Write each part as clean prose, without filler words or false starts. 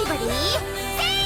Everybody, sing!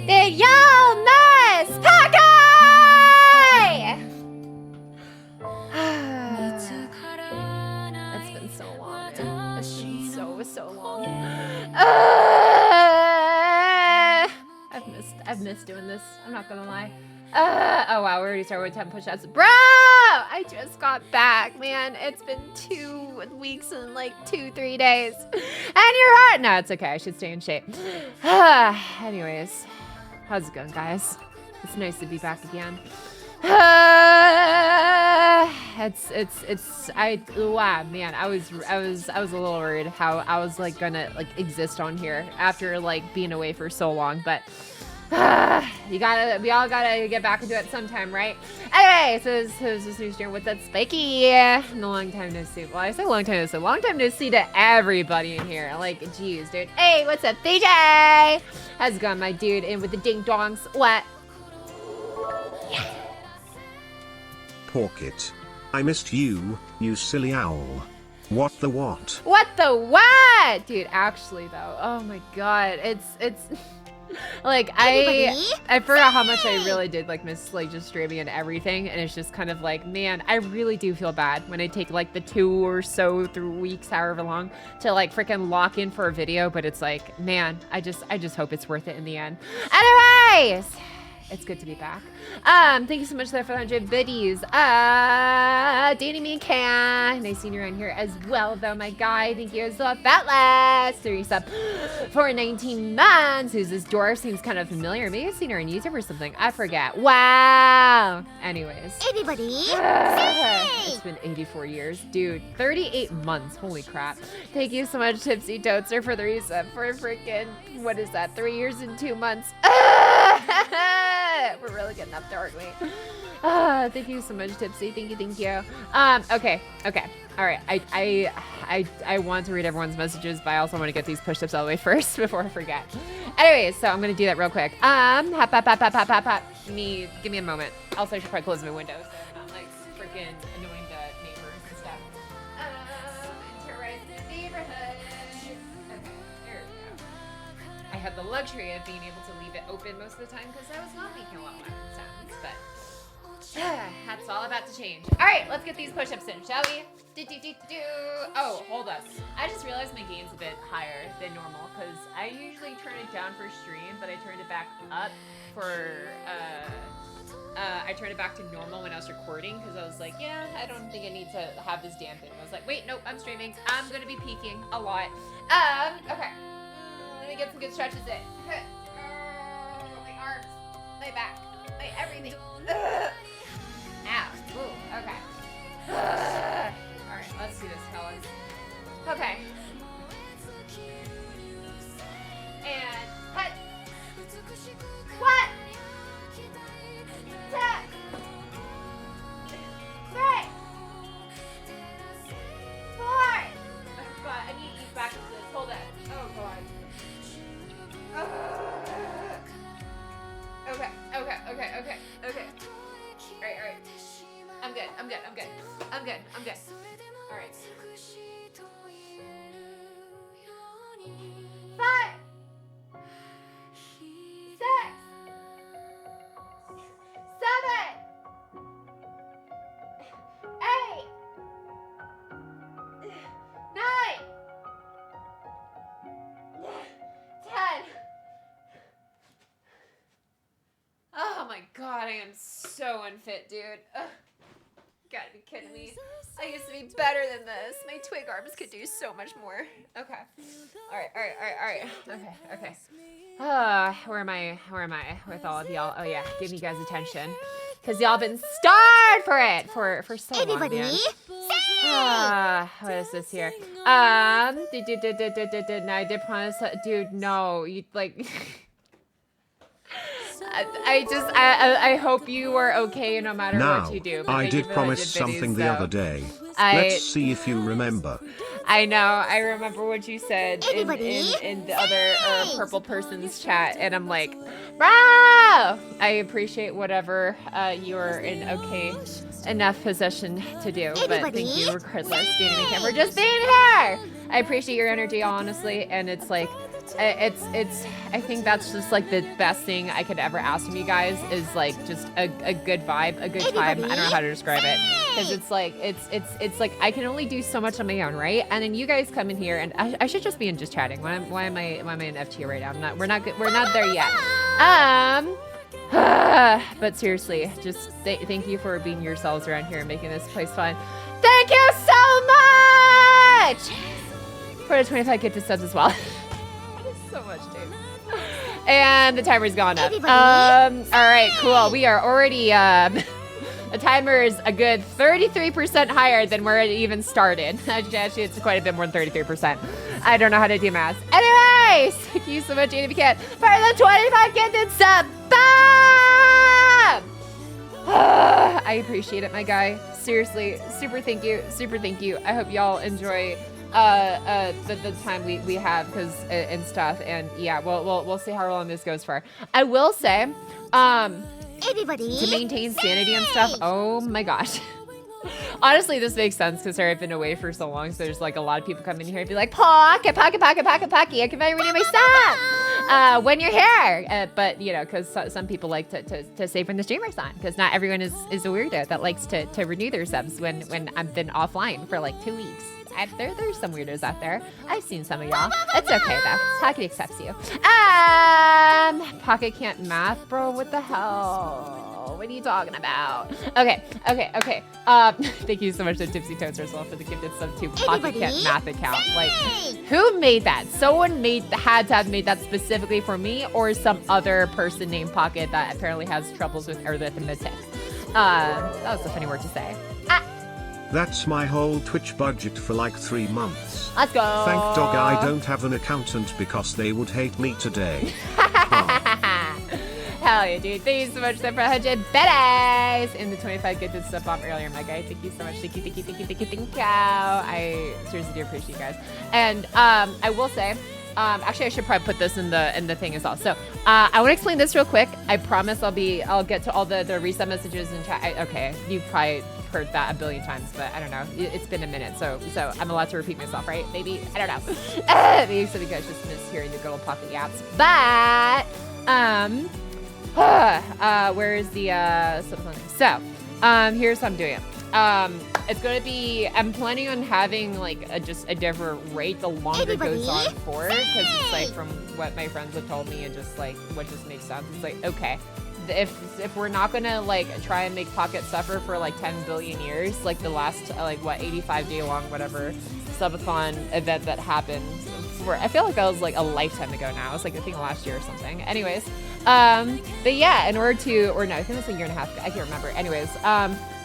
Did y'all miss Pocky? It's been so long. It's been so long. I've missed doing this. I'm not gonna lie. Oh wow, we already started with 10 push-ups. Bro, I just got back, man. It's been 2 weeks and like 2-3 days. And you're hot. No, it's okay. I should stay in shape. Anyways, how's it going, guys? It's nice to be back again. Wow, man, I was a little worried how I was like gonna like exist on here after like being away for so long, but we all gotta get back into it sometime, right? Anyway, so this new stream, what's up, Spiky? No, long time no see. Well, I say long time no see. Long time no see to everybody in here. Like, geez, dude. Hey, what's up, DJ? How's it going, my dude? In with the ding dongs. What? Yeah. Pocket, I missed you, you silly owl. What the what? What the what? Dude, actually though, oh my god, it's like I forgot how much I really did like miss like just streaming and everything, and it's just kind of like, man, I really do feel bad when I take like the 2 or so through weeks, however long, to like freaking lock in for a video, but it's like, man, I just hope it's worth it in the end. Anyways, it's good to be back. Thank you so much there for the 100 biddies. Danny Me Can. Nice seeing you around here as well, though, my guy. Thank you as well. Fatless. 3 sub for 19 months. Who's this dwarf? Seems kind of familiar. Maybe I've seen her on YouTube or something. I forget. Wow. Anyways. Everybody, It's been 84 years. Dude, 38 months. Holy crap. Thank you so much, Tipsy Toadster, for the resub for freaking, what is that, 3 years and 2 months. We're really getting up there, aren't we? Thank you so much, Tipsy. Thank you. Okay. All right. I want to read everyone's messages, but I also want to get these push-ups all the way first before I forget. Anyways, so I'm gonna do that real quick. Hop. Give me a moment. Also, I should probably close my windows so I'm not like freaking annoying the neighbors and stuff. Terrorize the neighborhood. Okay, there we go. I have the luxury of being able to leave it open most of the time because I was not making a lot of sounds, but that's all about to change. All right, let's get these push-ups in, shall we? Oh, hold up. I just realized my gain's a bit higher than normal because I usually turn it down for stream, but I turned it back up for, I turned it back to normal when I was recording because I was like, yeah, I don't think I need to have this damn thing. I was like, wait, nope, I'm streaming. I'm going to be peaking a lot. Okay. Let me get some good stretches in. My arms, my back, my everything. Ow. Ooh, okay. Alright, let's do this, fellas. Okay. And cut. What? 2, 3, 4. Oh god, I need to ease back into this. Hold it. Oh god. Okay. Alright. I'm good. Alright. 5, 6, 7, 8, 9, 10. Oh my god, I am so unfit, dude. Ugh. You gotta be kidding me. I used to be better than this. My twig arms could do so much more. Okay. Alright. Okay. Where am I with all of y'all? Oh yeah, give me guys attention. Cause y'all been starved for it for so long, Everybody, man. What is this here? No, I did promise, dude, no, you like I hope you are okay no matter Now, what you do. I did promise something the other day. Let's see if you remember. I know. I remember what you said in the other purple person's chat, and I'm like, bro! I appreciate whatever you're in okay enough possession to do, but thank you regardless, Danny McCam, for just being here! I appreciate your energy, honestly, and it's like, I think that's just like the best thing I could ever ask from you guys is like just a good vibe, a good time. I don't know how to describe it. Because it's like, it's like I can only do so much on my own, right? And then you guys come in here and I should just be in just chatting. Why am I in FT right now? We're not there yet. But seriously, just thank you for being yourselves around here and making this place fun. Thank you so much for the 25 gifted subs as well. So much, dude. And the timer's gone up. All right, cool. We are already, the timer is a good 33% higher than where it even started. Actually, it's quite a bit more than 33%. I don't know how to do math. Anyways, thank you so much, ADP for the 25 gifted sub. I appreciate it, my guy. Seriously, super thank you. I hope y'all enjoy the time we have and stuff, and yeah, we'll see how long this goes for. I will say, to maintain sanity and stuff, oh my gosh. Honestly, this makes sense because I've been away for so long, so there's like a lot of people coming here and be like, Pocky, I can finally renew my sub when you're here. But you know, because some people like to say when the streamer's on, because not everyone is a weirdo that likes to renew their subs when I've been offline for like 2 weeks. There's some weirdos out there. I've seen some of y'all. It's okay though. Pocky accepts you. Pocky can't math, bro. What the hell? What are you talking about? Okay. Thank you so much to Tipsy Toaster as well for the gifted sub to Pocky can't math account. Like, who made that? Someone had to have made that specifically for me, or some other person named Pocket that apparently has troubles with arithmetic. That was a funny word to say. That's my whole Twitch budget for like 3 months. Let's go. Thank dog I don't have an accountant because they would hate me today. Hell yeah, dude. Thank you so much for 100 betties in the 25 gifted sub bomb earlier, my guy. Thank you so much. Thank you. I seriously do appreciate you guys. And I will say, actually I should probably put this in the thing as well. So I want to explain this real quick. I promise I'll get to all the reset messages and chat. Okay, you probably heard that a billion times, but I don't know. It's been a minute, so I'm allowed to repeat myself, right? Maybe, I don't know. Maybe some of you guys just miss hearing the good old Pocky yaps. But, where is the, so, here's how I'm doing it. It's gonna be, I'm planning on having like just a different rate the longer it goes on for, because it's like from what my friends have told me and just like what just makes sense. It's like, okay, if we're not gonna like try and make Pocket suffer for like 10 billion years, like the last like what 85-day long whatever subathon event that happened, I feel like that was like a lifetime ago now. It was like I think last year or something. Anyways, but yeah, in order to, or no, I think it was a year and a half ago. I can't remember. Anyways,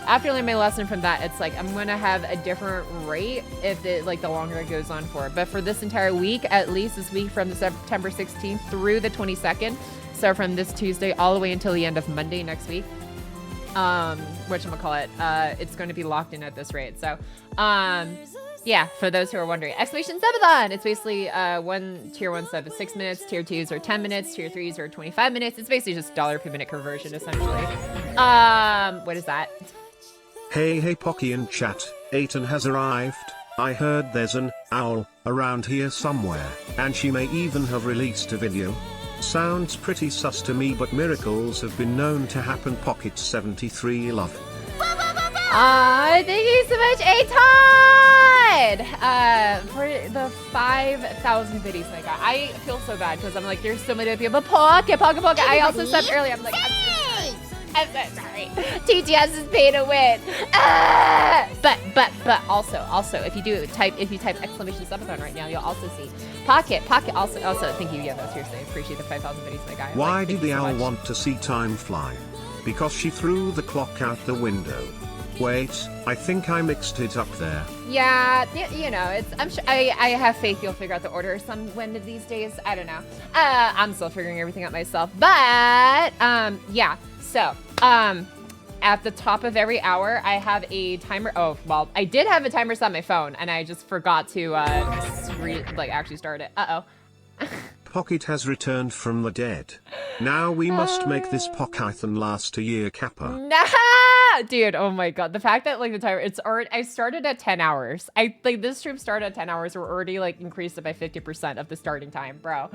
after learning my lesson from that, it's like I'm gonna have a different rate if it like the longer it goes on for. But for this entire week, at least this week from the September 16th through the 22nd, so from this Tuesday all the way until the end of Monday next week, whatchamacallit, it's going to be locked in at this rate. So, yeah, for those who are wondering, exclamation subathon. It's basically tier 1 sub is 6 minutes, tier 2s are 10 minutes, tier 3s are 25 minutes. It's basically just dollar per minute conversion essentially. What is that? Hey Pocky in chat, Aiton has arrived. I heard there's an owl around here somewhere, and she may even have released a video. Sounds pretty sus to me, but miracles have been known to happen. Pocket 73 love. Thank you so much, Aiton! For the 5,000 biddies I got. I feel so bad because I'm like, there's so many people. Pocket. I also subbed earlier. I'm like, I'm so sorry. TTS is pay to win. But also, if you type exclamation subathon right now, you'll also see Pocket also thank you. Yeah, no, seriously, I appreciate the 5,000 biddies, my guy. Why did the owl want to see time fly? Because she threw the clock out the window. Wait, I think I mixed it up there. Yeah, you know, I'm sure I have faith you'll figure out the order some one of these days. I don't know. I'm still figuring everything out myself. But yeah. So, at the top of every hour, I have a timer. Oh, well, I did have a timer set on my phone, and I just forgot to actually start it. Pocket has returned from the dead. Now we must make this Pockathon last a year, Kappa. Nah! Dude, oh my god. The fact that like the timer, it's already, I started at 10 hours. This stream started at 10 hours. We're already like increased it by 50% of the starting time, bro.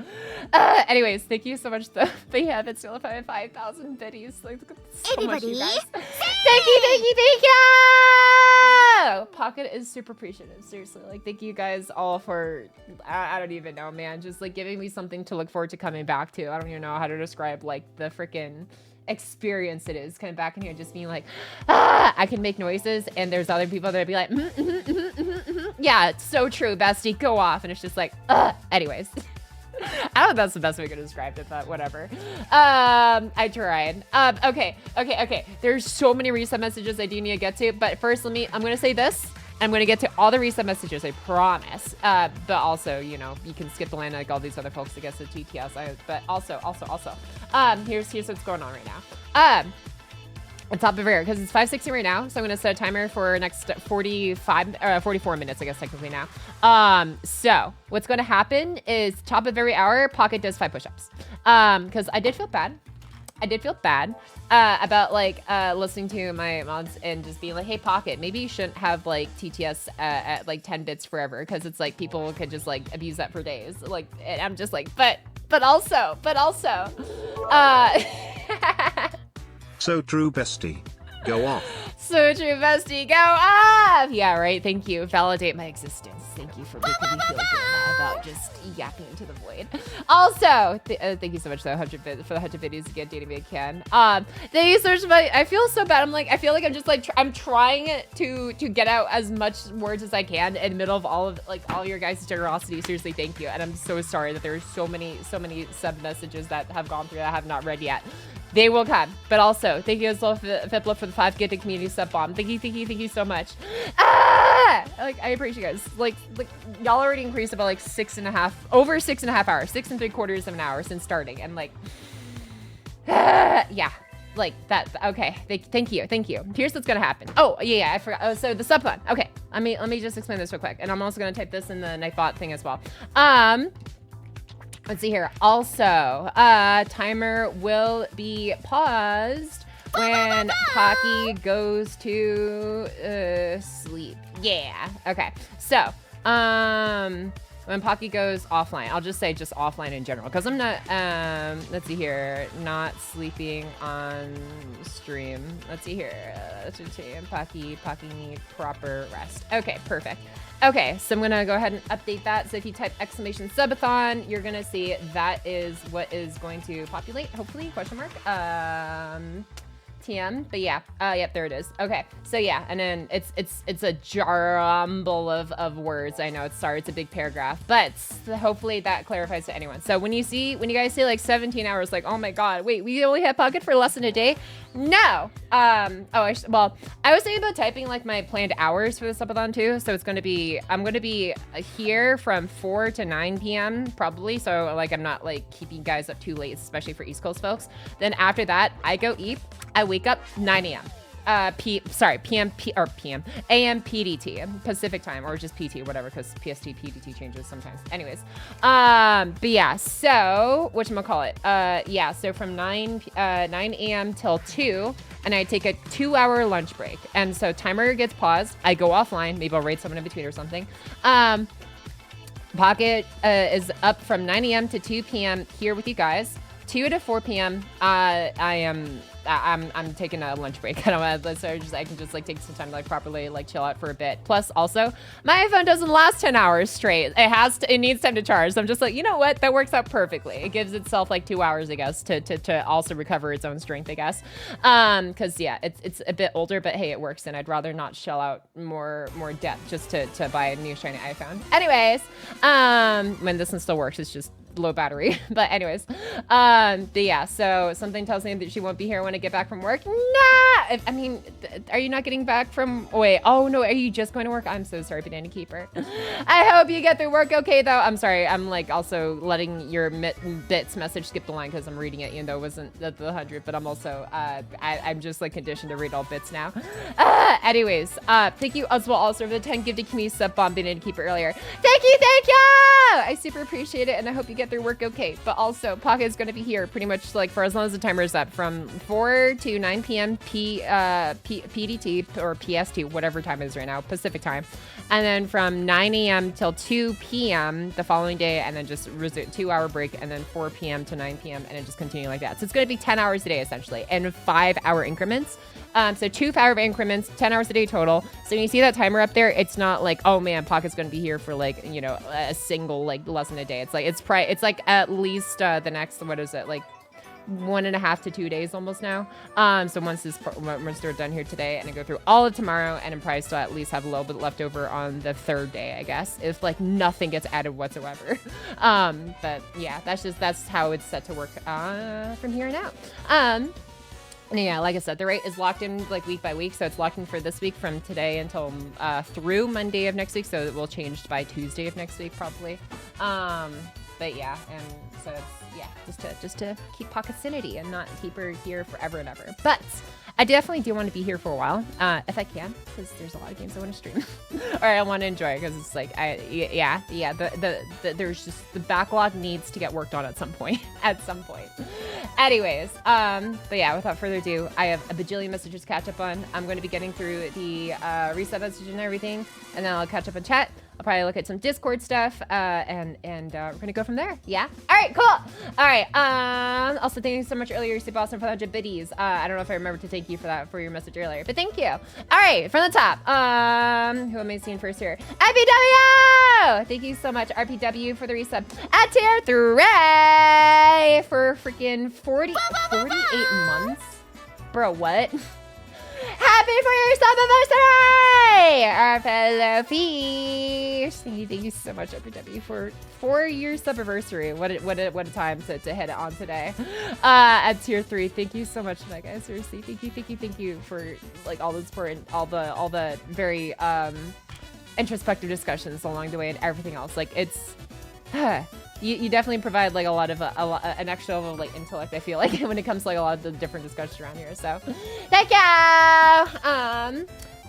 Anyways, thank you so much though. But yeah, that's still 5,000 biddies. Like, so much, you guys. Thank you! Pocket is super appreciative, seriously. Like, thank you guys all for, I don't even know, man. Just like giving me something to look forward to coming back to. I don't even know how to describe like the freaking experience it is coming back in here, just being like, I can make noises, and there's other people that'd be like, yeah, it's so true, bestie, go off, and it's just like, anyways. I don't know if that's the best way I could describe it, but whatever. I tried. Okay. There's so many reset messages I do need to get to, but first I'm gonna say this. I'm going to get to all the reset messages, I promise. But also, you know, you can skip the line like all these other folks to get to TTS. But also, here's what's going on right now. On top of here, because it's 5:60 right now, so I'm going to set a timer for next 44 minutes, I guess, technically now. So what's going to happen is top of every hour, Pocket does 5 push-ups. Because I did feel bad. About like listening to my mods and just being like, hey Pocket, maybe you shouldn't have like TTS at like 10 bits forever, because it's like people could just like abuse that for days. Like, and I'm just like, but also So true, bestie. Go off. So true, bestie. Go off. Yeah, right. Thank you. Validate my existence. Thank you for making me feel good about just yapping into the void. Also, thank you so much though, for the 100 videos again, dating me again. Thank you so much. I feel so bad. I feel like I'm just like I'm trying to get out as much words as I can in the middle of all your guys' generosity. Seriously, thank you. And I'm so sorry that there's so many sub messages that have gone through that I have not read yet. They will come. But also, thank you as well, Fipla, for the 5 gifted community sub bomb. Thank you so much. Like, I appreciate you guys. Like y'all already increased about like over 6.5 hours, 6 3/4 of an hour since starting. And like, yeah, like that. Okay. Thank you. Here's what's gonna happen. Oh yeah, I forgot. Oh, so the sub fund. Okay. Let me just explain this real quick. And I'm also gonna type this in the Nightbot thing as well. Let's see here. Also, timer will be paused when Pocky goes to sleep. Yeah. Okay. So, when Pocky goes offline, I'll just say just offline in general, because I'm not, let's see here, not sleeping on stream. Let's see here, Pocky need proper rest. Okay, perfect. Okay, so I'm gonna go ahead and update that. So if you type exclamation subathon, you're gonna see that is what is going to populate, hopefully, question mark. TM, but yeah, yep, there it is. Okay, so yeah, and then it's a jumble of words. I know it's a big paragraph, but hopefully that clarifies to anyone. So when you guys say like 17 hours, like, oh my god, wait, we only have Pocket for less than a day? No. Well, I was thinking about typing like my planned hours for the subathon too. So it's I'm gonna be here from 4 to 9 p.m. probably. So like I'm not like keeping you guys up too late, especially for East Coast folks. Then after that, I go eat. I wake up 9 a.m. AM PDT, Pacific time, or just PT, whatever, because PST PDT changes sometimes. Anyways, but yeah, so whatchamacallit, yeah, so from 9 a.m. till 2, and I take a 2-hour lunch break, and so timer gets paused. I go offline. Maybe I'll rate someone in between or something. Pocket is up from 9 a.m. to 2 p.m. here with you guys. 2 to 4 p.m. I'm taking a lunch break. I don't know, so I can just like take some time to like properly like chill out for a bit. Plus also, my iPhone doesn't last 10 hours straight. It needs time to charge. So I'm just like, you know what? That works out perfectly. It gives itself like 2 hours, I guess, to also recover its own strength, I guess. Cause yeah, it's a bit older, but hey, it works. And I'd rather not shell out more debt just to buy a new shiny iPhone. Anyways, when this one still works, it's just low battery. But anyways, but yeah, so something tells me that she won't be here when I get back from work. Nah! I mean, are you not getting back from, wait, oh no, are you just going to work? I'm so sorry, Banana Keeper. I hope you get through work okay though. I'm sorry, I'm like also letting your bits message skip the line because I'm reading it even though it wasn't the 100, but I'm also, I'm just like conditioned to read all bits now. Anyways, thank you as well also for the 10 gifted community sub bomb Banana Keeper earlier. Thank you! I super appreciate it, and I hope you get through work okay. But also, Pocket is going to be here pretty much like for as long as the timer is up, from 4 to 9 p.m. PDT or PST, whatever time it is right now, Pacific time, and then from 9 a.m. till 2 p.m. the following day, and then just 2-hour break, and then 4 p.m. to 9 p.m. and then just continue like that. So it's going to be 10 hours a day essentially, in 5-hour increments. So 2-hour increments, 10 hours a day total. So when you see that timer up there, it's not like, oh man, Pocket's gonna be here for like, you know, a single like lesson a day. It's like, it's like at least the next, what is it, like 1.5 to 2 days almost now. So once we're done here today, and I go through all of tomorrow, and I'm probably still at least have a little bit left over on the 3rd day, I guess, if like nothing gets added whatsoever. But yeah, that's how it's set to work from here on out. Yeah, like I said, the rate is locked in like week by week, so it's locked in for this week from today until through Monday of next week, so it will change by Tuesday of next week probably. But yeah, and so it's, yeah, just to keep Pocketinity and not keep her here forever and ever. But I definitely do want to be here for a while, if I can, because there's a lot of games I want to stream, or I want to enjoy, because it's like, there's just, the backlog needs to get worked on at some point, Anyways, but yeah, without further ado, I have a bajillion messages to catch up on. I'm going to be getting through the reset message and everything, and then I'll catch up on chat. I'll probably look at some Discord stuff, and we're gonna go from there. Yeah. All right. Cool. All right. Also, thank you so much earlier, Super Awesome, for the 100 biddies. I don't know if I remember to thank you for that for your message earlier, but thank you. All right. From the top. Who am I seeing first here? RPW. Thank you so much, RPW, for the resub at tier 3 for freaking 48 months. Bro, what? Happy for your sub-anniversary! Our fellow fish. Thank you so much, RPW, for your sub-anniversary. What a time to hit it on today. At tier 3, thank you so much for that, guys. Seriously, thank you for like all the support and all the very introspective discussions along the way and everything else. Like it's. You definitely provide like a lot of an extra level of like intellect, I feel like, when it comes to like a lot of the different discussions around here. So thank you.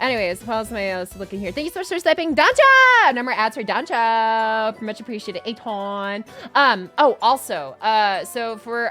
Anyways, what else am I looking here? Thank you so much for stepping. Dancha! No more ads for Dancha. Much appreciated. A ton. Oh, also, so for,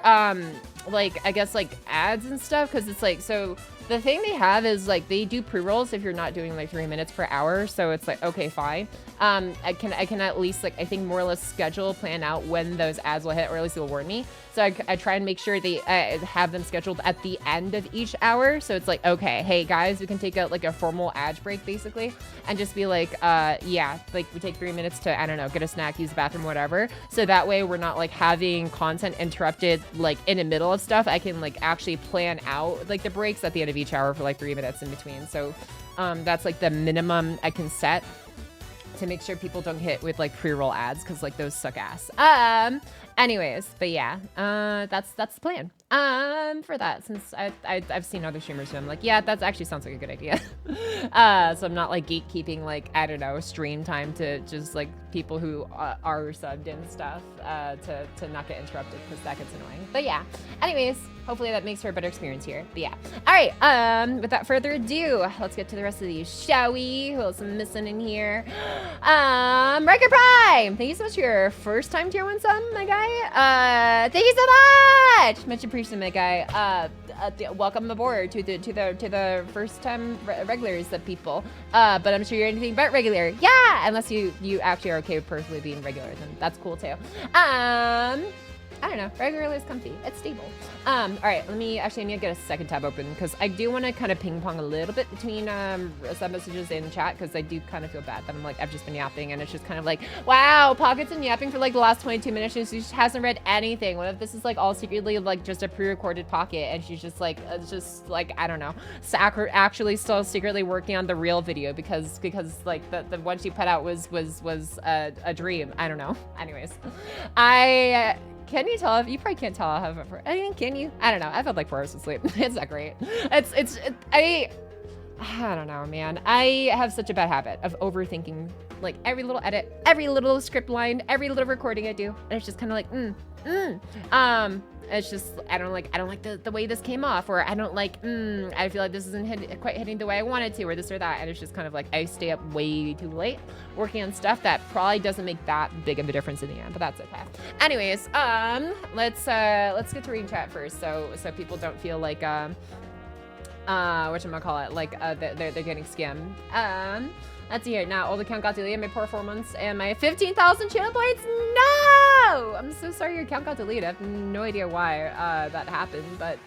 like, I guess, like, ads and stuff, because it's like, so the thing they have is, like, they do pre-rolls if you're not doing, like, 3 minutes per hour, so it's like, okay, fine. I can at least, like, I think more or less plan out when those ads will hit, or at least it will warn me. So I try and make sure they have them scheduled at the end of each hour. So it's like, okay, hey guys, we can take like a formal ad break basically, and just be like, yeah, like we take 3 minutes to, I don't know, get a snack, use the bathroom, whatever. So that way we're not like having content interrupted like in the middle of stuff. I can like actually plan out like the breaks at the end of each hour for like 3 minutes in between. So that's like the minimum I can set to make sure people don't hit with like pre-roll ads, because like those suck ass. Anyways, but yeah, that's the plan for that, since I've seen other streamers and I'm like, yeah, that actually sounds like a good idea. So I'm not like gatekeeping like, I don't know, stream time to just like people who are subbed and stuff to not get interrupted, because that gets annoying. But yeah, anyways, hopefully that makes for a better experience here. But yeah, all right, without further ado, let's get to the rest of these, shall we? Who else am missing in here? Record Prime, thank you so much for your first time tier 1 sub, my guy. Thank you so much. Much appreciated, my guy. Welcome aboard to the first time regulars of people. But I'm sure you're anything but regular. Yeah, unless you actually are okay with perfectly being regular, then that's cool too. I don't know, regularly is comfy. It's stable. All right, I need to get a second tab open, because I do want to kind of ping pong a little bit between sub messages and chat, because I do kind of feel bad that I'm like, I've just been yapping, and it's just kind of like, wow, Pocket's been yapping for like the last 22 minutes, and she just hasn't read anything. What if this is like all secretly like just a pre-recorded Pocket, and she's just like, I don't know, actually still secretly working on the real video, because like the one she put out was a dream. I don't know. Anyways, can you tell? You probably can't tell. I mean, can you? I don't know. I've had like 4 hours of sleep. It's not great. I don't know, man. I have such a bad habit of overthinking like every little edit, every little script line, every little recording I do, and it's just kind of like, it's just, I don't like the way this came off, or I don't like, I feel like this isn't quite hitting the way I wanted to, or this or that, and it's just kind of like I stay up way too late working on stuff that probably doesn't make that big of a difference in the end, but that's okay. Anyways, let's get to reading chat first, so people don't feel like whatchamacallit, like they're getting scammed. Let's see here. Now, old account got deleted, my poor 4 months, and my 15,000 channel points. No! I'm so sorry your account got deleted. I have no idea why that happened, but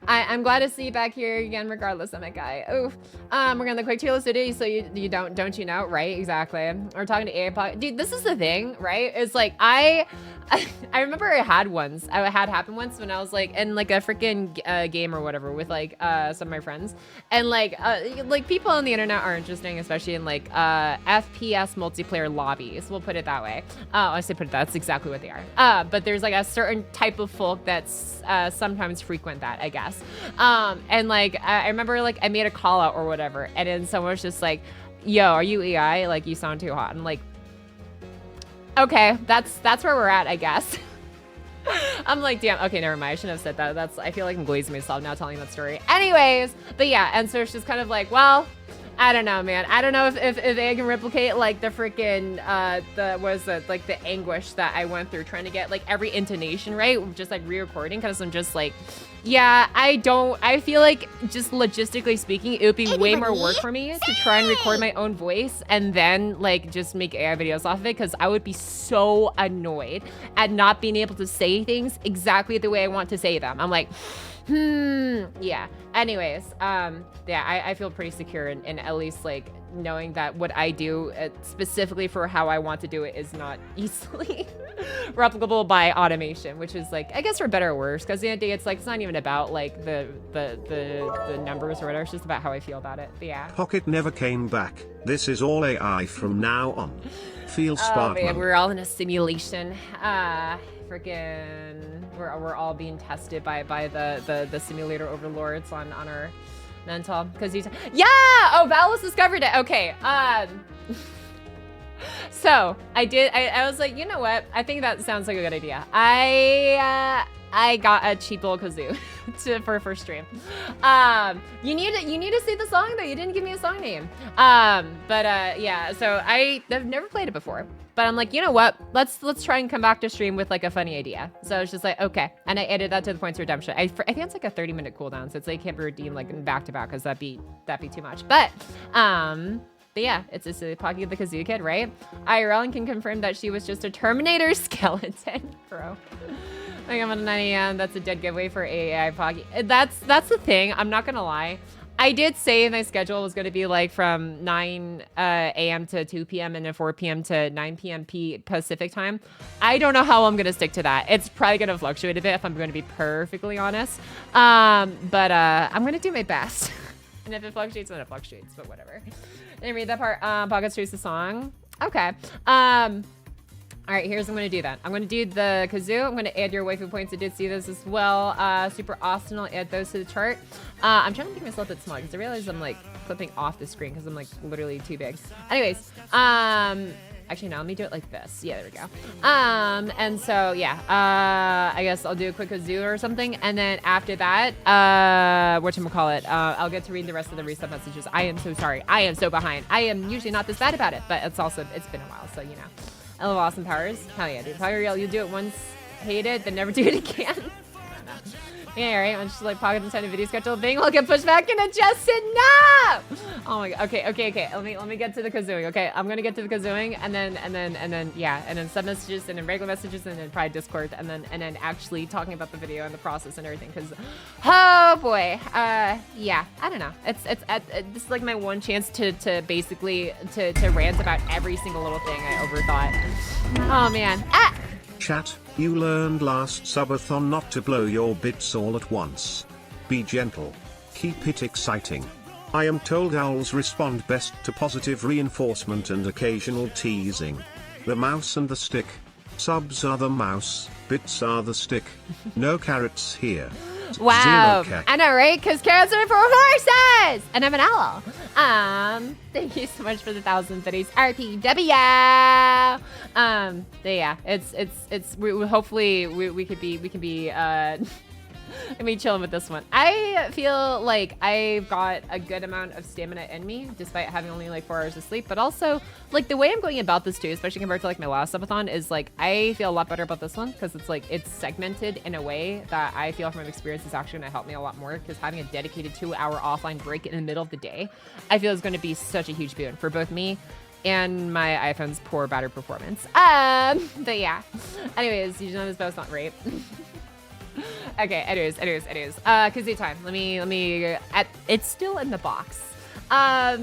I'm glad to see you back here again, regardless of my guy. Oof. We're gonna the quick tier list today, so you don't you know? Right, exactly. We're talking to AI Pocket. Dude, this is the thing, right? It's like I remember I had happen once when I was like in like a freaking game or whatever with like some of my friends, and like people on the internet are interesting, especially in like FPS multiplayer lobbies. We'll put it that way. I say put it that's exactly what they are. But there's like a certain type of folk that's sometimes frequent that, I guess. And like I remember like I made a call out or whatever, and then someone was just like, "Yo, are you AI? Like you sound too hot." I'm like, okay, that's where we're at, I guess. I'm like, damn, okay, never mind. I shouldn't have said that. I feel like I'm glazing myself now telling that story. Anyways, but yeah, and so it's just kind of like, well, I don't know, man. I don't know if they can replicate like the freaking like the anguish that I went through trying to get like every intonation right, just like re-recording, because I'm just like, yeah, I feel like just logistically speaking, it would be way more work for me to try and record my own voice and then like just make AI videos off of it, because I would be so annoyed at not being able to say things exactly the way I want to say them. I'm like, yeah. Anyways, yeah, I feel pretty secure in at least like knowing that what I do specifically for how I want to do it is not easily replicable by automation, which is like, I guess for better or worse, because at the end of the day, it's like, it's not even about like the numbers or whatever, it's just about how I feel about it. But yeah. Pocket never came back. This is all AI from now on. Feel smart. Oh man, we're all in a simulation. Freaking, we're all being tested by the simulator overlords on our mental, because he's, yeah, oh, Valos discovered it. Okay, so I was like, you know what, I think that sounds like a good idea. I got a cheap little kazoo for stream. You need to see the song though. You didn't give me a song name. Yeah. So I've never played it before, but I'm like, you know what? Let's try and come back to stream with like a funny idea. So it's just like, okay, and I added that to the points of redemption. I think it's like a 30-minute cooldown, so it's like can't be redeemed like back to back because that'd be too much. But yeah, it's a Pocky the Kazoo Kid, right? IRL can confirm that she was just a Terminator skeleton, bro. Like I'm at 9 a.m. That's a dead giveaway for AAI Pocky. That's the thing. I'm not gonna lie. I did say my schedule was gonna be like from 9 a.m. to 2 p.m. and then 4 p.m. to 9 p.m. Pacific time. I don't know how I'm gonna stick to that. It's probably gonna fluctuate a bit if I'm gonna be perfectly honest. I'm gonna do my best. And if it fluctuates, then it fluctuates, but whatever. Didn't read that part. Pocket Streets the song. Okay. All right, here's what I'm gonna do then. I'm gonna do the kazoo. I'm gonna add your waifu points. I did see this as well. Super awesome. I'll add those to the chart. I'm trying to make myself a bit small because I realize I'm like clipping off the screen because I'm like literally too big. Anyways, actually no, let me do it like this. Yeah, there we go. And so yeah, I guess I'll do a quick kazoo or something, and then after that, whatchamacallit, I'll get to read the rest of the reset messages. I am so sorry. I am so behind. I am usually not this bad about it, but it's been a while, so you know. I love awesome powers. Hell yeah, dude. Power Real, you do it once, hate it, then never do it again. Yeah, right. I'm just like Pocket intended video schedule thing. We'll get pushed back and adjusted. No! Oh my god. Okay. Let me get to the kazooing. Okay, I'm gonna get to the kazooing and then yeah, and then sub messages and then regular messages and then probably Discord and then actually talking about the video and the process and everything. Cause oh boy, yeah, I don't know. This is like my one chance to basically to rant about every single little thing I overthought. Oh man. Ah! Chat, you learned last subathon not to blow your bits all at once. Be gentle. Keep it exciting. I am told owls respond best to positive reinforcement and occasional teasing. The mouse and the stick. Subs are the mouse, bits are the stick. No carrots here. Wow, I know, right? Because carrots are for horses, and I'm an owl. Thank you so much for the 1,000 biddies. RPW. Yeah, hopefully we can be I mean, chilling with this one. I feel like I've got a good amount of stamina in me, despite having only like 4 hours of sleep. But also, like the way I'm going about this too, especially compared to like my last subathon, is like I feel a lot better about this one because it's like it's segmented in a way that I feel from experience is actually gonna help me a lot more. Because having a dedicated 2-hour offline break in the middle of the day, I feel is going to be such a huge boon for both me and my iPhone's poor battery performance. But yeah. Anyways, you know this bo's not rape. Okay, it is. Kazoo time. Let me. It's still in the box. I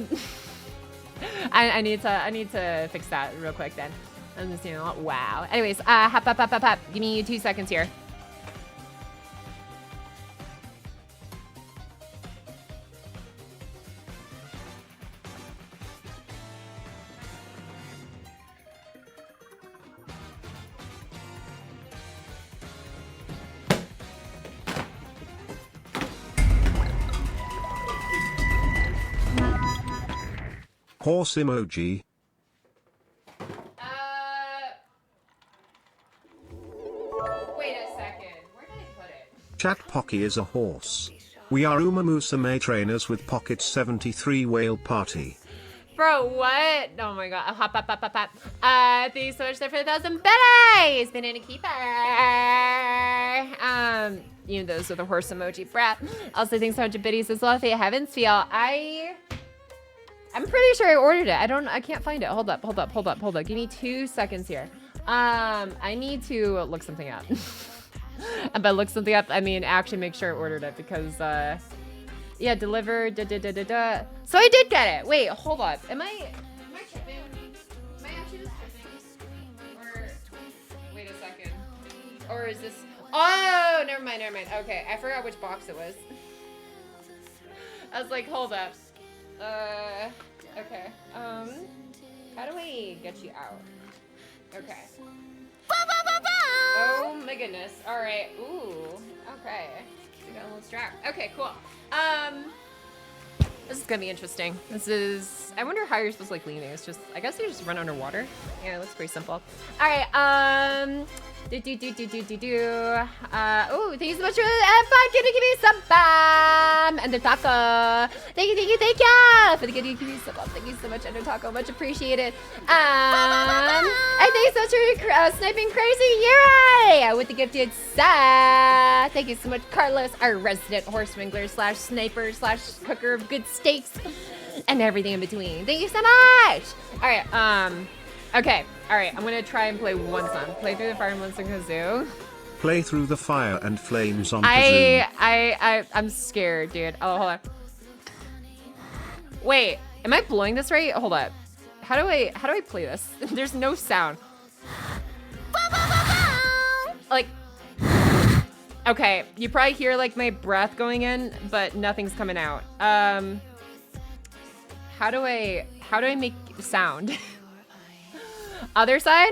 need to fix that real quick then. I'm just wow. Anyways, hop. Give me 2 seconds here. Horse emoji. Wait a second. Where did I put it? Chat Pocky is a horse. We are Umamusume trainers with Pocket 73 whale party. Bro, what? Oh my god. Hop. Thank you so much there for the 1,000 biddies. Banana keeper. You know those with the horse emoji, brat. Also, thanks so much to biddies as well. If you haven't feel, I'm pretty sure I ordered it. I can't find it. Hold up. Give me 2 seconds here. I need to look something up. And by look something up, I mean actually make sure I ordered it because, yeah, delivered, So I did get it. Wait, hold up. Am I tripping? Am I actually just tripping? Or, wait a second. Or is this, oh, never mind. Okay, I forgot which box it was. I was like, hold up. Okay. How do I get you out? Okay. Oh my goodness. All right. Ooh. Okay. We got a little strap. Okay, cool. This is gonna be interesting. This is, I wonder how you're supposed to like lean these. Just, I guess you just run underwater. Yeah, it looks pretty simple. All right, oh, thank you so much for giving me some and the taco. Thank you for the giving me some. Thank you so much, Ender Taco, much appreciated. And thanks so much for sniping crazy Yuri with the gifted sub. Thank you so much, Carlos, our resident horse wrangler slash sniper slash cooker of good steaks and everything in between. Thank you so much. All right, okay, all right, I'm gonna try and play one song. Play Through the Fire and Monster Kazoo. Play Through the Fire and Flames on Kazoo. I'm scared, dude. Oh, hold on. Wait, am I blowing this right? Hold up. How do I play this? There's no sound. Like, okay, you probably hear like my breath going in, but nothing's coming out. How do I make sound? Other side?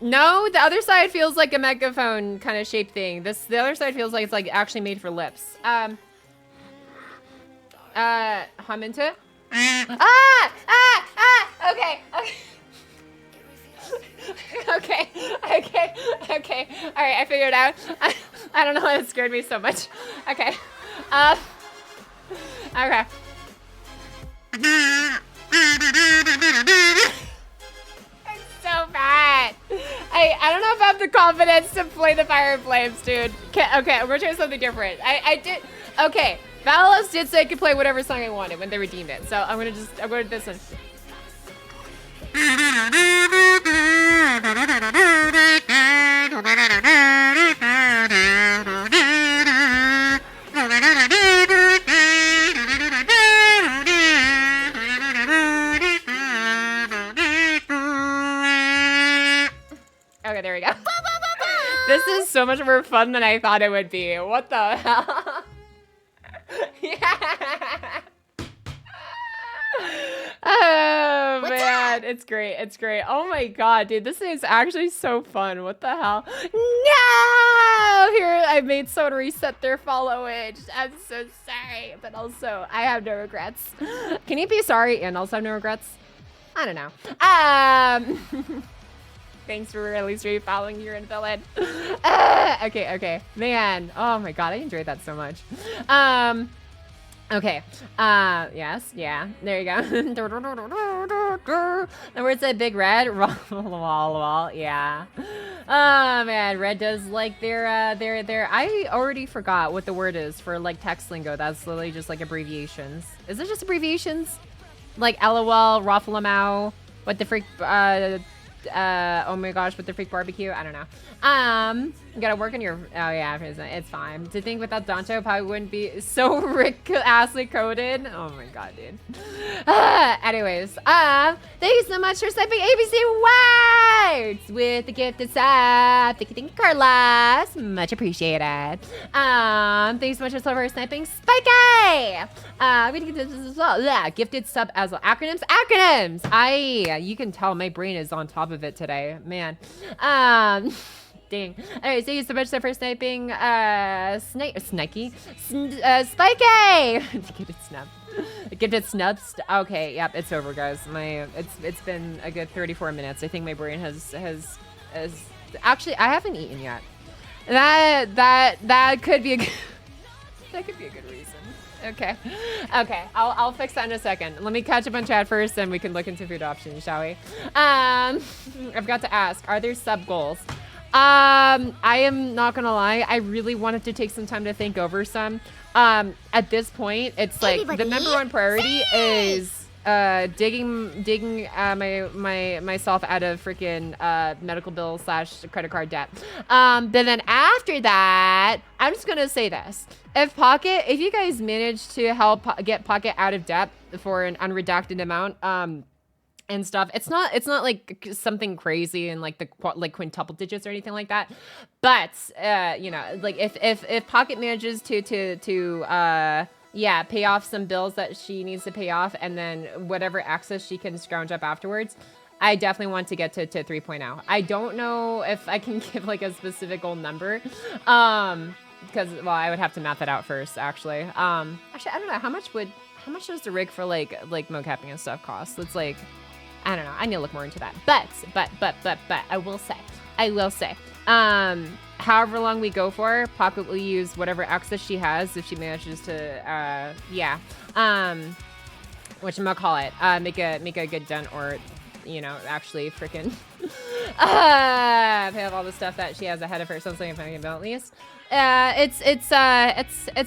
No, the other side feels like a megaphone kind of shaped thing. The other side feels like it's like actually made for lips. Hum into it. Okay. Okay. Okay. All right, I figured it out. I don't know why it scared me so much. Okay. Okay. It's so bad. I don't know if I have the confidence to play the Fire and Flames, dude. Okay, we're gonna try something different. I did. Okay, Valos did say I could play whatever song I wanted when they redeemed it, so I'm going to this one. Okay, there we go. This is so much more fun than I thought it would be. What the hell? Yeah. Oh man, it's great. It's great. Oh my god, dude, this is actually so fun. What the hell? No! Here, I made someone reset their followage. I'm so sorry, but also I have no regrets. Can you be sorry and also have no regrets? I don't know. Thanks for at least following your villain. Okay. Man, oh my god, I enjoyed that so much. Okay. Yes, yeah. There you go. And where's that big red? Wall. Yeah. Oh man, red does like their. I already forgot what the word is for like text lingo. That's literally just like abbreviations. Is it just abbreviations? Like LOL, Rafflemow, what the freak? Oh my gosh, with the freak barbecue? I don't know. You gotta work on your, oh yeah, it's fine. To think without Dancho probably wouldn't be so Rick-assly coded. Oh my god, dude. Anyways, thank you so much for sniping ABC Words with the gifted sub. Thank you, Carlos. Much appreciated. Thank you so much for sniping Spiky. I'm gonna get this as well. Yeah, gifted sub as well. Acronyms. You can tell my brain is on top of it today, man. Dang. Alright, thank you so much for sniping Spiky! Gifted snub. Gifted snubs. Okay, yep, it's over, guys. It's been a good 34 minutes. I think my brain has actually, I haven't eaten yet. That could be a good that could be a good reason. Okay. I'll fix that in a second. Let me catch up on chat first, and we can look into food options, shall we? I've got to ask, are there sub goals? I am not gonna lie. I really wanted to take some time to think over some. At this point, it's like the number one priority is digging myself out of freaking medical bill / credit card debt. But then after that, I'm just gonna say this: if you guys manage to help get Pocket out of debt for an unredacted amount, and stuff, it's not like something crazy and like the quintuple digits or anything like that, but you know, like if Pocket manages to pay off some bills that she needs to pay off, and then whatever access she can scrounge up afterwards, I definitely want to get to 3.0. I don't know if I can give like a specific goal number, because well, I would have to map that out first, actually. Actually, I don't know how much does the rig for like mocapping and stuff cost? It's like, I don't know. I need to look more into that. But I will say, however long we go for, Pocket will use whatever access she has if she manages to, yeah. Whatchamacallit, make a good dent, or, you know, actually freaking pay off all the stuff that she has ahead of her. Something if I can build at least. It's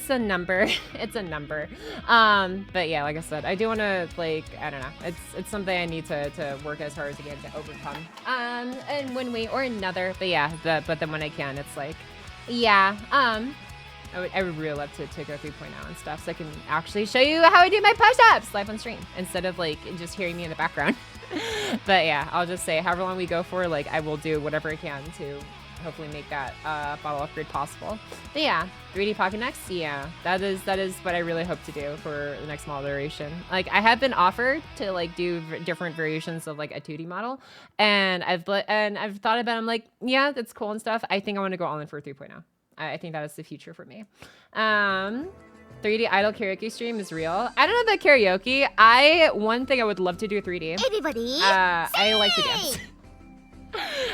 a number. It's a number. But yeah, like I said, I do want to, like, I don't know. It's something I need to work as hard as I can to overcome. In one way or another. But yeah, but then when I can, it's like, yeah. I would really love to go 3.0 and stuff, so I can actually show you how I do my push-ups live on stream instead of like just hearing me in the background. But yeah, I'll just say however long we go for, like I will do whatever I can to hopefully make that bottle upgrade possible. But yeah, 3D Pocket next, yeah, that is what I really hope to do for the next model iteration. Like I have been offered to like do different variations of like a 2D model, and I've thought about it. I'm like, yeah, that's cool and stuff. I think I want to go all in for 3.0. I think that is the future for me. 3D idol karaoke stream is real. I don't know about karaoke. One thing I would love to do 3D. Everybody, I like to dance.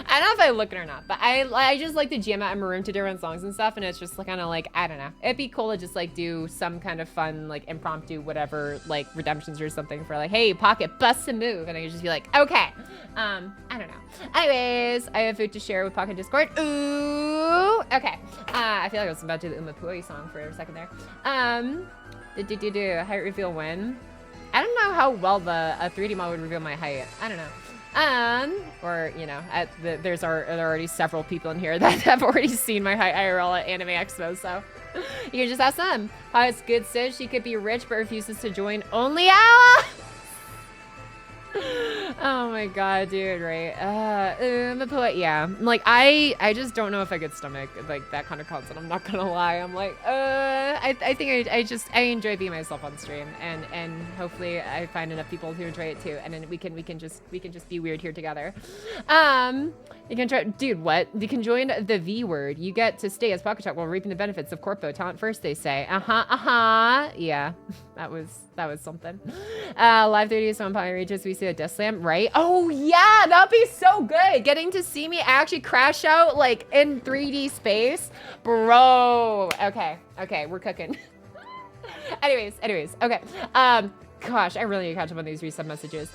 I don't know if I look it or not, but I just like to jam out in my room to different songs and stuff, and it's just like kind of like, I don't know. It'd be cool to just like do some kind of fun, like impromptu, whatever, like redemptions or something for like, hey, Pocket, bust a move, and I could just be like, okay. I don't know. Anyways, I have food to share with Pocket Discord. Ooh, okay. I feel like I was about to do the Umapui song for a second there. Height reveal when? I don't know how well a 3D model would reveal my height. I don't know. Or, you know, there are already several people in here that have already seen my height IRL at Anime Expo, so you can just ask them. How it's good says she could be rich but refuses to join only Ella. Oh my god, dude, right? Yeah, like I just don't know if I could stomach like that kind of content. I'm not gonna lie. I'm like, I think I enjoy being myself on stream, and hopefully I find enough people who enjoy it too, and then we can just be weird here together. You can try, dude. What? You can join the V word. You get to stay as Pocket Talk while reaping the benefits of Corpo talent first. They say, yeah, that was something. Live 30 on Pocket Regis. We see a Death Slam, right? Oh yeah, that'd be so good. Getting to see me actually crash out like in 3D space, bro. Okay, we're cooking. anyways, okay. Gosh, I really need to catch up on these resub messages.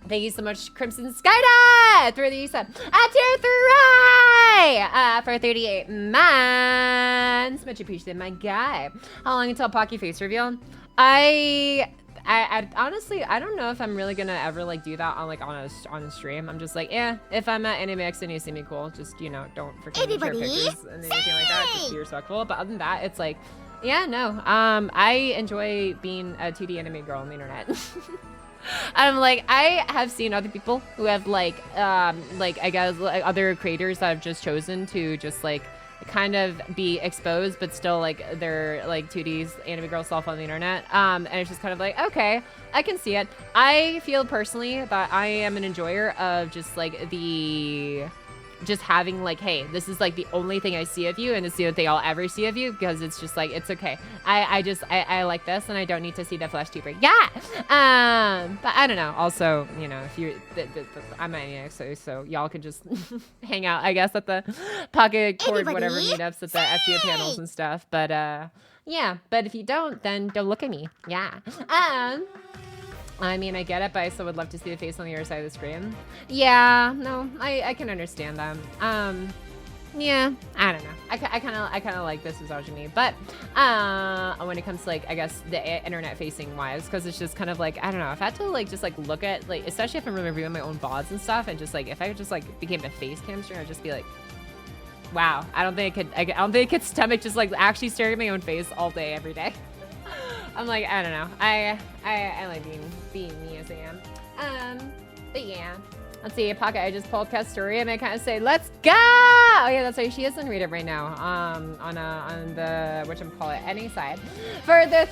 Thank you so much, Crimson Skyda, for the resub. Tier 3 for 38 months. Much appreciated, my guy. How long until Pocky face reveal? I honestly, I don't know if I'm really gonna ever like do that on a stream. I'm just like, if I'm at Anime X and you see me, cool. Just, you know, don't forget to share pictures and anything like that. Just be respectful. But other than that, it's like, yeah, no. I enjoy being a 2D anime girl on the internet. I'm like, I have seen other people who have like I guess like other creators that have just chosen to just like kind of be exposed, but still like they're like 2D's anime girl self on the internet. And it's just kind of like, okay, I can see it. I feel personally that I am an enjoyer of just like just having like, hey, this is like the only thing I see of you, and it's the only thing I'll ever see of you, because it's just like, it's okay. I like this, and I don't need to see the flesh deeper. Yeah. But I don't know. Also, you know, if you, I'm an so y'all could just hang out, I guess, at the Pocket Cord, whatever meetups at the FGO panels and stuff. But yeah. But if you don't, then don't look at me. Yeah. I mean, I get it, but I still would love to see the face on the other side of the screen. Yeah, no, I can understand that. Yeah, I don't know. I kind of like this misogyny, but when it comes to like, I guess the internet facing wise, because it's just kind of like, I don't know, if I had to like just like look at like, especially if I'm reviewing my own VODs and stuff, and just like if I just like became a face cam streamer, I'd just be like, wow, I don't think I could stomach just like actually staring at my own face all day every day. I'm like, I don't know. I like being me as I am. But yeah. Let's see, Pocket, I just pulled Kat's story and I kind of say, let's go! Oh yeah, that's right, she doesn't read it right now. On the, whatchamacallit, NA side. For the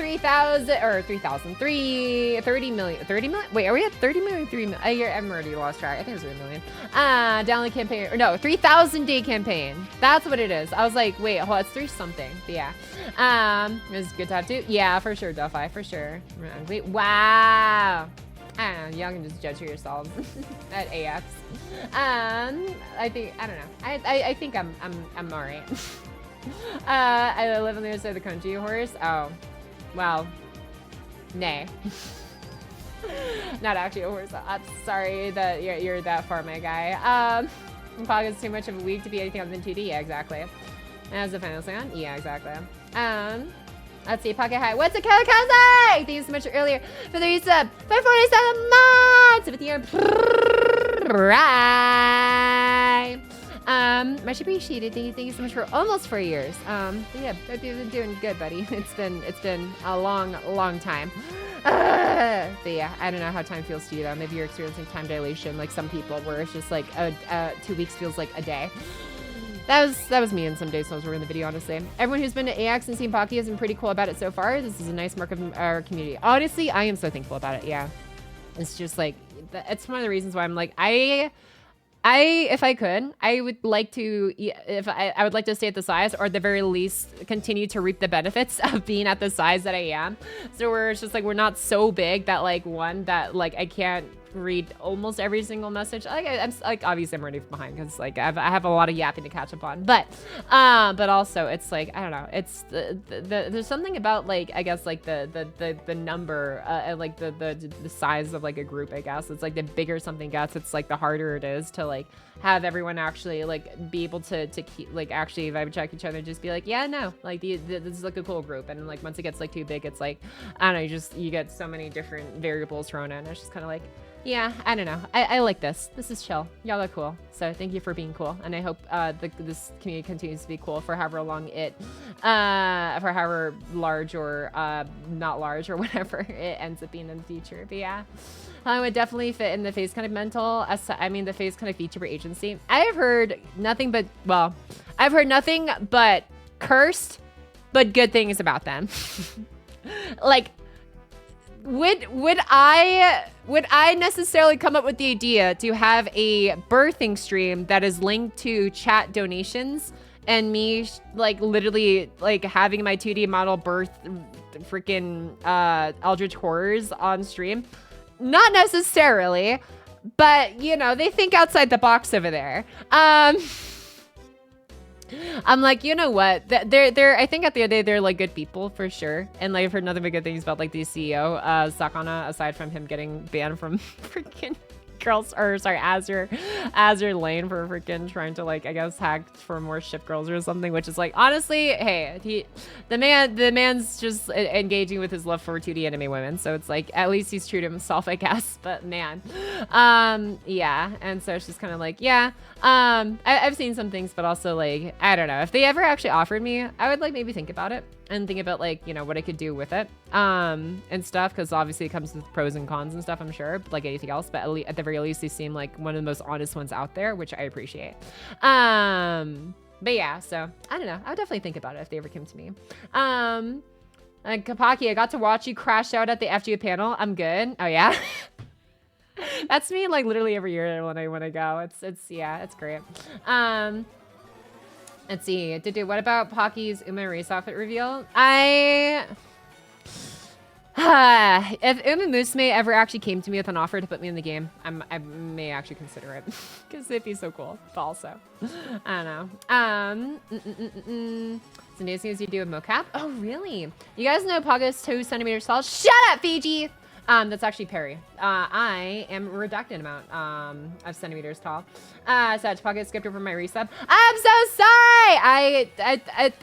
30 million, wait, are we at 30 million, 3 million? I'm already lost track, I think it was 3 million. Download campaign, or no, 3,000 day campaign. That's what it is. I was like, wait, hold on, it's 3 something, but yeah. It was a good tattoo. Yeah, for sure, Delphi, for sure. Wait, wow. I don't know, y'all can just judge for yourselves at AX. I think, I don't know. I think I'm all right. I live on the other side of the country, horse. Oh, well, nay. Not actually a horse. I'm sorry that you're that far, my guy. Pocket's too much of a week to be anything other than 2D. Yeah, exactly. As the final sound. Yeah, exactly. Let's see, Pocket High. What's a Kalakaze? Thank you so much earlier for the resub. 547 months with your prime. Much appreciated. Thank you so much for almost 4 years. But yeah, hope you've been doing good, buddy. It's been a long time. But yeah, I don't know how time feels to you though. Maybe you're experiencing time dilation like some people, where it's just like 2 weeks feels like a day. That was me in some days when I was working the video, honestly. Everyone who's been to AX and seen Pocky has been pretty cool about it so far. This is a nice mark of our community. Honestly, I am so thankful about it, yeah. It's just like, it's one of the reasons why I'm like, if I could, I would like to, I would like to stay at the size, or at the very least continue to reap the benefits of being at the size that I am. So where it's just like, we're not so big that like, that I can't read almost every single message. I'm like, obviously I'm running behind because like I have a lot of yapping to catch up on, but also it's like, I don't know, it's there's something about like, I guess like the number like the size of like a group, I guess. It's like the bigger something gets, it's like the harder it is to like have everyone actually like be able to keep like actually vibe check each other, just be like, yeah, no, like this is like a cool group. And like once it gets like too big, it's like, I don't know, you get so many different variables thrown in. It's just kind of like, yeah, I don't know. I like this. This is chill. Y'all are cool. So thank you for being cool. And I hope this community continues to be cool for however long for however large or not large or whatever it ends up being in the future. But yeah, I would definitely fit in the face kind of mental. I mean, the face kind of VTuber agency. I've heard nothing but, well, I've heard nothing but cursed, but good things about them. Like, would I necessarily come up with the idea to have a birthing stream that is linked to chat donations and me like literally like having my 2D model birth freaking Eldritch Horrors on stream? Not necessarily, but you know, they think outside the box over there. I'm like, you know what? They're I think at the end of the day, they're like good people for sure. And like I've heard nothing but good things about like the CEO, Sakana, aside from him getting banned from freaking girls, or sorry, Azure Lane for freaking trying to like, I guess, hack for more ship girls or something, which is like, honestly, hey, the man's just engaging with his love for 2D anime women. So it's like, at least he's true to himself, I guess, but man, yeah. And so it's just kind of like, yeah, I've seen some things, but also like, I don't know, if they ever actually offered me, I would like maybe think about it and think about like, you know, what I could do with it, and stuff, because obviously it comes with pros and cons and stuff, I'm sure, like anything else, but at the very least they seem like one of the most honest ones out there, which I appreciate. But yeah, so I don't know, I would definitely think about it if they ever came to me. Pocky, I got to watch you crash out at the FGO panel. I'm good. Oh yeah. That's me like literally every year when I go. It's yeah, it's great. Let's see. What about Pocky's Uma race outfit reveal? If Uma Musume ever actually came to me with an offer to put me in the game, I may actually consider it. Because it'd be so cool. But also, I don't know. Some new things you do with mocap? Oh, really? You guys know Pogga's 2 centimeters tall? Shut up, Fiji! That's actually Perry. I am a redacted amount of centimeters tall. So Pocket skipped over my resub. I'm so sorry! I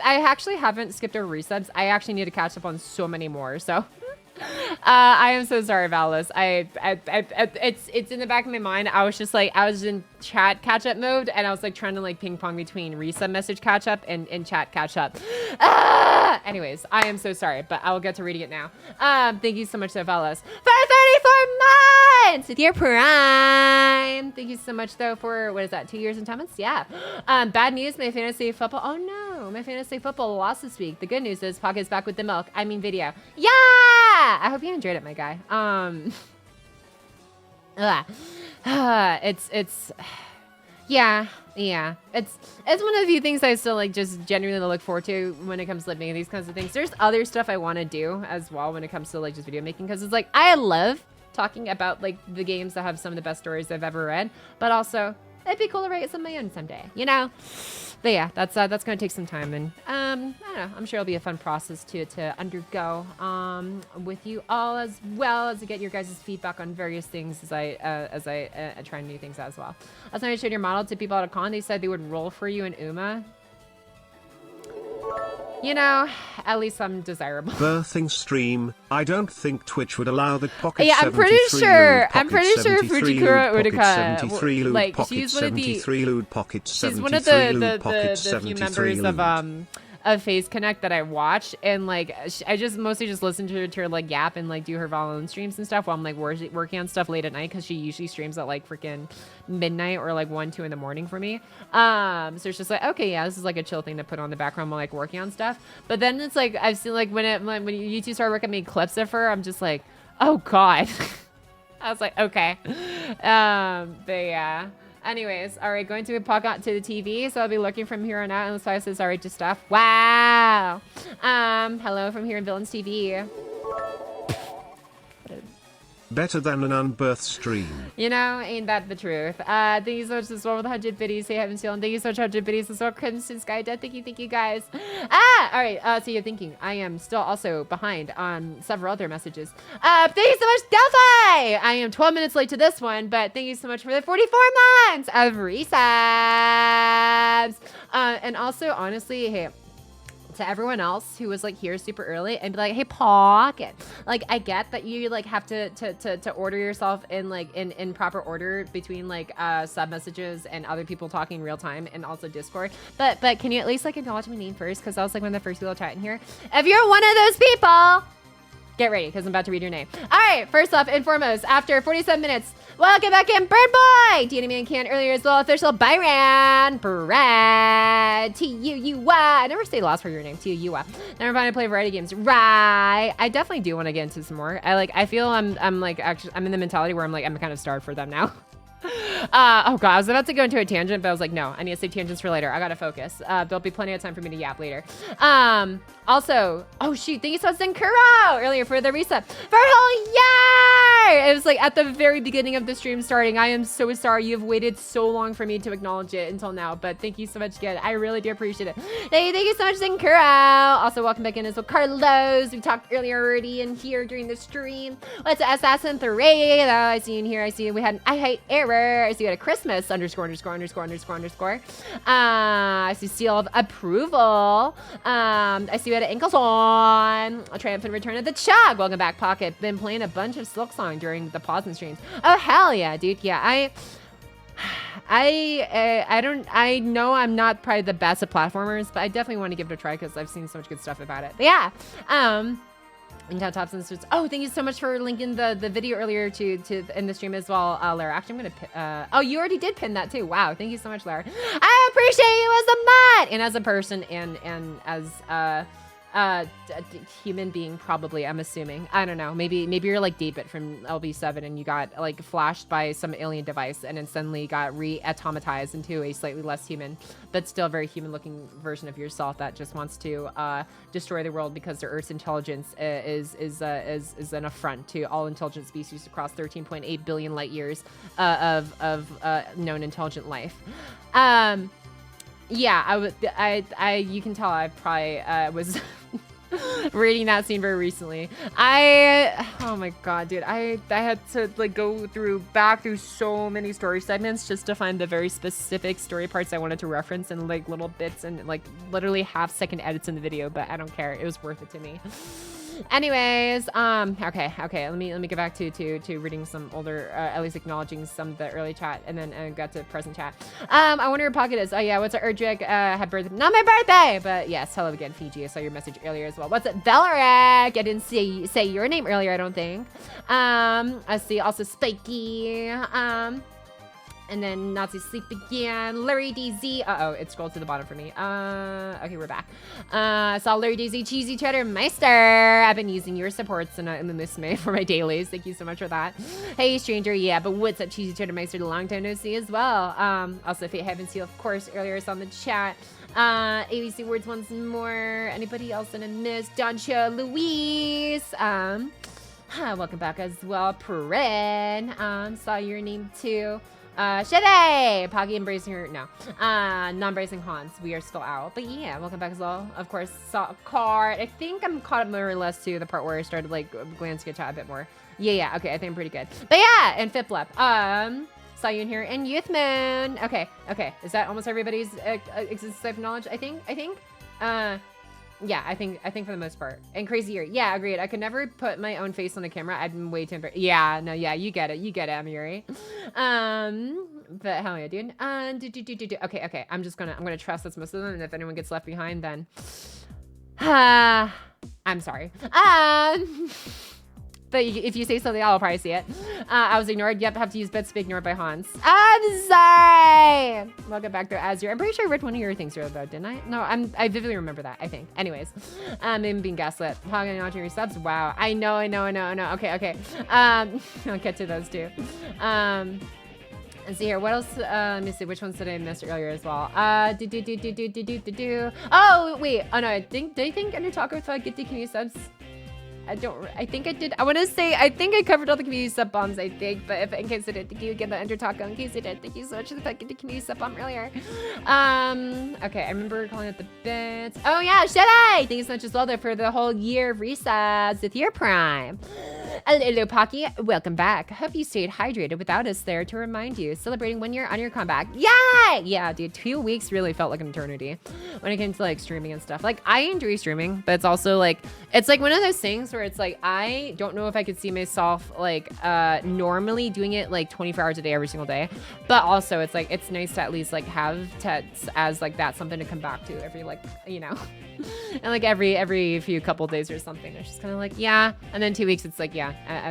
actually haven't skipped over resubs. I actually need to catch up on so many more, so. I am so sorry, Valis. It's in the back of my mind. I was just like, I was in chat catch-up mode, and I was like trying to like ping pong between resub message catch-up and chat catch-up. Anyways, I am so sorry, but I will get to reading it now. Thank you so much, Valis, for 34 months with your prime. Prime. Thank you so much though for, what is that, 2 years and 10 months? Yeah. Bad news, my fantasy football. Oh no, my fantasy football lost this week. The good news is Pocket's back with the milk. I mean video. Yeah! I hope you enjoyed it, my guy. Yeah. It's one of the few things I still like just genuinely look forward to when it comes to like making these kinds of things. There's other stuff I want to do as well when it comes to like just video making, because it's like I love talking about like the games that have some of the best stories I've ever read, but also it'd be cool to write some of my own someday, you know? But yeah, that's gonna take some time, and I don't know, I'm sure it'll be a fun process to undergo with you all, as well as to get your guys' feedback on various things as I try new things as well. Last time I showed your model to people at a con, they said they would roll for you in Uma. You know, at least I'm desirable. Birthing stream. I don't think Twitch would allow the Pocket. Yeah, I'm pretty sure Fujikura Urika, like she's one of the few members of FaZe Connect that I watch, and like I just mostly just listen to her like yap and like do her Valorant streams and stuff while I'm like working on stuff late at night, because she usually streams at like freaking midnight or like 1, 2 in the morning for me. So it's just like, okay, yeah, this is like a chill thing to put on the background while like working on stuff. But then it's like I've seen like when YouTube started recommending clips of her, I'm just like, oh god. I was like, okay. But yeah. Anyways, all right, going to a pocket to the TV, so I'll be looking from here on out, unless I says all right to stuff. Wow. Hello from here in Villains TV. Better than an unbirthed stream. You know, ain't that the truth? Thank you so much as well for the 100 biddies. Hey, haven't seen. Thank you so much for 100 biddies as well. Crimson Sky Dead. Thank you guys. All right. So you're thinking I am still also behind on several other messages. Thank you so much, Delphi. I am 12 minutes late to this one, but thank you so much for the 44 months of resubs. And also, honestly, hey, to everyone else who was like here super early and be like, hey, Pocket, like I get that you like have to order yourself in like in proper order between like sub messages and other people talking real time and also Discord, but can you at least like acknowledge my name first, because I was like one of the first people chatting here. If you're one of those people, get ready, because I'm about to read your name. All right, first off and foremost, after 47 minutes, welcome back in, Bird Boy! DNM Can earlier as well, official Byron, Brad, T-U-U-Y. I never say the last part of your name, T-U-U-Y. Never mind, I play variety games. Right. I definitely do want to get into some more. I feel I'm like, actually, I'm in the mentality where I'm like, I'm kind of starved for them now. Oh god, I was about to go into a tangent, but I was like, no, I need to save tangents for later. I gotta focus. There'll be plenty of time for me to yap later. Also, oh shoot, thank you so much, Zenkuro, earlier for the reset for a whole year. It was like at the very beginning of the stream starting. I am so sorry you've waited so long for me to acknowledge it until now, but thank you so much again. I really do appreciate it. Thank you so much, Zenkuro. Also, welcome back in as well, Carlos. We talked earlier already in here during the stream. What's Assassin 3? Though I see in here, I see we had an I hate error. I see we had a Christmas _________. I see seal of approval. I see we had an ankles on. A triumphant return of the Chug. Welcome back, Pocket. Been playing a bunch of Silk Song during the pause and streams. Oh hell yeah, dude. Yeah, I know I'm not probably the best at platformers, but I definitely want to give it a try because I've seen so much good stuff about it. But yeah, Intel Tops and Sisters. Oh, thank you so much for linking the video earlier to in the stream as well, Lara. Actually, I'm gonna oh, you already did pin that too. Wow, thank you so much, Lara. I appreciate you as a mod and as a person and as human being, probably, I'm assuming. I don't know, maybe you're like David from LB7 and you got like flashed by some alien device and then suddenly got re-automatized into a slightly less human but still very human looking version of yourself that just wants to destroy the world because their Earth's intelligence is an affront to all intelligent species across 13.8 billion light years of known intelligent life. Yeah, you can tell I probably was reading that scene very recently. Oh my god, dude, I had to like go back through so many story segments just to find the very specific story parts I wanted to reference and like little bits and like literally half-second edits in the video, but I don't care. It was worth it to me. Anyways, okay, let me get back to reading some older, at least acknowledging some of the early chat, and then got to present chat. I wonder where Pocket is. Oh yeah, what's up, Erdrick? Happy birthday. Not my birthday, but yes, hello again, Fiji. I saw your message earlier as well. What's up, Valeric? I didn't say your name earlier, I don't think. I see also Spiky. And then Nazi sleep again. Larry DZ. Uh-oh, it scrolled to the bottom for me. Okay, we're back. I saw Larry DZ, Cheesy Cheddar Meister. I've been using your supports in the Miss May for my dailies. Thank you so much for that. Hey, stranger. Yeah, but what's up, Cheesy Cheddar Meister? Long time no see as well. Also, Fate Heaven Seal, of course, earlier is on the chat. ABC Words once more. Anybody else in a miss? Doncha Louise. Welcome back as well. Prin. Saw your name too. Shede! Pocky embracing her. No. Non-bracing Hans. We are still out. But yeah, welcome back as well. Of course, saw a card. I think I'm caught up more or less to the part where I started like glancing at chat a bit more. Yeah. Okay, I think I'm pretty good. But yeah, and Fiplep. Saw you in here. And Youth Moon. Okay. Is that almost everybody's existence type of knowledge? I think. Yeah, I think for the most part. And Crazy Year. Yeah, agreed. I could never put my own face on the camera. I'd been way too embarrassed. Yeah, no, yeah, you get it, Amiri. But hell yeah, dude. Okay. I'm gonna trust that's most of them, and if anyone gets left behind, then I'm sorry. But if you say something, I'll probably see it. I was ignored. Yep, have to use bets to be ignored by Hans. I'm sorry. Welcome back to Azure. I'm pretty sure I read one of your things earlier, though, didn't I? No, I vividly remember that, I think. Anyways, I'm being gaslit. Hogging and watching your subs. Wow. I know. Okay. I'll get to those too. Let's see here. What else? Let me see. Which ones did I miss earlier as well? Oh, wait. Oh, no. Did I think Under Talker with get the community subs? I think I did. I want to say, I think I covered all the community sub bombs, I think. But if in case I did, thank you again, the Ender Taco. In case I did, thank you so much for the fact the community sub bomb earlier. Okay, I remember calling it the bits. Oh yeah, Shedai! Thank you so much as well there for the whole year of resubs with your Prime. Hello, Pocky. Welcome back. Hope you stayed hydrated without us there to remind you. Celebrating 1 year on your comeback. Yay! Yeah, dude, 2 weeks really felt like an eternity when it came to like streaming and stuff. Like, I enjoy streaming, but it's also like, it's like one of those things where it's like, I don't know if I could see myself like normally doing it like 24 hours a day every single day. But also it's like, it's nice to at least like have Tets as like that something to come back to every like, you know, and like every few couple days or something. It's just kind of like, yeah. And then 2 weeks, it's like, yeah,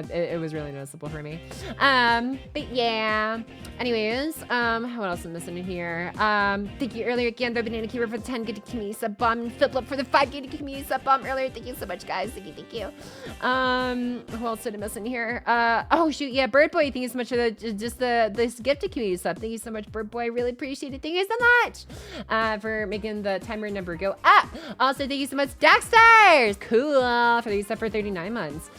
it was really noticeable for me. But yeah. Anyways, what else am I missing in here? Thank you earlier again, the Banana Keeper for the 10 good community sub bomb, and Fiplep for the 5 good community sub bomb earlier. Thank you so much, guys. Thank you. Who else did I miss in here? Oh shoot, yeah, Bird Boy. Thank you so much for this gifted community sub. Thank you so much, Bird Boy. I really appreciate it. Thank you so much for making the timer number go up. Also, thank you so much, Daxsters. Cool for the sub for 39 months.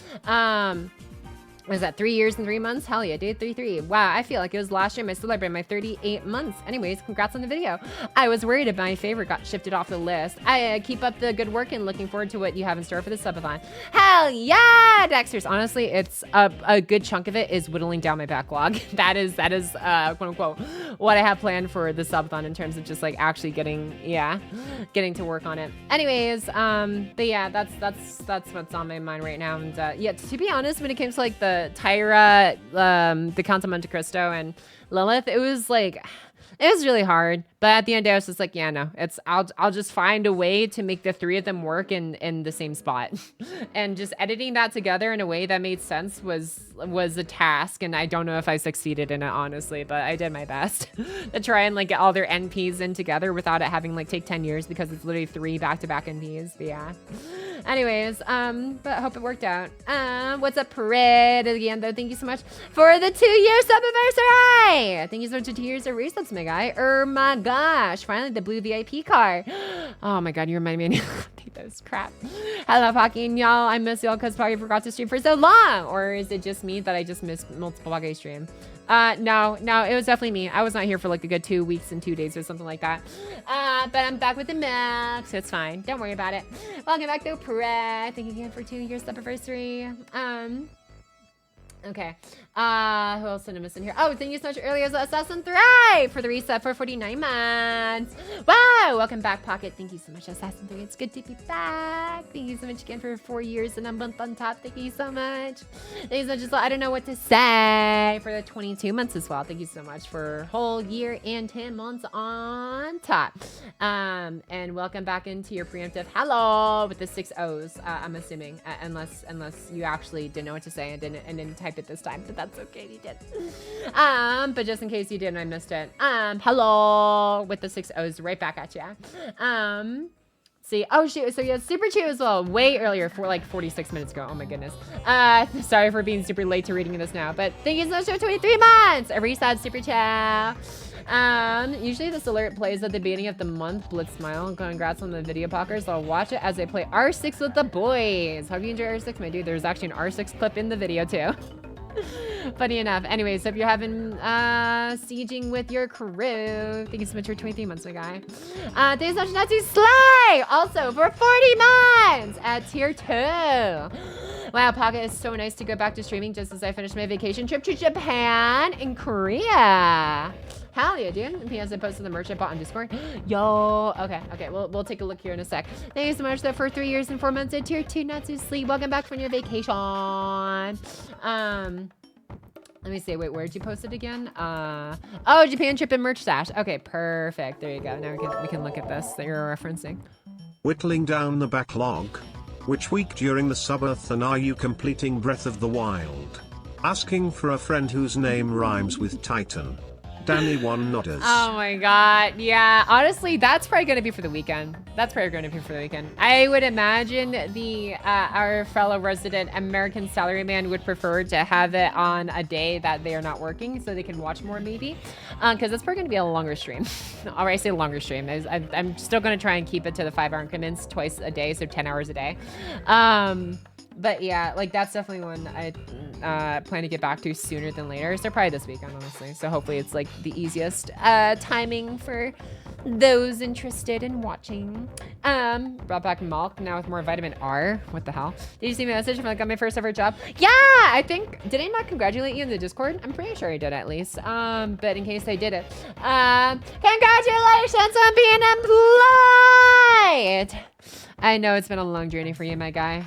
Was that 3 years and 3 months? Hell yeah, dude, 3. Wow, I feel like it was last year I celebrated my 38 months. Anyways, congrats on the video. I was worried if my favorite got shifted off the list. I keep up the good work and looking forward to what you have in store for the subathon. Hell yeah, Dexter's. Honestly, it's a good chunk of it is whittling down my backlog. That is quote unquote what I have planned for the subathon in terms of just like actually getting to work on it. Anyways, but yeah, that's what's on my mind right now. And yeah, to be honest, when it came to like the Tyra, the Count of Monte Cristo, and Lilith, it was really hard. But at the end of the day, I was just like, yeah, no, I'll just find a way to make the 3 of them work in the same spot. And just editing that together in a way that made sense was a task, and I don't know if I succeeded in it, honestly, but I did my best to try and like get all their NPs in together without it having like take 10 years, because it's literally 3 back-to-back NPs. But yeah. Anyways, but I hope it worked out. What's up, Parade? Again, though, thank you so much for the 2-year sub anniversary. Thank you so much for 2 years of resubs, my guy. Oh my gosh, finally the blue VIP card. Oh my god, you remind me. Take those crap. Hello, Pocky and y'all. I miss y'all because Pocky forgot to stream for so long. Or is it just me that I just missed multiple Pocky stream? No, it was definitely me. I was not here for like a good 2 weeks and 2 days or something like that. But I'm back with the mix, so it's fine. Don't worry about it. Welcome back to Pret. Thank you again for 2 years anniversary. Okay. Who else did I miss in here? Oh, thank you so much earlier as Assassin 3 for the reset for 49 months. Wow, welcome back, Pocket. Thank you so much, Assassin 3. It's good to be back. Thank you so much again for 4 years and a month on top. Thank you so much. Thank you so much as well. I don't know what to say for the 22 months as well. Thank you so much for whole year and 10 months on top. And welcome back into your preemptive hello with the 6 O's. I'm assuming, unless you actually didn't know what to say and didn't type it this time, but That's okay, you did. But just in case you didn't, I missed it. Hello with the 6 O's right back at you. See, oh shoot, so yeah, super chew as well, way earlier, for like 46 minutes ago. Oh my goodness. Sorry for being super late to reading this now, but thank you so much for 23 months. A resub super chat. Usually this alert plays at the beginning of the month. Blitz smile. Congrats on the video pockers. I'll watch it as I play R6 with the boys. Hope you enjoy R6, my dude. There's actually an R6 clip in the video too. Funny enough. Anyways, so if you're having sieging with your crew, thank you so much for 23 months, my guy. Thank you so much, Natsu Slay, also for 40 months at tier 2. Wow, Pocket, is so nice to go back to streaming just as I finished my vacation trip to Japan and Korea. Hell yeah, dude. P.S. I posted the merch I bought on Discord. Yo, okay, we'll take a look here in a sec. Thank you so much though for 3 years and 4 months at tier 2, Natsu Sleep. Welcome back from your vacation. Let me see, wait, where'd you post it again? Oh, Japan trip and merch stash. Okay, perfect. There you go. Now we can look at this that you're referencing. Whittling down the backlog. Which week during the subathon are you completing Breath of the Wild? Asking for a friend whose name rhymes with Titan. Danny one nodders. Oh my god, yeah. Honestly, that's probably gonna be for the weekend. I would imagine our fellow resident American salaryman would prefer to have it on a day that they are not working, so they can watch more maybe. Because it's probably gonna be a longer stream. Alright, I say longer stream. I'm still gonna try and keep it to the 5-hour increments twice a day, so 10 hours a day. But yeah, like that's definitely one I plan to get back to sooner than later. So probably this weekend, honestly. So hopefully it's like the easiest timing for those interested in watching. Brought back milk now with more vitamin R. What the hell? Did you see my message when I got my first ever job? Yeah, I think, did I not congratulate you in the Discord? I'm pretty sure I did at least. But in case I did it, congratulations on being employed. I know it's been a long journey for you, my guy.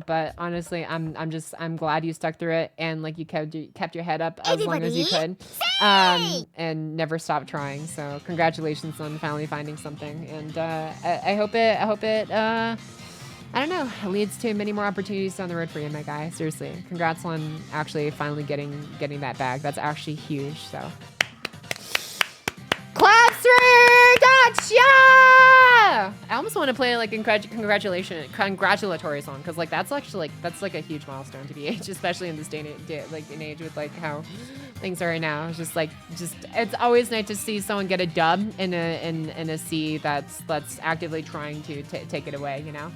But honestly, I'm glad you stuck through it and like you kept your head up as long as you could, and never stopped trying. So congratulations on finally finding something. And I hope it I don't know, leads to many more opportunities down the road for you, my guy. Seriously, congrats on actually finally getting that bag. That's actually huge. So. Claps for Gotcha! I almost want to play like congratulatory song because like that's actually that's like a huge milestone to be age, especially in this day and age with like how things are right now. It's just it's always nice to see someone get a dub in a C that's actively trying to take it away. You know,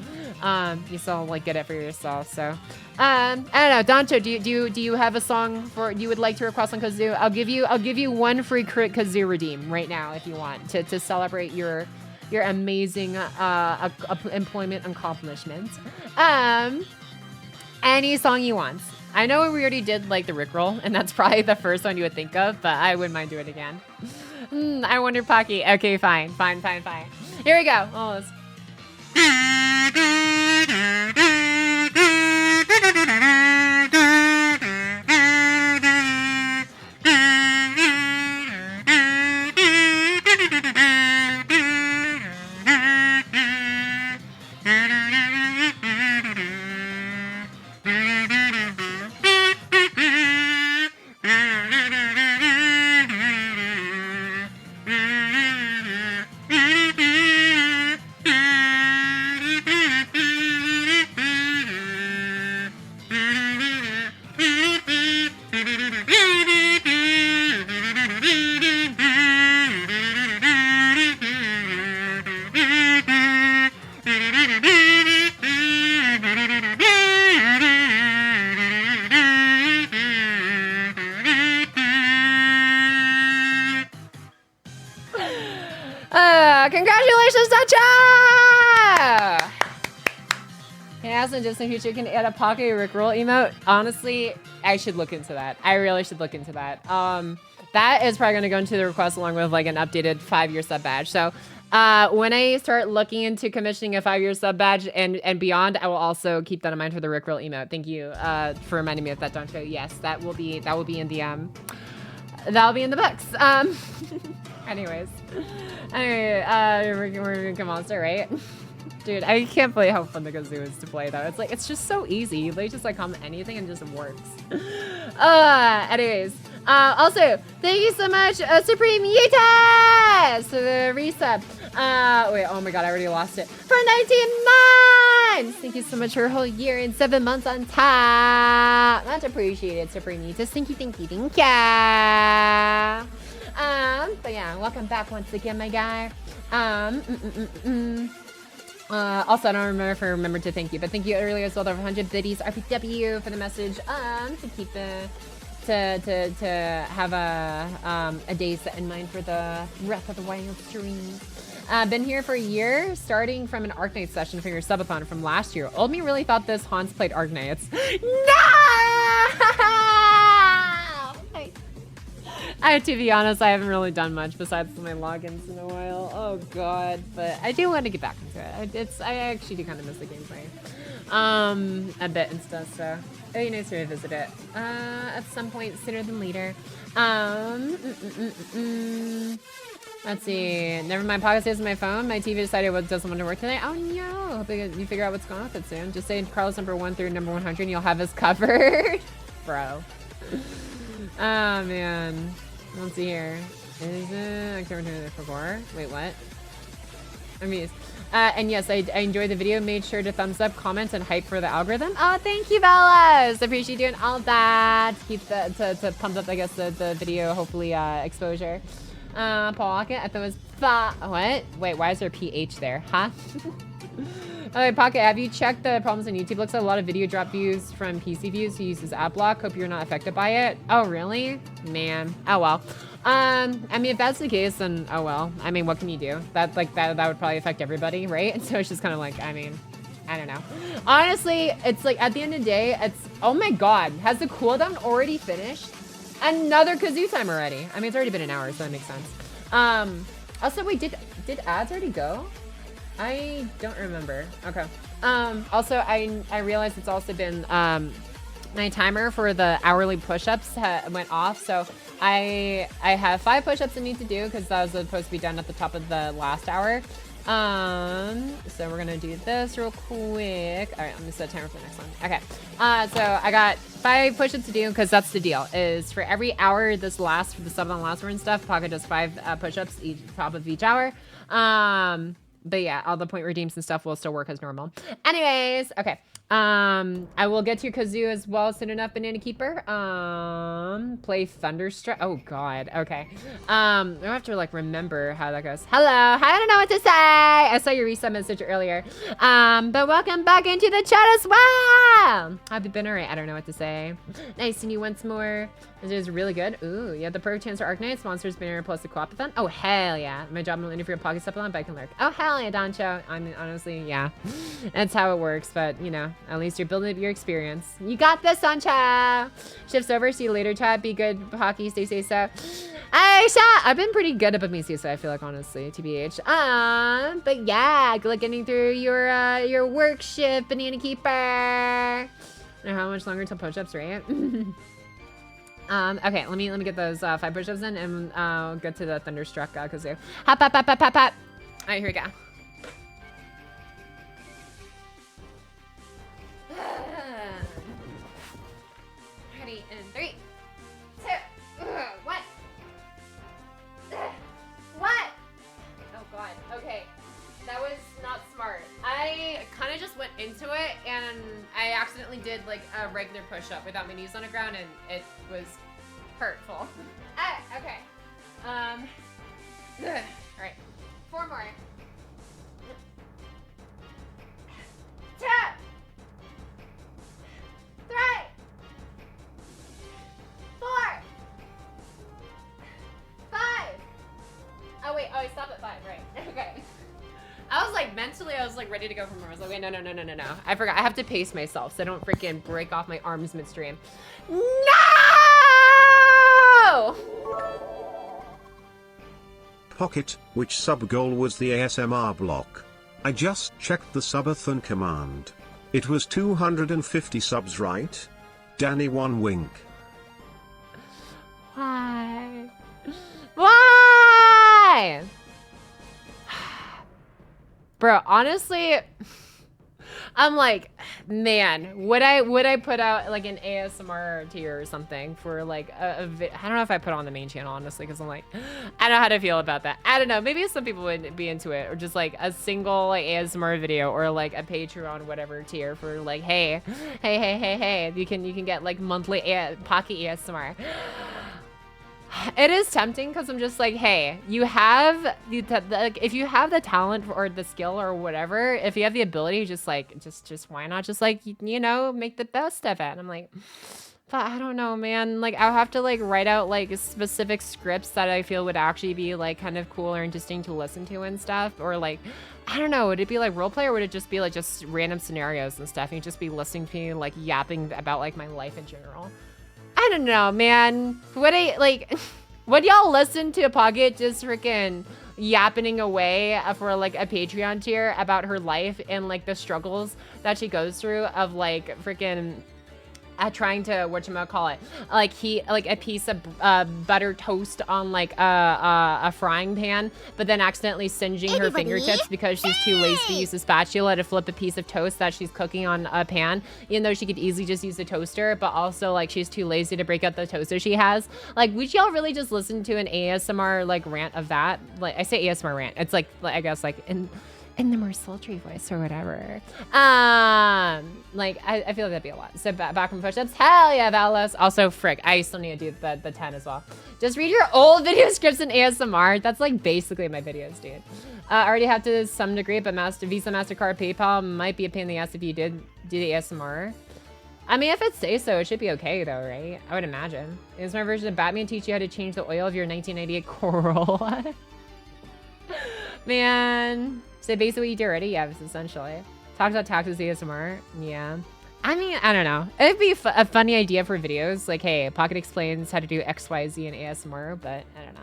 you still like get it for yourself. So I don't know, Dancho, do you have a song you would like to request on Kazoo? I'll give you one free crit Kazoo redeem right now if you want to celebrate your amazing employment accomplishments. Any song you want. I know we already did like the Rickroll, and that's probably the first one you would think of, but I wouldn't mind doing it again. I wonder, Pocky. Okay, fine. Here we go. Oh, congratulations, Dacha! Yes, in distant future, you can add a Pocky Rickroll emote. Honestly, I should look into that. I really should look into that. That is probably going to go into the request along with like an updated 5-year sub badge. So when I start looking into commissioning a 5-year sub badge and beyond, I will also keep that in mind for the Rickroll emote. Thank you for reminding me of that, Dancho. Yes, that will be in the that'll be in the books. Anyways, we're gonna come monster, right? Dude, I can't believe how fun the kazoo is to play though. It's like, it's just so easy. You literally just like comment anything and it just works. Anyways. Also, thank you so much, Supreme Yeetas! For the resub. Wait, oh my god, I already lost it. For 19 months! Thank you so much for a whole year and 7 months on top. Much appreciated, Supreme Yeetas. Thank you, thank you, thank ya. But yeah, welcome back once again, my guy. Also, I don't remember if I remembered to thank you, but thank you earlier as well. Over 100 biddies, RPW for the message. To keep the to have a day set in mind for the Breath of the Wild stream. Been here for a year, starting from an Arknight session for your subathon from last year. Old me really thought this Hans played Arknights. No! To be honest, I haven't really done much besides my logins in a while. Oh god, but I do want to get back into it. I actually do kind of miss the gameplay. A bit and stuff, so it'd be nice to revisit it at some point sooner than later. Let's see. Never mind, Pocket stays on my phone. My TV decided it doesn't want to work today. Oh no! Hope you figure out what's going on with it soon. Just say Carlos number 1 through number 100 and you'll have us covered. Bro. Oh man. Let's see here. Is it October 24? Wait, what? I'm amused. And yes, I enjoyed the video. Made sure to thumbs up, comment, and hype for the algorithm. Oh, thank you, Bellas. I appreciate you doing all that. To keep to pump up, I guess, the video, hopefully, exposure. Pocket, I thought it was what? Wait, why is there a PH there? Huh? Okay, Pocket, have you checked the problems on YouTube? Looks like a lot of video drop views from PC views who uses ad block. Hope you're not affected by it. Oh, really? Man. Oh, well. I mean, if that's the case, then oh well. I mean, what can you do? That would probably affect everybody, right? So it's just kind of like, I mean, I don't know. Honestly, it's like at the end of the day, it's oh my god, has the cooldown already finished? Another kazoo time already. I mean, it's already been an hour, so that makes sense. Also, wait, did ads already go? I don't remember. Okay. Also, I realized it's also been my timer for the hourly push-ups went off, so I have 5 push-ups I need to do because that was supposed to be done at the top of the last hour. So we're gonna do this real quick. All right, let me set a timer for the next one. Okay. So I got 5 push-ups to do because that's the deal. Is for every hour this lasts for the sub on last one stuff, Pocket does 5 push-ups each top of each hour. But yeah, all the point redeems and stuff will still work as normal. Anyways, okay. I will get to your kazoo as well soon enough, Banana Keeper. Play Thunderstruck. Oh god, okay. I have to like remember how that goes. Hello, I don't know what to say. I saw your resub message earlier. But welcome back into the chat as well. Have you been alright? I don't know what to say. Nice seeing you once more. This is really good. Ooh, you have the perfect chance for Arknight, sponsors, banner, plus the co-op-a-thon. Oh, hell yeah. My job will interview a Pocky Subathon, but I can lurk. Oh, hell yeah, Doncho. I mean, honestly, yeah. That's how it works, but, you know, at least you're building up your experience. You got this, Doncho. Shifts over. See you later, chat. Be good, Pocky. Stay safe, so. I've been pretty good up at me, so I feel like, honestly, TBH. But yeah, good luck getting through your work shift, Banana Keeper. I don't know how much longer until push-ups, right? Okay, let me get those 5 push-ups in, and I'll get to the Thunderstruck kazoo. Hop, hop, hop, hop, hop, hop. All right, here we go. Ready in 3, 2, 1. What? Oh god. Okay, that was not smart. I kind of just went into it, and I accidentally did like a regular push-up without my knees on the ground, and it was hurtful. Okay. All right. 4 more. 2, 3, 4, 5. Oh wait. Oh, I stopped at 5. Right. Okay. I was like mentally, I was like ready to go from there. I was like, wait, no. I forgot. I have to pace myself so I don't freaking break off my arms midstream. No! Pocket, which sub goal was the ASMR block? I just checked the subathon command. It was 250 subs, right? Danny one wink. Bro, honestly, I'm like, man, would I put out like an ASMR tier or something for like I don't know if I put on the main channel, honestly, because I'm like, I don't know how to feel about that. I don't know. Maybe some people wouldn't be into it, or just like a single like ASMR video or like a Patreon whatever tier for like, hey, you can get like monthly Pocky ASMR. It is tempting because I'm just like, hey, you have like, if you have the talent or the skill or whatever, if you have the ability, just like, just why not just like, you know, make the best of it. And I'm like, but I don't know, man. Like, I'll have to like write out like specific scripts that I feel would actually be like kind of cool or interesting to listen to and stuff. Or like, I don't know, would it be like roleplay or would it just be like just random scenarios and stuff? And you'd just be listening to me like yapping about like my life in general. I don't know, man. Would y'all listen to a Pocket just freaking yapping away for like a Patreon tier about her life and like the struggles that she goes through of like freaking trying to whatchamacallit, like like a piece of butter toast on like a frying pan, but then accidentally singeing her fingertips because she's too lazy to use a spatula to flip a piece of toast that she's cooking on a pan, even though she could easily just use a toaster, but also like she's too lazy to break out the toaster she has. Like, would y'all really just listen to an ASMR like rant of that? Like, I say ASMR rant, it's like I guess like in the more sultry voice or whatever. Like, I feel like that'd be a lot. So back from push-ups, hell yeah, Valos. Also, frick, I still need to do the 10 as well. Just read your old video scripts in ASMR. That's like basically my videos, dude. I already have to some degree, but Visa, MasterCard, PayPal might be a pain in the ass if you did do the ASMR. I mean, if it says so, it should be okay though, right? I would imagine. Is my version of Batman teach you how to change the oil of your 1998 Corolla? Man. So basically what you do already? Yeah, essentially. Talks about taxes ASMR. Yeah. I mean, I don't know. It'd be a funny idea for videos. Like, hey, Pocket explains how to do XYZ in ASMR, but I don't know.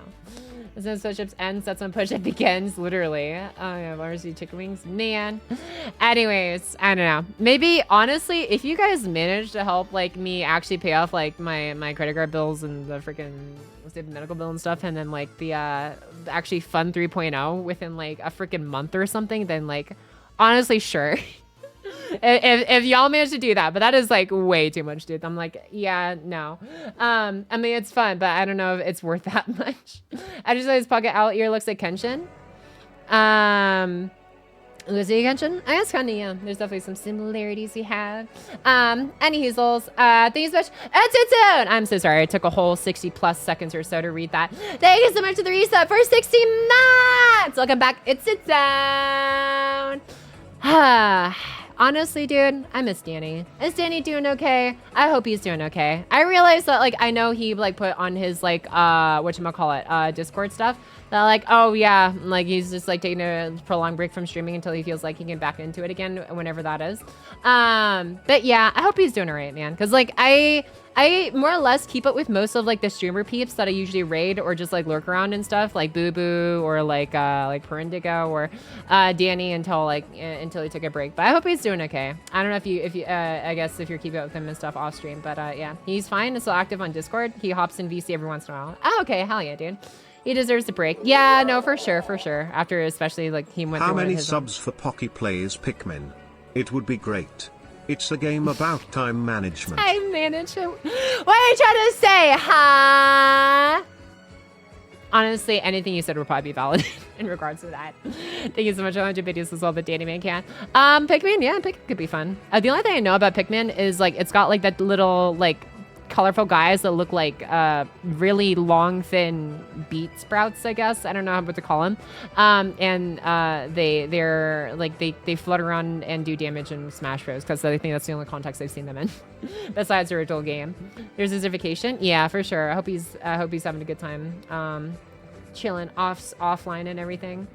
As soon as push-ups ends, that's when push-up begins, literally. Oh, yeah, varsity chicken wings. Man. Anyways, I don't know. Maybe, honestly, if you guys manage to help, like, me actually pay off, like, my credit card bills and the freaking medical bill and stuff, and then, like, the actually Fun 3.0 within, like, a freaking month or something, then, like, honestly, sure. if y'all manage to do that, but that is like way too much, dude. I'm like, yeah, no. I mean, it's fun, but I don't know if it's worth that much. I just realized Pocket Owl Ear looks like Kenshin. Looks like Kenshin? I guess kinda, yeah. There's definitely some similarities we have. Any Hazels, thank you so much. I'm so sorry. It took a whole 60 plus seconds or so to read that. Thank you so much for the reset for 60 months. Welcome back. It's Sit Down. Honestly, dude, I miss Danny. Is Danny doing okay? I hope he's doing okay. I realized that, like, I know he, like, put on his, like, whatchamacallit, Discord stuff. That, like, oh, yeah, like, he's just, like, taking a prolonged break from streaming until he feels like he can get back into it again, whenever that is. But, yeah, I hope he's doing all right, man. Because, like, I more or less keep up with most of, like, the streamer peeps that I usually raid or just, like, lurk around and stuff, like Boo Boo or, like Perindigo or Danny until he took a break. But I hope he's doing okay. I don't know if you I guess if you're keeping up with him and stuff off stream, but yeah, he's fine and still active on Discord. He hops in VC every once in a while. Oh, okay, hell yeah, dude. He deserves a break. Yeah, no, for sure. After, especially, like, he went through. How many subs for Pocky plays Pikmin? It would be great. It's a game about time management. Time management. What are you trying to say, huh? Honestly, anything you said would probably be valid in regards to that. Thank you so much for 100 videos as well that Danny Man can. Pikmin, yeah, Pikmin could be fun. The only thing I know about Pikmin is, like, it's got, like, that little, like, colorful guys that look like really long, thin beet sprouts, I guess. I don't know what to call them. They're like they float around and do damage in Smash Bros. Because I think that's the only context I've seen them in, besides the original game. There's Zertification. Yeah, for sure. I hope he's having a good time, chilling offline and everything.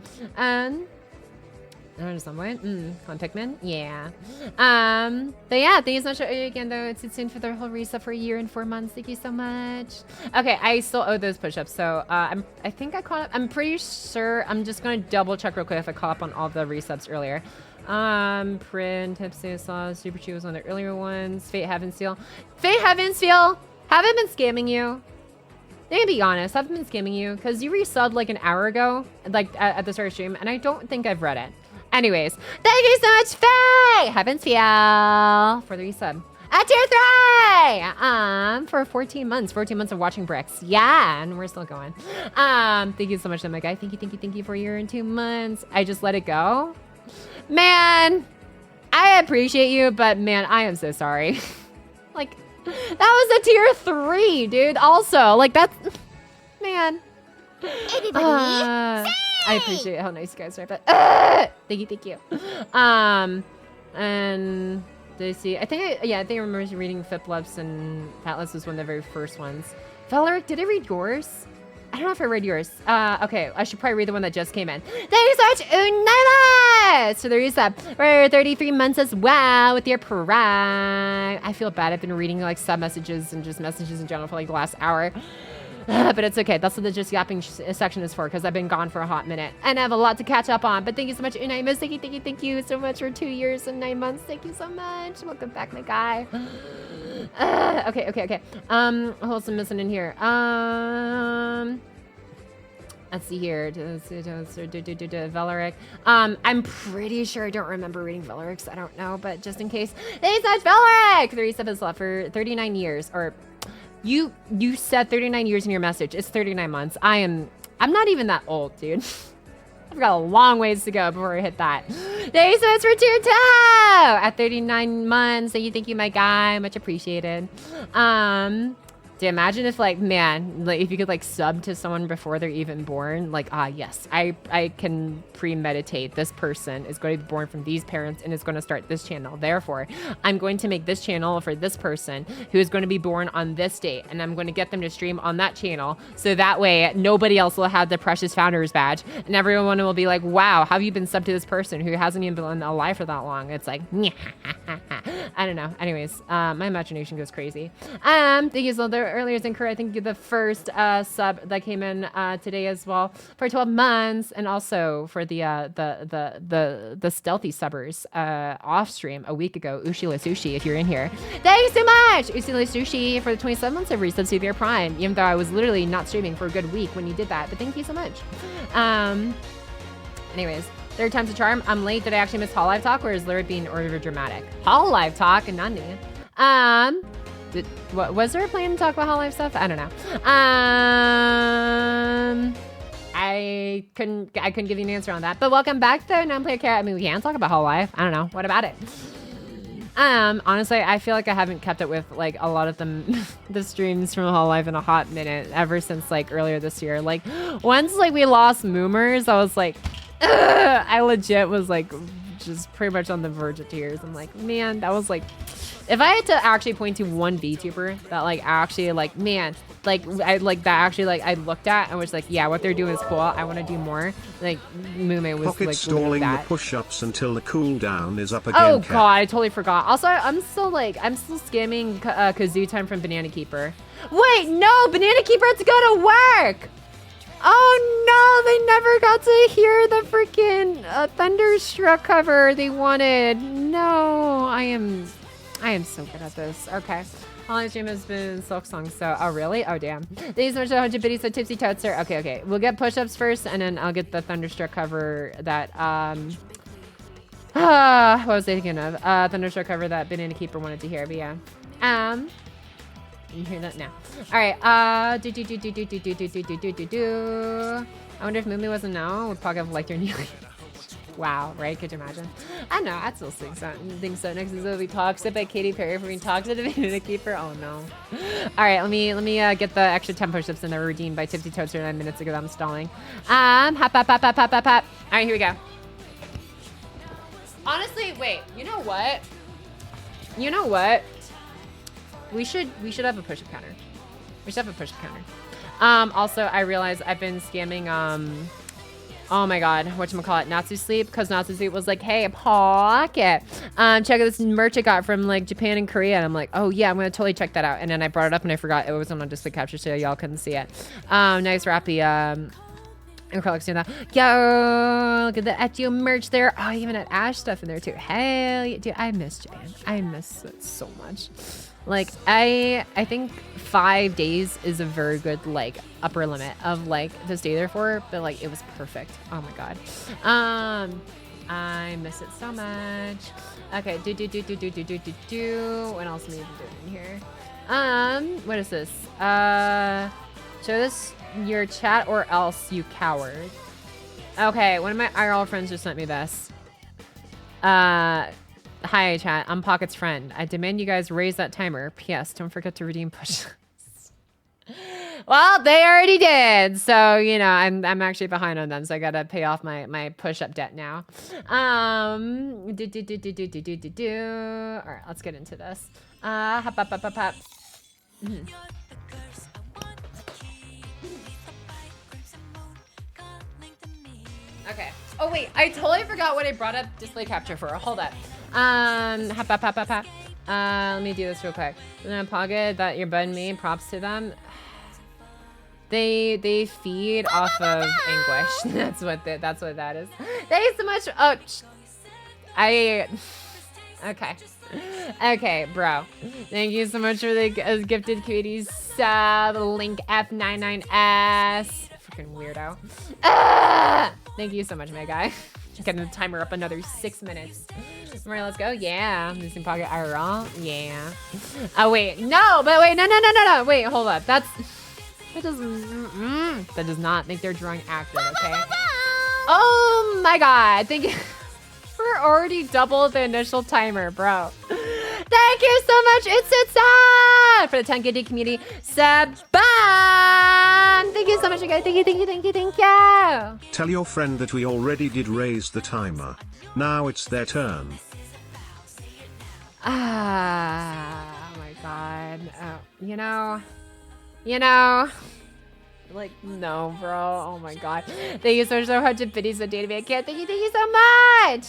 On some point. On Pikmin? Yeah. But yeah, thank you so much again, though. It's soon for the whole reset for a year and 4 months. Thank you so much. Okay, I still owe those push-ups, so I think I caught up. I'm pretty sure. I'm just gonna double check real quick if I caught up on all the resets earlier. Print, Tipsy Sauce, Super Chew was one of the earlier ones. Fate Heavensfield. Fate Heavensfield! Haven't been scamming you. I'm gonna be honest, I've been scamming you because you resubbed like an hour ago, like at the start of stream, and I don't think I've read it. Anyways, thank you so much, Faye! Heavens feel for the resub. At tier 3! For 14 months. 14 months of watching bricks. Yeah, and we're still going. Thank you so much, my guy. Thank you for a year and 2 months. I just let it go. Man, I appreciate you, but man, I am so sorry. Like, that was a tier 3, dude. Also, like, that's, man. Everybody, I appreciate how nice you guys are, but thank you. And did I see? I think I remember reading Fipless and Fatless was one of the very first ones. Valeric, did I read yours? I don't know if I read yours. Okay, I should probably read the one that just came in. Thank you so much, Unama! So there is that for 33 months as well with your prime. I feel bad. I've been reading like sub messages and just messages in general for like the last hour. But it's okay. That's what the just yapping section is for, because I've been gone for a hot minute and I have a lot to catch up on. But thank you so much, Unaimus. Thank you so much for 2 years and 9 months. Thank you so much. Welcome back, my guy. Okay. Wholesome missing in here. Let's see here. Valeric. I'm pretty sure I don't remember reading Valeric's. I don't know, but just in case. Thanks so much, Valeric. 37 left for 39 years, or. You said 39 years in your message. It's 39 months. I'm not even that old, dude. I've got a long ways to go before I hit that. Thanks so much for tier 2 at 39 months. Thank you, my guy. Much appreciated. To imagine if like, man, like if you could like sub to someone before they're even born, like, yes, I can premeditate. This person is going to be born from these parents and is going to start this channel. Therefore, I'm going to make this channel for this person who is going to be born on this date, and I'm going to get them to stream on that channel. So that way nobody else will have the precious founders badge, and everyone will be like, wow, how have you been subbed to this person who hasn't even been alive for that long? It's like, I don't know. Anyways, my imagination goes crazy. Thank you so much. Earlier is incorrect. I think you're the first sub that came in today as well for 12 months, and also for the stealthy subbers off stream a week ago. Ushila Sushi, if you're in here, thanks so much. Ushila Sushi for the 27 months of resubs to their prime, even though I was literally not streaming for a good week when you did that. But thank you so much. Anyways. Third time's a charm. I'm late. Did I actually miss Hall Live Talk, or is Lyric being over dramatic? Hall Live Talk and none. Was there a plan to talk about Hall Live stuff? I don't know. I couldn't give you an answer on that. But welcome back though, non-player care. I mean, we can talk about Hall Live. I don't know. What about it? Honestly, I feel like I haven't kept it with like a lot of the streams from Hall Live in a hot minute ever since like earlier this year. Like once like we lost Moomers, I was like, I legit was like just pretty much on the verge of tears. I'm like, man, that was like, if I had to actually point to one VTuber that like actually like, man, like I like that actually like I looked at and was like, yeah, what they're doing is cool. I want to do more. Like Mume was Pocket like stalling that. the push-ups until the cooldown is up again. Oh god, I totally forgot. Also, I'm still scamming Kazoo time from Banana Keeper. Wait, no, Banana Keeper had to go to work. Oh no, they never got to hear the freaking Thunderstruck cover they wanted. No, I am so good at this. Okay. All my stream has been Silk Song, so, oh really? Oh damn. These are 100 biddies, so Tipsy Toadster. Okay. We'll get push-ups first, and then I'll get the Thunderstruck cover that, what was I thinking of? Thunderstruck cover that Banana Keeper wanted to hear, but yeah. You hear that now? All right. I wonder if Mumi wasn't now. Would Pocky have liked her new? Wow, right? Could you imagine? I don't know. I'd still think so. Next is gonna be toxic by Katy Perry for being toxic to Banana Keeper. Oh no. All right. Let me get the extra 10 push-ups in there redeemed by Tipsy Toadster 9 minutes ago that I'm stalling. Hop. All right, here we go. Honestly, wait. You know what? We should have a push-up counter. Also, I realized I've been scamming, oh my god, whatchamacallit, Natsu Sleep, because Natsu Sleep was like, hey, Pocket, check out this merch I got from like Japan and Korea, and I'm like, oh yeah, I'm gonna totally check that out, and then I brought it up and I forgot it wasn't on display capture, so y'all couldn't see it. Nice Rappy, and Carlix doing that. Yo, look at the FGO merch there. Oh, I even had Ash stuff in there too. Hell yeah, dude, I miss Japan. I miss it so much. Like, I think 5 days is a very good, like, upper limit of, like, to stay there for, but, like, it was perfect. Oh, my God. I miss it so much. Okay, do. What else am I even doing in here? What is this? Show this your chat or else, you coward. Okay, one of my IRL friends just sent me this. Hi chat, I'm Pocket's friend. I demand you guys raise that timer. P.S. Don't forget to redeem push. Well, they already did, so you know I'm actually behind on them, so I gotta pay off my push-up debt now. All right, let's get into this. Hop. Okay. Oh wait, I totally forgot what I brought up display capture for. Hold up. Hop. Let me do this real quick. Pocket that your bud made. Props to them. They feed off of anguish. That's what that is. Thank you so much. Oh, okay, bro. Thank you so much for the gifted cuties sub. Link F99S. Freaking weirdo. Thank you so much, my guy. Getting the timer up another 6 minutes. All right, let's go. Yeah, I'm using Pocket IRL. Yeah. Oh wait, no. Wait, hold up. That does not make their drawing accurate, okay? Oh my god, thank you. We're already double the initial timer, bro. Thank you so much, it's for the 10 giddy community sub. Thank you so much, you guys. Thank you. Tell your friend that we already did raise the timer. Now it's their turn. Oh my god. Oh, you know, like, no, bro. Oh my god. Thank you so much for 100 biddies of database. Thank you so much.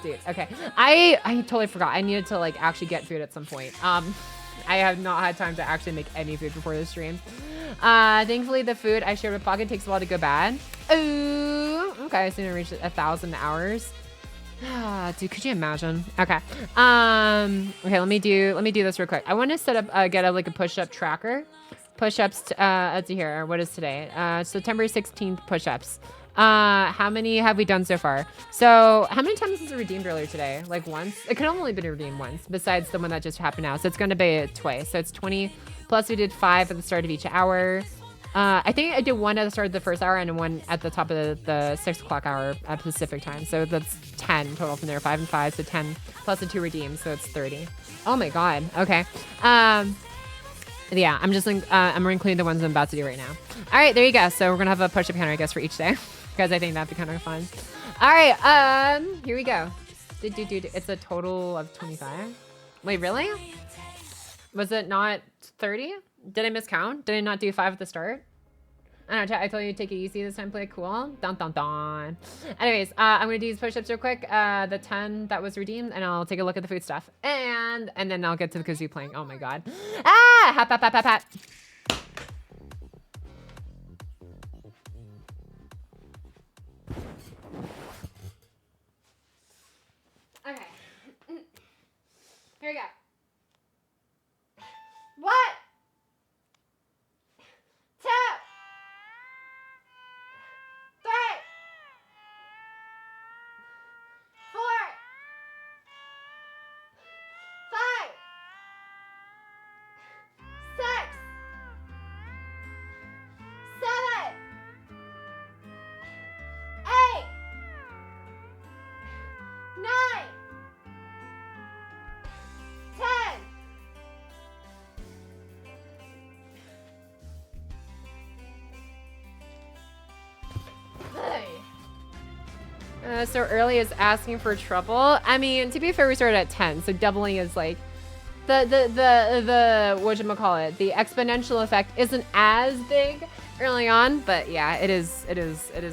Dude, okay. I totally forgot. I needed to like actually get food at some point. I have not had time to actually make any food before this stream. Thankfully the food I shared with Pocket takes a while to go bad. Ooh, okay, I soon reach 1,000 hours. Dude, could you imagine? Okay. Okay, let me do this real quick. I want to set up get a push-up tracker. Push-ups let's see here. What is today? September 16th push-ups. How many have we done so far? So how many times was it redeemed earlier today? Like once? It could only been redeemed once, besides the one that just happened now. So it's gonna be twice. So it's 20 plus we did 5 at the start of each hour. I think I did 1 at the start of the first hour and 1 at the top of the 6 o'clock hour at Pacific time. So that's 10 total from there. 5 and 5, so 10 plus the 2 redeemed, so it's 30. Oh my god. Okay. Yeah, I'm including the ones I'm about to do right now. All right, there you go. So we're gonna have a push-up counter, I guess, for each day, because I think that'd be kind of fun. All right, here we go. It's a total of 25. Wait, really? Was it not 30? Did I miscount? Did I not do 5 at the start? I don't know, I told you to take it easy this time, play it cool. Dun. Anyways, I'm gonna do these push-ups real quick. The 10 that was redeemed, and I'll take a look at the food stuff. And then I'll get to the kazoo playing. Oh my god. Hop. Okay. Here we go. What? 2, 3, 4, 5, 6, 7, 8, 9, 10. So early is asking for trouble. I mean, to be fair, we started at 10, so doubling is like the whatchamacallit, the exponential effect isn't as big early on, but yeah, it is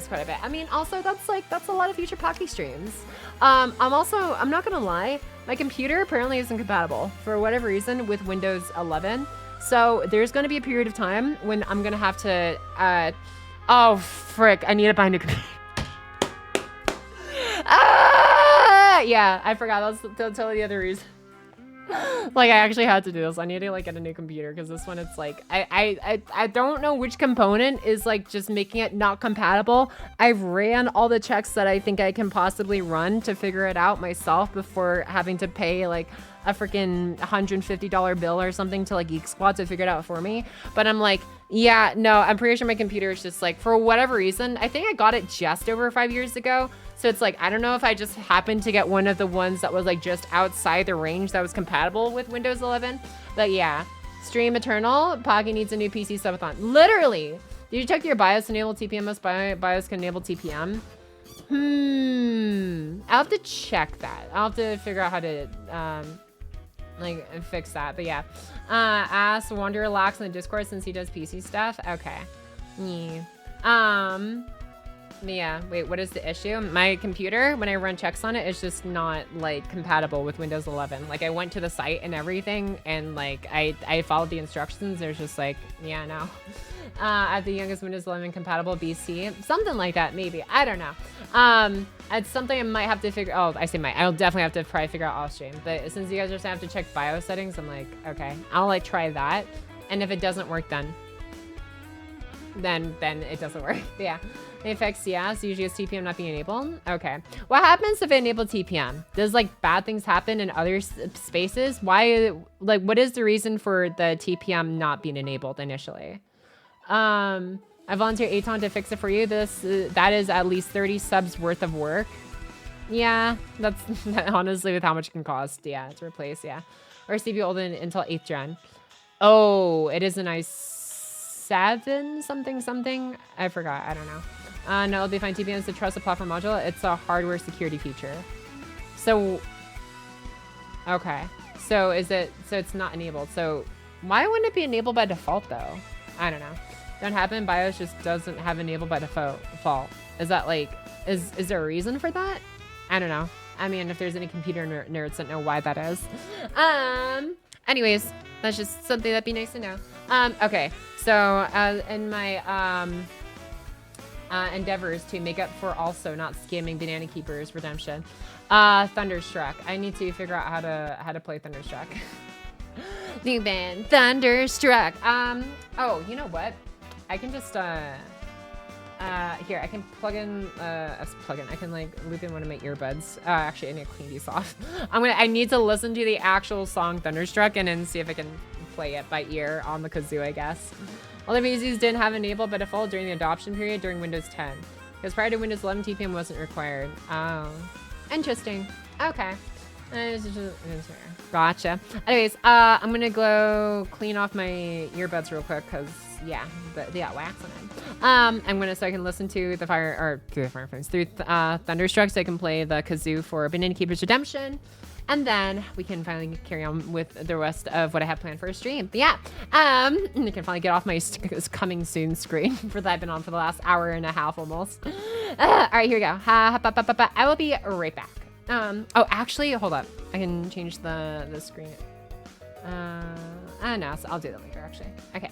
quite a bit. I mean, also that's a lot of future Pocky streams. I'm not gonna lie, my computer apparently isn't compatible for whatever reason with Windows 11. So there's gonna be a period of time when I'm gonna have to oh frick, I need to buy a new computer. Yeah, I forgot. That's totally the other reason. Like, I actually had to do this. I need to like get a new computer because this one, it's like I don't know which component is like just making it not compatible. I've ran all the checks that I think I can possibly run to figure it out myself before having to pay like a freaking $150 bill or something to like Geek Squad to figure it out for me. But I'm like, yeah, no, I'm pretty sure my computer is just like, for whatever reason, I think I got it just over 5 years ago. So it's like, I don't know if I just happened to get one of the ones that was like just outside the range that was compatible with Windows 11. But yeah, Stream Eternal, Pocky needs a new PC subathon. Literally. Did you check your BIOS enable TPM? Most BIOS can enable TPM. I'll have to check that. I'll have to figure out how to like fix that. But yeah, ask Wander Relax in the Discord since he does PC stuff. Okay. Yeah, wait, what is the issue? My computer, when I run checks on it, is just not like compatible with Windows 11. Like I went to the site and everything and like I followed the instructions. There's just like, yeah, no. At the youngest Windows 11 compatible BC, something like that, maybe. I don't know. It's something I might have to figure. Oh, I say might. I'll definitely have to probably figure out off stream. But since you guys just have to check BIOS settings, I'm like, okay, I'll like try that. And if it doesn't work, then it doesn't work. Yeah. It affects, yeah, so usually it's TPM not being enabled. Okay. What happens if I enable TPM? Does like bad things happen in other spaces? Why, like, what is the reason for the TPM not being enabled initially? I volunteer Aton to fix it for you. That is at least 30 subs worth of work. Yeah, that's honestly with how much it can cost. Yeah, to replace, yeah. Or CPU older than Intel 8th gen. Oh, it is an i7 something. I forgot, I don't know. No, it'll be fine. TPM is the trusted platform module. It's a hardware security feature. So, okay. So it's not enabled. So why wouldn't it be enabled by default though? I don't know. Don't happen. BIOS just doesn't have enabled by default. Is that like, is there a reason for that? I don't know. I mean, if there's any computer nerds that know why that is. Anyways, that's just something that'd be nice to know. Okay. So, in my, endeavors to make up for also not scamming Banana Keeper's redemption. Thunderstruck. I need to figure out how to play Thunderstruck. New band Thunderstruck. Oh, you know what? I can just here I can plug in a plugin. I can like loop in one of my earbuds. Actually I need to clean these off. I need to listen to the actual song Thunderstruck and then see if I can play it by ear on the kazoo, I guess. All the PCs didn't have enabled by default during the adoption period during Windows 10. Because prior to Windows 11, TPM wasn't required. Oh, interesting. Okay. Gotcha. Anyways, I'm gonna go clean off my earbuds real quick because yeah, they got wax on it. I'm gonna so I can listen to the Thunderstruck so I can play the kazoo for Banana Keeper's Redemption. And then we can finally carry on with the rest of what I have planned for a stream. But yeah, and I can finally get off my coming soon screen for that I've been on for the last hour and a half almost. All right, here we go. I will be right back. Oh, actually, hold up. I can change the screen. No, so I'll do that later, actually. Okay.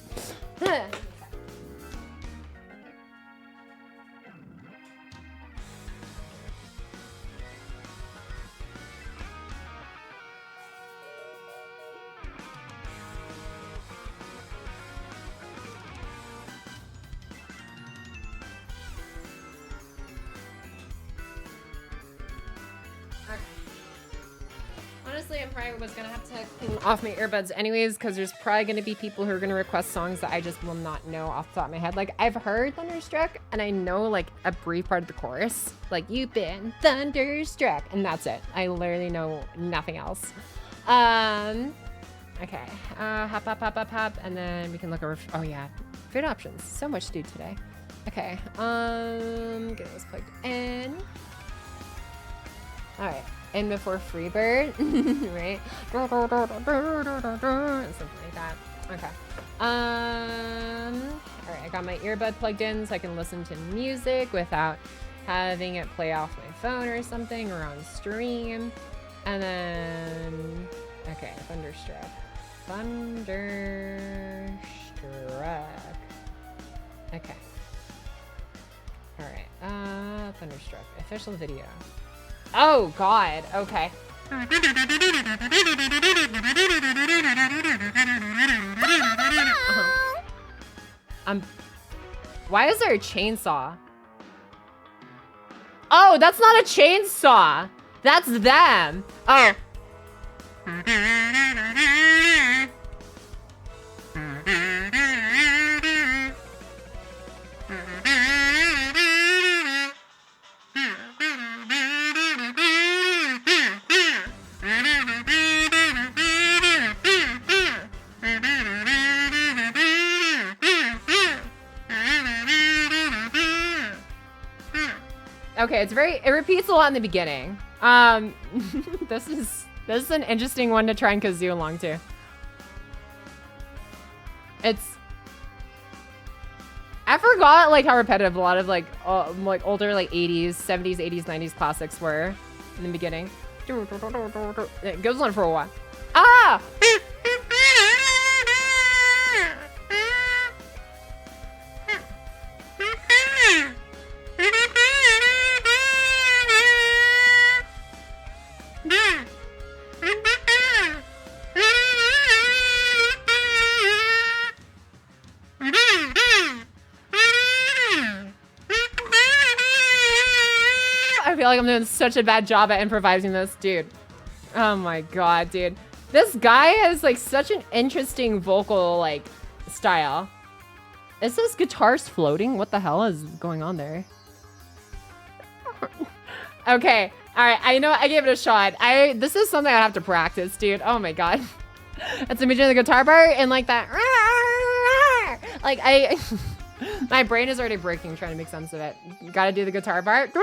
Honestly, I probably was gonna have to clean off my earbuds anyways, because there's probably gonna be people who are gonna request songs that I just will not know off the top of my head. Like, I've heard Thunderstruck, and I know like a brief part of the chorus, like "You've been thunderstruck," and that's it. I literally know nothing else. Okay. Hop, and then we can look over. Oh yeah, food options. So much to do today. Okay. Get this plugged in. All right. In before Freebird, right? Something like that. Okay. All right, I got my earbud plugged in so I can listen to music without having it play off my phone or something or on stream. And then, okay, Thunderstruck. Okay. All right, Thunderstruck, official video. Oh God, okay. Why is there a chainsaw? Oh, that's not a chainsaw. That's them. Oh. Okay, it repeats a lot in the beginning. This is an interesting one to try and kazoo along to. I forgot like how repetitive a lot of like older like 80s, 70s, 80s, 90s classics were in the beginning. It goes on for a while. Ah! I feel like I'm doing such a bad job at improvising this, dude. Oh my god, dude. This guy has like such an interesting vocal like style. Is this guitar's floating? What the hell is going on there? Okay, all right. I know I gave it a shot. This is something I have to practice, dude. Oh my god. That's image of the guitar part and like that. Like my brain is already breaking trying to make sense of it. Gotta do the guitar part. Yeah,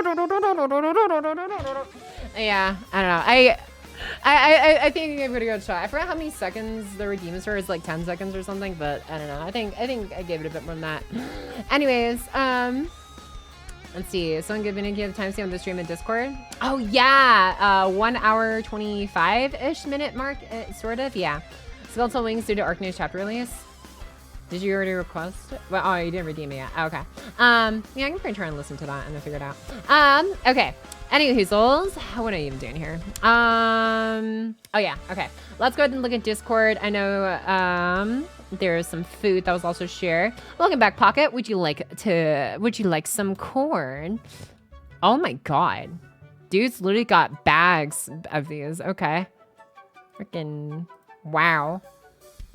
I don't know. I think I gave it a good shot. I forgot how many seconds the redeem is for. It's like 10 seconds or something, but I don't know. I think I gave it a bit more than that. Anyways, let's see. Someone give me a timestamp on the stream in Discord. Oh yeah, 1 hour 25-ish minute mark, sort of. Yeah. Skeletal Wings due to Arcne's chapter release. Did you already request it? Well, oh, you didn't redeem it yet. Okay. Yeah, I can probably try and listen to that and then figure it out. Okay. Any hoozles? What are you even doing here? Oh yeah, okay. Let's go ahead and look at Discord. I know there's some food that was also shared. Welcome back, Pocket. Would you like some corn? Oh my god. Dude's literally got bags of these. Okay. Freaking wow.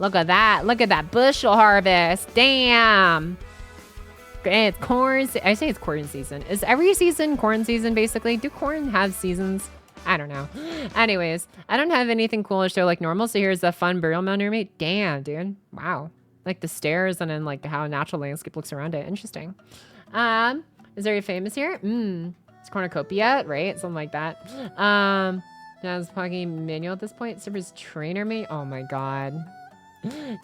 Look at that. Look at that bushel harvest. Damn. It's corn. I say it's corn season. Is every season corn season, basically? Do corn have seasons? I don't know. Anyways, I don't have anything cool to show like normal. So here's a fun burial mound near me. Damn, dude. Wow. Like the stairs and then like how natural landscape looks around it. Interesting. Is there a famous here? It's cornucopia, right? Something like that. Is Pocky manual at this point? Server's trainer me? Oh my god.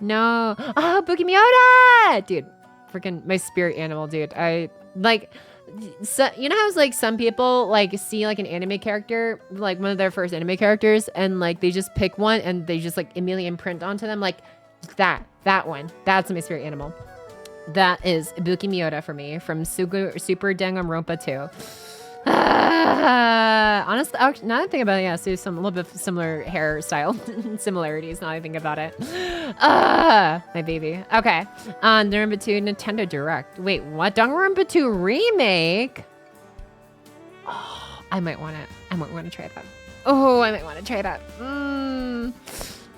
No. Oh, Bookie Miota! Dude, freaking my spirit animal, dude. I like, so, you know how it's like some people like see like an anime character, like one of their first anime characters, and like they just pick one and they just like immediately imprint onto them, like that one. That's my spirit animal. That is Bookie Miota for me from Super Danganronpa 2. Honestly, now that I think about it, yeah, so some a little bit similar hairstyle similarities. Now I think about it. My baby. Okay, Danganronpa 2 Nintendo Direct. Wait, what? Danganronpa 2 remake? Oh, I might want it. I might want to try that. Oh, I might want to try that.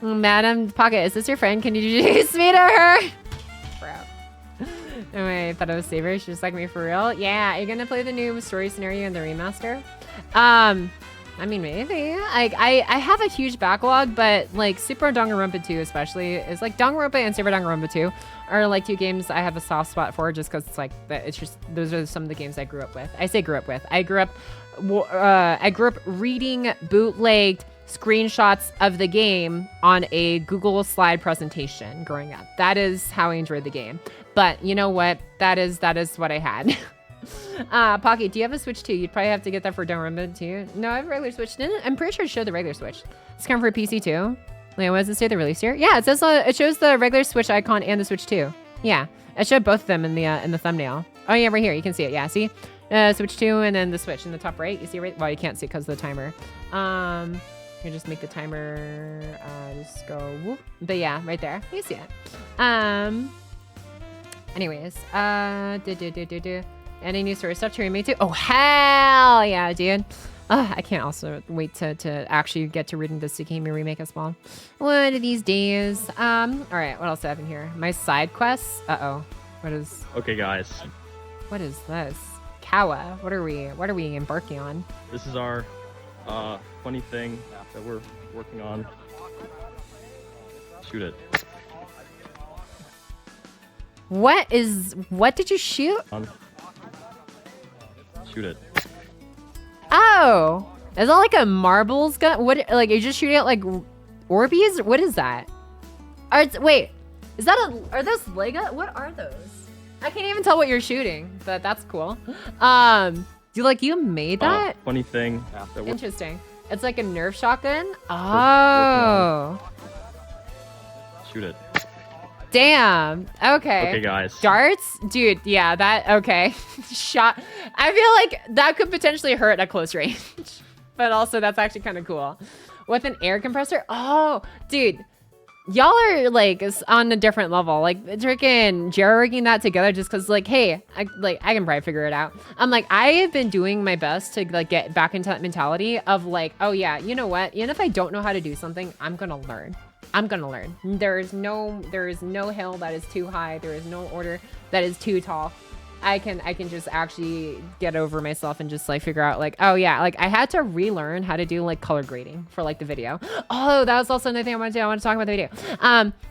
Madam Pocket, is this your friend? Can you introduce me to her? Bro. Oh, I thought it was Saber. She just like me for real. Yeah, are you gonna play the new story scenario in the remaster? I mean, maybe. Like, I have a huge backlog, but like Super Danganronpa 2 especially is like Danganronpa and Super Danganronpa 2 are like two games I have a soft spot for just because it's like it's just those are some of the games I grew up with. I say grew up with. I grew up reading bootlegged screenshots of the game on a Google slide presentation growing up. That is how I enjoyed the game. But you know what? That is what I had. Pocky, do you have a Switch 2? You'd probably have to get that for Danganronpa 2. No, I have a regular Switch. I'm pretty sure it showed the regular Switch. It's coming for PC too. Wait, what does it say the release here? Yeah, it says it shows the regular Switch icon and the Switch 2. Yeah, it showed both of them in the thumbnail. Oh yeah, right here. You can see it. Yeah, see? Switch 2 and then the Switch in the top right. You see right? Well, you can't see because of the timer. You just make the timer just go whoop. But yeah, right there. You see it. Anyways, any new story stuff to remake too? Oh hell yeah, dude. I can't also wait to actually get to reading the Tsukimi remake as well. One of these days. All right, what else do I have in here? My side quests. What is? Okay, guys. What is this? Kawa. What are we embarking on? This is our funny thing that we're working on. Shoot it. What did you shoot? Shoot it. Oh, is that like a marbles gun? What, like, you're just shooting at like Orbeez? What is that? Wait, is that are those Lego? What are those? I can't even tell what you're shooting, but that's cool. You made that? Funny thing. Interesting. It's like a Nerf shotgun? Oh. Shoot it. Damn. Okay. Okay, guys. Darts? Dude, yeah, that, okay. Shot. I feel like that could potentially hurt at close range. But also, that's actually kind of cool. With an air compressor? Oh, dude. Y'all are, like, on a different level. Like, freaking jerking that together just because, like, hey, I can probably figure it out. I'm like, I have been doing my best to, like, get back into that mentality of, like, oh, yeah, you know what? Even if I don't know how to do something, I'm going to learn. I'm gonna learn. There is no hill that is too high. There is no order that is too tall. I can just actually get over myself and just like figure out like, oh yeah, like I had to relearn how to do like color grading for like the video. Oh, that was also another thing I want to do. I want to talk about the video.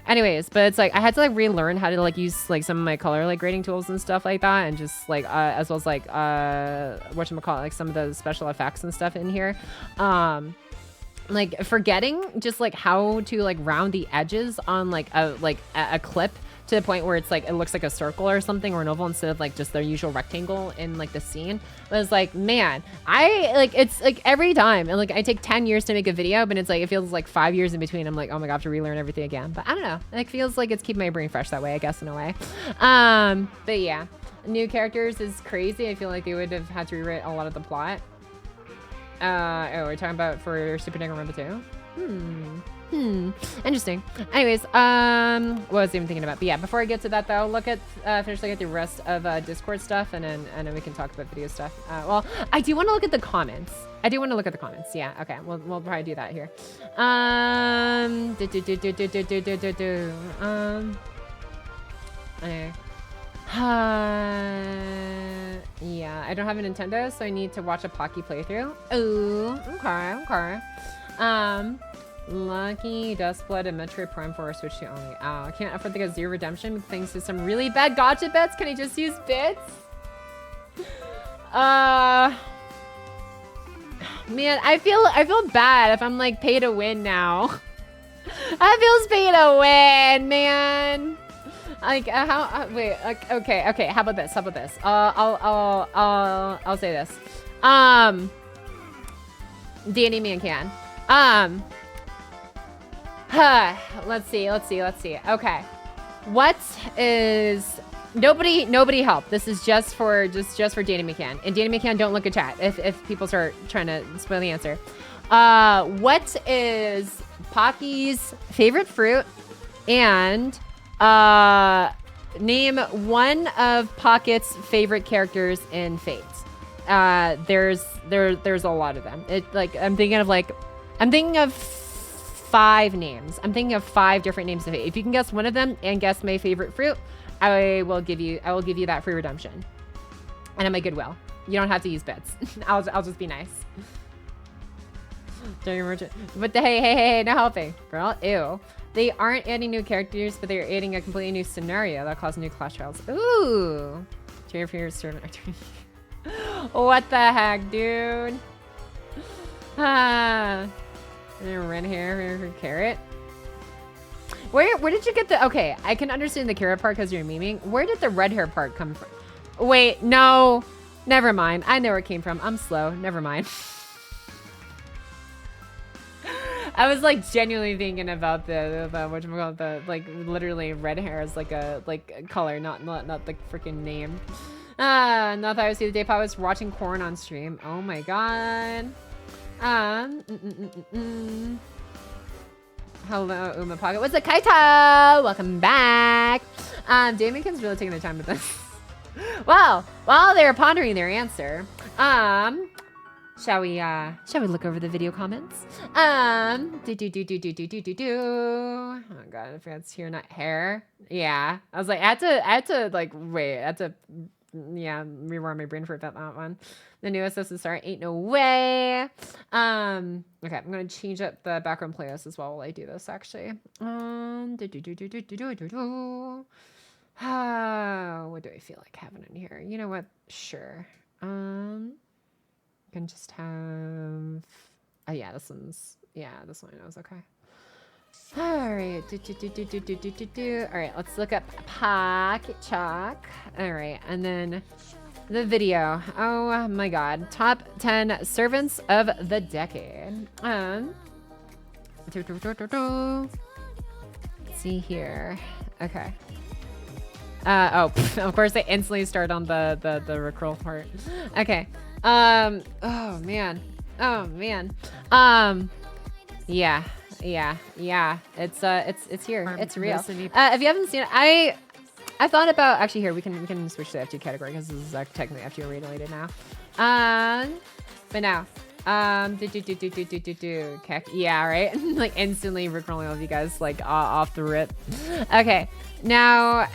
Anyways, but it's like I had to like relearn how to like use like some of my color like grading tools and stuff like that, and just like as well as like whatchamacallit, like some of the special effects and stuff in here. Like forgetting just like how to like round the edges on like a clip to the point where it's like it looks like a circle or something or an oval instead of like just their usual rectangle in like the scene. But it's like, man, I like it's like every time and like I take 10 years to make a video, but it's like it feels like 5 years in between. I'm like, oh my god, I have to relearn everything again. But I don't know, it feels like it's keeping my brain fresh that way, I guess, in a way. But yeah, new characters is crazy. I feel like they would have had to rewrite a lot of the plot. Oh, we're talking about for Super Danganronpa 2? Interesting. Anyways, what was I even thinking about? But yeah, before I get to that though, finish looking at the rest of Discord stuff, and then we can talk about video stuff. Well, I do want to look at the comments. Yeah, okay, we'll probably do that here. Okay. Yeah, I don't have a Nintendo, so I need to watch a Pocky playthrough. Ooh, okay. Lucky, Dustblood, and Metroid Prime 4 Switch 2 only. I can't afford to get Zero Redemption thanks to some really bad gacha bets. Can I just use bits? Man, I feel bad if I'm like pay to win now. That feels pay to win, man. Like wait, okay, how about this? I'll say this. Danny Man can. Let's see. Okay. What is nobody help. This is just for Danny McCann. And Danny McCann, don't look at chat if people start trying to spoil the answer. What is Pocky's favorite fruit? And name one of Pocket's favorite characters in Fate. There's a lot of them. I'm thinking of 5 names. I'm thinking of 5 different names of Fate. If you can guess one of them and guess my favorite fruit, I will give you that free redemption. And at my goodwill. You don't have to use bits. I'll just be nice. But hey, no helping. Girl, ew. They aren't adding new characters, but they're adding a completely new scenario that causes new class trials. Ooh. Cheer for your servant. What the heck, dude? Red hair for carrot. Where did you get the... Okay, I can understand the carrot part because you're memeing. Where did the red hair part come from? Wait, no. Never mind. I know where it came from. I'm slow. Never mind. I was like genuinely thinking about the whatchamacallit, the like literally red hair is like a color, not the freaking name. Not that I would see the day Pop was watching Corn on stream. Oh my god. Hello, Uma Pocket. What's up, Kaito? Welcome back. Damien's really taking their time with this. Well, while they're pondering their answer, shall we look over the video comments? Oh god, I forgot it's here, not hair. Yeah, I was like, I had to like wait, I had to rewarm my brain for that one. The newest SSR ain't no way. Okay, I'm gonna change up the background playlist as well while I do this actually. What do I feel like having in here? You know what? Sure. Can just have yeah, this one I know is okay. Alright. Alright, let's look up Pocket Chalk. Alright, and then the video. Oh my god. Top 10 servants of the decade. Let's see here. Okay. Of course I instantly start on the recroll part. Okay. Oh man. Yeah. It's here. It's real. If you haven't seen it, I thought about actually here we can switch to the FGO category because this is technically FGO related now. But now, yeah, right. Like instantly recrolling all of you guys like off the rip. Okay, now.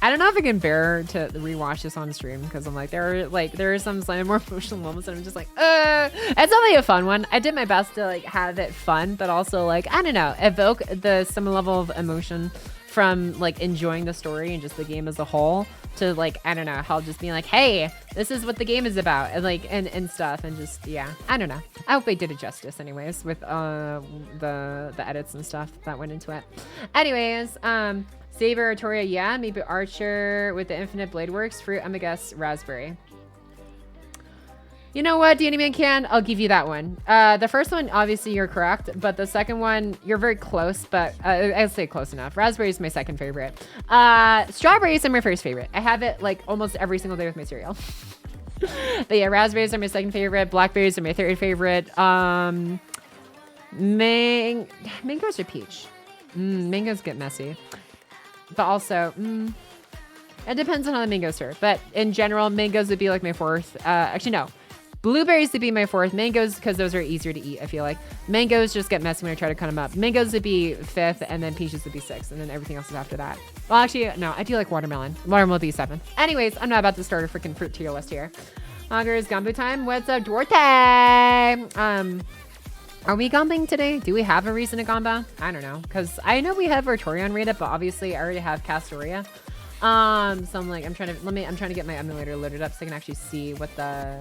I don't know if I can bear to rewatch this on stream because I'm like there are some slightly more emotional moments and I'm just like it's only a fun one. I did my best to like have it fun but also like I don't know, evoke some level of emotion from like enjoying the story and just the game as a whole to like I don't know, how just being like, hey, this is what the game is about and like and stuff and just yeah, I don't know. I hope they did it justice anyways with the edits and stuff that went into it. Anyways, Saber, Artoria, yeah. Maybe Archer with the Infinite Blade Works. Fruit, I'm gonna guess Raspberry. You know what, Danny Man can? I'll give you that one. The first one, obviously, you're correct. But the second one, you're very close. But I'd say close enough. Raspberry is my second favorite. Strawberries are my first favorite. I have it like almost every single day with my cereal. But yeah, raspberries are my second favorite. Blackberries are my third favorite. Mangoes or peach? Mangoes get messy. But also, it depends on how the mangoes serve. But in general, mangoes would be like my fourth. Actually, no. Blueberries would be my fourth. Mangoes, because those are easier to eat, I feel like. Mangoes just get messy when I try to cut them up. Mangoes would be fifth, and then peaches would be sixth, and then everything else is after that. Well, actually, no. I do like watermelon. Watermelon would be seventh. Anyways, I'm not about to start a freaking fruit tier list here. Augers, Gumbo time. What's up, Duarte? Are we gombing today? Do we have a reason to gomba? I don't know, because I know we have Artoria on Reddit, but obviously I already have Castoria. So I'm like, I'm trying to get my emulator loaded up so I can actually see what the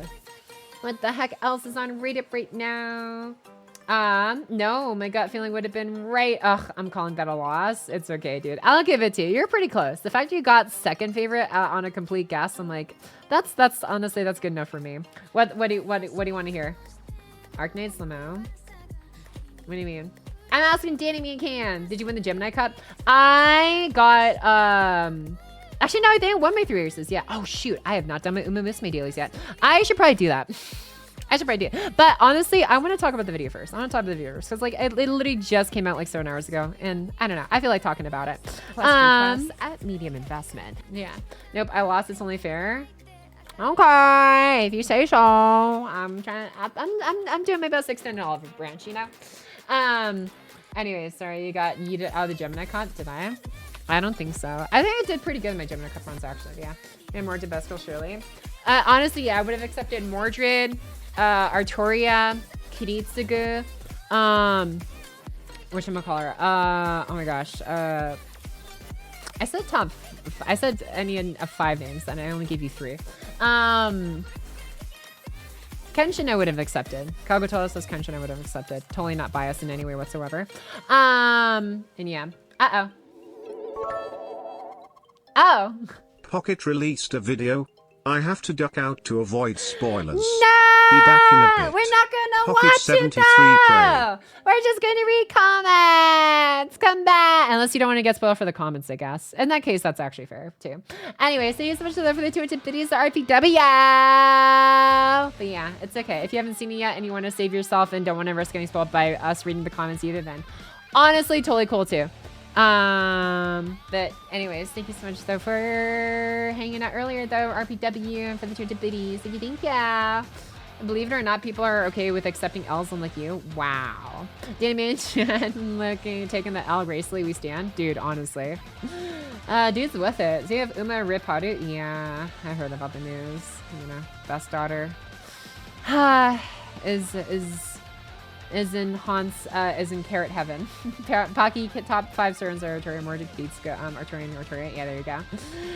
heck else is on Reddit right now. No, my gut feeling would have been right. Ugh, I'm calling that a loss. It's okay, dude. I'll give it to you. You're pretty close. The fact you got second favorite on a complete guess, I'm like, that's honestly that's good enough for me. What do you want to hear? Arcnade Slimo. What do you mean? I'm asking Danny Me Can. Did you win the Gemini Cup? I got, actually, no, I think I won my 3 races. Yeah. Oh, shoot. I have not done my Uma Miss My dailies yet. I should probably do that. But honestly, I want to talk about the video first. I want to talk about the video first because, like, it literally just came out like 7 hours ago. And I don't know. I feel like talking about it. Plus at medium investment. Yeah. Nope. I lost. It's only fair. Okay. If you say so. I'm doing my best to extend an olive branch, you know? Anyways, sorry, you got yeeted out of the Gemini Cup, did I? I don't think so. I think I did pretty good in my Gemini Cup runs, actually, yeah. And more Debesco, surely. Honestly, yeah, I would have accepted Mordred, Artoria, Kiritsugu, whatchamacallit, oh my gosh, I said any of 5 names, and I only gave you 3. Kenshin I would have accepted. Kagotola says Kenshin I would have accepted. Totally not biased in any way whatsoever. And yeah. Oh. Pocket released a video. I have to duck out to avoid spoilers. No! Be back in a bit. We're not gonna Pocket watch 73 it pray. though! We're just gonna read comments! Come back! Unless you don't want to get spoiled for the comments, I guess. In that case, that's actually fair, too. Anyways, thank you so much for the 200 videos, the RPW! But yeah, it's okay. If you haven't seen it yet and you want to save yourself and don't want to risk getting spoiled by us reading the comments either, then honestly, totally cool, too. But anyways, thank you so much though for hanging out earlier though, RPW, and for the 200 biddies. Thank you, thank you. Believe it or not, people are okay with accepting L's unlike you. Wow. Danny Manchin taking the L gracefully we stand. Dude, honestly. Dude's with it. So you have Uma Rip Haru? Yeah, I heard about the news. You know, best daughter. is in Hans, is in carrot heaven. Pocky top 5 servants are Arturian, Mordic beats Arturian. Yeah, there you go.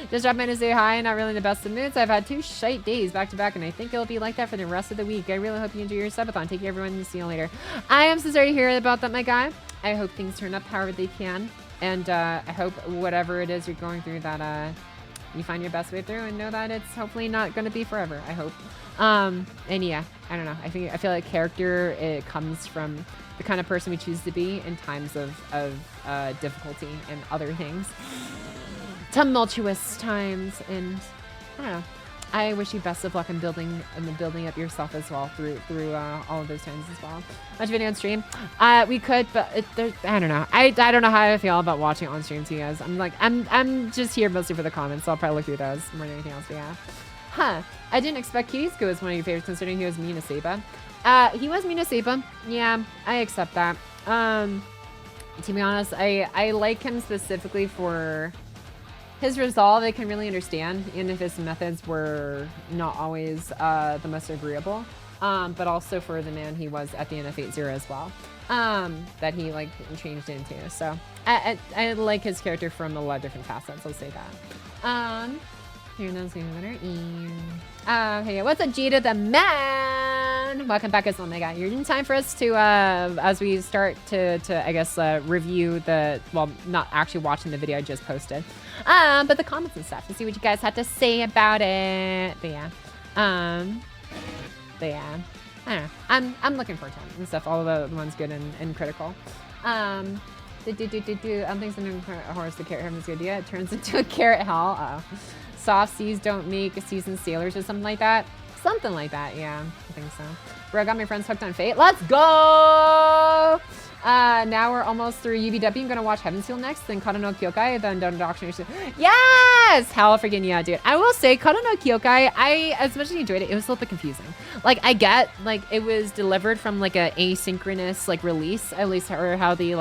Just dropped in to say hi. Not really in the best of moods. I've had 2 shite days back to back, and I think it'll be like that for the rest of the week. I really hope you enjoy your subathon. Take care, everyone, and see you later. I am so sorry to hear about that, my guy. I hope things turn up however they can, and I hope whatever it is you're going through that you find your best way through, and know that it's hopefully not going to be forever. I hope. And yeah, I don't know. I feel like character, it comes from the kind of person we choose to be in times of difficulty and other things, tumultuous times, and I don't know. I wish you best of luck in building up yourself as well through all of those times as well. Watch video on stream. We could, but I don't know. I don't know how I feel about watching on stream to you guys. I'm just here mostly for the comments, so I'll probably look through those more than anything else. But yeah. Huh. I didn't expect Kitty's as one of your favorites considering he was Mina Seba. He was Mina Seba. Yeah, I accept that. To be honest, I like him specifically for his resolve. I can really understand, and if his methods were not always the most agreeable. But also for the man he was at the end of Fate Zero as well. That he like changed into. So I like his character from a lot of different facets, I'll say that. Here knows winner. Hey, what's up, Jita the man? Welcome back as Omega. You're in time for us to as we start to I guess review the, well, not actually watching the video I just posted, but the comments and stuff to see what you guys had to say about it. But yeah, I don't know. I'm looking forward to it and stuff. All of the ones good and critical. I don't think something a horse to carrot him is a good idea. It turns into a carrot hell. Soft seas don't make seasoned sailors or something like that. Something like that, yeah. I think so. Bro, I got my friends hooked on Fate. Let's go! Now we're almost through UBW. I'm gonna watch Heaven's Seal next, then Kata no Kyokai, then Don Doctrine. Yes! Hell freaking yeah, dude. I will say, Kata no Kyokai, I as much as I enjoyed it, it was a little bit confusing. Like, I get, like, it was delivered from, like, a asynchronous, like, release, at least, or how the,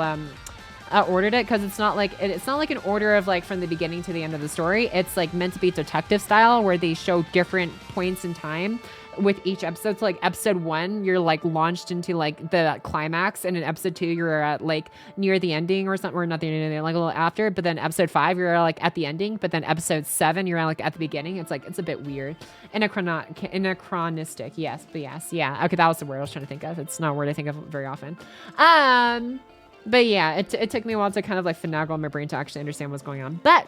ordered it, because it's not like an order of like from the beginning to the end of the story. It's like meant to be detective style where they show different points in time with each episode. So like episode 1 you're like launched into like the climax, and in episode 2 you're at like near the ending or something, or not the ending, like a little after, but then episode 5 you're like at the ending, but then episode 7 you're like at the beginning. It's like, it's a bit weird. Anachronistic. Yes, but yes, yeah, okay, that was the word I was trying to think of. It's not a word I think of very often. But yeah, it took me a while to kind of like finagle my brain to actually understand what's going on. But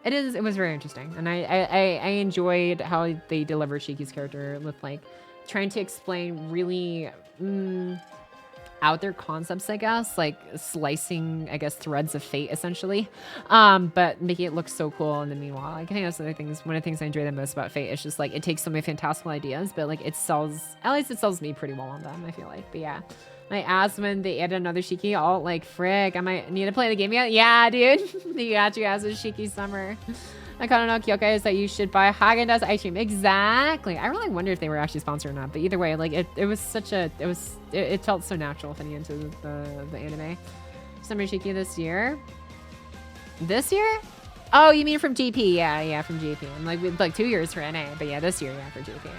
it was very interesting, and I enjoyed how they delivered Shiki's character with like trying to explain really out there concepts, I guess, like slicing, I guess, threads of fate essentially, but making it look so cool in the meanwhile. Like, I think that's one of the things I enjoy the most about Fate. It's just like it takes so many fantastical ideas, but like it sells, at least it sells me pretty well on them, I feel like. But yeah. My ass when they added another Shiki. Oh, like, frick. I might need to play the game yet. Yeah, dude. You got your ass with Shiki Summer. I kind of know, Kyokai, is that you should buy Haagen-Dazs ice cream. Exactly. I really wonder if they were actually sponsored or not. But either way, like, it was such a, it felt so natural fitting into the anime. Summer Shiki this year. This year? Oh, you mean from GP? Yeah, from GP. I'm like 2 years for NA. But yeah, this year, yeah, for GP.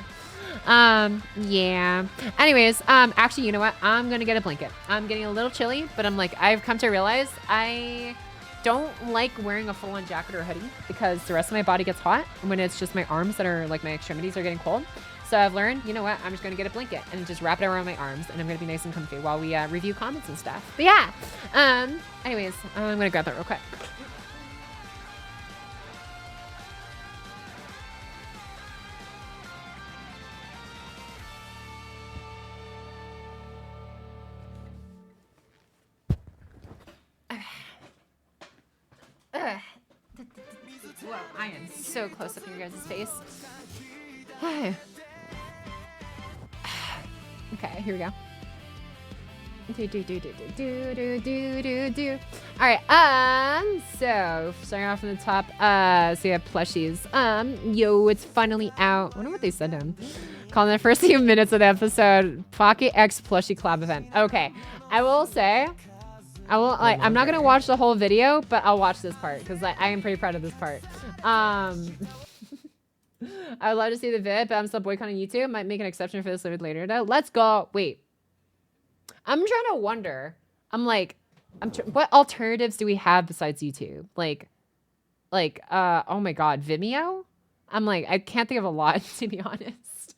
Yeah. Anyways, actually, you know what? I'm gonna get a blanket. I'm getting a little chilly, but I'm like, I've come to realize I don't like wearing a full-on jacket or hoodie because the rest of my body gets hot when it's just my arms that are like, my extremities are getting cold. So I've learned, you know what? I'm just gonna get a blanket and just wrap it around my arms, and I'm gonna be nice and comfy while we review comments and stuff. But yeah. Anyways, I'm gonna grab that real quick. Whoa, I am so close up in your guys' face. Okay, here we go. All right, so starting off from the top, so you have plushies. Yo, it's finally out. I wonder what they said to him. Calling the first few minutes of the episode, Pocky X plushie collab event. Okay, I will say, I'm not gonna watch the whole video, but I'll watch this part because I am pretty proud of this part. I would love to see the vid, but I'm still boycotting YouTube. Might make an exception for this later though. Let's go. Wait. I'm trying to wonder. What alternatives do we have besides YouTube? Oh my God, Vimeo? I can't think of a lot, to be honest.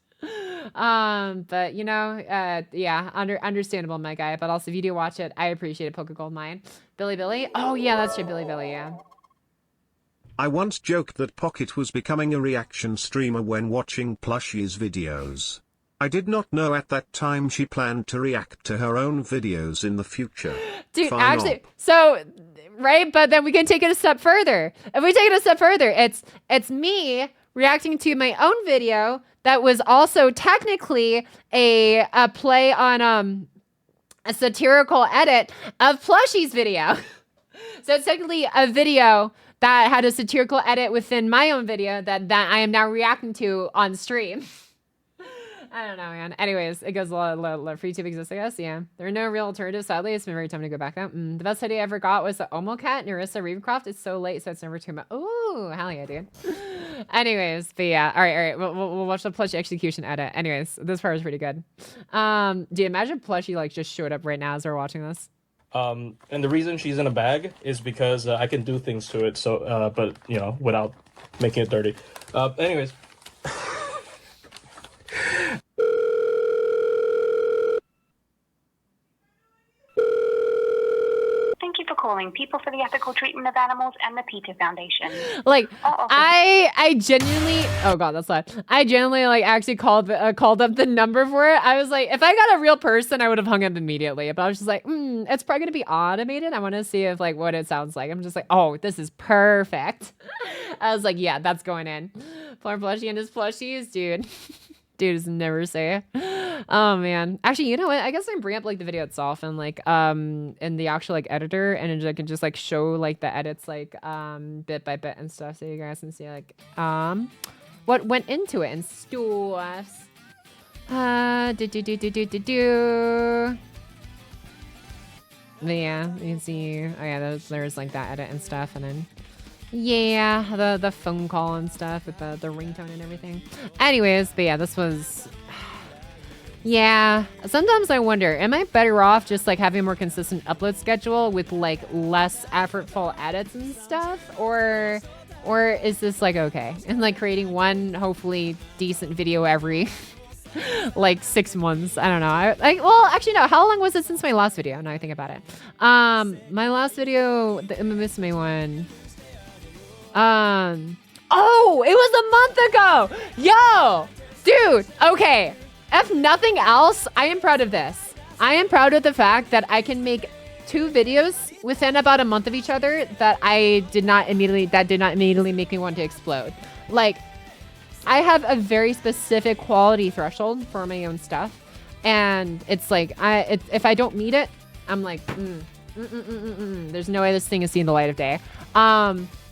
But you know, yeah, understandable, my guy. But also, if you do watch it, I appreciate it. Poker Gold Mine. Billy. Oh yeah, that's true, Billy, yeah. I once joked that Pocket was becoming a reaction streamer when watching Plushie's videos. I did not know at that time she planned to react to her own videos in the future. Dude, actually, so, right, but then we can take it a step further. If we take it a step further, it's me reacting to my own video that was also technically a play on a satirical edit of Plushie's video. So it's technically a video that had a satirical edit within my own video that I am now reacting to on stream. I don't know, man. Anyways, it goes a lot. Free tube exists, I guess. Yeah. There are no real alternatives, sadly. It's been very time to go back out. The best idea I ever got was the Omo Cat, Narissa Ravencroft. It's so late, so it's never too much. Ooh, hell yeah, dude. Anyways, but yeah. All right. We'll watch the plushie execution edit. Anyways, this part was pretty good. Do you imagine plushie just showed up right now as we're watching this? And the reason she's in a bag is because I can do things to it. So, but you know, without making it dirty. Anyways. Thank you for calling People for the Ethical Treatment of Animals and the PETA Foundation. I genuinely, oh God, that's loud. I genuinely actually called up the number for it. I was like, if I got a real person, I would have hung up immediately. But I was just like, it's probably gonna be automated. I want to see if what it sounds like. I'm just like, oh, this is perfect. I was like, yeah, that's going in. Poor plushie and his plushies, dude. Dude is never say. Oh man. Actually, you know what? I guess I can bring up the video itself and in the actual editor, and I can just show the edits bit by bit and stuff, so you guys can see what went into it and stuff. But yeah, you can see. Oh yeah, there's that edit and stuff, and then. Yeah, the phone call and stuff with the ringtone and everything. Anyways, but yeah, this was... Yeah, sometimes I wonder, am I better off just having a more consistent upload schedule with less effortful edits and stuff? Or is this okay? And creating one hopefully decent video every 6 months. I don't know. Well, actually no, how long was it since my last video? Now I think about it. My last video, the Imamisme one... Oh, it was a month ago. Yo, dude. Okay. If nothing else, I am proud of this. I am proud of the fact that I can make 2 videos within about a month of each other that did not immediately make me want to explode. I have a very specific quality threshold for my own stuff. And it's if I don't meet it, I'm there's no way this thing is seeing the light of day.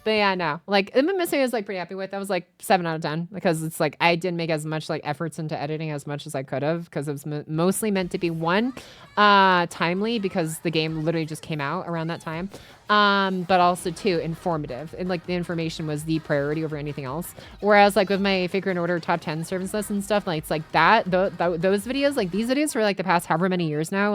But yeah, no. Imamisme I was pretty happy with. That was 7 out of 10 because it's I didn't make as much efforts into editing as much as I could have because it was mostly meant to be one, timely because the game literally just came out around that time. But also 2, informative. And the information was the priority over anything else. Whereas with my Faker in Order top 10 service list and stuff, it's that, those videos, these videos for the past however many years now,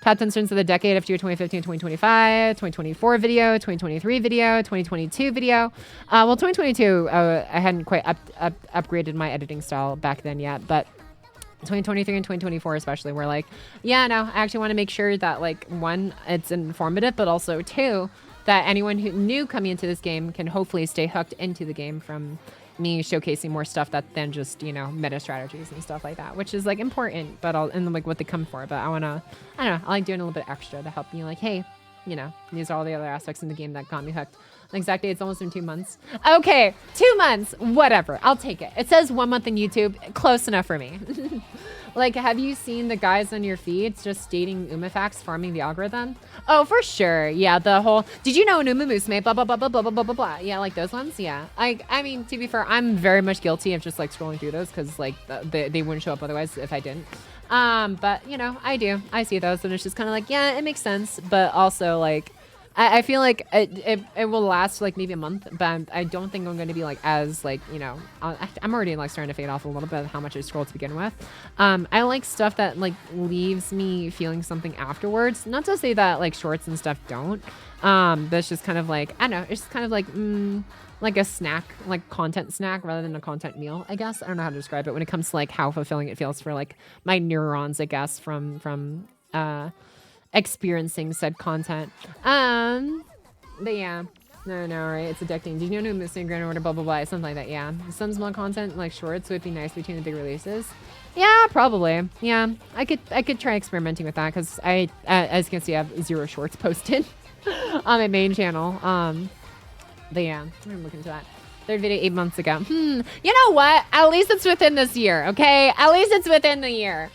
top 10 students of the decade, FGO 2015, 2025, 2024 video, 2023 video, 2022 video. Well, 2022, I hadn't quite upgraded my editing style back then yet, but 2023 and 2024 especially, we're yeah, no, I actually want to make sure that 1, it's informative, but also 2, that anyone who new coming into this game can hopefully stay hooked into the game from me showcasing more stuff than just, meta strategies and stuff like that, which is important, but and what they come for. But I don't know, I like doing a little bit extra to help you, hey, these are all the other aspects in the game that got me hooked. Exact date, it's almost been 2 months. Okay, 2 months, whatever. I'll take it. It says 1 month on YouTube. Close enough for me. Like, have you seen the guys on your feeds just stating Umafax farming the algorithm? Oh, for sure. Yeah, the whole, did you know an Umamoose made blah, blah, blah, blah, blah, blah, blah, blah, blah. Yeah, like those ones? Yeah. I mean, to be fair, I'm very much guilty of just like scrolling through those because like they wouldn't show up otherwise if I didn't. But you know, I do. I see those and it's just kind of like, yeah, it makes sense. But also like, I feel like it will last like maybe a month, but I don't think I'm going to be like as like, you know, I'm already like starting to fade off a little bit of how much I scroll to begin with. I like stuff that like leaves me feeling something afterwards. Not to say that like shorts and stuff don't, but it's just kind of like, I don't know, it's just kind of like a snack, like content snack rather than a content meal, I guess. I don't know how to describe it when it comes to like how fulfilling it feels for like my neurons, I guess, from experiencing said content. But yeah, no, right? It's addicting. Do you know missing grand order, blah, blah, blah, something like that? Yeah. Some small content like shorts would be nice between the big releases. Yeah, probably. Yeah, I could try experimenting with that because I, as you can see, I have 0 shorts posted on my main channel. But yeah, I'm gonna look into that. Third video 8 months ago. You know what? At least it's within this year, okay? At least it's within the year.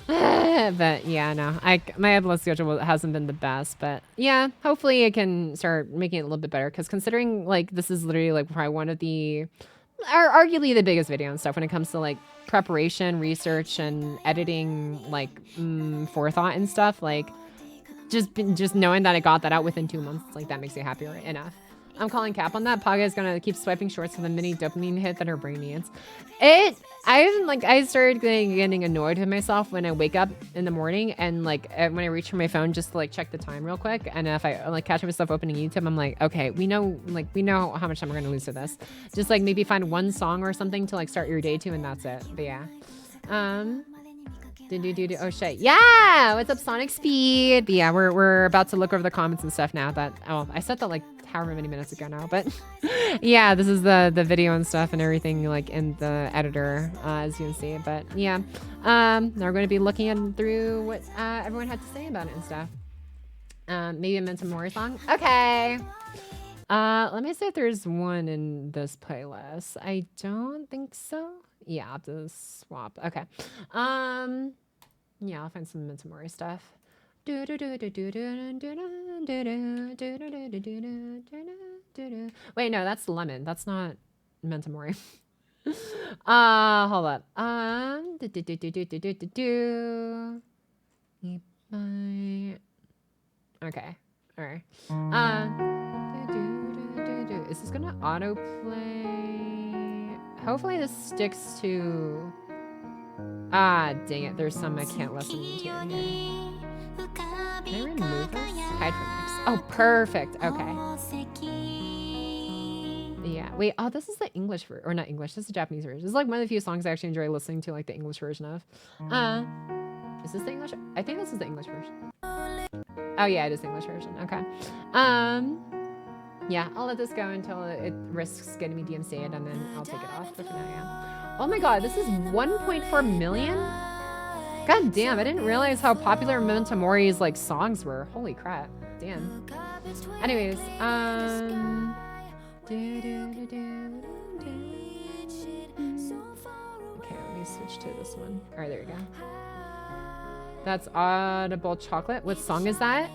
But yeah, no, my upload schedule hasn't been the best, but yeah, hopefully I can start making it a little bit better because considering like this is literally like probably one of the, or arguably the biggest video and stuff when it comes to like preparation, research, and editing, like forethought and stuff, like just knowing that I got that out within 2 months, like that makes me happier enough. I'm calling cap on that. Paga is gonna keep swiping shorts for the mini dopamine hit that her brain needs. I started getting annoyed with myself when I wake up in the morning and like when I reach for my phone just to like check the time real quick, and if I like catch myself opening YouTube, I'm like, okay, we know how much time we're gonna lose to this. Just like maybe find one song or something to like start your day to, and that's it. But yeah. Oh shit. Yeah, what's up, Sonic Speed? But yeah, we're about to look over the comments and stuff now. That I said that like however many minutes ago now, but yeah, this is the video and stuff and everything like in the editor, as you can see. But yeah, now we're going to be looking through what everyone had to say about it and stuff. Maybe a Mental Mori song. Okay. Let me see if there's one in this playlist. I don't think so. Yeah, I'll have to swap. Okay. Yeah, I'll find some Mental Mori stuff. Wait, no, that's Lemon. That's not Mental Mori. Hold up. Okay. All right. Is this gonna autoplay? Hopefully this sticks to. Ah, dang it. There's some I can't listen to here. Can I remove this? Hide from next. Oh, perfect. Okay. Yeah. Wait. Oh, this is the English version, or not English. This is the Japanese version. This is like one of the few songs I actually enjoy listening to, like the English version of. Is this the English? I think this is the English version. Oh yeah, it is the English version. Okay. Yeah, I'll let this go until it risks getting me DMCA'd, and then I'll take it off. But for now, yeah. Oh my god, this is 1.4 million? God damn, I didn't realize how popular Memento Mori's like songs were. Holy crap. Damn. Anyways, okay, let me switch to this one. Alright, there we go. That's Audible Chocolate. What song is that?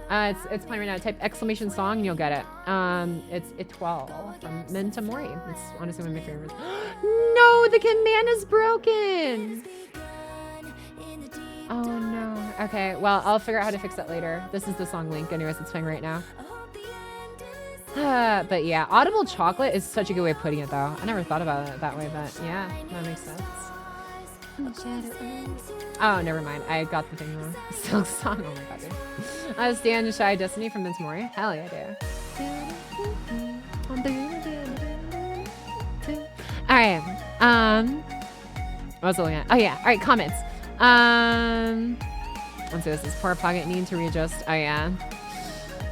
It's playing right now. Type exclamation song and you'll get it. It's Etoile from Memento Mori. It's honestly one of my favorites. No, the command is broken. Oh no. Okay, well, I'll figure out how to fix that later. This is the song link anyways, it's playing right now. But yeah, Audible Chocolate is such a good way of putting it though. I never thought about it that way, but yeah, that makes sense. Oh, never mind. I got the thing wrong. Silk song. Oh my god, dude. Stan Shy Destiny from Memento Mori. Hell yeah, dude. Alright. What was I looking at? Oh yeah. Alright, comments. Let's see, this is poor pocket needing to readjust. Oh yeah.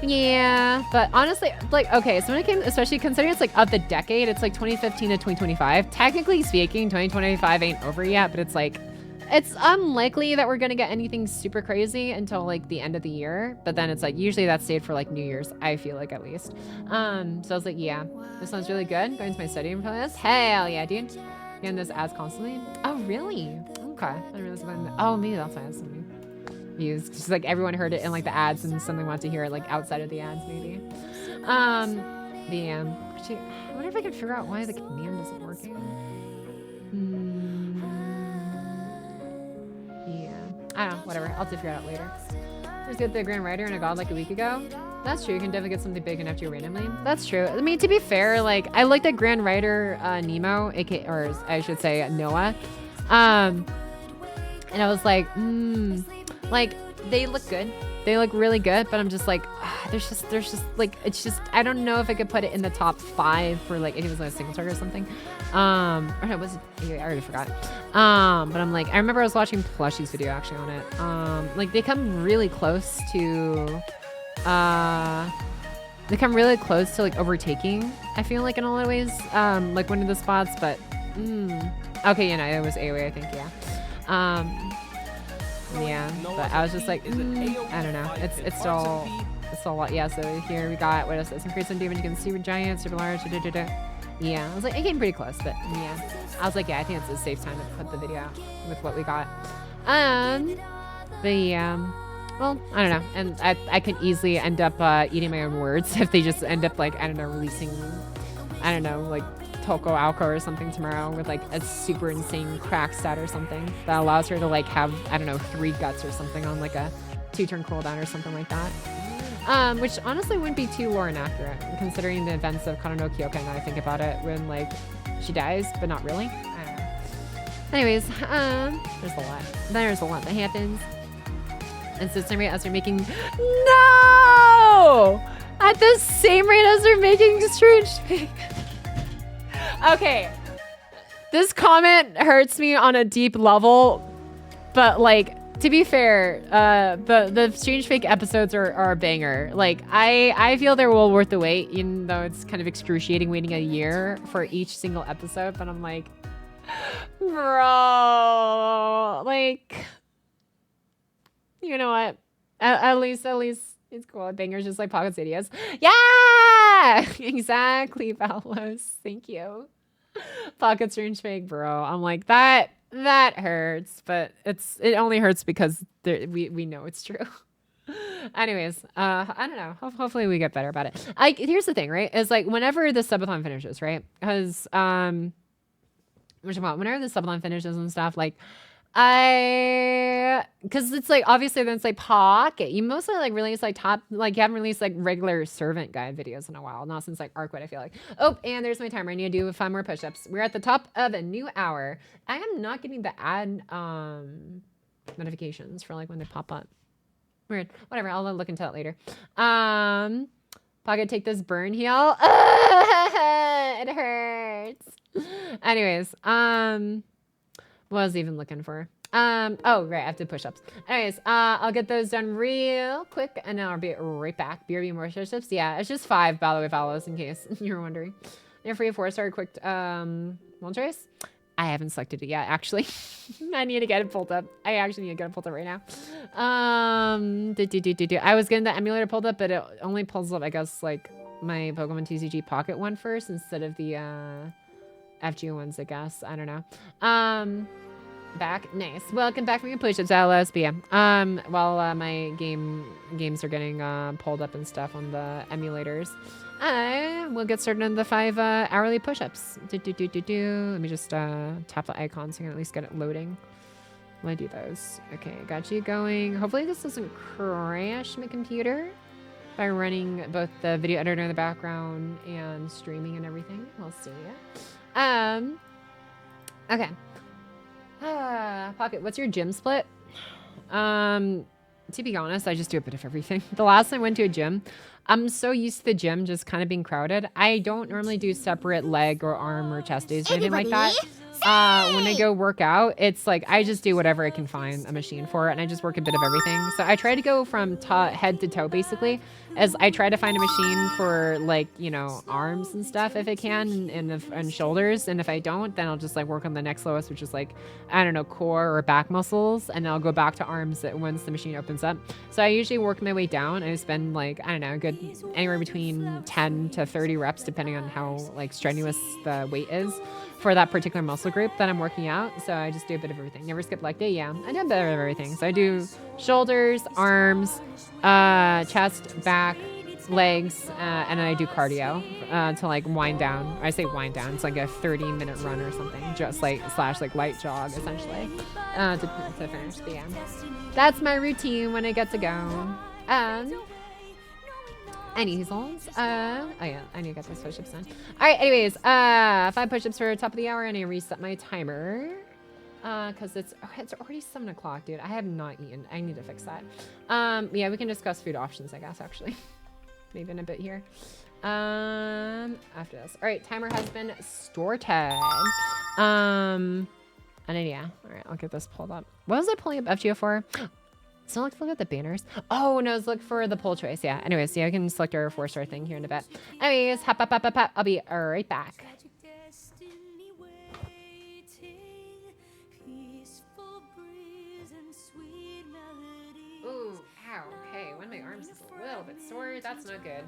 Yeah, but honestly, like, okay, so when it came, especially considering it's like of the decade, it's like 2015 to 2025. Technically speaking, 2025 ain't over yet, but it's like, it's unlikely that we're gonna get anything super crazy until like the end of the year. But then it's like usually that's saved for like New Year's. I feel like at least. So I was like, yeah, this sounds really good. Going to my study for this. Hell yeah, dude. Getting those ads constantly. Oh really? Okay. I didn't realize oh, maybe that's why I have so many views. Just like everyone heard it in like the ads and something wanted to hear it like outside of the ads maybe. But yeah. Actually, I wonder if I can figure out why the command isn't working. Yeah. I don't know. Whatever. I'll figure it out later. Just get the Grand Rider and a God like a week ago. That's true. You can definitely get something big enough to randomly. That's true. I mean, to be fair, like I like that Grand Rider Nemo, aka, or I should say Noah. And I was like, like they look good. They look really good, but I'm just like, there's just like, it's just, I don't know if I could put it in the top 5 for like, if it was like a single target or something. Or no, was it, I already forgot. But I'm like, I remember I was watching Plushy's video actually on it. Like they come really close to, like overtaking, I feel like in a lot of ways, like one of the spots, but, okay, you know, it was AoE, I think, yeah. Yeah, but I was just like, I don't know. It's still a lot. Yeah, so here we got, what else? Increase in damage against super giant, super large, Yeah, I was like, it came pretty close, but yeah. I was like, yeah, I think it's a safe time to put the video out with what we got. But yeah, well, I don't know. And I could easily end up eating my own words if they just end up like, I don't know, releasing, I don't know, like Toko Alco or something tomorrow with like a super insane crack stat or something that allows her to like have, I don't know, 3 guts or something on like a 2-turn cooldown or something like that. Which honestly wouldn't be too lore inaccurate considering the events of Kano no Kyokai now I think about it, when like she dies, but not really. I don't know. Anyways, there's a lot that happens. And so same rate as they're making, no! At the same rate as they're making Strange Fake. Okay, this comment hurts me on a deep level, but like, to be fair, the Strange Fake episodes are a banger. Like, I feel they're well worth the wait, even though it's kind of excruciating waiting a year for each single episode, but I'm like, bro, like, you know what? At least it's cool. Bangers just like Pocket Studios. Yeah! Exactly, Palos. Thank you. Pocket Strange Fake, bro. I'm like, that hurts, but it only hurts because we know it's true. Anyways, I don't know. Hopefully we get better about it. Here's the thing, right? Is like whenever the subathon finishes, right? Because whenever the subathon finishes and stuff, like because it's like obviously then it's like Pocket. You mostly like release like you haven't released like regular servant guide videos in a while, not since like Arcwood, I feel like. Oh, and there's my timer. I need to do 5 more push-ups. We're at the top of a new hour. I am not getting the ad notifications for like when they pop up. Weird. Whatever. I'll look into that later. Pocket, take this burn heal. It hurts. Anyways, what was I even looking for? Oh, right, I have to push-ups. Anyways, I'll get those done real quick, and then I'll be right back. BRB more push-ups? Yeah, it's just 5, by the way, follows, in case you're wondering. You're free 4-star quick, launch race? I haven't selected it yet, actually. I need to get it pulled up. I actually need to get it pulled up right now. I was getting the emulator pulled up, but it only pulls up, I guess, like, my Pokemon TCG Pocket one first, instead of the, FGO ones, I guess. I don't know. Back. Nice. Welcome back from your push-ups, LSBM. While my games are getting pulled up and stuff on the emulators, I will get started on the 5 hourly push-ups. Let me just tap the icon so I can at least get it loading. When I do those. Okay, got you going. Hopefully this doesn't crash my computer by running both the video editor in the background and streaming and everything. We'll see. Okay. Pocket, what's your gym split? To be honest, I just do a bit of everything. The last time I went to a gym, I'm so used to the gym just kind of being crowded. I don't normally do separate leg or arm or chest days or anything like that. when I go work out, it's like I just do whatever I can find a machine for, and I just work a bit of everything. So I try to go from head to toe, basically, as I try to find a machine for, like, you know, arms and stuff if I can, and shoulders. And if I don't, then I'll just like work on the next lowest, which is like, I don't know, core or back muscles, and I'll go back to arms once the machine opens up. So I usually work my way down, and I spend like, I don't know, a good anywhere between 10 to 30 reps, depending on how like strenuous the weight is for that particular muscle group that I'm working out. So I just do a bit of everything. Never skip leg day. Yeah, I do a bit of everything. So I do shoulders, arms, chest, back, legs, and then I do cardio to like wind down. I say wind down. It's like a 30-minute run or something, just like / like light jog essentially to finish the end. That's my routine when I get to go. Any hazels? Oh yeah, I need to get those push-ups done. All right, anyways, 5 push-ups for top of the hour, and I reset my timer. Cause it's already 7 o'clock, dude. I have not eaten. I need to fix that. Yeah, we can discuss food options, I guess, actually. Maybe in a bit here. After this. All right, timer has been started. And then, yeah, all right, I'll get this pulled up. What was I pulling up FGO for? So let's look at the banners. Oh, no, let's look for the poll choice. Yeah, anyways, yeah, I can select our 4-star thing here in a bit. Anyways, hop. I'll be right back. Ooh, ow, okay, one of my arms is a little bit sore. That's not good.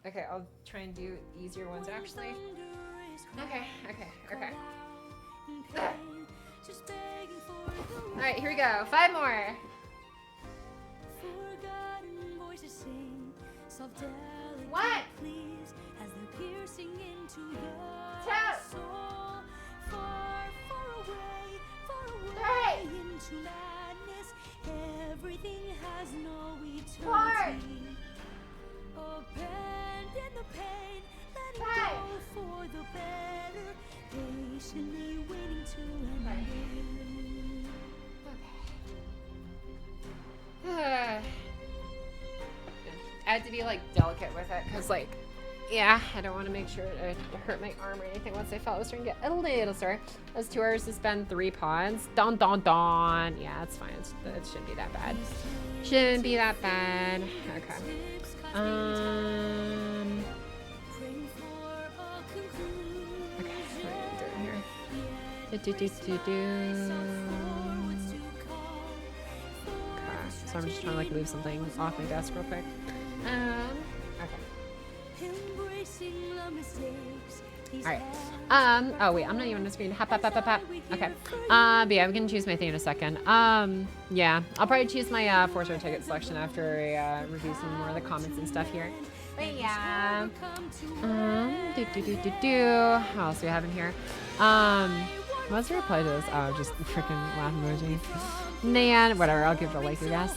Okay, I'll try and do easier ones, actually. Okay. All right, here we go. 5 more. What? Two. 3. Everything has no eternity. 4. Abandon the pain, let it 5. go for the better. Patiently waiting to end. Okay. I had to be like delicate with it, cause like, yeah, I don't want to make sure it hurt my arm or anything once I felt it was starting to get a little sore. That's 2 hours to spend 3 pods. Don. Yeah, it's fine. It shouldn't be that bad. Shouldn't be that bad. Okay. Okay, what are we doing here? Okay, so I'm just trying to like move something off my desk real quick. Okay. Alright. Oh wait, I'm not even on the screen. Hop. Okay. But yeah, we can choose my thing in a second. Yeah, I'll probably choose my 4-star ticket selection after I review some more of the comments and stuff here. But yeah. What else do we have in here? What's the reply to this? Oh, just freaking laugh emoji. Man, whatever, I'll give it a like, I guess.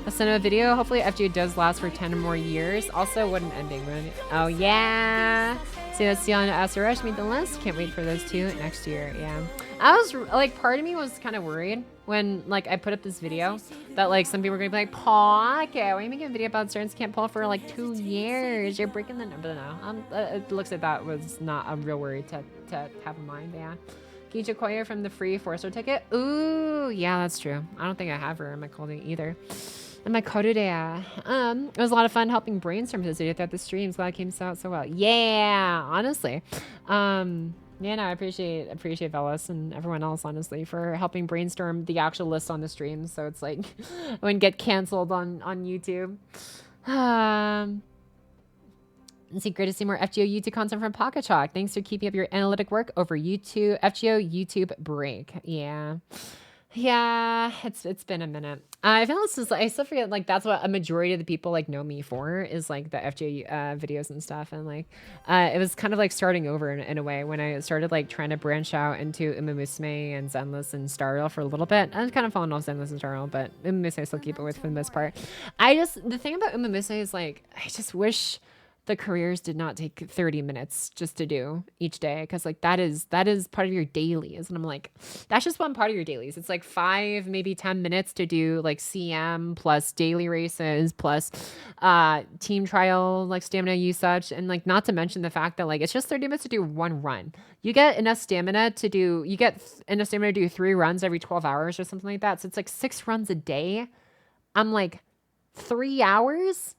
A cinema video. Hopefully FGO does last for 10 or more years. Also, what an ending, man. Oh, yeah. See, that's the on SRH made the list. Can't wait for those 2 next year. Yeah. I was, like, part of me was kind of worried when, like, I put up this video that, like, some people were going to be like, Pocky, why are you making a video about Stearns can't pull for, like, 2 years? You're breaking the number. No. It looks like that was not a real worry to have in mind. But yeah. Geisha Koya from the free 4-star ticket. Ooh, yeah, that's true. I don't think I have her in my coding either. In my coded, it was a lot of fun helping brainstorm this video throughout the streams. Glad it came out so well. Yeah, honestly. Yeah, no, I appreciate Velas and everyone else, honestly, for helping brainstorm the actual list on the stream. So it's like, it wouldn't get canceled on YouTube. Let's see, great to see more FGO YouTube content from Pocket Chalk. Thanks for keeping up your analytic work over FGO YouTube break. Yeah, it's been a minute. I feel I still forget, like, that's what a majority of the people, like, know me for, is, like, the FGO videos and stuff. And, like, it was kind of, like, starting over in a way when I started, like, trying to branch out into Umumusme and Zenless and Starreal for a little bit. I was kind of falling off Zenless and Starreal, but Umumusme I still keep it with for the most part. The thing about Umumusme is, like, I just wish the careers did not take 30 minutes just to do each day, because like that is part of your dailies, and I'm like, that's just one part of your dailies. It's like 5 maybe 10 minutes to do like CM plus daily races plus team trial like stamina usage, and like not to mention the fact that like it's just 30 minutes to do one run. You get enough stamina to do 3 runs every 12 hours or something like that, so it's like 6 runs a day. I'm like, 3 hours?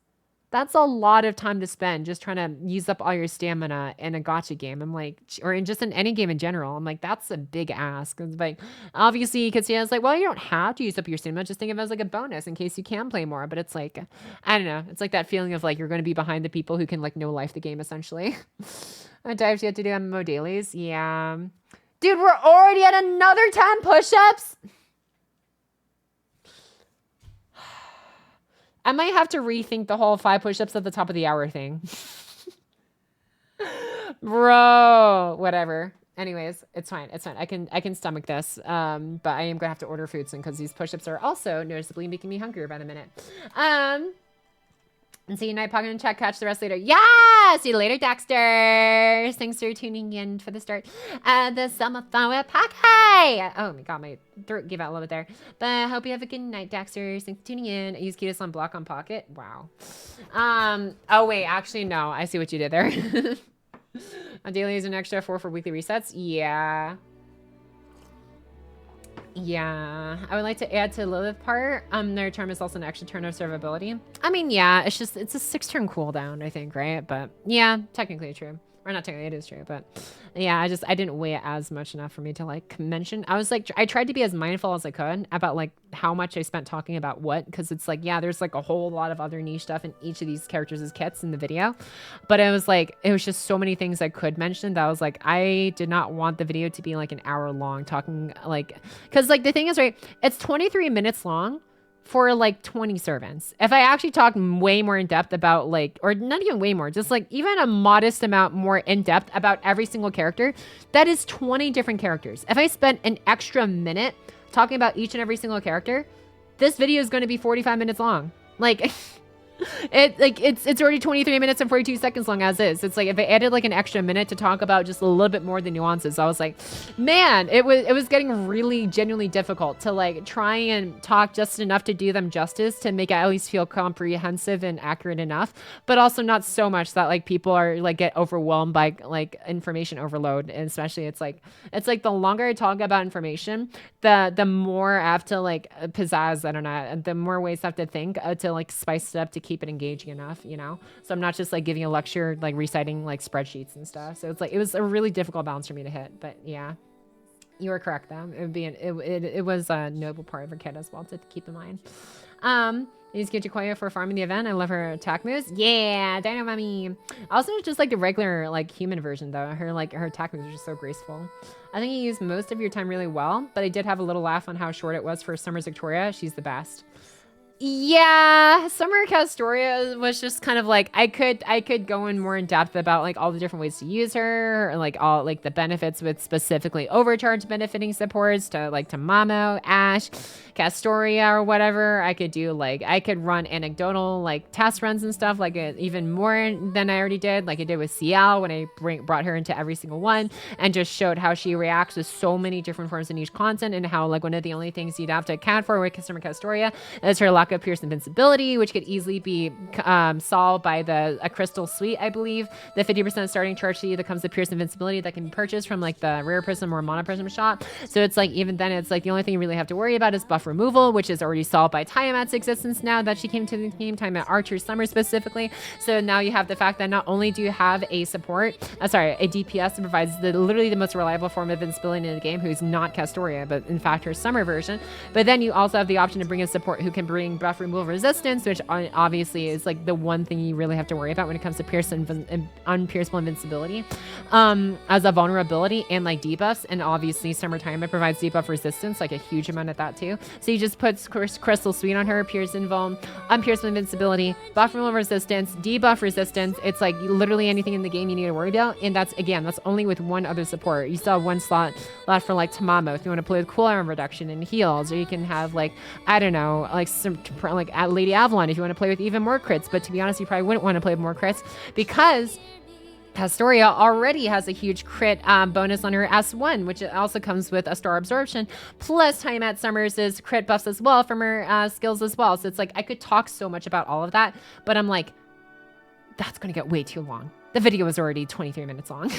That's a lot of time to spend just trying to use up all your stamina in a gacha game. I'm like, or in just in any game in general. I'm like, that's a big ask. It's like, obviously you could see it as like, well, you don't have to use up your stamina. Just think of it as like a bonus in case you can play more. But it's like, I don't know. It's like that feeling of like, you're going to be behind the people who can like no life the game essentially. Dives yet to do MMO dailies. Yeah. Dude, we're already at another 10 push-ups. I might have to rethink the whole 5 push-ups at the top of the hour thing. Bro, whatever. Anyways, it's fine. It's fine. I can stomach this. But I am gonna have to order food soon because these push-ups are also noticeably making me hungrier by the minute. And see you night, Pocket and chat. Catch the rest later. Yeah! See you later, Dexter. Thanks for tuning in for the start of the subathon with Pocky. Oh my god, my throat gave out a little bit there. But I hope you have a good night, Dexter. Thanks for tuning in. I use Cutis on block on Pocket. Wow. Oh wait, actually no. I see what you did there. On daily is an extra 4 for weekly resets. Yeah. Yeah, I would like to add to Lilith part. Their term is also an extra turn of survivability. I mean, yeah, it's a 6-turn cooldown, I think, right? But yeah, technically true. Or not technically, it is true, but yeah, I didn't weigh it as much enough for me to like mention. I was like, I tried to be as mindful as I could about like how much I spent talking about what, because it's like, yeah, there's like a whole lot of other niche stuff in each of these characters' kits in the video, but it was just so many things I could mention that I was like, I did not want the video to be like an hour long talking like, because like the thing is, right, it's 23 minutes long for like 20 servants. If I actually talk way more in depth about like, or not even way more, just like even a modest amount more in depth about every single character, that is 20 different characters. If I spent an extra minute talking about each and every single character, this video is going to be 45 minutes long. Like it's already 23 minutes and 42 seconds long as is. It's like if I added like an extra minute to talk about just a little bit more of the nuances, I was like, man, it was getting really genuinely difficult to like try and talk just enough to do them justice, to make it at least feel comprehensive and accurate enough, but also not so much that like people are like get overwhelmed by like information overload. And especially it's like the longer I talk about information, the more I have to like pizzazz, I don't know, the more ways I have to think to like spice it up to keep it engaging enough, you know? So I'm not just like giving a lecture, like reciting like spreadsheets and stuff. So it's like, it was a really difficult balance for me to hit, but yeah, you were correct though. It was a noble part of her kit as well to keep in mind. Use Gijikoya for farming the event. I love her attack moves. Yeah, Dino Mommy. Also, just like the regular like human version though. Her attack moves are just so graceful. I think you used most of your time really well, but I did have a little laugh on how short it was for Summer's Victoria. She's the best. Yeah, Summer Castoria was just kind of like, I could go in more in depth about like all the different ways to use her, or like all like the benefits with specifically overcharge benefiting supports to like to Mamo, Ash, Castoria, or whatever. I could run anecdotal like test runs and stuff like even more than I already did, like I did with Ciel when I brought her into every single one and just showed how she reacts to so many different forms of niche content, and how like one of the only things you'd have to account for with Summer Castoria is her lack of Pierce invincibility, which could easily be solved by a crystal suite, I believe. The 50% starting charge fee that comes with Pierce invincibility that can be purchased from like the rare prism or mono prism shop. So it's like, even then, it's like the only thing you really have to worry about is buff removal, which is already solved by Tiamat's existence now that she came to the game, Tiamat Archer Summer specifically. So now you have the fact that not only do you have a support, a DPS that provides literally the most reliable form of invincibility in the game, who's not Castoria, but in fact her Summer version. But then you also have the option to bring a support who can bring buff removal resistance, which obviously is like the one thing you really have to worry about when it comes to unpierceable invincibility as a vulnerability, and like debuffs. And obviously Summertime, it provides debuff resistance, like a huge amount of that too. So you just put Crystal Suite on her, Pierce Invuln, unpierceable invincibility, buff removal resistance, debuff resistance. It's like literally anything in the game you need to worry about. And that's only with one other support. You still have one slot left for like Tamamo if you want to play with cooldown reduction and heals, or you can have like, I don't know, like some like at Lady Avalon if you want to play with even more crits. But to be honest, you probably wouldn't want to play with more crits because Castoria already has a huge crit bonus on her S1, which also comes with a star absorption, plus Time at Summers' crit buffs as well from her skills as well. So it's like I could talk so much about all of that, but I'm like, that's gonna get way too long. The video was already 23 minutes long.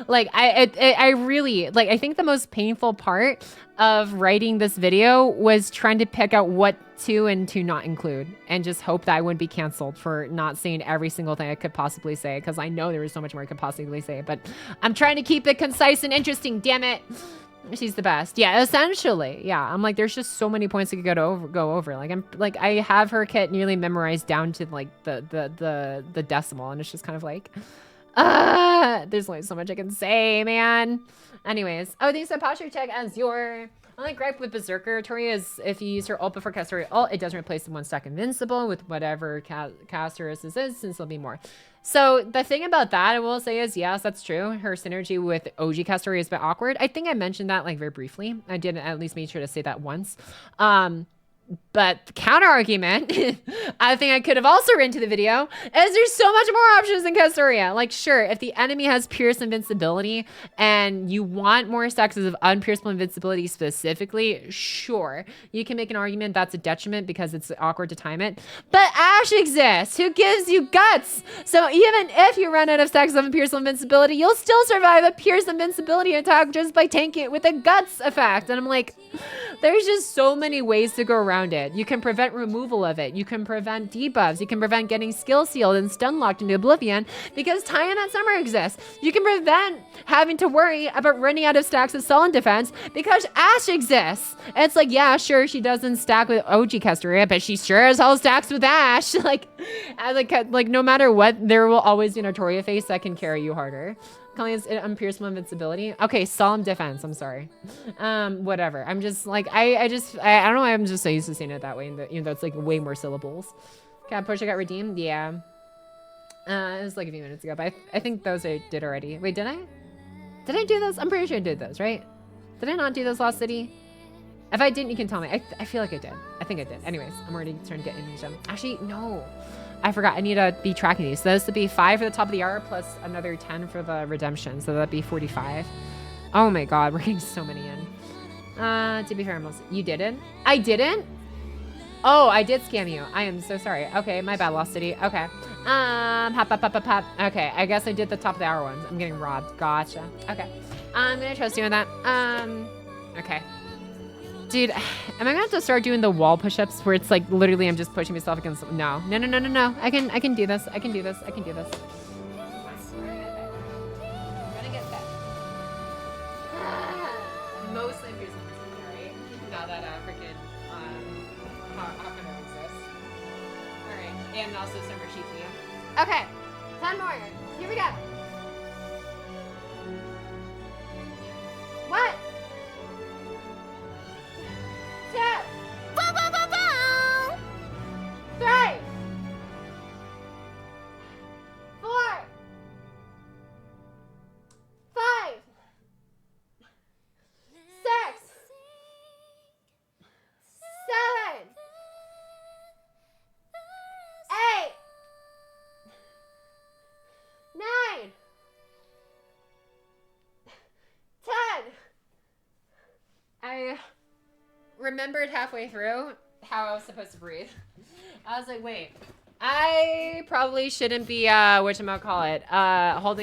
Like I really, like, I think the most painful part of writing this video was trying to pick out what to and to not include and just hope that I wouldn't be canceled for not saying every single thing I could possibly say, because I know there was so much more I could possibly say, but I'm trying to keep it concise and interesting, damn it. She's the best. Yeah, essentially. Yeah, I'm like, there's just so many points I could go over. Like I have her kit nearly memorized down to like the decimal, and it's just kind of like, there's only so much I can say, man. Anyways, oh, they said posture check as your only gripe with Berserker Tori is if you use her ult before Castoria ult, it doesn't replace the 1 stack invincible with whatever Castoris is, since there'll be more. So the thing about that I will say is, yes, that's true. Her synergy with OG Castoria is a bit awkward. I think I mentioned that like very briefly. I did at least make sure to say that once. But the counter argument, I think I could have also written to the video, is there's so much more options than Castoria. Like, sure, if the enemy has pierce invincibility and you want more stacks of unpierceable invincibility specifically, sure, you can make an argument that's a detriment because it's awkward to time it. But Ashe exists, who gives you guts. So even if you run out of stacks of unpierceable invincibility, you'll still survive a pierce invincibility attack just by tanking it with a guts effect. And I'm like, there's just so many ways to go around it. You can prevent removal of it. You can prevent debuffs. You can prevent getting skill sealed and stun locked into oblivion because Time at Summer exists. You can prevent having to worry about running out of stacks of Sullen Defense because Ashe exists. And it's like, yeah, sure, she doesn't stack with OG Castoria, but she sure as hell stacks with Ashe. like no matter what, there will always be an Artoria face that can carry you harder. Calling it unpierceable invincibility. Okay, solemn defense. I'm sorry. Whatever. I'm just like, I don't know why I'm just so used to saying it that way, even though it's like way more syllables. Cat push, I got redeemed. Yeah. It was like a few minutes ago, but I think those I did already. Wait, did I? Did I do those? I'm pretty sure I did those, right? Did I not do those Lost City? If I didn't, you can tell me. I feel like I did. I think I did. Anyways, I'm already trying to get into them. Actually, no. I forgot. I need to be tracking these. So those would be 5 for the top of the hour plus another 10 for the redemption. So that'd be 45. Oh my god, we're getting so many in. To be fair, you didn't? I didn't? Oh, I did scam you. I am so sorry. Okay, my bad, Lost City. Okay. Hop. Okay, I guess I did the top of the hour ones. I'm getting robbed. Gotcha. Okay. I'm gonna trust you on that. Okay. Dude, am I gonna have to start doing the wall push-ups where it's like literally I'm just pushing myself against? No. I can do this. I can do this. Gonna get fit. Mostly I'm using this, right? Now that freaking Hawkman exists. All right, and also Summer Sheep for you. Okay, 10 more. Here we go. What? 2, 3, 4, 5, 6, 7, 8, 9, 10. I remembered halfway through how I was supposed to breathe. I was like, wait, I probably shouldn't be, holding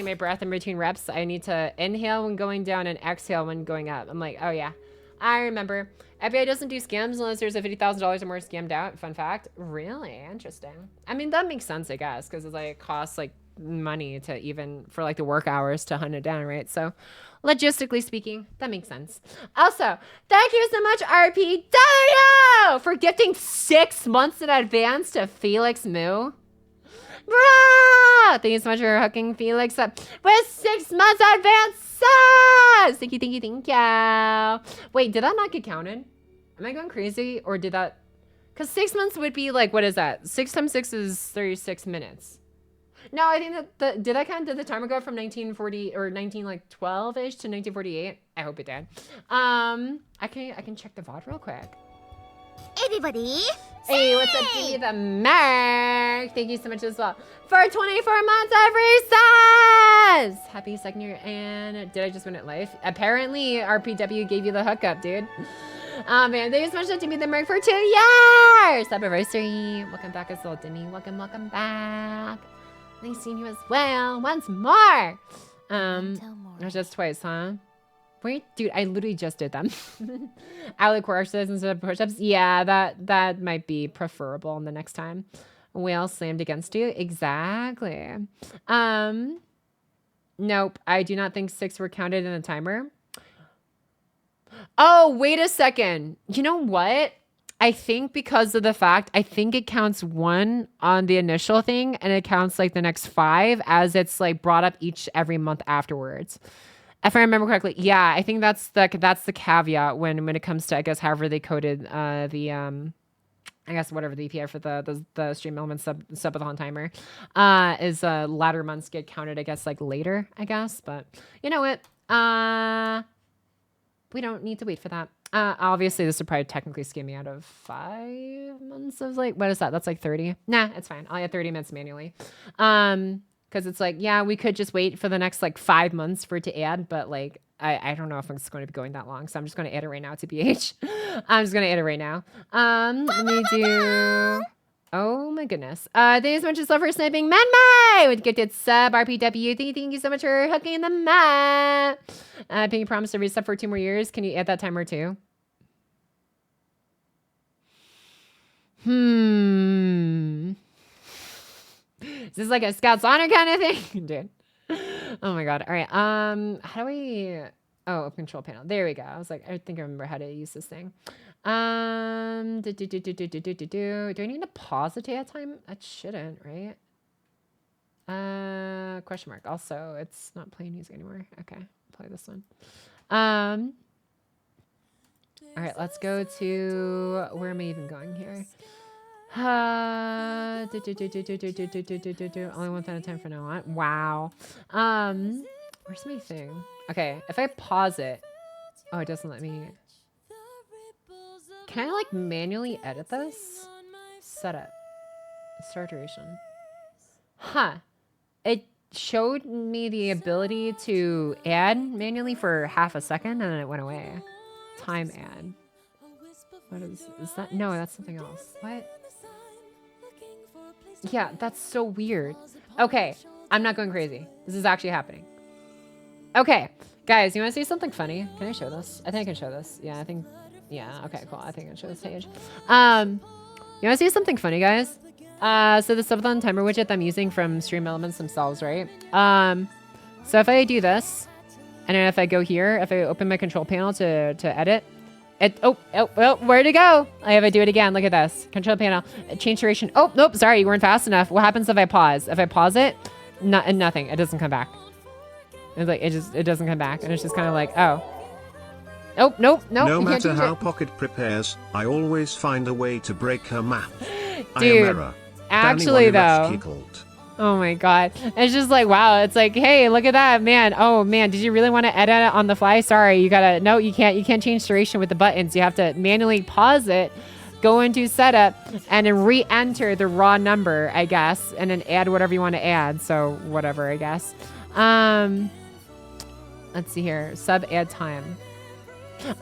my breath in between reps. I need to inhale when going down and exhale when going up. I'm like, oh yeah, I remember. FBI doesn't do scams unless there's a $50,000 or more scammed out. Fun fact. Really? Interesting. I mean, that makes sense, I guess, because it's like, it costs like money to even, for like the work hours to hunt it down, right? So logistically speaking, that makes sense. Also, thank you so much, RPW, for gifting 6 months in advance to Felix Moo. Bruh! Thank you so much for hooking Felix up with 6 months advance subs! Thank you. Wait, did that not get counted? Am I going crazy? Or did that... Because 6 months would be like, what is that? 6 times 6 is 36 minutes. No, I think that did the timer go from 1940 or 1912-ish to 1948? I hope it did. I can check the VOD real quick. Everybody, Hey, what's up, Jimmy the Mark? Thank you so much as well for 24 months of recess. Happy second year, and did I just win at life? Apparently, RPW gave you the hookup, dude. Man, thank you so much, Jimmy the Mark, for 2 years. Happy anniversary. Welcome back as well, Jimmy. Welcome back. Nice seeing you as well. Once more. That's just twice, huh? Wait, dude, I literally just did them. Alec courses instead of push-ups. Yeah, that might be preferable in the next time. Whale slammed against you. Exactly. Nope. I do not think 6 were counted in the timer. Oh, wait a second. You know what? I think because of the fact, I think it counts 1 on the initial thing, and it counts like the next 5 as it's like brought up every month afterwards. If I remember correctly, yeah, I think that's the caveat when it comes to, I guess, however they coded I guess whatever the EPI for the stream element subathon timer is latter months get counted, I guess, like later, I guess. But you know what? We don't need to wait for that. Obviously, this would probably technically skim me out of 5 months of like, what is that? That's like 30. Nah, it's fine. I'll add 30 minutes manually. Because it's like, yeah, we could just wait for the next like 5 months for it to add, but like, I don't know if it's going to be going that long, so I'm just going to add it right now to BH. I'm just going to add it right now. Let me do... Oh my goodness. Thank you so much for sniping Manmai with gifted sub RPW. Thank you so much for hooking the mat. Pinky promise to resub for 2 more years. Can you add that timer too? Is this like a Scout's Honor kind of thing? Dude. Oh my god. All right. How do we... Oh, open control panel. There we go. I was like, I think I remember how to use this thing. Do I need to pause the tab time? I shouldn't, right? Question mark. Also, it's not playing music anymore. Okay, play this one. All right, let's go to... Where am I even going here? Only 1 time for now on. Wow. Where's my thing? Okay, if I pause it... Oh, it doesn't let me... Can I like manually edit this? Setup. Start duration. Huh. It showed me the ability to add manually for half a second and then it went away. Time add. What is that? No, that's something else. What? Yeah, that's so weird. Okay, I'm not going crazy. This is actually happening. Okay, guys, you want to see something funny? Can I show this? I think I can show this. Yeah, I think... Yeah, okay, cool. I think I can show this page. You want to see something funny, guys? So the subathon timer widget I'm using from Stream Elements themselves, right? So if I do this, and then if I go here, if I open my control panel to edit, well, where'd it go? I have to do it again. Look at this. Control panel, change duration. Oh, nope, sorry, you weren't fast enough. What happens if I pause? If I pause it, nothing. It doesn't come back. It's like, it doesn't come back. And it's just kind of like, oh. Oh, nope. No matter how Pocket prepares, I always find a way to break her math. Dude, actually though. Oh my god. It's just like, wow. It's like, hey, look at that, man. Oh man, did you really want to edit it on the fly? Sorry, you gotta, no, you can't change duration with the buttons. You have to manually pause it, go into setup, and then re-enter the raw number, I guess, and then add whatever you want to add. So whatever, I guess. Let's see here. Sub add time.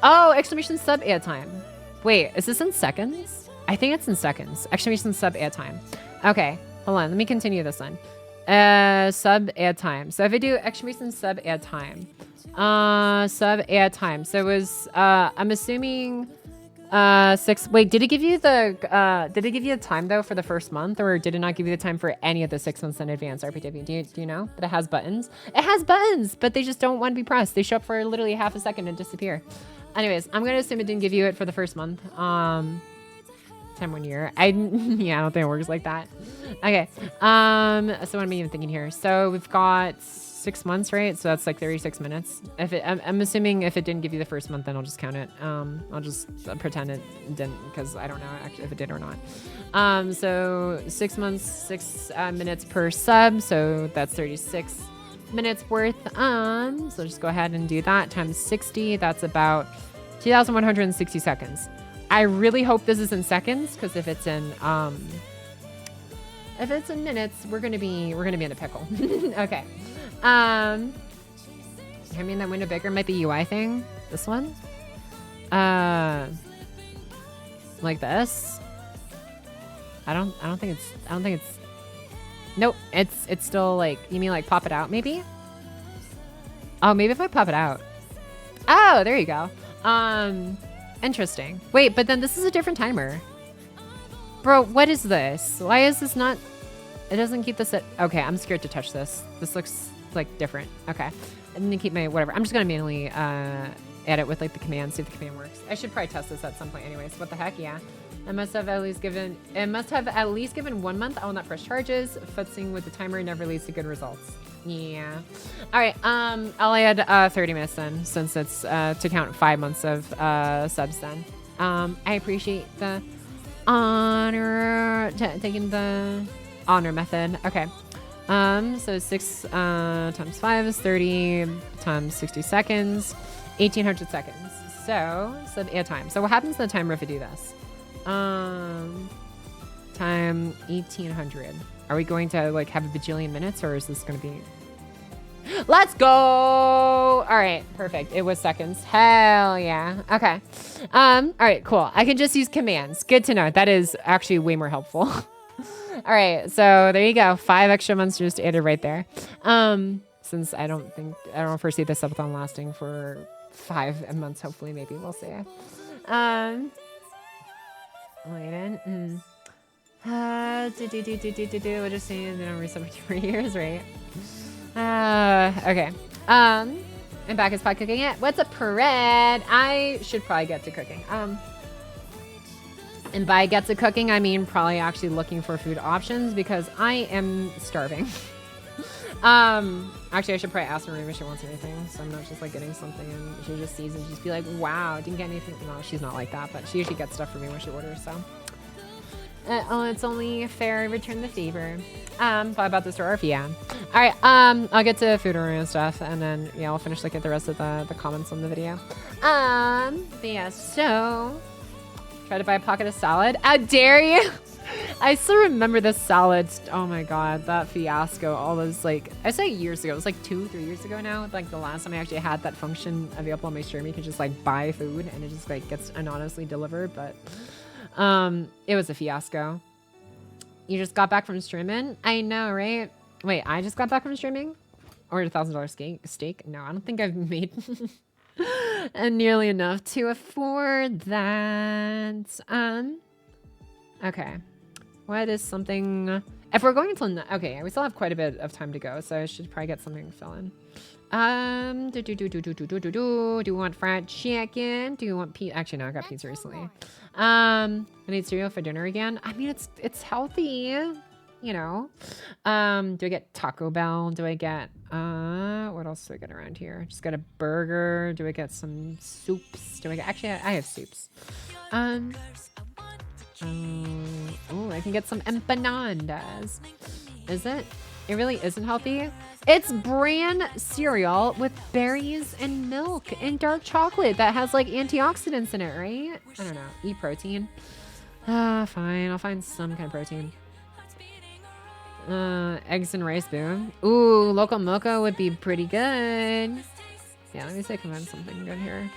Oh, exclamation sub add time. Wait, is this in seconds? I think it's in seconds. Exclamation sub add time. Okay, hold on. Let me continue this one. Sub add time. So if I do exclamation sub add time, sub add time. So it was, I'm assuming, 6. Wait, did it give you the time though for the first month, or did it not give you the time for any of the 6 months in advance? RPW, do you know that it has buttons? It has buttons, but they just don't want to be pressed. They show up for literally half a second and disappear. Anyways, I'm gonna assume it didn't give you it for the first month. Time 1 year. Yeah, I don't think it works like that. Okay. So what am I even thinking here? So we've got 6 months, right? So that's like 36 minutes. If it, I'm assuming if it didn't give you the first month, then I'll just count it. I'll just pretend it didn't, because I don't know actually if it did or not. So 6 months, 6 minutes per sub. So that's 36 minutes worth. So just go ahead and do that times 60. That's about 2,160 seconds. I really hope this is in seconds, because if it's in minutes, we're gonna be in a pickle. Okay. I mean, that window bigger might be UI thing. This one. Like this. I don't think it's. Nope. It's still like. You mean like pop it out maybe? Oh, maybe if I pop it out. Oh, there you go. Interesting. Wait, but then this is a different timer. Bro, what is this? Why is this not... It doesn't keep this at... Okay, I'm scared to touch this. This looks like different. Okay. I'm gonna keep my whatever. I'm just gonna manually edit with like the command, see if the command works. I should probably test this at some point anyways. What the heck? Yeah. It must have at least given 1 month. I will not press charges. Futzing with the timer never leads to good results. Yeah. All right. I'll add 30 minutes then, since it's to count 5 months of subs then. I appreciate the honor, taking the honor method. Okay. So 6 times 5 is 30 times 60 seconds, 1800 seconds. So add time. So what happens to the timer if I do this? Time 1800. Are we going to like have a bajillion minutes, or is this going to be... Let's go! All right, perfect. It was seconds. Hell yeah. Okay. All right, cool. I can just use commands. Good to know. That is actually way more helpful. All right, so there you go. 5 extra months just added right there. Since I don't foresee this subathon lasting for 5 months. Hopefully, maybe we'll see. Wait in. We're just saying they don't resub for 3 years, right? Okay. And back is pot cooking it. What's up, Parade? I should probably get to cooking. And by get to cooking, I mean probably actually looking for food options because I am starving. Actually, I should probably ask Marie if she wants anything, so I'm not just like getting something and she just sees and just be like, "Wow, didn't get anything." No, she's not like that, but she usually gets stuff for me when she orders. So, oh, it's only fair I return the favor. Thought about the store? Yeah. All right. I'll get to food ordering and stuff, and then yeah, I'll finish looking at the rest of the comments on the video. But yeah, so try to buy a pocket of salad. How dare you? I still remember the salads. Oh my god, that fiasco. All those like, I say years ago. It was like 2-3 years ago now. Like the last time I actually had that function available on my stream, you could just like buy food and it just like gets anonymously delivered. But it was a fiasco. You just got back from streaming? I know, right? Wait, I just got back from streaming? Ordered $1,000 steak? No, I don't think I've made nearly enough to afford that. Okay. What is something... If we're going until... Okay, we still have quite a bit of time to go, so I should probably get something to fill in. Do you want fried chicken? Do you want pizza? Actually, no, I got pizza recently. I need cereal for dinner again. I mean, it's healthy, you know. Do I get Taco Bell? Do I get what else do I get around here? Just got a burger. Do I get some soups? Do I get... Actually, I have soups. Oh, I can get some empanadas. Is it? It really isn't healthy. It's bran cereal with berries and milk and dark chocolate that has like antioxidants in it, right? I don't know. Eat protein. Fine. I'll find some kind of protein. Eggs and rice boom. Ooh, Loco Moco would be pretty good. Yeah, let me see if I can find something good here.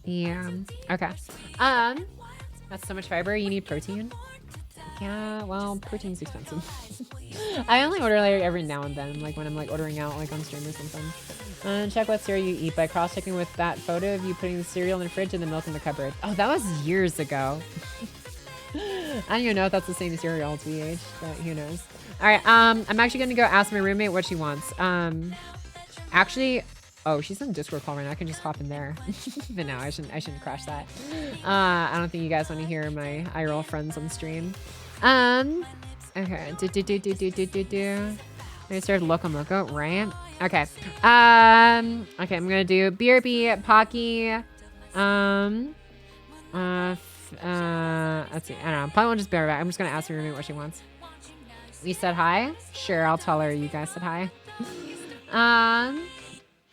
Yeah. Okay. That's so much fiber. You need protein. Yeah. Well, protein's expensive. I only order like every now and then, like when I'm like ordering out like on stream or something. Check what cereal you eat by cross-checking with that photo of you putting the cereal in the fridge and the milk in the cupboard. Oh, that was years ago. I don't even know if that's the same cereal, TH, but who knows. All right. I'm actually gonna go ask my roommate what she wants. Actually. Oh, she's in the Discord call right now. I can just hop in there. But no, I shouldn't crash that. I don't think you guys want to hear my IRL friends on stream. Okay. I started Loco Moco, right? Okay. Okay, I'm gonna do BRB, Pocky. Let's see. I don't know. Probably won't just be right back. I'm just gonna ask my roommate what she wants. You said hi? Sure, I'll tell her you guys said hi.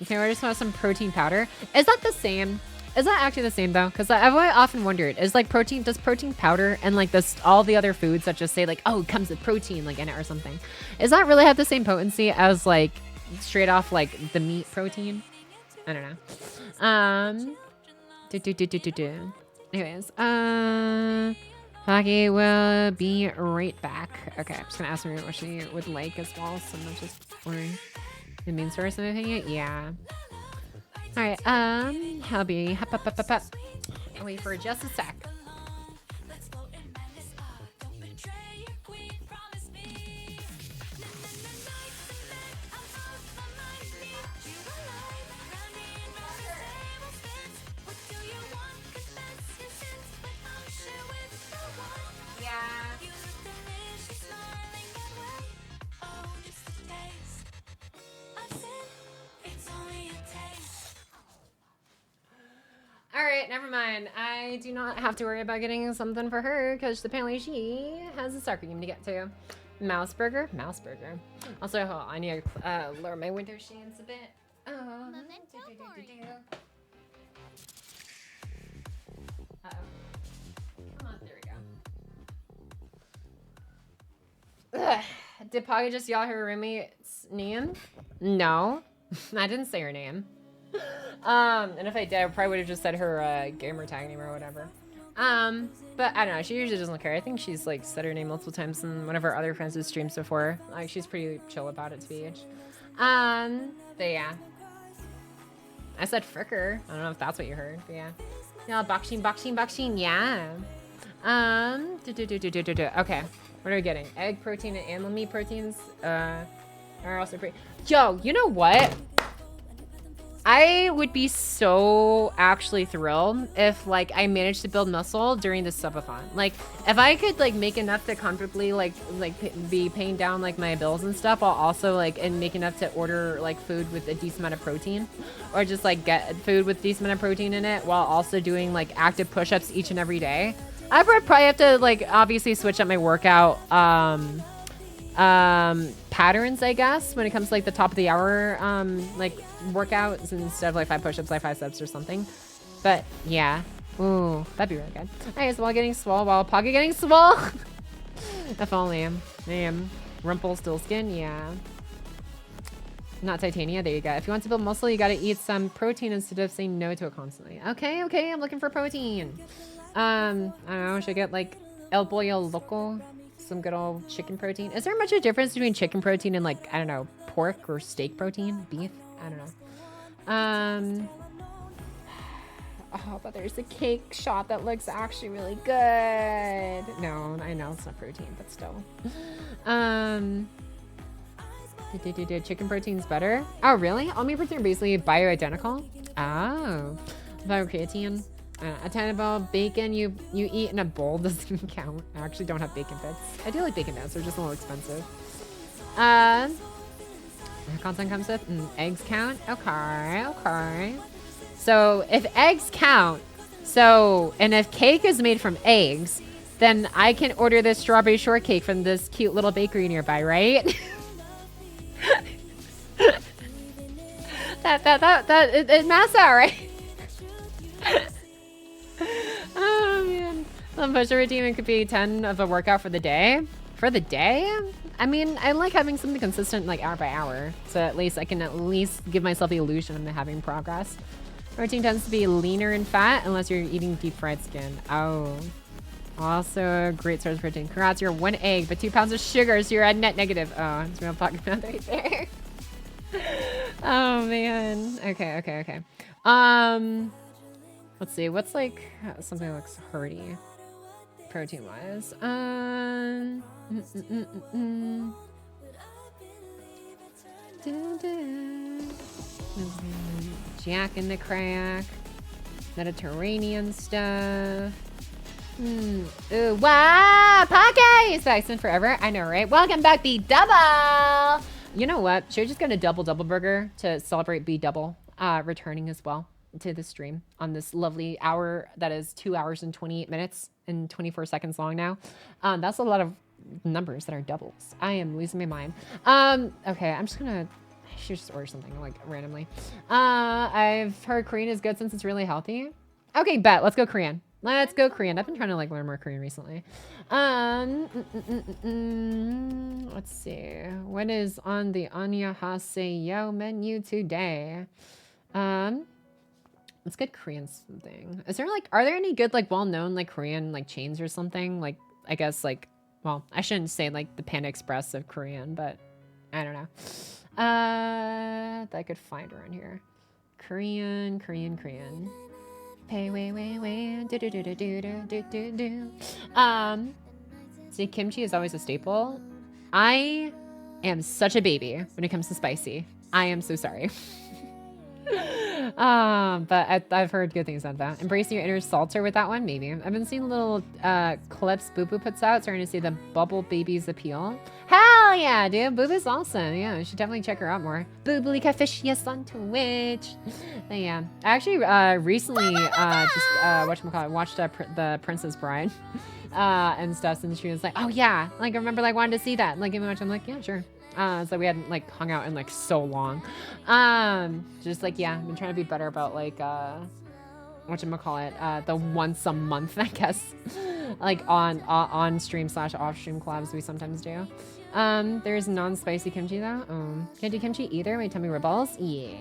Okay, I just want some protein powder. Is that the same? Is that actually the same though? Because I've often wondered, is like protein, does protein powder and like this, all the other foods that just say like, oh, it comes with protein like in it or something. Does that really have the same potency as like straight off like the meat protein? I don't know. Anyways, Pocky will be right back. Okay, I'm just gonna ask her what she would like as well. So I'm not just ordering the main source and everything. Yeah. All right. I'll be up. Wait for just a sec. All right, never mind. I do not have to worry about getting something for her because apparently she has a soccer game to get to. Mouse burger. Also, hold on, I need to lower my window shades a bit. Uh-oh. Come on, there we go. Ugh. Did Pocky just yell her roommate's name? No, I didn't say her name. And if I did, I probably would have just said her gamer tag name or whatever. But I don't know, she usually doesn't care. I think she's like said her name multiple times in one of our other friends' streams before. Like she's pretty chill about it, TBH. But yeah. I said fricker. I don't know if that's what you heard, but yeah. Yeah, boxing, yeah. Okay. What are we getting? Egg protein and animal meat proteins are also pretty. Yo, you know what? I would be so actually thrilled if like I managed to build muscle during the subathon. Like if I could like make enough to comfortably be paying down like my bills and stuff while also like and make enough to order like food with a decent amount of protein or just like get food with decent amount of protein in it while also doing like active push-ups each and every day. I would probably have to like obviously switch up my workout patterns, I guess, when it comes to like the top of the hour like workouts instead of like 5 push-ups, like 5 steps or something. But yeah, ooh, that'd be really good. Alright, so while getting swole, while Pocky getting swole. If only I am Rumpelstiltskin, yeah. Not Titania, there you go. If you want to build muscle, you gotta eat some protein instead of saying no to it constantly. Okay, I'm looking for protein. I don't know, should I get like El Pollo Loco? Some good old chicken protein. Is there much of a difference between chicken protein and like, I don't know, pork or steak protein? Beef? I don't know. Oh, but there's a cake shop that looks actually really good. No, I know it's not protein, but still. Chicken protein's better. Oh, really? All meat protein are basically bioidentical? Oh, biocreatine. Attainable bacon you eat in a bowl doesn't count. I actually don't have bacon bits. I do like bacon bits, they're just a little expensive. Content comes with eggs count. Okay. So if eggs count, and if cake is made from eggs, then I can order this strawberry shortcake from this cute little bakery nearby, right? it maths out, right? Oh man, some push-up routine could be 10 of a workout for the day. For the day? I mean, I like having something consistent like hour by hour, so at least I can at least give myself the illusion of having progress. Protein tends to be leaner in fat unless you're eating deep fried skin. Oh, also a great source of protein. Congrats, you're 1 egg, but 2 pounds of sugar, so you're at net negative. Oh, it's real pocket math right there. Oh man. Okay. Let's see. What's like something that looks hearty, protein wise? Jack in the Crack, Mediterranean stuff. Ooh, wow, Pocky! It's been forever. I know, right? Welcome back, B Double. You know what? Should we just get a double burger to celebrate B Double returning as well to the stream on this lovely hour that is 2 hours and 28 minutes and 24 seconds long now. That's a lot of numbers that are doubles. I am losing my mind. Okay, I'm just gonna I should just order something like randomly. I've heard Korean is good since it's really healthy. Okay, bet. Let's go Korean. Let's go Korean. I've been trying to like learn more Korean recently. Let's see. What is on the 안녕하세요 menu today? Let's get Korean something. Is there like, are there any good like well-known like Korean like chains or something? Like, I guess like, well, I shouldn't say like the Panda Express of Korean, but I don't know. That I could find around here. Korean. Pay way. Do. See, kimchi is always a staple. I am such a baby when it comes to spicy. I am so sorry. But I've heard good things about that. Embracing your inner salter with that one, maybe. I've been seeing little clips Boo Boo puts out, starting to see the bubble babies appeal. Hell yeah, dude. Boo Boo's awesome. Yeah, you should definitely check her out more. Boo Boo Catfish, yes, on Twitch. But yeah, I actually recently watched the Princess Bride and stuff, and she was like, oh yeah, like I remember like wanted to see that. Like, give me much. I'm like, yeah, sure. So we hadn't like hung out in like so long. Just like, yeah, I've been trying to be better about like whatchamacallit, the once a month, I guess, like on stream / off stream collabs we sometimes do. There's non-spicy kimchi though. Can't do kimchi either. My tummy rebels. Yeah.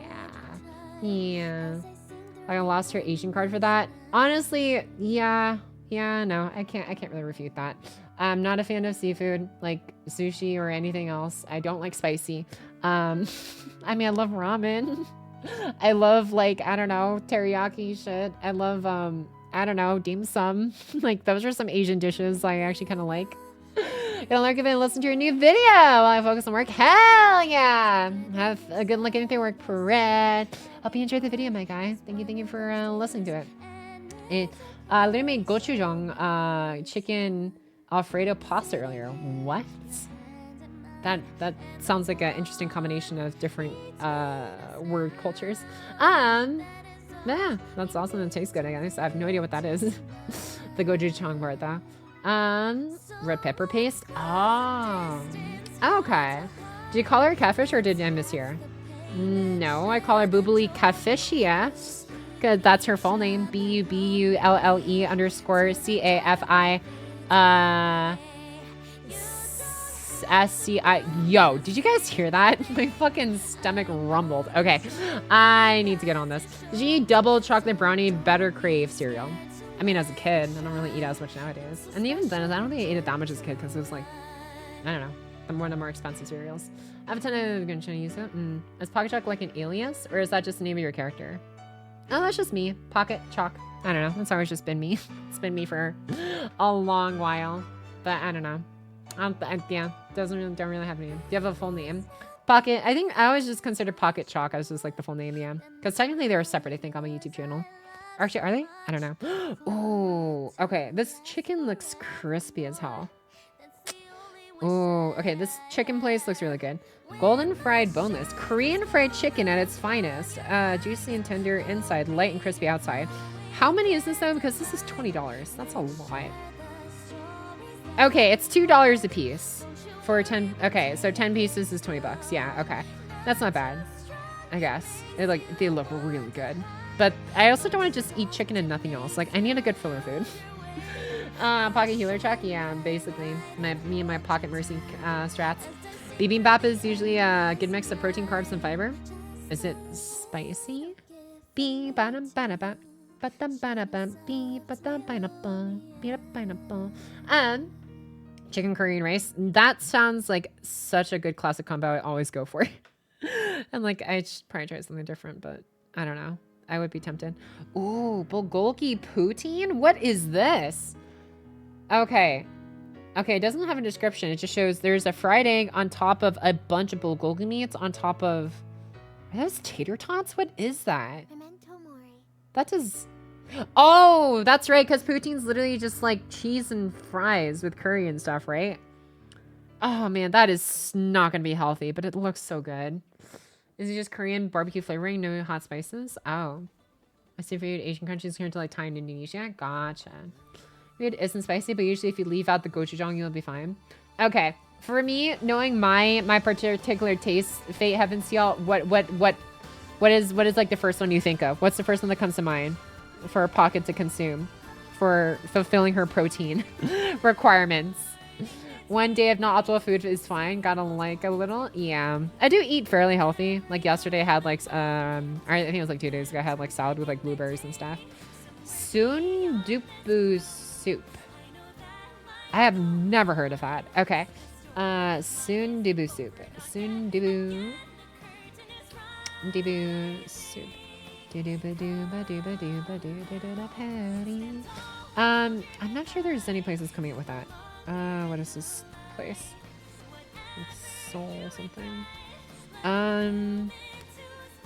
I lost her Asian card for that. Honestly, yeah, no, I can't really refute that. I'm not a fan of seafood, like sushi or anything else. I don't like spicy. I mean, I love ramen. I love like, I don't know, teriyaki shit. I love, I don't know, dim sum. Like those are some Asian dishes I actually kind of like. Gonna learn if I listen to your new video while I focus on work. Hell yeah! Have a good look into your work, Pred. Hope you enjoyed the video, my guy. Thank you for listening to it. Literally made gochujang, chicken Alfredo pasta earlier. What? That sounds like an interesting combination of different word cultures. Yeah, that's awesome. It tastes good, I guess. I have no idea what that is. The gochujang part though. Red pepper paste. Oh, okay. Did you call her catfish or did I mishear? No, I call her Boobly Catfish, yes. Cause that's her full name. BUBULLE_CAFI SCI. Yo, did you guys hear that? My fucking stomach rumbled. Okay, I need to get on this. Did you eat double chocolate brownie better crave cereal? I mean, as a kid, I don't really eat as much nowadays. And even then, I don't think I ate it that much as a kid because it was like, I don't know, the more expensive cereals. I have a ton of gonna try to use it. Is Pocket Chalk like an alias, or is that just the name of your character? Oh, that's just me, Pocket Chalk. I don't know. That's always just been me. It's been me for a long while, but I don't know. Yeah, don't really have a name. Do you have a full name? Pocket. I think I always just considered Pocket Chalk as just like the full name, yeah. Because technically they're separate, I think, on my YouTube channel. Actually, are they? I don't know. Oh, okay. This chicken looks crispy as hell. Oh, okay. This chicken place looks really good. Golden fried boneless. Korean fried chicken at its finest. Juicy and tender inside, light and crispy outside. How many is this though? Because this is $20. That's a lot. Okay, it's $2 a piece for 10. Okay, so 10 pieces is 20 bucks. Yeah, okay. That's not bad, I guess. They look really good. But I also don't want to just eat chicken and nothing else. Like, I need a good filler food. Pocket healer check? Yeah, basically. Me and my Pocket Mercy strats. Bibimbap is usually a good mix of protein, carbs, and fiber. Is it spicy? Chicken curry and rice. That sounds like such a good classic combo. I always go for it. And like, I should probably try something different, but I don't know. I would be tempted. Ooh, bulgogi poutine? What is this? Okay. Okay, it doesn't have a description. It just shows there's a fried egg on top of a bunch of bulgogi meats on top of... Are those tater tots? What is that? That does... Oh, that's right, because poutine's literally just like cheese and fries with curry and stuff, right? Oh man, that is not going to be healthy, but it looks so good. Is it just Korean barbecue flavoring, no hot spices? Oh. I see food Asian countries here to like Thai and Indonesia. Gotcha. Food isn't spicy, but usually if you leave out the gochujang, you'll be fine. Okay. For me, knowing my particular taste, fate, heaven, seal, what is like the first one you think of? What's the first one that comes to mind for a Pocket to consume for fulfilling her protein requirements? One day of not optimal food is fine. Gotta like a little. Yeah. I do eat fairly healthy. Like yesterday I had like, I think it was like 2 days ago, I had like salad with like blueberries and stuff. Sundubu soup. I have never heard of that. Okay. Sundubu soup. Sundubu soup. I'm not sure there's any places coming up with that. What is this place? It's Soul something.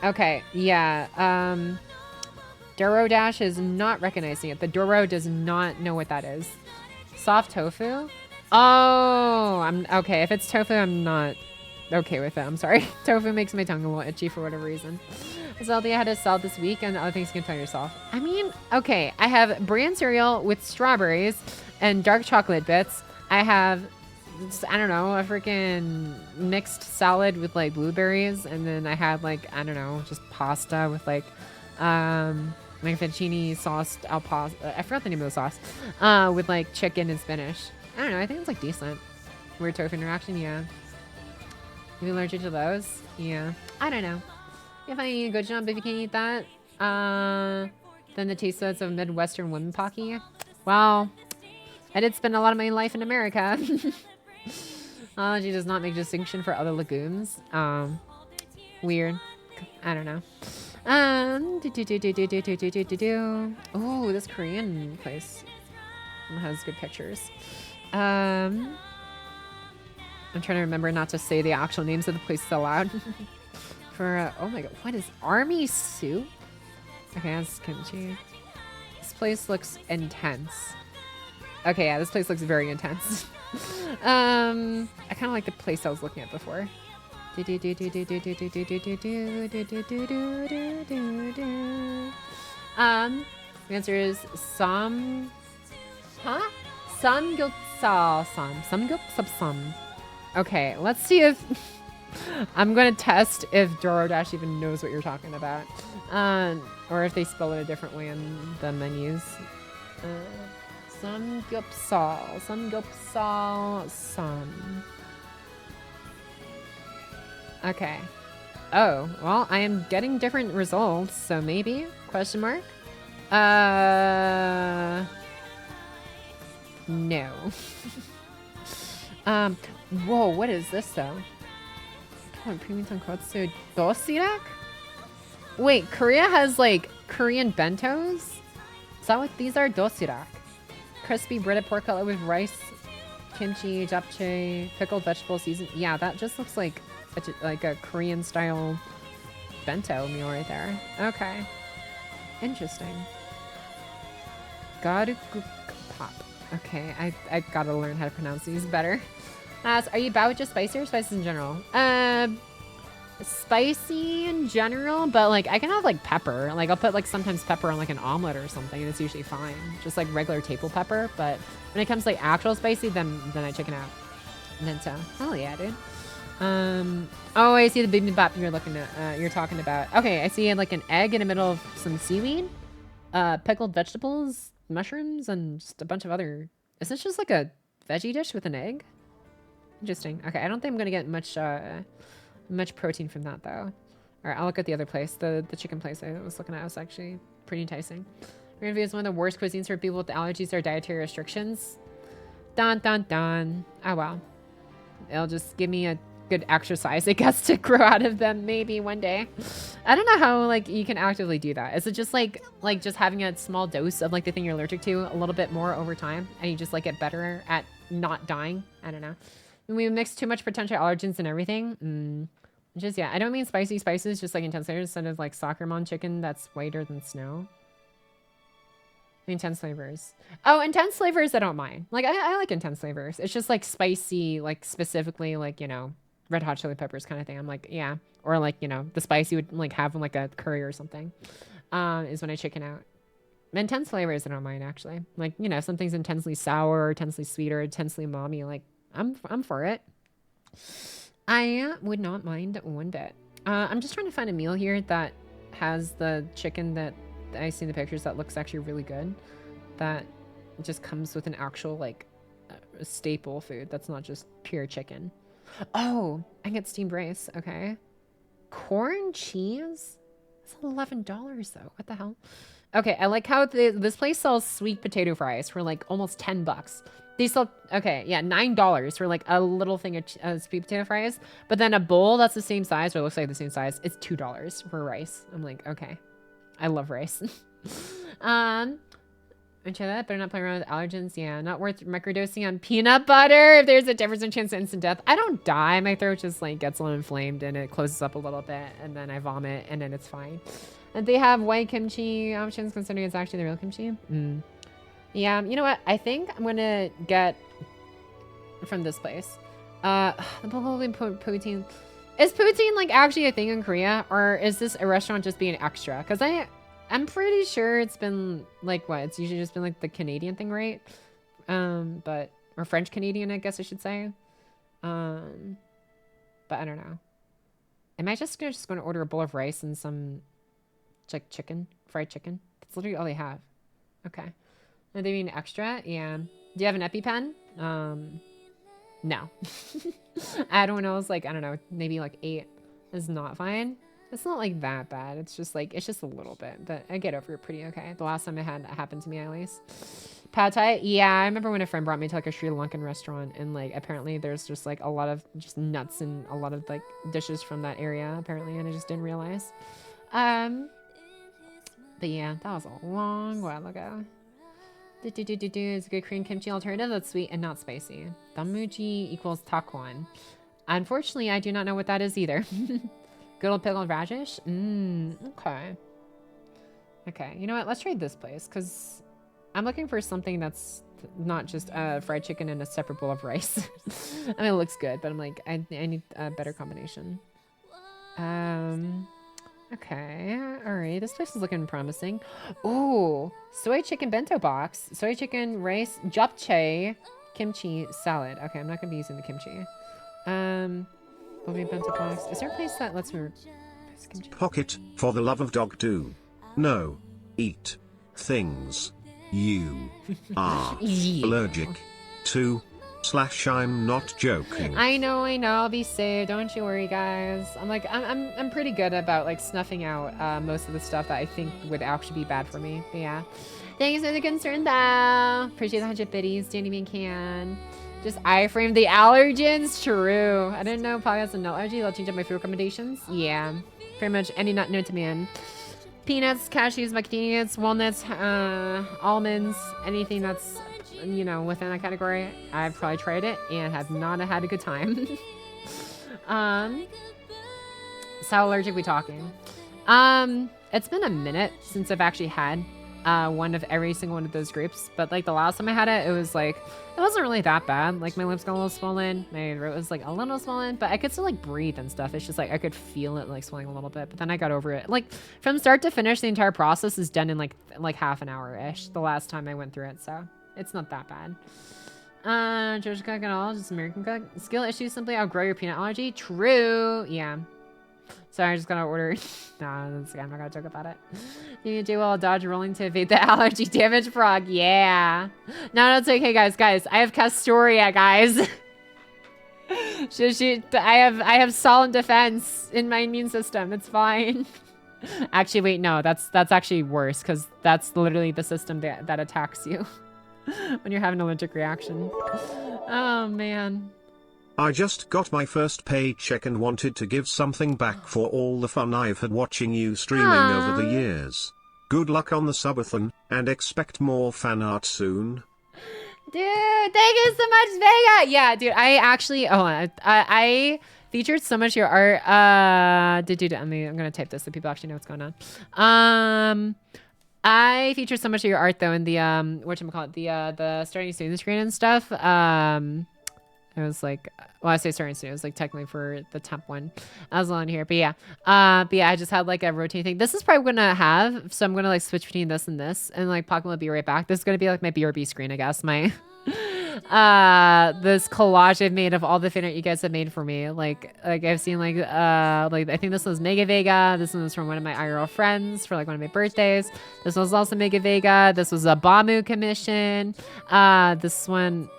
Okay, yeah. Doro Dash is not recognizing it. The Doro does not know what that is. Soft tofu? Oh, I'm okay. If it's tofu, I'm not okay with it. I'm sorry. Tofu makes my tongue a little itchy for whatever reason. Zelda had a salad this week and other things you can tell yourself. I mean, okay. I have bran cereal with strawberries and dark chocolate bits. I have, I don't know, a freaking mixed salad with like blueberries. And then I had like, I don't know, just pasta with like fettuccine sauce al pasta. I forgot the name of the sauce. With like chicken and spinach. I don't know. I think it's like decent. Weird tofu interaction. Yeah. You allergic to those? Yeah. I don't know. If I eat a good jump, if you can't eat that, then the taste buds of Midwestern women Pocky. Well, I did spend a lot of my life in America. Allergy does not make distinction for other legumes. Weird. I don't know. Oh, this Korean place has good pictures. I'm trying to remember not to say the actual names of the places so loud. For oh my god, what is army soup? Okay, that's kimchi. This place looks intense. Okay, yeah, this place looks very intense. I kind of like the place I was looking at before. The answer is Samgyeopsal. Okay, let's see if I'm gonna test if DoroDash even knows what you're talking about, or if they spell it a different way in the menus. Samgyeopsal. Okay. Oh, well, I am getting different results, so maybe? Question mark? No. Whoa, what is this though? Premium tonkotsu dosirak? Wait, Korea has like Korean bentos? Is that what these are? Dosirak. Crispy breaded pork cutlet with rice, kimchi, japchae, pickled vegetable season. Yeah, that just looks like a Korean style bento meal right there. Okay. Interesting. Garuguk pop. Okay, I gotta learn how to pronounce these better. Are you bad with just spicy or spices in general? Spicy in general, but like I can have like pepper. Like I'll put like sometimes pepper on like an omelet or something, and it's usually fine. Just like regular table pepper. But when it comes to like actual spicy, then I chicken out. And then so, oh yeah, dude. Oh, I see the bibimbap you're talking about. Okay, I see like an egg in the middle of some seaweed, pickled vegetables, mushrooms, and just a bunch of other. Is this just like a veggie dish with an egg? Interesting. Okay, I don't think I'm gonna get much protein from that though. All right, I'll look at the other place. The chicken place I was looking at was actually pretty enticing. Korean food is one of the worst cuisines for people with allergies or dietary restrictions. Dun dun dun. Oh well. It'll just give me a good exercise, I guess, to grow out of them maybe one day. I don't know how like you can actively do that. Is it just like just having a small dose of like the thing you're allergic to a little bit more over time, and you just like get better at not dying? I don't know. When we mix too much potential allergens and everything. Just yeah, I don't mean spicy spices, just like intense flavors instead of like Soccermon chicken that's whiter than snow. Intense flavors. Oh, intense flavors I don't mind. Like I like intense flavors. It's just like spicy, like specifically like, you know, Red Hot Chili Peppers kind of thing. I'm like, yeah. Or like, you know, the spice you would like have in like a curry or something. Is when I chicken out. Intense flavors I don't mind actually. Like, you know, something's intensely sour, or intensely sweet, or intensely umami, like I'm for it. I would not mind one bit. I'm just trying to find a meal here that has the chicken that I see in the pictures that looks actually really good. That just comes with an actual, like, staple food that's not just pure chicken. Oh, I can get steamed rice. Okay. Corn cheese? It's $11 though. What the hell? Okay, I like how this place sells sweet potato fries for like almost 10 bucks. They sell, okay, yeah, $9 for like a little thing of sweet potato fries. But then a bowl that's the same size, or looks like the same size, it's $2 for rice. I'm like, okay. I love rice. Try that. Better not play around with allergens. Yeah, not worth microdosing on peanut butter if there's a difference in chance of instant death. I don't die. My throat just like gets a little inflamed and it closes up a little bit and then I vomit and then it's fine. And they have white kimchi options considering it's actually the real kimchi. Yeah, you know what? I think I'm gonna get from this place. The poutine. Is poutine like actually a thing in Korea, or is this a restaurant just being extra? Because I'm pretty sure it's been like what? It's usually just been like the Canadian thing, right? But or French Canadian, I guess I should say. But I don't know. Am I just gonna order a bowl of rice and some like chicken, fried chicken? That's literally all they have. Okay. Are they being extra? Yeah. Do you have an EpiPen? No. I don't know. It's like, I don't know, maybe like 8 is not fine. It's not like that bad. It's just like, it's just a little bit, but I get over it pretty okay. The last time I had it happened to me at least. Pad Thai? Yeah, I remember when a friend brought me to like a Sri Lankan restaurant and like apparently there's just like a lot of just nuts and a lot of like dishes from that area apparently, and I just didn't realize. But yeah, that was a long while ago. It's a good Korean kimchi alternative that's sweet and not spicy. Damuji equals takwon. Unfortunately, I do not know what that is either. Good old pickled radish? Okay. Okay, you know what? Let's try this place, because I'm looking for something that's not just fried chicken and a separate bowl of rice. I mean, it looks good, but I'm like, I need a better combination. Okay, alright, this place is looking promising. Ooh, soy chicken bento box, soy chicken, rice, japchae, kimchi, salad. Okay, I'm not gonna be using the kimchi. Bento box. Is there a place that lets me... Pocket, for the love of dog do. No. Eat. Things. You are allergic to. / I'm not joking. I know, I'll be safe. Don't you worry, guys. I'm like, I'm pretty good about like snuffing out most of the stuff that I think would actually be bad for me. But yeah. Thanks for the concern though. Appreciate the 100 biddies. Danny Bean can. Just iframe the allergens. True. I didn't know Pocky has a nut allergy. I'll change up my food recommendations. Yeah. Pretty much any nut known to man. Peanuts, cashews, macadamias, walnuts, almonds, anything that's, you know, within that category. I've probably tried it and have not had a good time. So how allergic we talking? It's been a minute since I've actually had one of every single one of those groups, but like the last time I had it, it was like, it wasn't really that bad. Like my lips got a little swollen, my throat was like a little swollen, but I could still like breathe and stuff. It's just like I could feel it like swelling a little bit, but then I got over it. Like from start to finish, the entire process is done in like half an hour ish the last time I went through it, so it's not that bad. Georgia cook at all, just American cook. Skill issues simply outgrow your peanut allergy. True. Yeah. Sorry, I just gotta order. Nah, that's okay. I'm not gonna joke about it. You do well, dodge rolling to evade the allergy damage frog. Yeah. No, it's okay, guys. Guys, I have Castoria, guys. I have solid defense in my immune system. It's fine. Actually, wait, no, that's actually worse because that's literally the system that attacks you when you're having an allergic reaction. Oh man. I just got my first paycheck and wanted to give something back for all the fun I've had watching you streaming over the years. Good luck on the subathon, and expect more fan art soon. Dude, thank you so much, Vega! Yeah, dude, I actually... Oh, I featured so much of your art. I'm gonna type this so people actually know what's going on. I featured so much of your art, though, in the, whatchamacallit, the starting student screen and stuff. It was like, well, I say starting soon. It was like technically for the temp one. I was on here, but yeah. I just had like a rotating thing. This is probably gonna have, so I'm gonna like switch between this and like Pocky will be right back. This is gonna be like my BRB screen, I guess. My, this collage I've made of all the fan art you guys have made for me. Like I've seen like I think this was Mega Vega. This one was from one of my IRL friends for like one of my birthdays. This was also Mega Vega. This was a Bamu commission. This one,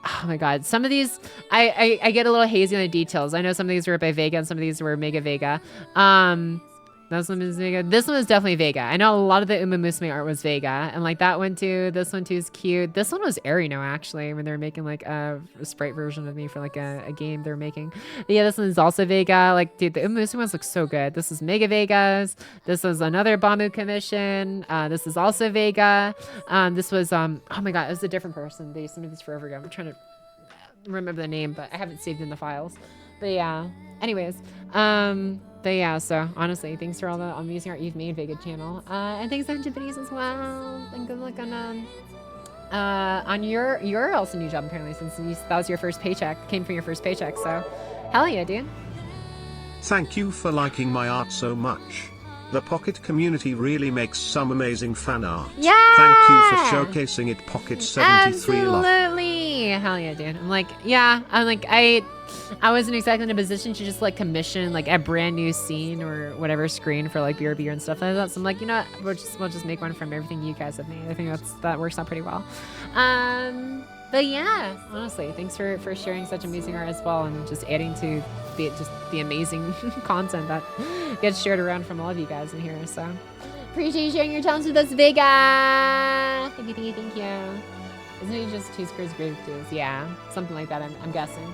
oh my god, some of these I get a little hazy on the details. I know some of these were by Vega and some of these were Mega Vega. This one is Vega. This one is definitely Vega. I know a lot of the Uma Musume art was Vega, and like that one too. This one too is cute. This one was Arino actually, when they were making like a sprite version of me for like a game they were making. But yeah, this one is also Vega. Like, dude, the Uma Musume ones look so good. This is Mega Vegas. This was another Bamu commission. This is also Vega. This was oh my god, it was a different person. They submitted this forever ago. I'm trying to remember the name, but I haven't saved in the files. But yeah, anyways, but yeah, so honestly, thanks for all the amazing art you've made, Vega channel, and thanks to Videos as well, and good luck on your also new job apparently, since that was your first paycheck, came from your first paycheck, so hell yeah, dude. Thank you for liking my art so much. The Pocket community really makes some amazing fan art. Yeah! Thank you for showcasing it, Pocket 73 love. Absolutely! Hell yeah, dude. I'm like, yeah, I wasn't exactly in a position to just like commission like a brand new scene or whatever screen for like BRB and stuff like that. So I'm like, you know what? We'll just make one from everything you guys have made. I think that works out pretty well. But yeah, honestly, thanks for sharing such amazing art as well, and just adding to the amazing content that gets shared around from all of you guys in here. So appreciate you sharing your talents with us, Vega. Thank you. Isn't it just two squares grave dues? Yeah, something like that. I'm guessing.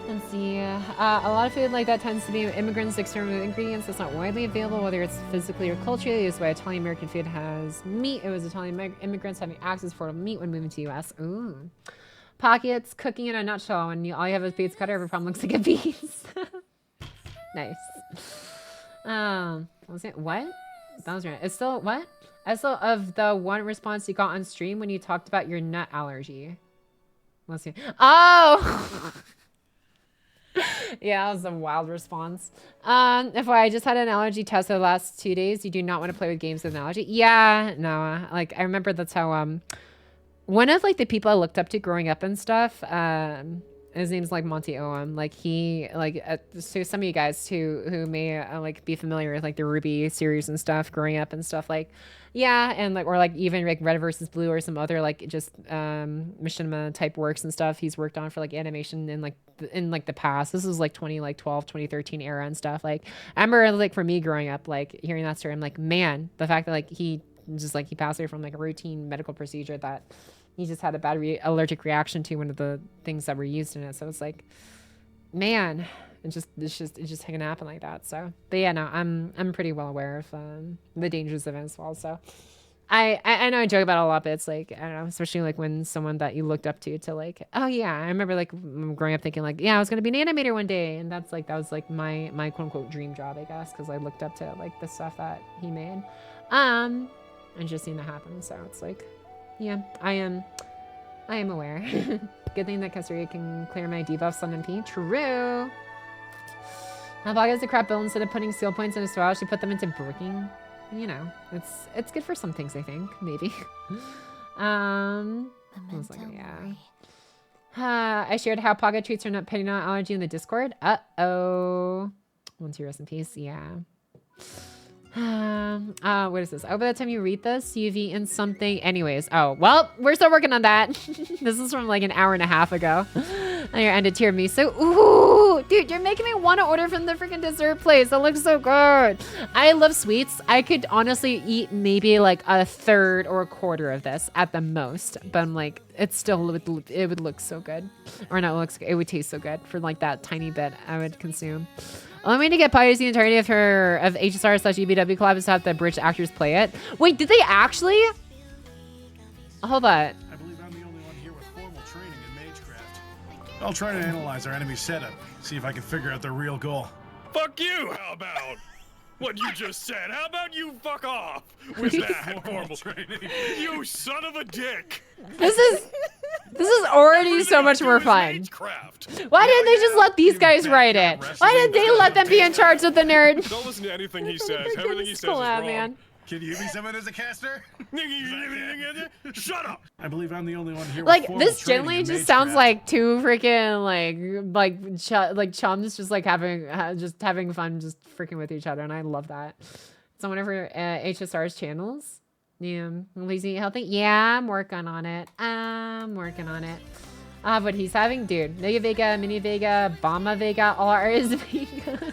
Let's see. A lot of food like that tends to be immigrants' external ingredients that's not widely available, whether it's physically or culturally. Is why Italian American food has meat. It was Italian immigrants having access to affordable meat when moving to the U.S. Ooh. Pockets, cooking in a nutshell. When all you have is beets cutter, every problem looks like a beast. Nice. What? That was right. It's still what? I still of the one response you got on stream when you talked about your nut allergy. Let's see. Oh. Yeah, that was a wild response. If I just had an allergy test for the last 2 days, you do not want to play with games with an allergy. Yeah, no. Like I remember that's how one of like the people I looked up to growing up and stuff. His name's like Monty Oum. Like he so some of you guys who may like be familiar with like the Ruby series and stuff growing up and stuff, like yeah, and like or like even like Red versus Blue or some other like just machinima type works and stuff he's worked on for like animation in like the past. This was like 2012 2013 era and stuff. Like I remember like for me growing up, like hearing that story, I'm like, man, the fact that like he passed away from like a routine medical procedure that he just had a bad allergic reaction to one of the things that were used in it. So it's like, man, it just can happen like that. So, but yeah, no, I'm pretty well aware of the dangers of it as well. So I know I joke about it a lot, but it's like, I don't know, especially like when someone that you looked up to like, oh yeah, I remember like growing up thinking like, yeah, I was going to be an animator one day. And that was like my quote unquote dream job, I guess. Cause I looked up to like the stuff that he made, and just seeing that happen. So it's like, yeah, I am aware. Good thing that Caesarea can clear my debuffs on MP. True. How about as a crap build, instead of putting skill points in a swell, she put them into bricking. You know, it's good for some things, I think. Maybe. Yeah. I shared how Pocket treats her nut petty nut allergy in the Discord. Uh-oh. Once you rest in peace, yeah. What is this? Oh, by the time you read this, you've eaten something. Anyways, oh, well, we're still working on that. This is from like an hour and a half ago. And you're ended tiramisu. Ooh, dude, you're making me want to order from the freaking dessert place. That looks so good. I love sweets. I could honestly eat maybe like a third or a quarter of this at the most. But I'm like, it would look so good. Or not, it would taste so good for like that tiny bit I would consume. Only way to get Pocky the entirety of HSR/EBW collab is to have the bridge actors play it. Wait, did they actually? Hold on. I believe I'm the only one here with formal training in Magecraft. I'll try to analyze our enemy setup, see if I can figure out their real goal. Fuck you! How about what you just said? How about you fuck off with that formal training? You son of a dick! This is already so much more fun. Why didn't they just let these guys write it? Why didn't they let them be in charge of the nerd? Don't listen to anything he says. Everything he says is wrong. Man. Can you be summoned as a caster? Shut up! I believe I'm the only one here. Like with formal this training generally in just sounds magecraft. like two freaking like chums just like having fun, just freaking with each other, and I love that. So whenever HSR's channels, yeah, lazy healthy, yeah, I'm working on it. What he's having, dude. Mega Vega, Mini Vega, Bama Vega, all ours Vega.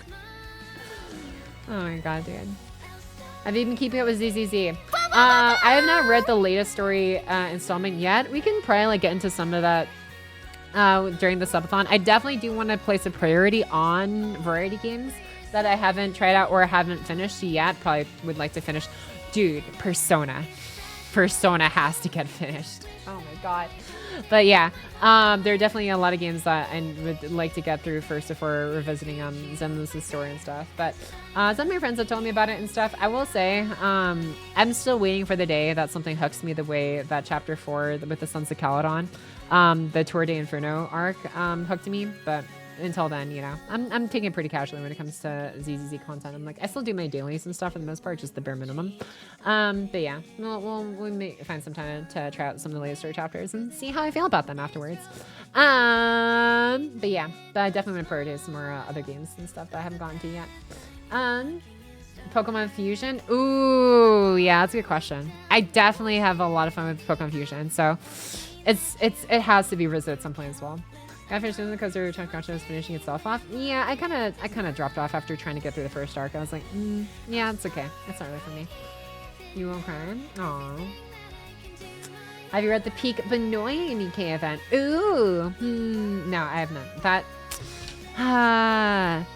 Oh my god, dude. I've even been keeping it with ZZZ. I have not read the latest story installment yet. We can probably like get into some of that during the subathon. I definitely do want to place a priority on variety games that I haven't tried out or haven't finished yet. Probably would like to finish. Dude, Persona. Persona has to get finished. Oh my god. But yeah, there are definitely a lot of games that I would like to get through first before revisiting Zenless's story and stuff. But some of my friends have told me about it and stuff. I will say, I'm still waiting for the day that something hooks me the way that Chapter 4 with the Sons of Caledon, the Tour de Inferno arc hooked me. But until then, you know, I'm taking it pretty casually when it comes to ZZZ content. I'm like, I still do my dailies and stuff for the most part, just the bare minimum. But yeah, we may find some time to try out some of the latest story chapters and see how I feel about them afterwards. But yeah, but I definitely want to prioritize some more other games and stuff that I haven't gotten to yet. Pokemon Fusion. Ooh, yeah, that's a good question. I definitely have a lot of fun with Pokemon Fusion, so it has to be revisited at some point as well. I finished it because their Gotcha was finishing itself off. Yeah, I kind of dropped off after trying to get through the first arc. I was like, yeah, it's okay. It's not really for me. You won't cry? Aww. Have you read the Peak Benoy Nikkei event? Ooh. No, I have not. That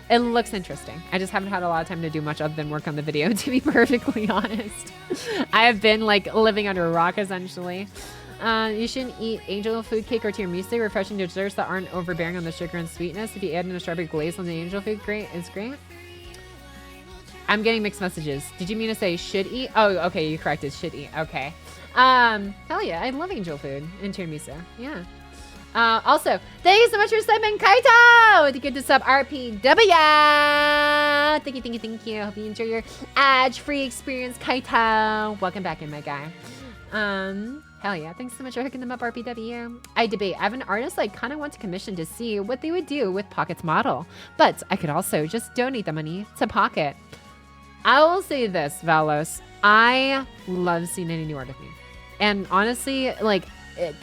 it looks interesting. I just haven't had a lot of time to do much other than work on the video, to be perfectly honest. I have been like living under a rock essentially. You shouldn't eat angel food cake or tiramisu. Refreshing desserts that aren't overbearing on the sugar and sweetness. If you add in a strawberry glaze on the angel food, it's great. I'm getting mixed messages. Did you mean to say should eat? Oh, okay, you corrected. Should eat. Okay. Hell yeah, I love angel food and tiramisu. Yeah. Also, thank you so much for subbing Kaito! To get to sub RPW! Thank you. Hope you enjoy your ad-free experience, Kaito. Welcome back in, my guy. Hell yeah, thanks so much for hooking them up, RPW. I debate. I have an artist I kind of want to commission to see what they would do with Pocket's model, but I could also just donate the money to Pocket. I will say this, Valos. I love seeing any new art of me. And honestly, like,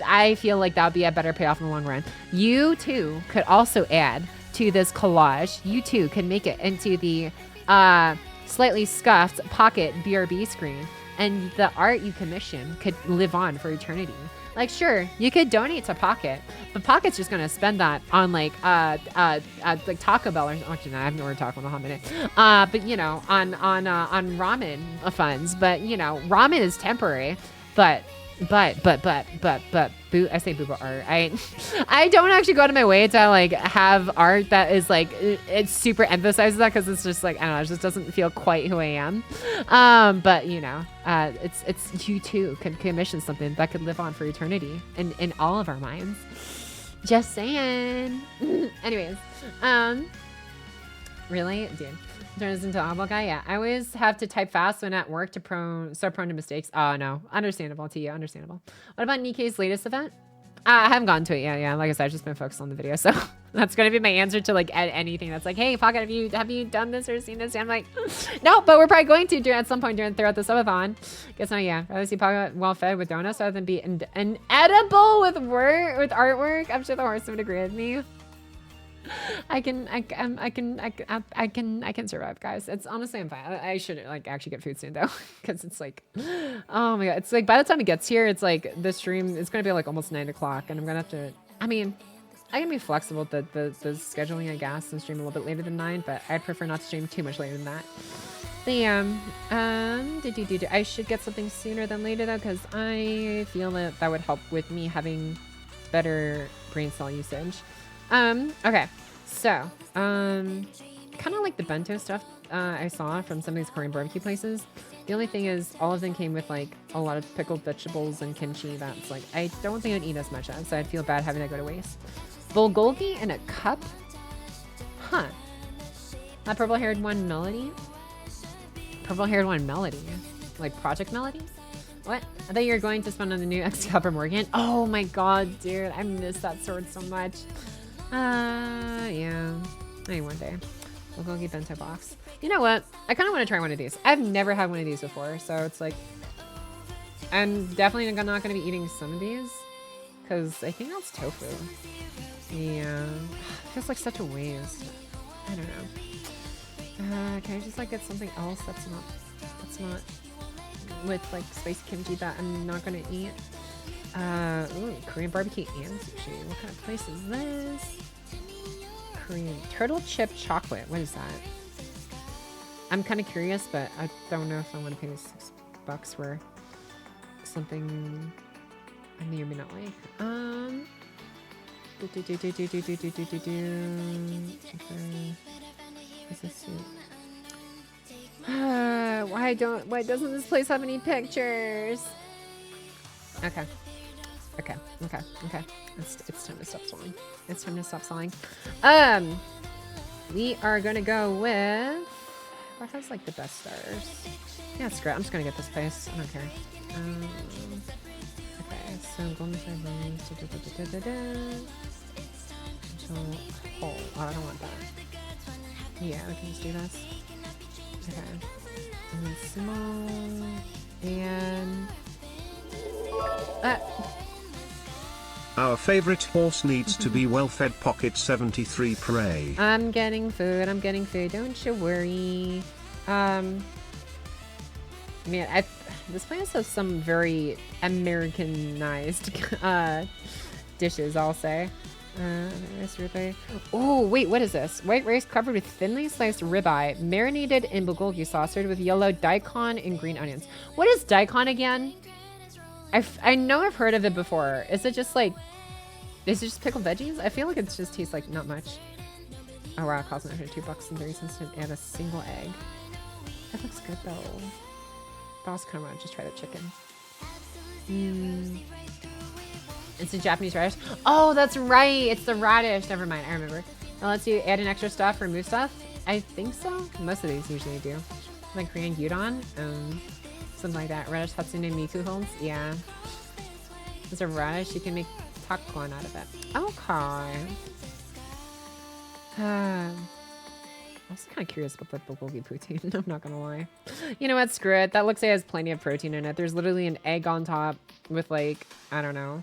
I feel like that would be a better payoff in the long run. You too could also add to this collage. You too can make it into the slightly scuffed Pocket BRB screen. And the art you commission could live on for eternity. Like, sure, you could donate to Pocket, but Pocket's just gonna spend that on like Taco Bell or actually, no, I haven't ordered Taco in a hot minute. But you know, on ramen funds. But you know, ramen is temporary. But I say booba art. I don't actually go out of my way to like have art that is like it super emphasizes that because it's just like I don't know, it just doesn't feel quite who I am. But you know, it's you too could commission something that could live on for eternity in all of our minds. Just saying. Anyways, really, dude. Turns into a guy. Yeah, I always have to type fast when at work so prone to mistakes. Oh no, understandable to you, understandable. What about Nikkei's latest event? I haven't gotten to it yet. Yeah, like I said, I've just been focused on the video, so that's gonna be my answer to like anything that's like, hey, Pocket, have you done this or seen this? And I'm like, no, but we're probably going to at some point throughout the subathon. Guess not. Yeah, rather see Pocket well fed with donuts rather than be an edible with artwork. I'm sure the horse would agree with me. I can survive, guys. It's honestly, I'm fine. I should like actually get food soon though, because it's like, oh my god, it's like by the time it gets here, it's like the stream is gonna be like almost 9 o'clock, and I'm gonna have to. I mean, I can be flexible with the scheduling, I guess, and stream a little bit later than 9, but I'd prefer not to stream too much later than that. But yeah, I should get something sooner than later though, because I feel that would help with me having better brain cell usage. Okay, so, kind of like the bento stuff I saw from some of these Korean barbecue places. The only thing is, all of them came with like a lot of pickled vegetables and kimchi that's like, I don't think I'd eat as much of, so I'd feel bad having that go to waste. Bulgogi in a cup? Huh. That purple-haired one, Melody? Purple-haired one, Melody. Like Project Melody? What? I thought you were going to spend on the new Excalibur Morgan. Oh my god, dude. I miss that sword so much. Yeah. Maybe one day. We'll go get bento box. You know what? I kind of want to try one of these. I've never had one of these before, so it's like... I'm definitely not going to be eating some of these. Because I think that's tofu. Yeah. It feels like such a waste. I don't know. Can I just like get something else that's not with like spicy kimchi that I'm not gonna eat? Ooh, Korean barbecue and sushi. What kind of place is this? Korean turtle chip chocolate. What is that? I'm kind of curious, but I don't know if I want to pay $6 for something I may or may not like. What's this soup? Why doesn't this place have any pictures? Okay. It's time to stop selling. It's time to stop selling. We are gonna go with what has like the best stars? Yeah, screw it. I'm just gonna get this place. I don't care. Okay, so golden fried rice. Oh, I don't want that. Yeah, we can just do this. Okay. And then small and Our favorite horse needs to be well-fed. Pocket 73 pray. I'm getting food. Don't you worry. Man, this place has some very Americanized dishes, I'll say. Oh, wait, what is this? White rice covered with thinly sliced ribeye, marinated in bulgogi sauce, served with yellow daikon and green onions. What is daikon again? I know I've heard of it before. Is it just like, is it just pickled veggies? I feel like it just tastes like not much. Oh wow, it costs an extra $2.30 to add a single egg. That looks good though. But I also kind of want to just try the chicken. It's a Japanese radish. Oh, that's right. It's the radish. Never mind. I remember. It lets you add in extra stuff, remove stuff. I think so. Most of these usually do. Like Korean gyudon. Something like that. Radish hatsune miku holds. Yeah. There's a radish. You can make popcorn out of it. Okay. I'm also kind of curious about the bulgogi poutine. I'm not gonna lie. You know what? Screw it. That looks like it has plenty of protein in it. There's literally an egg on top with like, I don't know.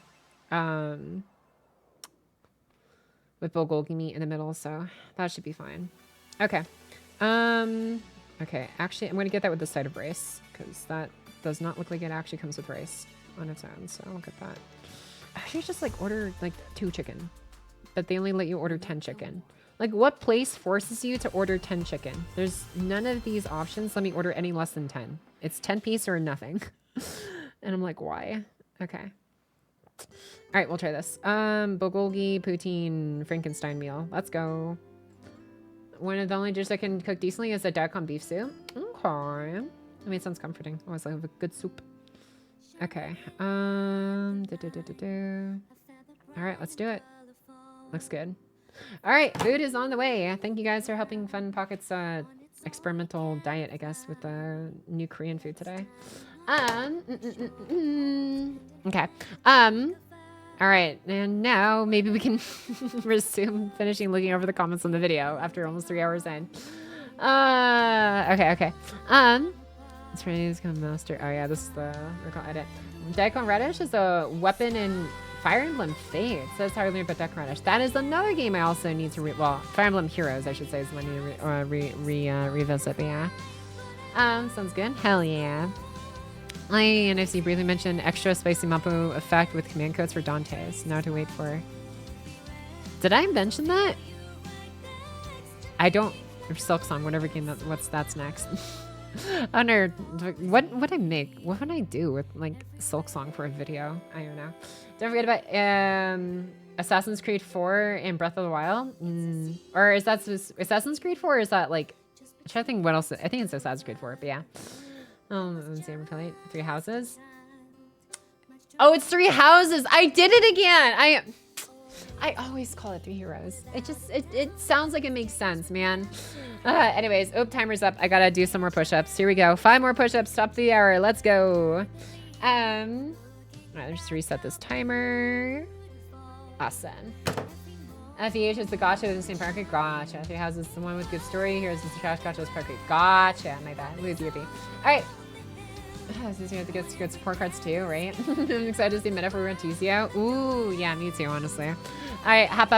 With bulgogi meat in the middle, so that should be fine. Okay. Okay, actually, I'm gonna get that with the side of rice, because that does not look like it actually comes with rice on its own, so I'll get that. I should just like order like 2 chicken, but they only let you order 10 chicken. Like, what place forces you to order 10 chicken? There's none of these options let me order any less than 10. It's 10 piece or nothing. And I'm like, why? Okay. All right, we'll try this. Bulgogi poutine Frankenstein meal. Let's go. One of the only dishes I can cook decently is a daikon beef soup. Okay. I mean, it sounds comforting. I always love a good soup. Okay. All right, let's do it. Looks good. All right, food is on the way. Thank you guys for helping fund Pocket's experimental diet, I guess, with the new Korean food today. Okay. All right, and now maybe we can resume finishing looking over the comments on the video after almost 3 hours in. Okay. It's ready to become master. Oh yeah, this is the recall edit. Daikon Radish is a weapon in Fire Emblem Fates. That's how I learned about Daikon Radish. That is another game I also need to well, Fire Emblem Heroes, I should say, is the one I need to revisit. But yeah, sounds good. Hell yeah. And if you briefly mentioned extra spicy Mapo effect with command codes for Dante's. Now to wait for. Did I mention that? I don't. Or Silk Song, whatever game that's next. I wonder what would I make? What would I do with like Silk Song for a video? I don't know. Don't forget about Assassin's Creed 4 and Breath of the Wild. Or is that Assassin's Creed 4? Or is that like? I'm trying to think what else. I think it's Assassin's Creed 4, but yeah. Let's see, 3 houses. Oh, it's 3 houses. I did it again. I always call it 3 heroes. It sounds like it makes sense, man. Anyways, timer's up. I gotta do some more push-ups. Here we go. 5 more push-ups. Stop the hour. Let's go. Alright, let's just reset this timer. Awesome. FEH is the gotcha with the same park. Gotcha. 3 houses, the one with good story. Here's the trash gotcha's park. Gotcha. My bad. Lose your B. Alright. This is going to get good support cards too, right? I'm excited to see Meta for Tizio. Ooh, yeah, me too, honestly. Alright, hop.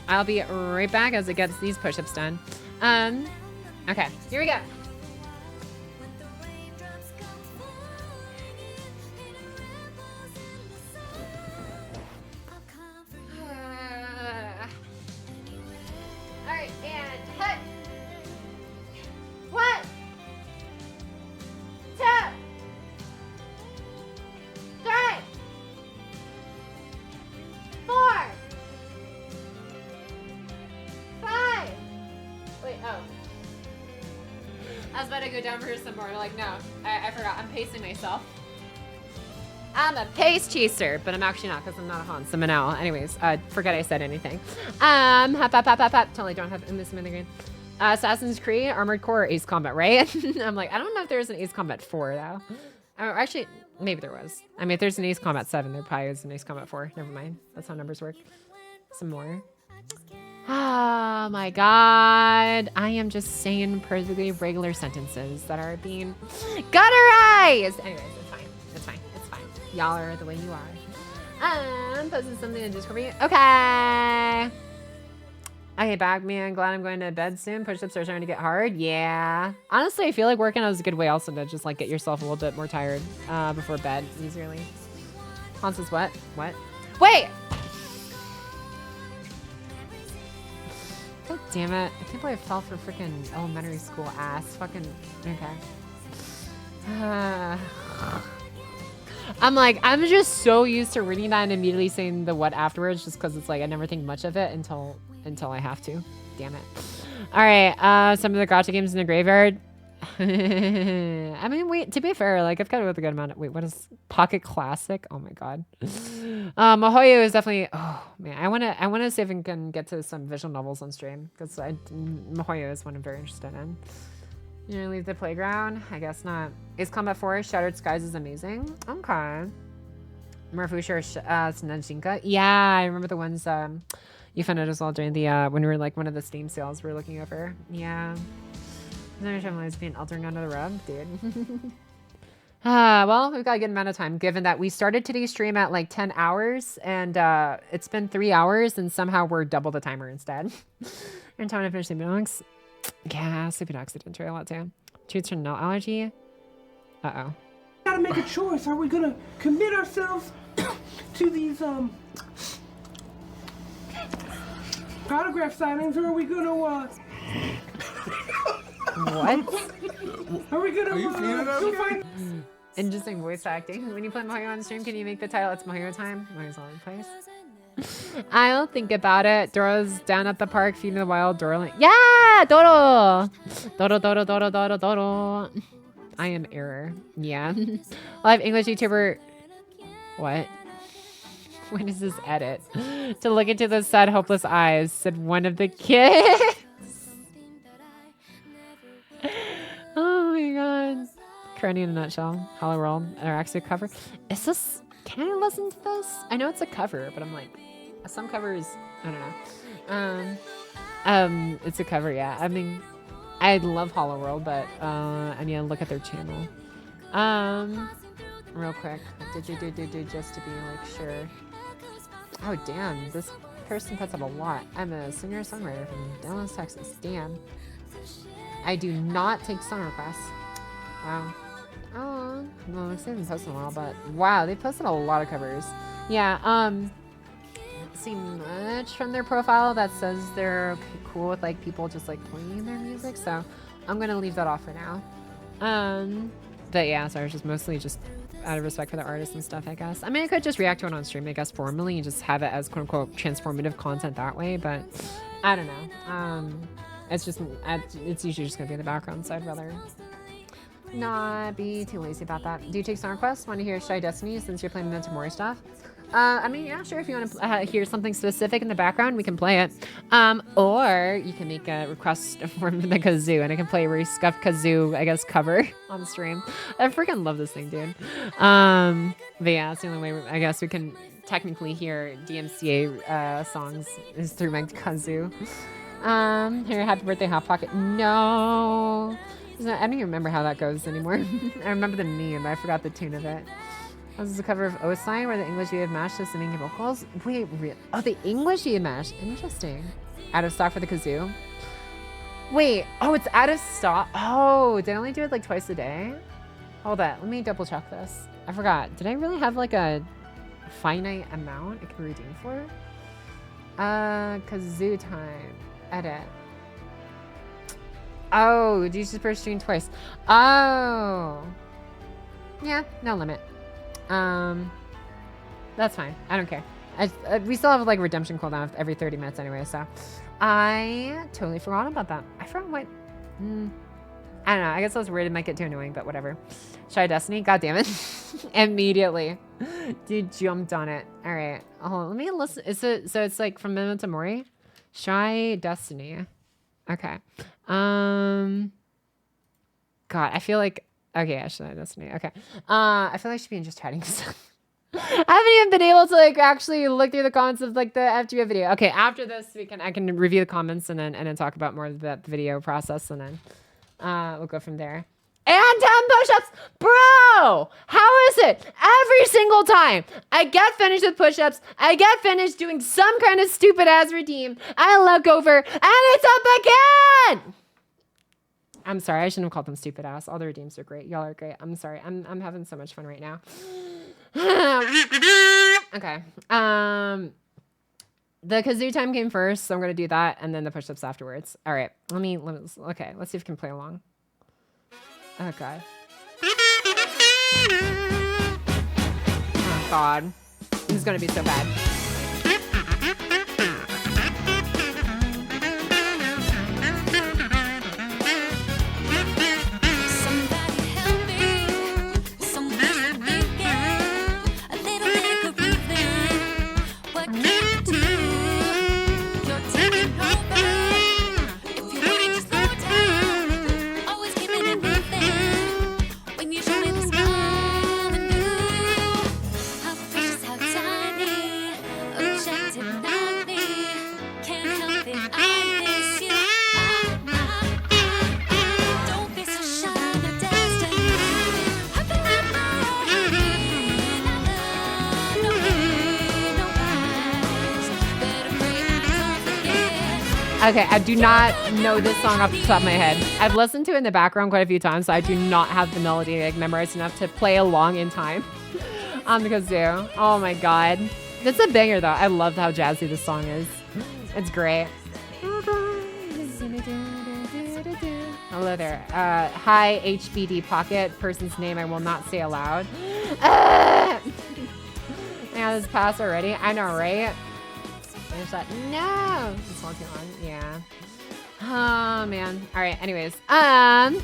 I'll be right back as it gets these push-ups done. Okay, here we go. Alright, and hut. 1, 2, 3, 4, 5. Wait, oh. I was about to go down for some more. Like, no, I forgot. I'm pacing myself. I'm a pace chaser, but I'm actually not because I'm not a Hans. I'm an owl. Anyways, forget I said anything. Hop. Totally don't have this in the game. Assassin's Creed, Armored Core, Ace Combat, right? I'm like, I don't know if there's an Ace Combat 4 though. Oh, actually, maybe there was. I mean, if there's an Ace Combat 7, there probably is an Ace Combat 4. Never mind. That's how numbers work. Some more. Oh my god. I am just saying perfectly regular sentences that are being gutterized. Anyways, it's fine. It's fine. It's fine. Y'all are the way you are. Posting something in Discord. Okay. Okay, back me. I'm glad I'm going to bed soon. Push-ups are starting to get hard. Yeah. Honestly, I feel like working out is a good way also to just like get yourself a little bit more tired before bed easily. Hans says what? What? Wait! God damn it. I can't believe I fell for freaking elementary school ass. Fucking, okay. I'm like, I'm just so used to reading that and immediately saying the what afterwards just because it's like I never think much of it until I have to. Damn it. All right, some of the gotcha games in the graveyard. I mean, wait, to be fair, like I've got a good amount of, wait, what is Pocket Classic? Oh my god. Mahoyo is definitely, oh man, I want to see if I can get to some visual novels on stream because Mahoyo is one I'm very interested in. You gonna leave the playground? I guess not. Ace Combat 4, Shattered Skies is amazing. Okay. Murfusha, Snajinka. Yeah, I remember the ones you found out as well during the when we were like one of the Steam sales we were looking over. Yeah. Never time was being altered under the rug, dude. Well, we've got a good amount of time given that we started today's stream at like 10 hours and it's been 3 hours and somehow we're double the timer instead. And time to finish Sleeping Dogs. Yeah, Sleeping Dogs did enjoy a lot too. Treats for null allergy. Uh-oh. Gotta make a choice. Are we gonna commit ourselves to these autograph signings or are we gonna What? Are we gonna go find Interesting voice acting. When you play Mario on stream, can you make the title It's Mario Time? Mario's all in place. I'll think about it. Doro's down at the park feeding the wild Doro. Yeah, Doro! Doro. I am error. Yeah. Live English YouTuber. What? When is this edit? To look into the sad, hopeless eyes, said one of the kids. Oh my god. Crony in a nutshell. Hollow World. Or actually a cover. Is this... Can I listen to this? I know it's a cover, but I'm like... Some covers... I don't know. It's a cover, yeah. I mean... I love Hollow World, but I need to look at their channel. Real quick. Just to be like sure. Oh damn, this person puts up a lot. I'm a singer-songwriter from Dallas, Texas. Damn. I do not take song requests. Wow. Oh, well, looks like they haven't posted in a while, but wow, they posted a lot of covers. Yeah, see much from their profile that says they're okay, cool with like people just like playing their music, so I'm gonna leave that off for now. But yeah, sorry, it's just mostly just out of respect for the artists and stuff, I guess. I mean, I could just react to it on stream, I guess, formally and just have it as quote unquote transformative content that way, but I don't know. It's just, it's usually just gonna be in the background, so I'd rather not be too lazy about that. Do you take song requests? Want to hear Shy Destiny since you're playing Mentor Mori stuff? I mean, yeah, sure. If you want to hear something specific in the background, we can play it. Or you can make a request for the kazoo, and I can play a scuffed kazoo, I guess, cover on stream. I freaking love this thing, dude. But yeah, it's the only way I guess we can technically hear DMCA songs is through my kazoo. Here, happy birthday, Hot Pocket. No, I don't even remember how that goes anymore. I remember the meme, but I forgot the tune of it. This is a cover of O-Sign where the English you have mashed is the main vocals. Wait, oh, the English you have mashed. Interesting. Out of stock for the kazoo. Wait, oh, it's out of stock. Oh, did I only do it like twice a day? Hold on, let me double check this. I forgot. Did I really have like a finite amount it can redeem for? Kazoo time. Edit. Oh, you just per stream twice. Oh. Yeah, no limit. That's fine. I don't care. We still have like redemption cooldown every 30 minutes anyway, so I totally forgot about that. I forgot what. I don't know. I guess I was worried it might get too annoying, but whatever. Shy Destiny. God damn it! Immediately, dude jumped on it. All right. Oh, let me listen. Is it so? It's like from Memento Mori. Shy Destiny. Okay. God, I feel like. Okay, actually, Destiny. Okay. I feel like I should be in just chatting stuff. I haven't even been able to like actually look through the comments of like the FGO video. Okay, after this, I can review the comments and then talk about more about the video process, and then we'll go from there. And 10 push-ups, bro. How is it every single time I get finished with push-ups, I get finished doing some kind of stupid ass redeem, I look over and it's up again. I'm sorry, I shouldn't have called them stupid ass. All the redeems are great. Y'all are great. I'm sorry. I'm having so much fun right now. Okay. The kazoo time came first, so I'm gonna do that, and then the push-ups afterwards. All right. Okay. Let's see if we can play along. Oh god. Oh god. This is gonna be so bad. Okay, I do not know this song off the top of my head. I've listened to it in the background quite a few times, so I do not have the melody like memorized enough to play along in time on the kazoo. Oh my god. It's a banger though. I love how jazzy this song is. It's great. Hello there. Hi, HBD Pocket. Person's name I will not say aloud. Yeah, this passed already. I know, right? Finish that. No! It's not too long. Yeah. Oh, man. All right. Anyways. I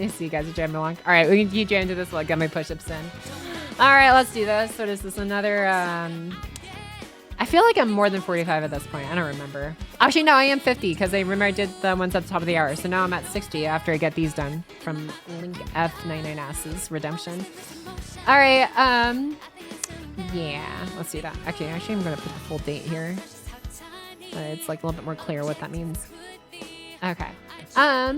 see you guys are jamming along. All right. We can keep jamming to this while I get my push-ups in. All right. Let's do this. What is this? Another... I feel like I'm more than 45 at this point. I don't remember. Actually, no. I am 50 because I remember I did the ones at the top of the hour. So now I'm at 60 after I get these done from Link F99S's Redemption. All right. Yeah. Let's do that. Actually, I'm going to put the full date here. It's like a little bit more clear what that means. Okay. All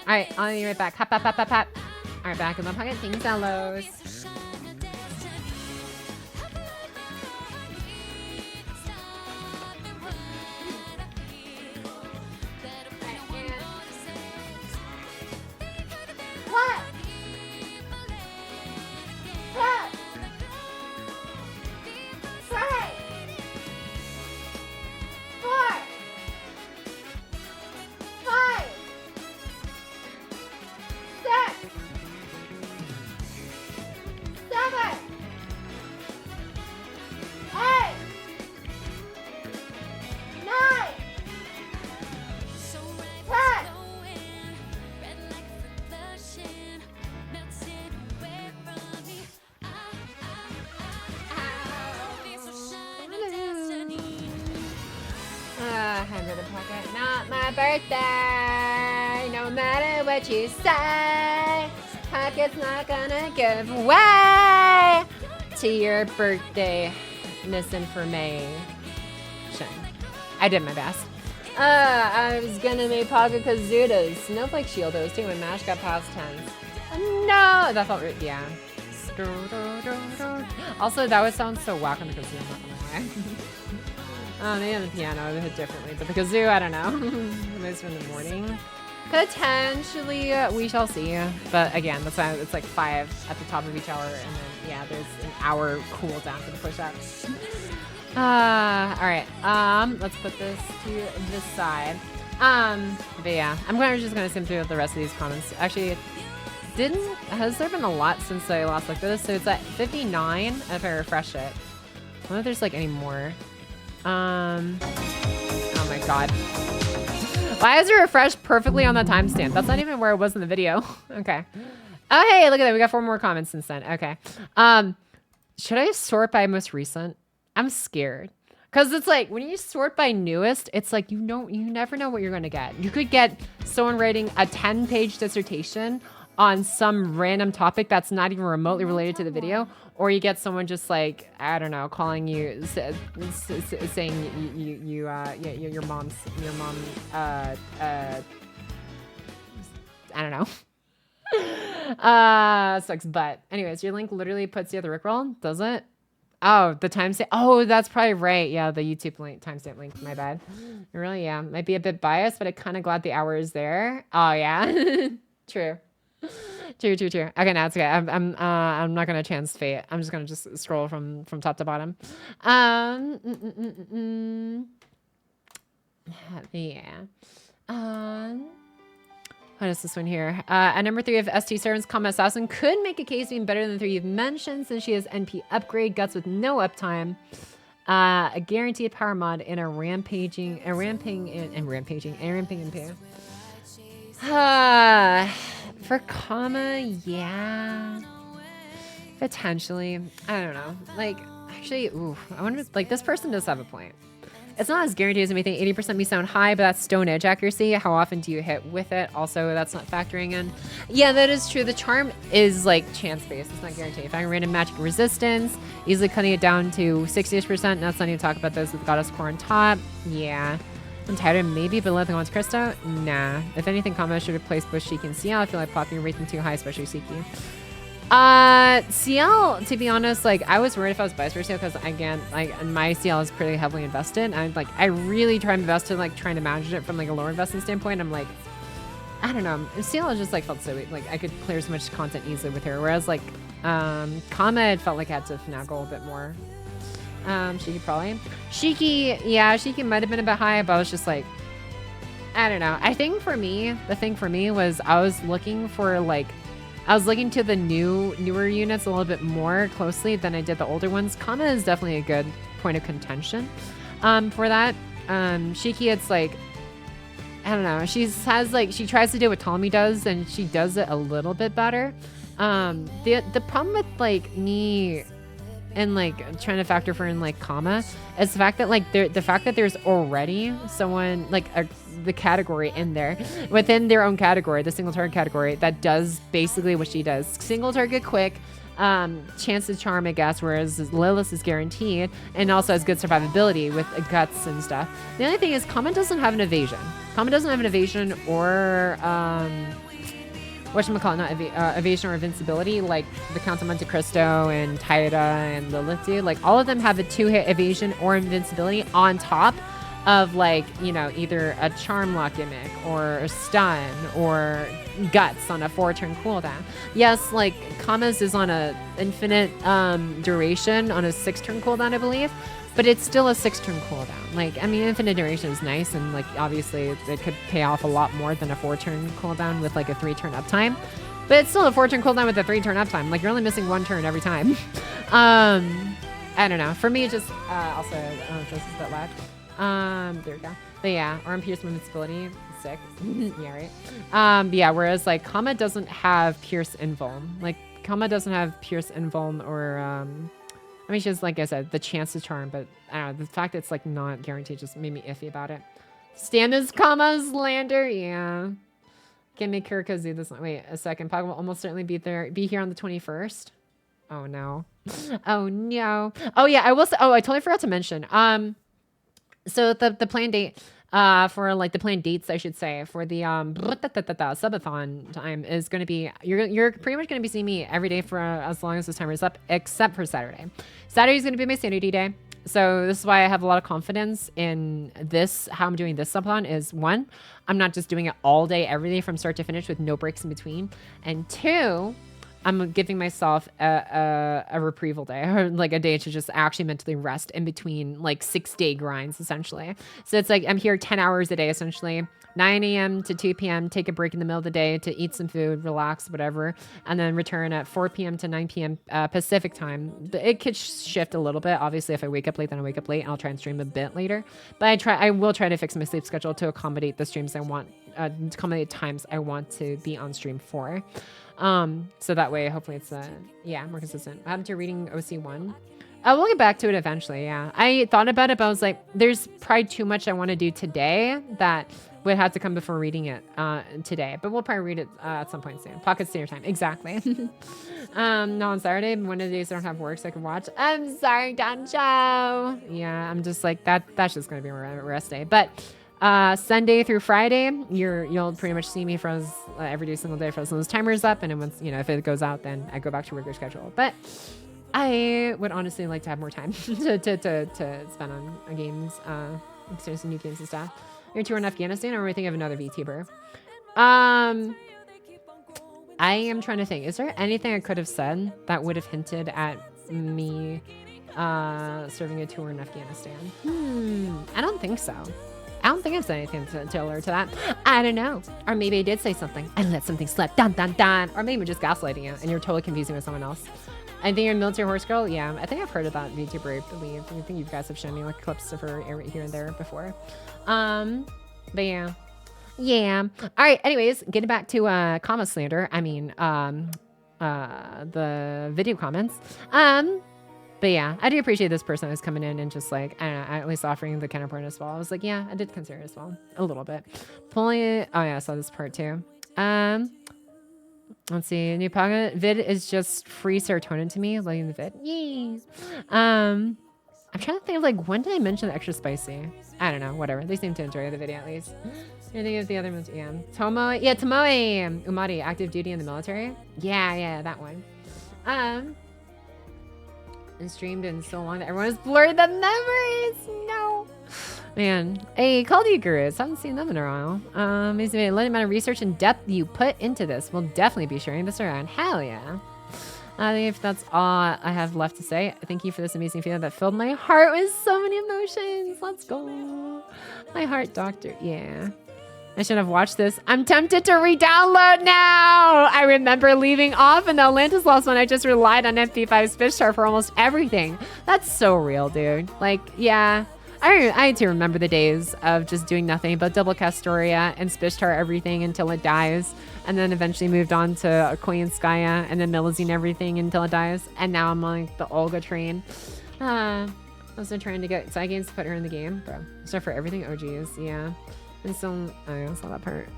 right, I'll be right back. Hop, hop, hop, hop, hop. All right, back in the pocket. Things hellos. What? What? Right. 4, 5, 6, 7, my birthday. No matter what you say, Pocket's not gonna give way to your birthday misinformation. I did my best. I was gonna make Pocket Kazudas. Snowflake Shieldos too when Mash got past 10s. No! That felt right. Yeah. Also, that would sound so whack on the kazoo, I'm not gonna lie. Maybe on the piano it would hit differently, but the kazoo, I don't know. Most in the morning. Potentially, we shall see. But again, that's why it's like 5 at the top of each hour, and then yeah, there's an hour cooldown for the push-ups. Alright, let's put this to this side. But yeah, I'm just gonna skim through the rest of these comments. Actually, has there been a lot since I last looked at this? So it's at 59, if I refresh it. I wonder if there's like any more. Oh my god. Why is it refreshed perfectly on the timestamp? That's not even where it was in the video. Okay. Oh hey, look at that, we got 4 more comments since then. Okay. Should I sort by most recent? I'm scared. Cause it's like when you sort by newest, it's like you never know what you're gonna get. You could get someone writing a 10-page dissertation on some random topic that's not even remotely related to the video, or you get someone just like, I don't know, calling you, saying your mom, I don't know. Sucks butt. Anyways, your link literally puts you at the Rickroll, does it? Oh, the timestamp. Oh, that's probably right. Yeah, the YouTube link, timestamp link. My bad. Really, yeah, might be a bit biased, but I'm kind of glad the hour is there. Oh yeah, true. True. Okay, now it's okay. I'm not gonna chance fate. I'm just gonna scroll from top to bottom. Yeah. What is this one here? At number 3 of ST Servants, Comma Assassin could make a case being better than the 3 you've mentioned since she has NP upgrade, guts with no uptime, a guaranteed power mod, and a ramping MP. For Comma, yeah. Potentially. I don't know. Like, actually, ooh, I wonder, like, this person does have a point. It's not as guaranteed as anything. 80% may sound high, but that's stone edge accuracy. How often do you hit with it? Also, that's not factoring in. Yeah, that is true. The charm is like chance-based. It's not guaranteed. If I can random magic resistance, easily cutting it down to 60%. Now, let's not even talk about those with Goddess Core on top. Yeah. Entitled maybe, but Lethal wants Krista? Nah. If anything, Comma should replace Bushiki and CL. I feel like Poppy rate them too high, especially Siki. CL, to be honest, like, I was worried if I was biased for CL because, again, like, my CL is pretty heavily invested. And, like, I really try to invest in, like, trying to manage it from, like, a lower investment standpoint. I'm like, I don't know. CL just, like, felt so, like, I could clear so much content easily with her. Whereas, like, Comma, it felt like I had to finagle a bit more. Shiki probably. Shiki, yeah, Shiki might have been a bit high, but I was just like, I don't know. I think for me, the thing for me was I was looking for, like, I was looking to the newer units a little bit more closely than I did the older ones. Comma is definitely a good point of contention for that. Shiki, it's like, I don't know. She tries to do what Tommy does, and she does it a little bit better. The problem with, like, me and, like, trying to factor for in, like, Comma is the fact that, like, the fact that there's already someone, like, the category in there within their own category, the single target category, that does basically what she does. Single target quick, chance to charm, I guess, whereas Lilith is guaranteed and also has good survivability with guts and stuff. The only thing is Comma doesn't have an evasion. Comma doesn't have an evasion or whatchamacallit, not evasion or invincibility, like the Count of Monte Cristo and Taida and Lilith do. Like, all of them have a 2-hit evasion or invincibility on top of, like, you know, either a charm lock gimmick or a stun or guts on a 4-turn cooldown. Yes, like, Comma's is on a infinite duration on a 6-turn cooldown, I believe, but it's still a 6-turn cooldown. Like, I mean, infinite duration is nice, and, like, obviously it could pay off a lot more than a 4-turn cooldown with, like, a 3-turn uptime. But it's still a 4-turn cooldown with a 3-turn uptime. Like, you're only missing 1 turn every time. I don't know. For me, it just also, I don't know if this is a bit loud. There we go. But yeah, arm pierce invincibility, sick. Yeah, right. But yeah, whereas, like, Comma doesn't have pierce invuln. Like, Comma doesn't have pierce invuln or I mean, she has, like I said, the chance to charm, but I don't know, the fact that it's, like, not guaranteed just made me iffy about it. Stand this commas, Lander. Yeah. Can't make Kiriko do this. Wait a second. Pock will almost certainly be here on the 21st. Oh no. Oh no. Oh yeah, I will say, oh, I totally forgot to mention. So the planned date for like the planned dates, I should say, for the subathon time is going to be, you're pretty much going to be seeing me every day for as long as this timer is up, except for Saturday. Saturday is going to be my sanity day. So this is why I have a lot of confidence in this, how I'm doing this subathon is, one, I'm not just doing it all day, every day from start to finish with no breaks in between. And two, I'm giving myself a reprieval day, or like a day to just actually mentally rest in between like 6-day grinds, essentially. So it's like I'm here 10 hours a day, essentially. 9 a.m. to 2 p.m., take a break in the middle of the day to eat some food, relax, whatever, and then return at 4 p.m. to 9 p.m. Pacific time. It could shift a little bit. Obviously, if I wake up late, then I wake up late, and I'll try and stream a bit later. But I will try to fix my sleep schedule to accommodate the streams I want, accommodate times I want to be on stream for. So that way, hopefully it's, yeah, more consistent. I'm to reading OC1. We'll get back to it eventually, yeah. I thought about it, but I was like, there's probably too much I want to do today that would have to come before reading it today. But we'll probably read it at some point soon. Pocket Standard Time, exactly. No, on Saturday, one of the days I don't have work, so I can watch. I'm sorry, Doncho. Yeah, I'm just like, that's just going to be a rest day. But Sunday through Friday, you'll pretty much see me for every single day for as long as timer's up, and then once, you know, if it goes out, then I go back to regular schedule. But I would honestly like to have more time to spend on games, experiencing new games and stuff. Your tour in Afghanistan, or are we thinking of another VTuber? I am trying to think. Is there anything I could have said that would have hinted at me serving a tour in Afghanistan? I don't think so. I don't think I've said anything to alert to that. I don't know. Or maybe I did say something. I let something slip. Dun, dun, dun. Or maybe we're just gaslighting you and you're totally confusing with someone else. I think you're a military horse girl. Yeah, I think I've heard of that VTuber, I believe. I think you guys have shown me like clips of her here and there before. But yeah. Yeah. All right. Anyways, getting back to comma slander. I mean, the video comments. But yeah, I do appreciate this person who's coming in and just like, I don't know, at least offering the counterpoint as well. I was like, yeah, I did consider it as well. A little bit. Pulling it. Oh yeah, I saw this part too. Let's see. New Pocket vid is just free serotonin to me. Liking the vid. Yay. I'm trying to think of like, when did I mention the extra spicy? I don't know. Whatever. They seem to enjoy the video at least. I think of the other ones. Yeah. Tomoe. Yeah, Tomoe Umari, active duty in the military. Yeah, that one. And streamed in so long that everyone has blurred the memories. No. Man. Hey, Call of Duty Gurus. Haven't seen them in a while. Amazing amount of research and depth you put into this. We'll definitely be sharing this around. Hell yeah. I think if that's all I have left to say, thank you for this amazing feeling that filled my heart with so many emotions. Let's go. My heart doctor. Yeah. I should have watched this. I'm tempted to re-download now. I remember leaving off in the Atlantis Lost one. I just relied on MP5 Spishtar for almost everything. That's so real, dude. Like, yeah. I had to remember the days of just doing nothing but double Castoria and Spishtar everything until it dies. And then eventually moved on to Koyanskaya and then Milazine everything until it dies. And now I'm on like the Olga train. I was trying to get side games to put her in the game. Bro, stuff for everything OGs, yeah. And so, oh yeah, I saw that part.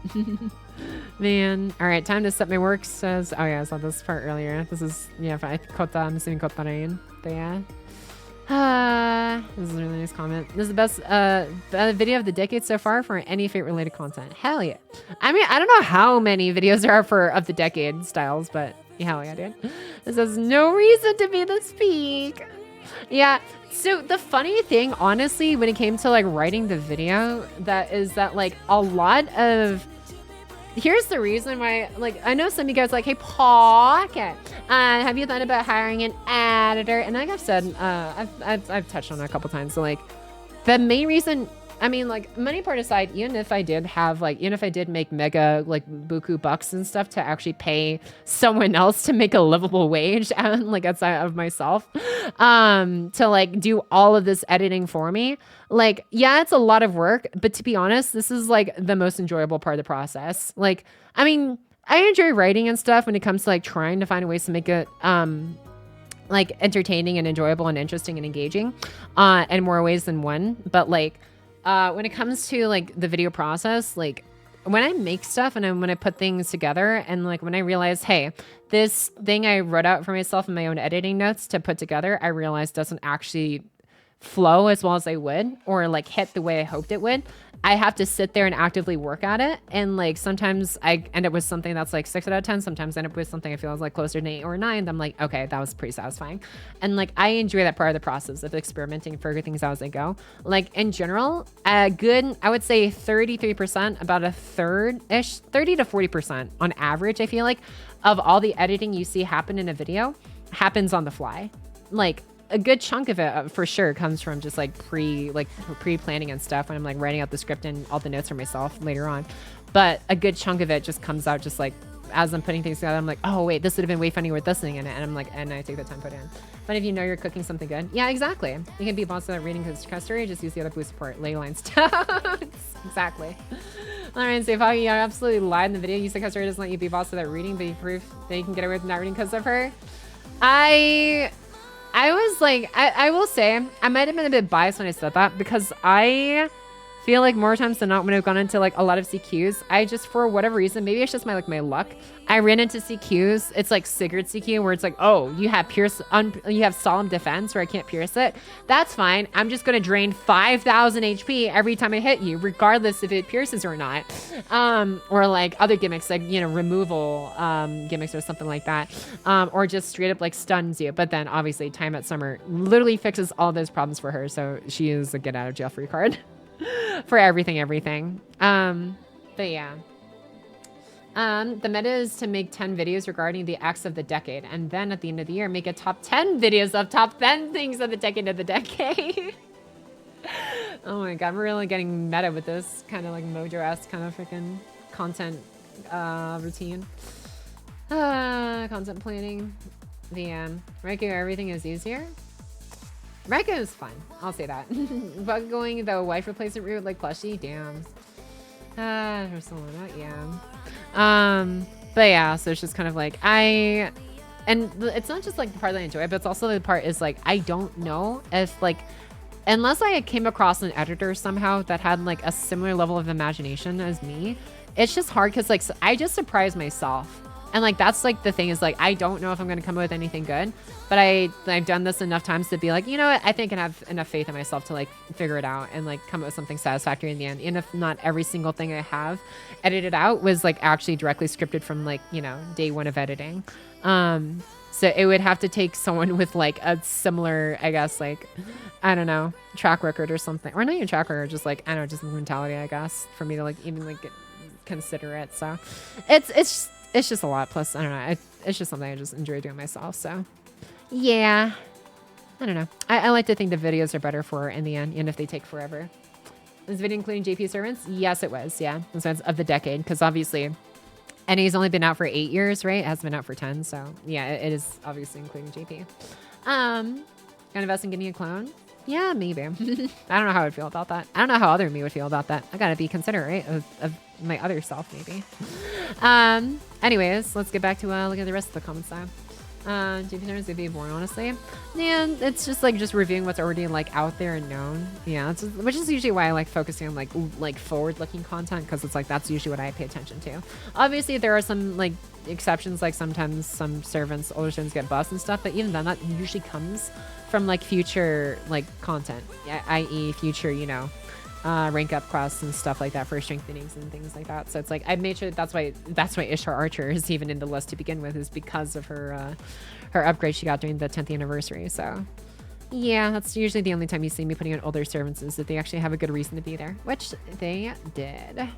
Man. All right, time to set my work. Says, oh yeah, I saw this part earlier. This is, yeah, Kota, I'm assuming Kota Rain. But yeah. This is a really nice comment. This is the best video of the decade so far for any Fate-related content. Hell yeah. I mean, I don't know how many videos there are for of the decade styles, but hell yeah, dude. This has no reason to be this peak. Yeah. So the funny thing, honestly, when it came to like writing the video, that is that like a lot of, here's the reason why, like, I know some of you guys are like, hey, Pocket, have you thought about hiring an editor? And like I've said, I've touched on it a couple times. So like the main reason, I mean, like, money part aside, even if I did have like, even if I did make mega like buku bucks and stuff to actually pay someone else to make a livable wage and like outside of myself, to like do all of this editing for me, like, yeah, it's a lot of work, but to be honest, this is like the most enjoyable part of the process. Like, I mean, I enjoy writing and stuff when it comes to like trying to find ways to make it like entertaining and enjoyable and interesting and engaging in more ways than one. But like when it comes to like the video process, like when I make stuff and when I put things together and like when I realize, hey, this thing I wrote out for myself in my own editing notes to put together, I realized doesn't actually flow as well as I would or like hit the way I hoped it would. I have to sit there and actively work at it. And like sometimes I end up with something that's like 6 out of 10. Sometimes I end up with something I feel is like closer to 8 or 9. I'm like, okay, that was pretty satisfying. And like I enjoy that part of the process of experimenting and figuring things out as I go. Like in general, a good, I would say 33%, about a third-ish, 30 to 40% on average, I feel like, of all the editing you see happen in a video happens on the fly. Like a good chunk of it for sure comes from just like pre-planning and stuff when I'm like writing out the script and all the notes for myself later on. But a good chunk of it just comes out just like as I'm putting things together. I'm like, oh wait, this would have been way funnier with this thing in it. And I'm like, and I take the time to put it in. But if you know you're cooking something good, yeah, exactly. You can be boss without reading custody, just use the other boost support, lay lines down. Exactly. All right, so Pocky, you absolutely lied in the video. You said custody doesn't let you be boss without reading, but you prove that you can get away with not reading because of her. I was like, I will say, I might have been a bit biased when I said that because I feel like more times than not when I've gone into like a lot of CQs, I just, for whatever reason, maybe it's just my luck, I ran into CQs. It's like Sigurd CQ where it's like, oh, you have you have solemn defense where I can't pierce it. That's fine. I'm just going to drain 5,000 HP every time I hit you, regardless if it pierces or not. Or like other gimmicks, like, you know, removal gimmicks or something like that. Or just straight up like stuns you. But then obviously Time at Summer literally fixes all those problems for her. So she is a get out of jail free card. For everything. But yeah. The meta is to make 10 videos regarding the acts of the decade, and then at the end of the year, make a top 10 videos of top 10 things of the decade of the decade. Oh my god, we're really getting meta with this kind of like Mojo-esque kind of freaking content routine. Content planning. The Reiko, everything is easier. Reiko is fun. I'll say that. But going the wife replacement route like plushie, damn. Yeah. But yeah, so it's just kind of like and it's not just like the part that I enjoy, but it's also the part is like I don't know if like unless I came across an editor somehow that had like a similar level of imagination as me, it's just hard because like I just surprise myself. And like that's like the thing is like I don't know if I'm gonna come up with anything good, but I've done this enough times to be like, you know what, I think I have enough faith in myself to like figure it out and like come up with something satisfactory in the end. And if not every single thing I have edited out was like actually directly scripted from like, you know, day one of editing. So it would have to take someone with like a similar, I guess, like, I don't know, track record or something, or not even track record, just like, I don't know, just mentality, I guess, for me to like even like consider it. So it's just a lot. Plus, I don't know. It's just something I just enjoy doing myself. So, yeah. I don't know. I like to think the videos are better for in the end, even if they take forever. Was the video including JP servants? Yes, it was. Yeah. In the sense of the decade. Because obviously, NA's only been out for 8 years, right? It hasn't been out for 10. So, yeah, it is obviously including JP. Gonna invest in getting a clone? Yeah, maybe. I don't know how I'd feel about that. I don't know how other me would feel about that. I gotta be considerate of my other self, maybe. Anyways, let's get back to look at the rest of the comments now. JP Turns would be boring, honestly. Yeah, it's just like just reviewing what's already like out there and known. Yeah, which is usually why I like focusing on like forward-looking content, because it's like that's usually what I pay attention to. Obviously, there are some like exceptions, like sometimes some servants, older servants get buffs and stuff, but even then, that usually comes from like future like content, i.e. future, you know, rank up quests and stuff like that for strengthenings and things like that. So it's like I made sure that's why Ishtar Archer is even in the list to begin with, is because of her her upgrade she got during the 10th anniversary. So yeah, that's usually the only time you see me putting on older servants, is that they actually have a good reason to be there, which they did.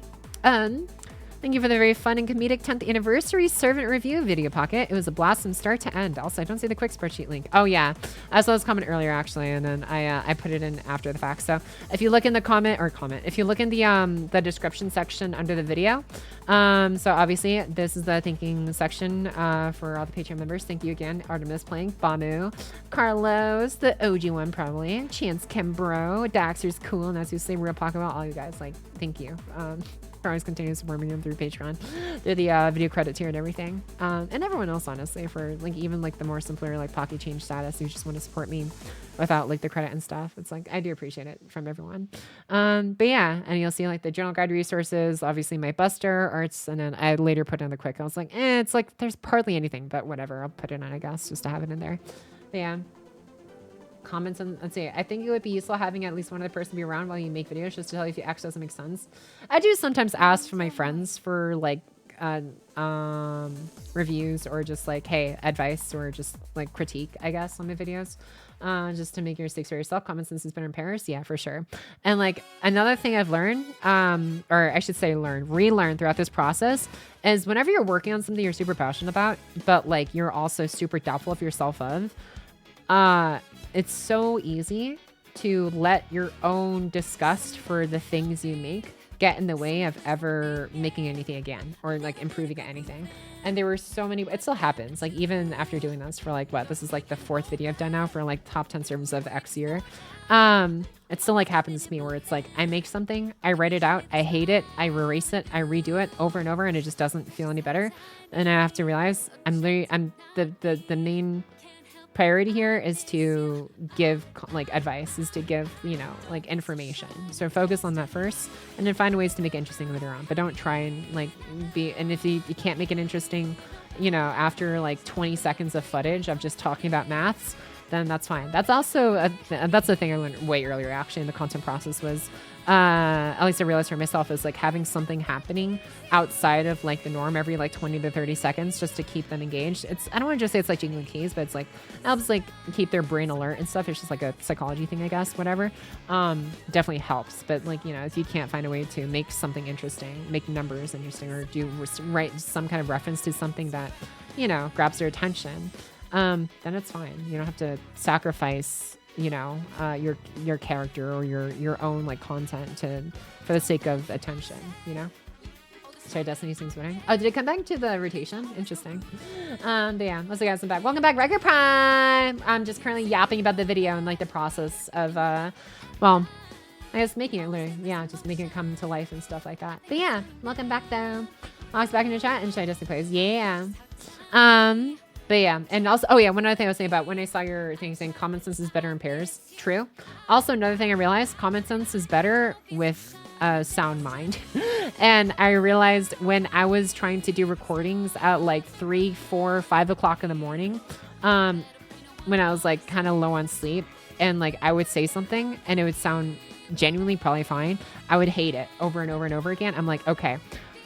Thank you for the very fun and comedic 10th anniversary servant review video, Pocket. It was a blast from start to end. Also, I don't see the quick spreadsheet link. Oh yeah, I saw this comment earlier actually, and then I put it in after the fact. So if you look in the if you look in the description section under the video, so obviously this is the thanking section for all the Patreon members. Thank you again, Artemis playing, Bamu, Carlos, the OG one probably, Chance Kembro, Daxter's cool, and that's who say real Pocket about all you guys. Like, thank you. For always continue supporting them through Patreon, through the video credits here and everything, and everyone else honestly for like even like the more simpler like Pocky change status who just want to support me without like the credit and stuff. It's like I do appreciate it from everyone. But yeah, and you'll see like the journal guide resources, obviously my Buster arts, and then I later put in the quick. I was like, it's like there's hardly anything, but whatever. I'll put it on, I guess, just to have it in there. But yeah. Comments on, let's see. I think it would be useful having at least one other person be around while you make videos, just to tell you if it actually doesn't make sense. I do sometimes ask for my friends for like reviews or just like, hey, advice or just like critique, I guess, on my videos. Just to make your mistakes for yourself. Common sense has been in Paris. Yeah, for sure. And like another thing I've learned, or I should say relearn throughout this process is whenever you're working on something you're super passionate about, but like you're also super doubtful of yourself of, it's so easy to let your own disgust for the things you make get in the way of ever making anything again or like improving at anything. And there were so many, it still happens. Like even after doing this for like, what, this is like the 4th video I've done now for like top 10 servers of X year. It still like happens to me where it's like, I make something, I write it out, I hate it, I erase it, I redo it over and over and it just doesn't feel any better. And I have to realize I'm the main priority here is to give like advice, is to give, you know, like information. So focus on that first and then find ways to make it interesting later on, but don't try and like and if you can't make it interesting, you know, after like 20 seconds of footage of just talking about maths, then that's fine. That's also that's the thing I learned way earlier actually in the content process was at least I realized for myself is like having something happening outside of like the norm every like 20 to 30 seconds just to keep them engaged. It's, I don't want to just say it's like jingling keys, but it's like it helps like keep their brain alert and stuff. It's just like a psychology thing, I guess, whatever. Definitely helps. But like, you know, if you can't find a way to make something interesting, make numbers interesting, or write some kind of reference to something that, you know, grabs their attention, then it's fine. You don't have to sacrifice, you know, your character or your own like content for the sake of attention, you know. Sorry, Destiny's things winning. Oh, did it come back to the rotation? Interesting. But yeah, let's see guys, I'm back. Welcome back, Record Prime. I'm just currently yapping about the video and like the process of well, I guess making it literally, yeah, just making it come to life and stuff like that. But yeah, welcome back though. Alex back in the chat and Shy Destiny plays. Yeah. But yeah, and also, oh yeah, one other thing I was saying about when I saw your thing saying common sense is better in pairs. True. Also, another thing I realized, common sense is better with a sound mind. And I realized when I was trying to do recordings at like 3, 4, 5 o'clock in the morning, when I was like kind of low on sleep and like I would say something and it would sound genuinely probably fine, I would hate it over and over and over again. I'm like, okay,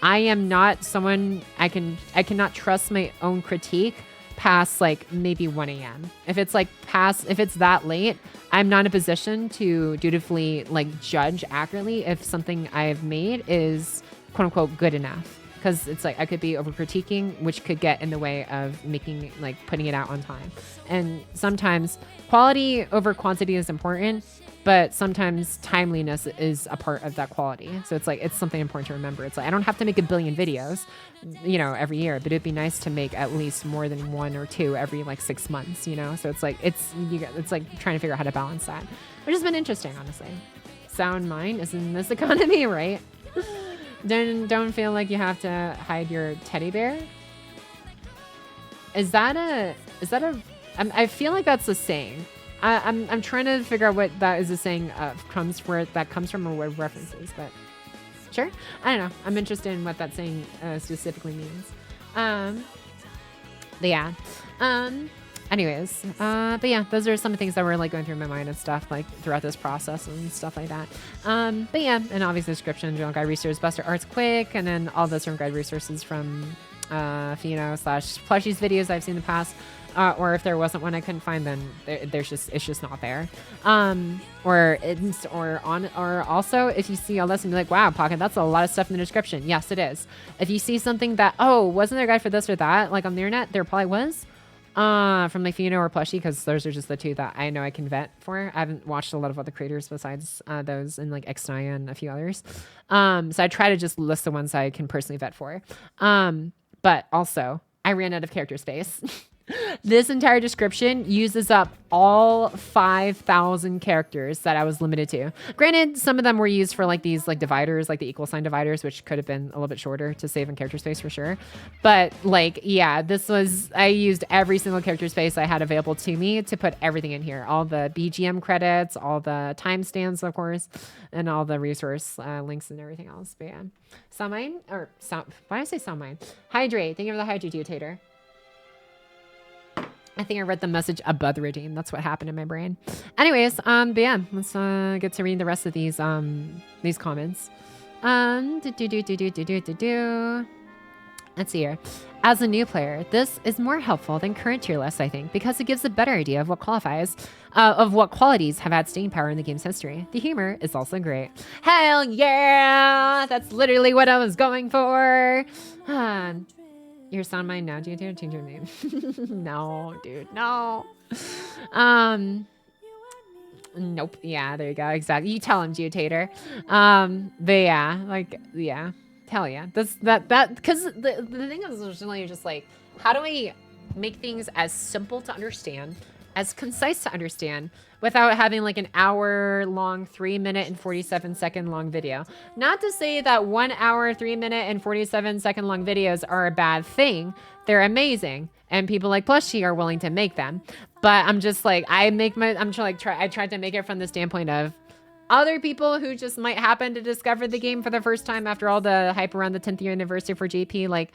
I am not someone, I cannot trust my own critique past like maybe 1 a.m. If it's like if it's that late, I'm not in a position to dutifully like judge accurately if something I've made is quote unquote good enough. Because it's like I could be over critiquing, which could get in the way of making like putting it out on time. And sometimes quality over quantity is important, but sometimes timeliness is a part of that quality. So it's like, it's something important to remember. It's like, I don't have to make a billion videos, you know, every year, but it'd be nice to make at least more than 1 or 2 every like 6 months, you know? So it's like, it's like trying to figure out how to balance that, which has been interesting, honestly. Sound mind is in this economy, right? Don't feel like you have to hide your teddy bear. I feel like that's a saying. I'm trying to figure out what that is a saying where that comes from or what references, but sure. I don't know. I'm interested in what that saying specifically means. But yeah. Anyways, but yeah, those are some of the things that were like going through my mind and stuff like throughout this process and stuff like that. But yeah, and obviously description, journal guide resources, Buster Arts Quick, and then all those journal guide resources from Fino/Plushies videos I've seen in the past. Or if there wasn't one I couldn't find, then it's just not there. Or also if you see all this and be like, wow, Pocket, that's a lot of stuff in the description. Yes, it is. If you see something that, oh, wasn't there a guide for this or that, like on the internet, there probably was. From like Fino or Plushie, because those are just the 2 that I know I can vet for. I haven't watched a lot of other creators besides those and like Xnaya and a few others. So I try to just list the ones I can personally vet for. But also, I ran out of character space. This entire description uses up all 5,000 characters that I was limited to. Granted, some of them were used for like these like dividers, like the equal sign dividers, which could have been a little bit shorter to save in character space for sure. But like, yeah, I used every single character space I had available to me to put everything in here. All the BGM credits, all the timestamps, of course, and all the resource links and everything else. But yeah, sound mine or sound, why did I say sound mine? Hydrate, thank you for the hydrate, Tater. I think I read the message above the redeem. That's what happened in my brain. Anyways, but yeah, let's get to read the rest of these comments. Let's see here. As a new player, this is more helpful than current tier lists, I think, because it gives a better idea of what qualities have had staying power in the game's history. The humor is also great. Hell yeah! That's literally what I was going for. Your sound mine now. Do you dare change your name? No, dude, no. Nope. Yeah, there you go. Exactly. You tell him, Geotator. But yeah, like, yeah. Hell yeah. Because the thing is really just like, how do I make things as simple to understand, as concise to understand, without having like an hour-long, 3-minute and 47-second long video? Not to say that 1 hour, 3-minute and 47-second long videos are a bad thing. They're amazing, and people like Plushy are willing to make them. But I'm just like, I tried to make it from the standpoint of other people who just might happen to discover the game for the first time after all the hype around the 10th year anniversary for JP. Like,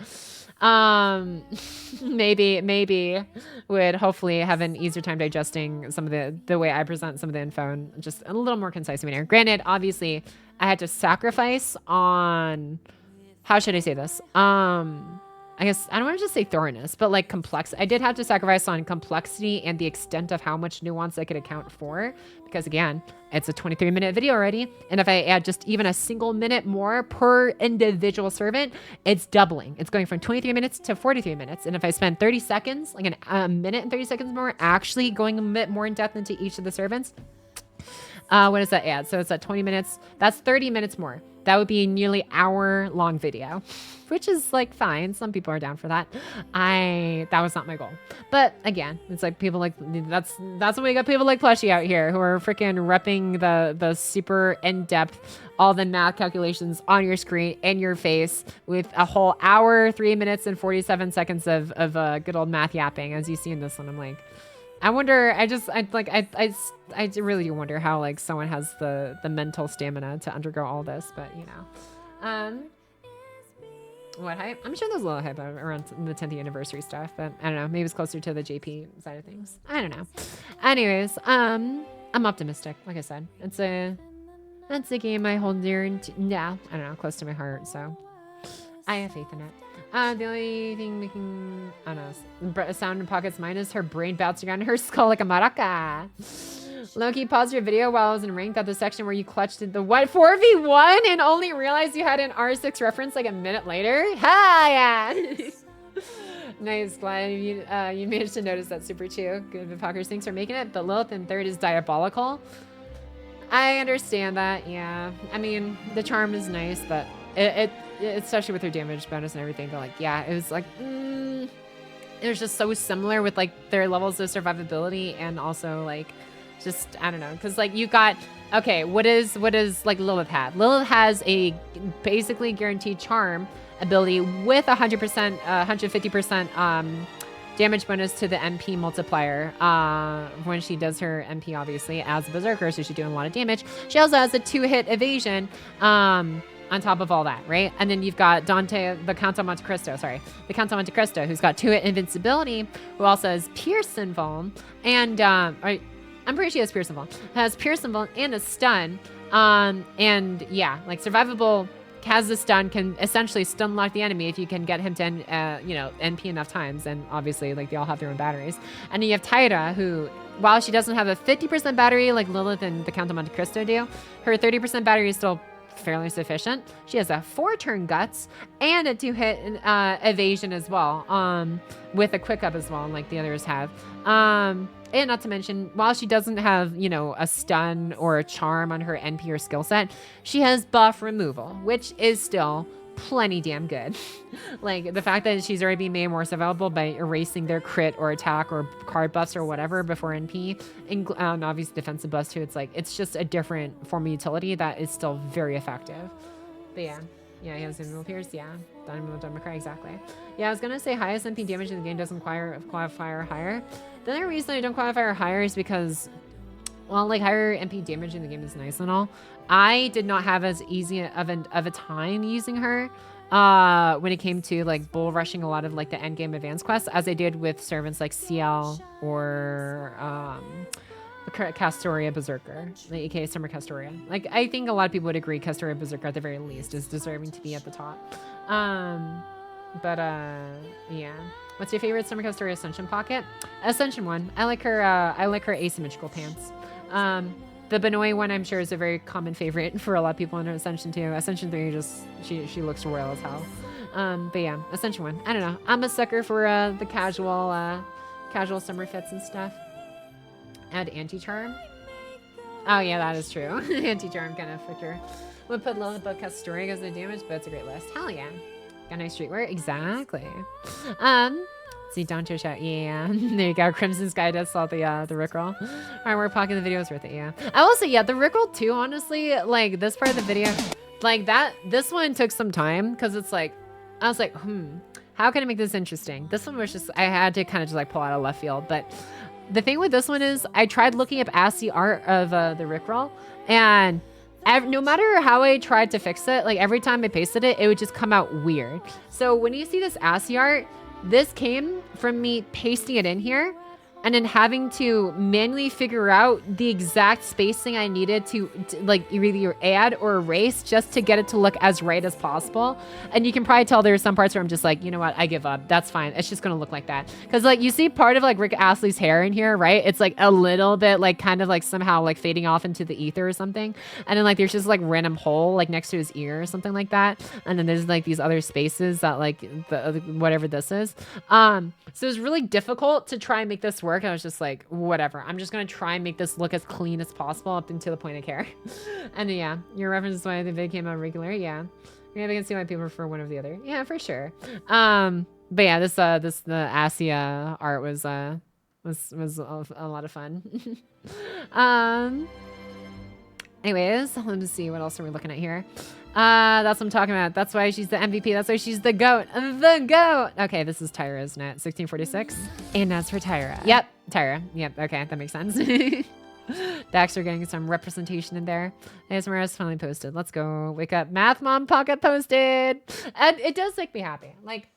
maybe would hopefully have an easier time digesting some of the way I present some of the info and just a little more concise manner. Granted, obviously, I had to sacrifice on, how should I say this? I guess I don't want to just say thoroughness, but like complex. I did have to sacrifice on complexity and the extent of how much nuance I could account for, because again, it's a 23-minute video already. And if I add just even a single minute more per individual servant, it's doubling. It's going from 23 minutes to 43 minutes. And if I spend 30 seconds, like a minute and 30 seconds more, actually going a bit more in depth into each of the servants, what does that add? So it's at 20 minutes. That's 30 minutes more. That would be a nearly hour-long video, which is like fine. Some people are down for that. That was not my goal. But again, it's like people like, that's when we got people like Plushy out here who are freaking repping the super in-depth, all the math calculations on your screen, in your face, with a whole hour, 3 minutes and 47 seconds of good old math yapping, as you see in this one. I'm like, I wonder, I really do wonder how like someone has the mental stamina to undergo all this, but you know. What hype? I'm sure there's a little hype around the 10th anniversary stuff, but I don't know, maybe it's closer to the JP side of things. I don't know. Anyways, I'm optimistic. Like I said, that's a game I hold dear and I don't know, close to my heart, so I have faith in it. The only thing making, I don't know, a sound in Pocket's mind is her brain bouncing around her skull like a maraca. Loki, pause your video while I was in ranked at the section where you clutched the what 4v1 and only realized you had an R6 reference like a minute later. Ha yeah. Nice, glad you managed to notice that. Super chew. Good Pockers thinks are making it, but Lilith in third is diabolical. I understand that, yeah. I mean, the charm is nice, but it especially with her damage bonus and everything, but like, yeah, it was like, it was just so similar with like their levels of survivability and also like, just, I don't know, because like you got, okay, what is like Lilith had? Lilith has a basically guaranteed charm ability with 100%, 150% damage bonus to the MP multiplier when she does her MP, obviously, as a Berserker, so she's doing a lot of damage. She also has a 2-hit evasion on top of all that, right? And then you've got Dante, the Count of Monte Cristo, who's got 2-hit invincibility, who also has Pierce Invuln, and I'm pretty sure she has Pierce Invuln. Has Pierce Invuln and a stun, and yeah, like survivable, has the stun, can essentially stun lock the enemy if you can get him to NP enough times, and obviously like they all have their own batteries. And then you have Tyra, who, while she doesn't have a 50% battery like Lilith and the Count of Monte Cristo do, her 30% battery is still fairly sufficient. She has a 4-turn guts and a 2-hit evasion as well, with a quick up as well, like the others have. And not to mention, while she doesn't have, you know, a stun or a charm on her NP or skill set, she has buff removal, which is still plenty damn good. Like, the fact that she's already being made more survivable by erasing their crit or attack or card buffs or whatever before NP, and obviously defensive buffs too, it's like, it's just a different form of utility that is still very effective. But yeah. Yeah, he has Invisible Pierce, yeah. Dynamo Democrat, exactly. Yeah, I was gonna say highest MP damage in the game doesn't qualify higher. The only reason I don't qualify higher is because, well, like, higher MP damage in the game is nice and all. I did not have as easy of a time using her when it came to like bull rushing a lot of like the end game advanced quests as I did with servants like CL or Castoria Berserker, like, aka Summer Castoria. Like, I think a lot of people would agree Castoria Berserker at the very least is deserving to be at the top. Yeah. What's your favorite Summer Castoria Ascension pocket? Ascension one. I like her asymmetrical pants. The Benoit one, I'm sure, is a very common favorite for a lot of people in Ascension 2. Ascension 3, just, she looks royal as hell. But yeah, Ascension 1. I don't know. I'm a sucker for the casual summer fits and stuff. Add anti-charm. Oh yeah, that is true. Anti-charm kind of feature. Would put low about Castoria because of the damage, but it's a great list. Hell yeah. Got nice streetwear. Exactly. See, Doncho shout, yeah. There you go. Crimson Sky does saw the Rickroll. Alright, we're pocking the video is worth it, yeah. I will say, yeah, the Rickroll too, honestly, like this part of the video, like this one took some time because it's like, I was like, how can I make this interesting? This one was just, I had to kind of just like pull out of left field. But the thing with this one is I tried looking up ASCII art of the Rickroll, and no matter how I tried to fix it, like every time I pasted it, it would just come out weird. So when you see this ASCII art, this came from me pasting it in here and then having to manually figure out the exact spacing I needed to like either add or erase just to get it to look as right as possible. And you can probably tell there's some parts where I'm just like, you know what, I give up. That's fine. It's just gonna look like that. Cause like you see part of like Rick Astley's hair in here, right? It's like a little bit like kind of like somehow like fading off into the ether or something. And then like there's just like random hole like next to his ear or something like that. And then there's like these other spaces that like whatever this is. So it's really difficult to try and make this work. I was just like, whatever. I'm just gonna try and make this look as clean as possible up until the point I care. And yeah, your reference is why the vid came out regular. Yeah, I can see why people prefer one or the other. Yeah, for sure. But yeah, the ASCII art was a lot of fun. Anyways, let's see what else are we looking at here. That's what I'm talking about. That's why she's the MVP. That's why she's the GOAT. The GOAT. Okay, this is Tyra, isn't it? 1646. And that's for Tyra. Yep, Tyra. Yep, okay, that makes sense. Dax are getting some representation in there. ASMR is finally posted. Let's go. Wake up. Math Mom Pocket posted. And it does make me happy. Like,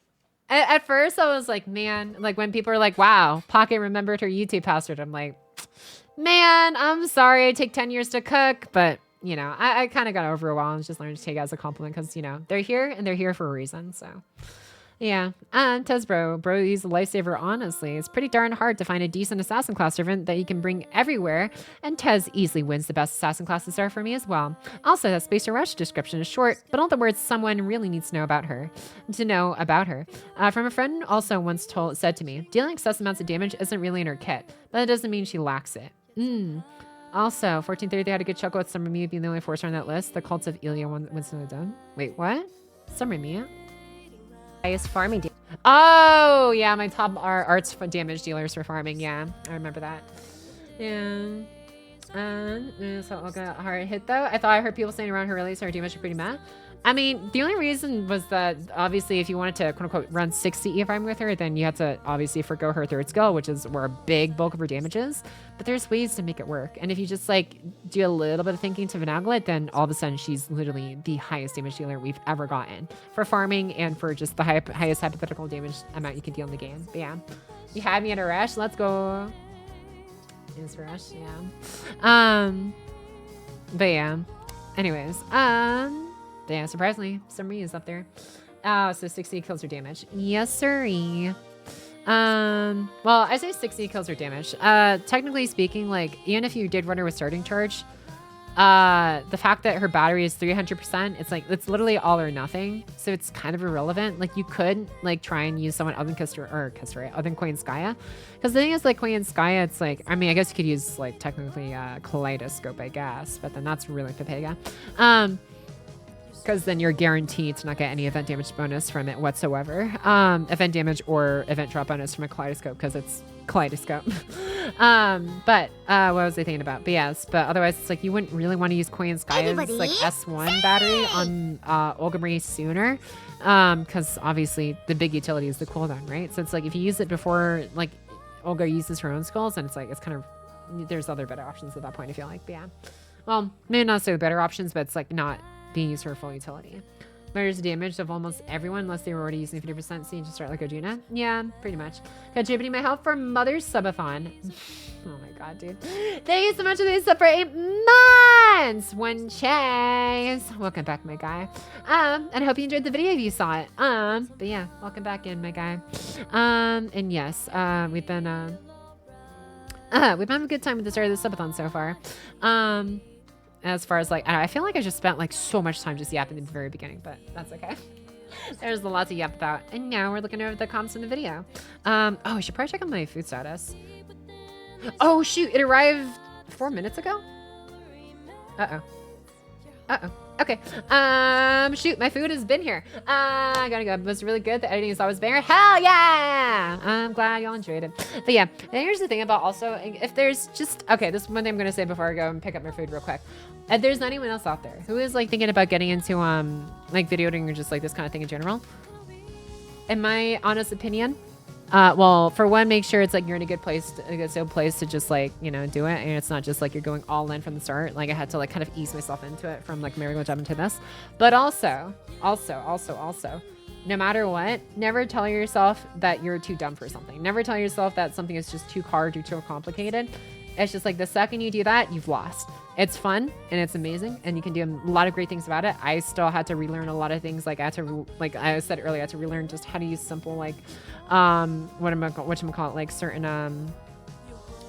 at first I was like, man, like when people are like, wow, Pocket remembered her YouTube password. I'm like, man, I'm sorry. It take 10 years to cook, but you know, I kind of got over a while and just learned to take it as a compliment because, you know, they're here and they're here for a reason. So, yeah. And Tez bro, he's a lifesaver, honestly. It's pretty darn hard to find a decent assassin class servant that you can bring everywhere. And Tez easily wins the best assassin classes are for me as well. Also, that Spacer Rush description is short, but all the words someone really needs to know about her. From a friend also once said to me, dealing excessive amounts of damage isn't really in her kit, but that doesn't mean she lacks it. Also, 1430 had a good chuckle with Summer Mia being the only 4-star on that list. The Cults of Ilya Winston done. Wait, what? Summer Mia? Highest farming damage. Oh, yeah, my top are arts for damage dealers for farming. Yeah, I remember that. Yeah. So I'll get a hard hit though. I thought I heard people saying around her release her damage are pretty mad. I mean, the only reason was that obviously if you wanted to quote unquote run 60 farm with her, then you had to obviously forgo her third skill, which is where a big bulk of her damage is. But there's ways to make it work. And if you just like do a little bit of thinking to finagle it, then all of a sudden she's literally the highest damage dealer we've ever gotten for farming and for just the highest hypothetical damage amount you can deal in the game. But yeah, you had me at a rush. Let's go. Is rush, yeah. But yeah. Anyways, yeah, surprisingly, Summer is up there. Oh, so 60 kills or damage. Yes, sirree. Well, I say 60 kills or damage. Technically speaking, like, even if you did run her with starting charge, the fact that her battery is 300%, it's like, it's literally all or nothing. So it's kind of irrelevant. Like, you could, like, try and use someone other than Queen Skya. Because the thing is, like, Queen Skya, it's like, I mean, I guess you could use, like, technically, Kaleidoscope, I guess. But then that's really Pepega. because then you're guaranteed to not get any event damage bonus from it whatsoever. Event damage or event drop bonus from a kaleidoscope because it's kaleidoscope. But what was I thinking about? But yes, but otherwise it's like you wouldn't really want to use Queen Sky's like S1 battery on Olga Marie sooner, because obviously the big utility is the cooldown, right? So it's like if you use it before like Olga uses her own skulls, and it's like it's kind of there's other better options at that point. I feel like, but yeah. Well, maybe not so better options, but it's like not being used for full utility. Measures damage of almost everyone unless they were already using 50%, so you just start like Ojuna. Yeah, pretty much. Contributing my help for Mother Subathon. Oh my god, dude. Thank you so much for the sub for 8 months! One chase. Welcome back, my guy. And I hope you enjoyed the video if you saw it. But yeah, welcome back in, my guy. And yes, we've been having a good time with the start of the subathon so far. As far as like, I feel like I just spent like so much time just yapping at the very beginning, but that's okay. There's a lot to yap about. And now we're looking over the comments in the video. Oh, I should probably check on my food status. Oh shoot, it arrived 4 minutes ago? Uh-oh. Uh-oh. Okay. Shoot, my food has been here. I gotta go. It was really good. The editing is always better. Hell yeah! I'm glad y'all enjoyed it. But yeah, and here's the thing about also, if there's just, okay, this is one thing I'm gonna say before I go and pick up my food real quick. If there's anyone else out there who is like thinking about getting into like video editing or just like this kind of thing in general, in my honest opinion, well, for one, make sure it's like you're in a good place, a good stable place to just like, you know, do it. And it's not just like you're going all in from the start. Like I had to like kind of ease myself into it from like marrying jump into this. But also, no matter what, never tell yourself that you're too dumb for something. Never tell yourself that something is just too hard or too complicated. It's just like the second you do that, you've lost. It's fun and it's amazing and you can do a lot of great things about it. I still had to relearn a lot of things. Like I had to, like I said earlier, I had to relearn just how to use simple, like, whatchamacallit, like certain,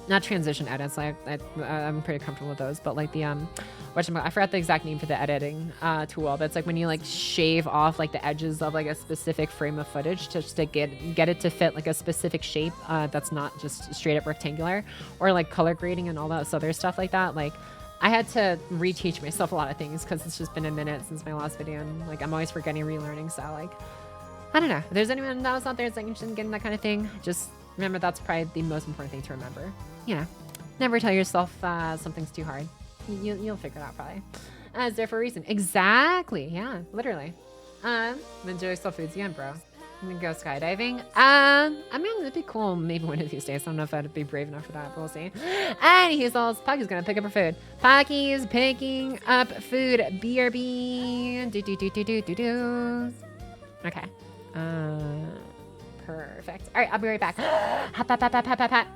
not transition edits. Like I'm pretty comfortable with those, but like the, I forgot the exact name for the editing tool, but it's like when you like shave off like the edges of like a specific frame of footage just to get it to fit like a specific shape that's not just straight up rectangular, or like color grading and all that other stuff like that. Like I had to reteach myself a lot of things because it's just been a minute since my last video and like I'm always forgetting, relearning. So like, I don't know. If there's anyone else out there that's like interested in getting that kind of thing, just remember that's probably the most important thing to remember. You know, never tell yourself something's too hard. You'll figure it out probably. It's there for a reason. Exactly. Yeah, literally. Enjoy yourself foods again, bro. I'm gonna go skydiving. I mean, it'd be cool maybe one of these days. I don't know if I'd be brave enough for that, but we'll see. And he's all, Pocky's gonna pick up her food. Pocky's picking up food. BRB. Do. Okay. Perfect. All right, I'll be right back. Hop.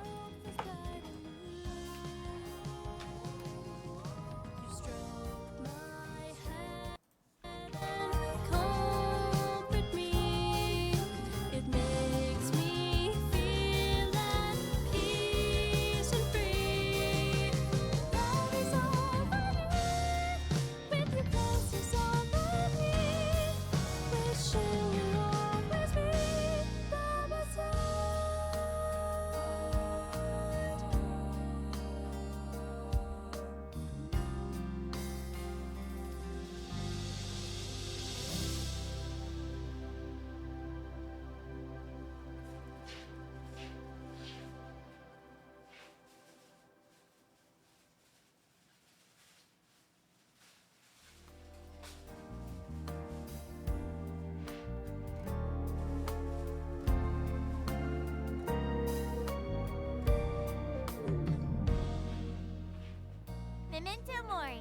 Memento Mori.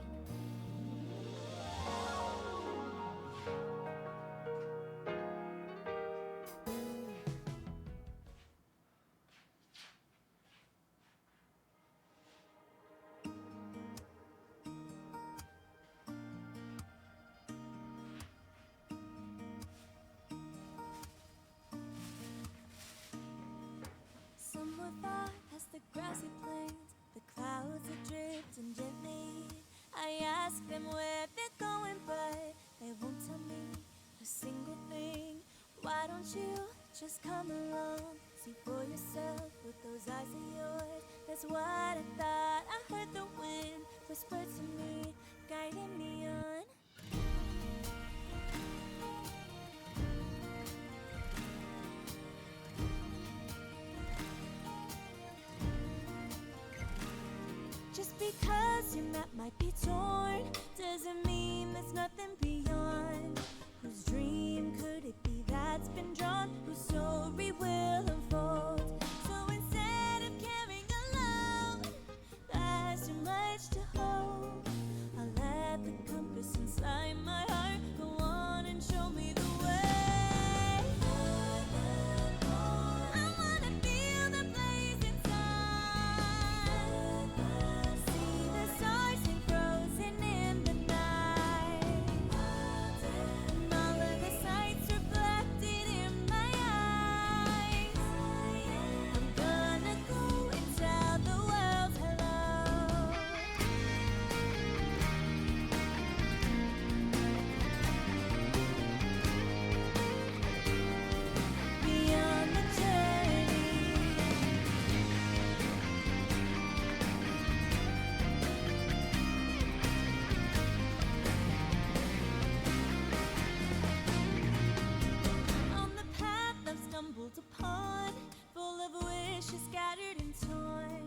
Somewhere far past the grassy plains, the clouds are drifting gently. I ask them where they're going, but they won't tell me a single thing. Why don't you just come along, see for yourself with those eyes of yours? That's what I thought. I heard the wind whisper to me, guiding me on. because your map might be torn doesn't mean there's nothing beyond. Whose dream could it be that's been drawn? Whose story will unfold? So instead of carrying alone, there's too much to hold. I'll let the compass inside my heart go on and show me the way. I wanna feel the blaze inside. See the stars and frozen in the night. And all of the sights reflected in my eyes. I'm gonna go and tell the world hello. Beyond the journey. On the path I've stumbled upon, full of wishes scattered and torn.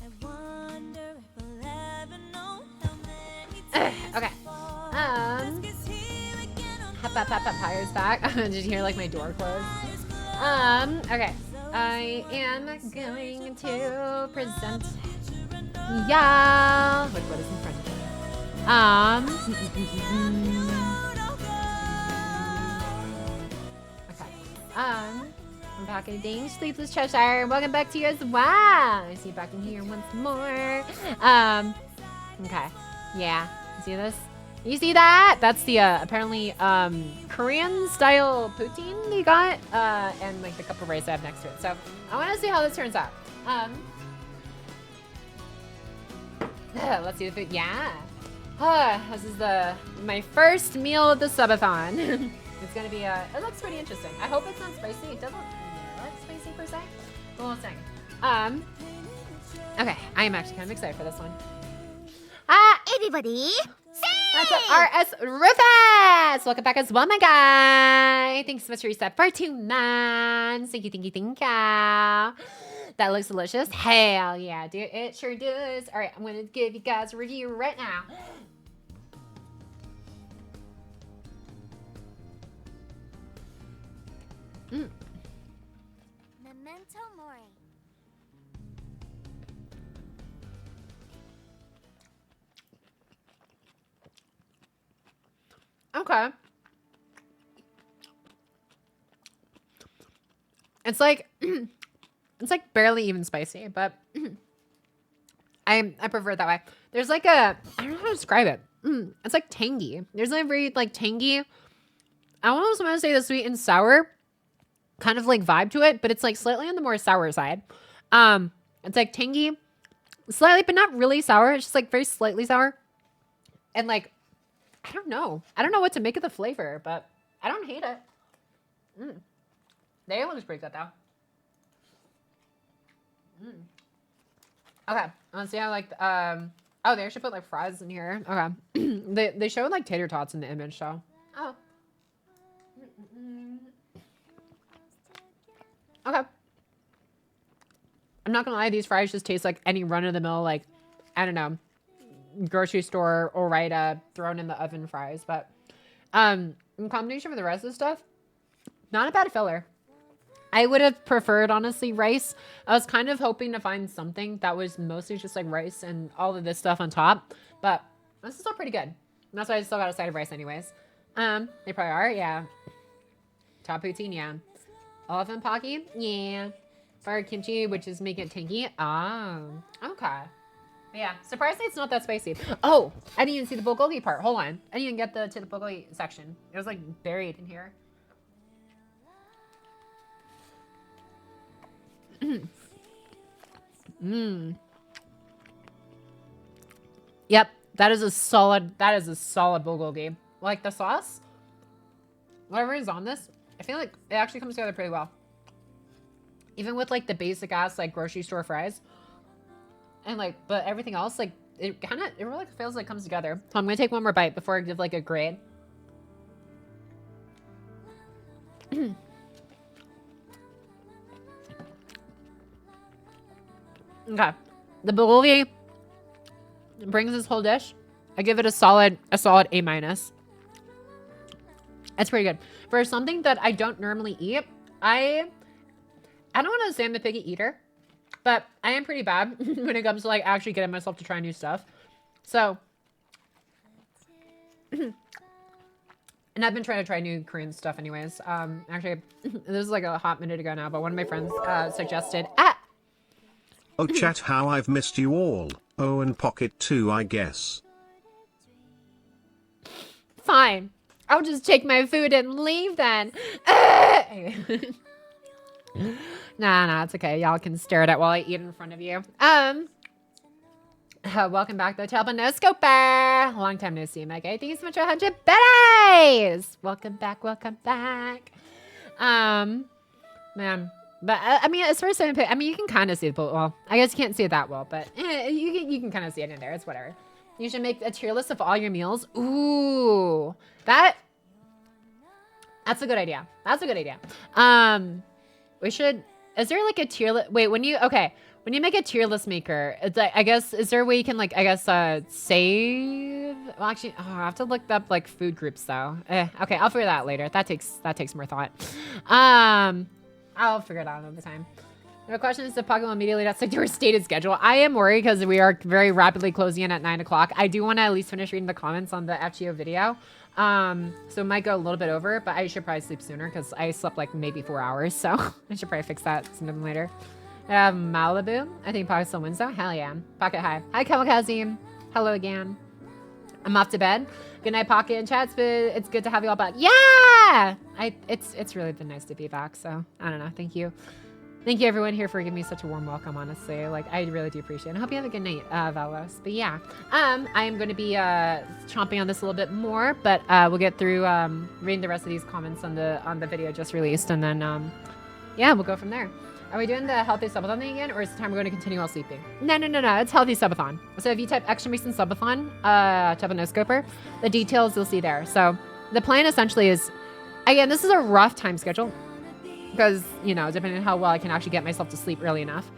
I wonder if I'll ever know how many tears Okay. fall. Um, Cause here again on Hop, Pyre's back. Did you hear like my door close? Okay. I am going to present y'all. Look what is in front of me. Okay. I'm back in Dane Sleepless Cheshire. Welcome back to you as well. I see you back in here once more. Okay. Yeah. You see this? You see that? That's the apparently Korean style poutine we got, and like the cup of rice I have next to it. So I want to see how this turns out. Let's see the food. Yeah. This is my first meal of the subathon. It's gonna be it looks pretty interesting. I hope it's not spicy. It doesn't look spicy per se. But we'll see. Okay, I am actually kind of excited for this one. Everybody, That's RS Rufus! Welcome back as well, my guy. Thanks so much for your sub for 2 months. Thank you, thank you, thank you. That looks delicious. Hell yeah, dude. It sure does. All right, I'm going to give you guys a review right now. Memento Mori. Okay. It's like it's like barely even spicy, but I prefer it that way. There's like I don't know how to describe it. It's like tangy. There's like a very like tangy. I almost want to say the sweet and sour kind of like vibe to it, but it's like slightly on the more sour side. It's like tangy, slightly, but not really sour. It's just like very slightly sour, and like. I don't know. I don't know what to make of the flavor, but I don't hate it. They looks pretty good though. Okay, let's see how like oh, they actually put like fries in here. Okay, they showed like tater tots in the image, so oh. Okay. I'm not gonna lie, these fries just taste like any run of the mill like I don't know. Grocery store or thrown in the oven fries, but in combination with the rest of the stuff, not a bad filler. I would have preferred honestly rice. I was kind of hoping to find something that was mostly just like rice and all of this stuff on top, but this is still pretty good. And that's why I still got a side of rice anyways. They probably are, yeah. Top poutine, yeah. Elephant Pocky, yeah. Fire kimchi, which is making it tangy. Oh, okay. Yeah, surprisingly it's not that spicy. Oh, I didn't even see the bulgogi part. Hold on. I didn't even get to the bulgogi section. It was like buried in here. Yep, that is a solid bulgogi. Like the sauce, whatever is on this, I feel like it actually comes together pretty well. Even with like the basic ass like grocery store fries. And like, but everything else, like, it really feels like it comes together. So I'm gonna take one more bite before I give like a grade. Okay, the bulgogi brings this whole dish. I give it a solid A minus. It's pretty good. For something that I don't normally eat, I don't want to say I'm a picky eater, but I am pretty bad when it comes to like actually getting myself to try new stuff. So, and I've been trying to try new Korean stuff anyways. Actually, this is like a hot minute ago now, but one of my friends suggested, Oh chat, how I've missed you all. Oh, and Pocket too, I guess. Fine. I'll just take my food and leave then. Nah, it's okay. Y'all can stare at it while I eat in front of you. Welcome back though, Telpanoscoper. Long time no see, Mega. Thank you so much for 100 betties. Welcome back. Man, but I mean, as far as I mean, you can kind of see it, but well, I guess you can't see it that well, but you can kind of see it in there. It's whatever. You should make a tier list of all your meals. Ooh, that's a good idea. We should, is there like a tier list? Wait, when you make a tier list maker, it's like, I guess, is there a way you can like, I guess, save? Well, actually, I have to look up like food groups though. Okay, I'll figure that out later. That takes more thought. I'll figure it out another time. The question is, if Pocky will immediately not stick to her stated schedule. I am worried because we are very rapidly closing in at 9 o'clock. I do want to at least finish reading the comments on the FGO video. So it might go a little bit over, but I should probably sleep sooner because I slept like maybe 4 hours. So I should probably fix that sooner than later. I have Malibu. I think Pocky still wins though. Hell yeah. Pocket hi. Hi, Kawakazim. Hello again. I'm off to bed. Good night, Pocket and chats, but it's good to have you all back. Yeah! It's really been nice to be back. So I don't know. Thank you. Thank you everyone here for giving me such a warm welcome, honestly. Like, I really do appreciate it. I hope you have a good night, Valos. But yeah, I am going to be chomping on this a little bit more, but we'll get through reading the rest of these comments on the video just released, and then, yeah, we'll go from there. Are we doing the healthy subathon thing again, or is it time we're going to continue while sleeping? No, it's healthy subathon. So if you type exclamation subathon, Telpanoscoper, the details you'll see there. So the plan essentially is, again, this is a rough time schedule, because, you know, depending on how well I can actually get myself to sleep early enough.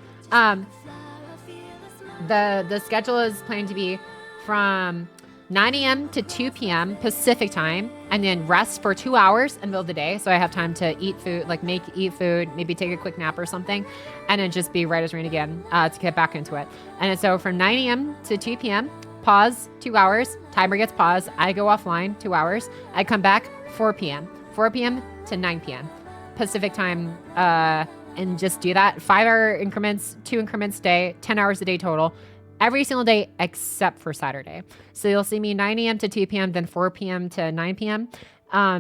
The schedule is planned to be from 9 a.m. to 2 p.m. Pacific time, and then rest for 2 hours in the middle of the day. So I have time to eat food, like eat food, maybe take a quick nap or something, and then just be right as rain again to get back into it. And so from 9 a.m. to 2 p.m., pause 2 hours, timer gets paused, I go offline 2 hours, I come back 4 p.m. 4 p.m. to 9 p.m. Pacific time, and just do that 5-hour increments, 2 increments a day, 10 hours a day total, every single day except for Saturday. So you'll see me 9 a.m. to 2 p.m., then 4 p.m. to 9 p.m.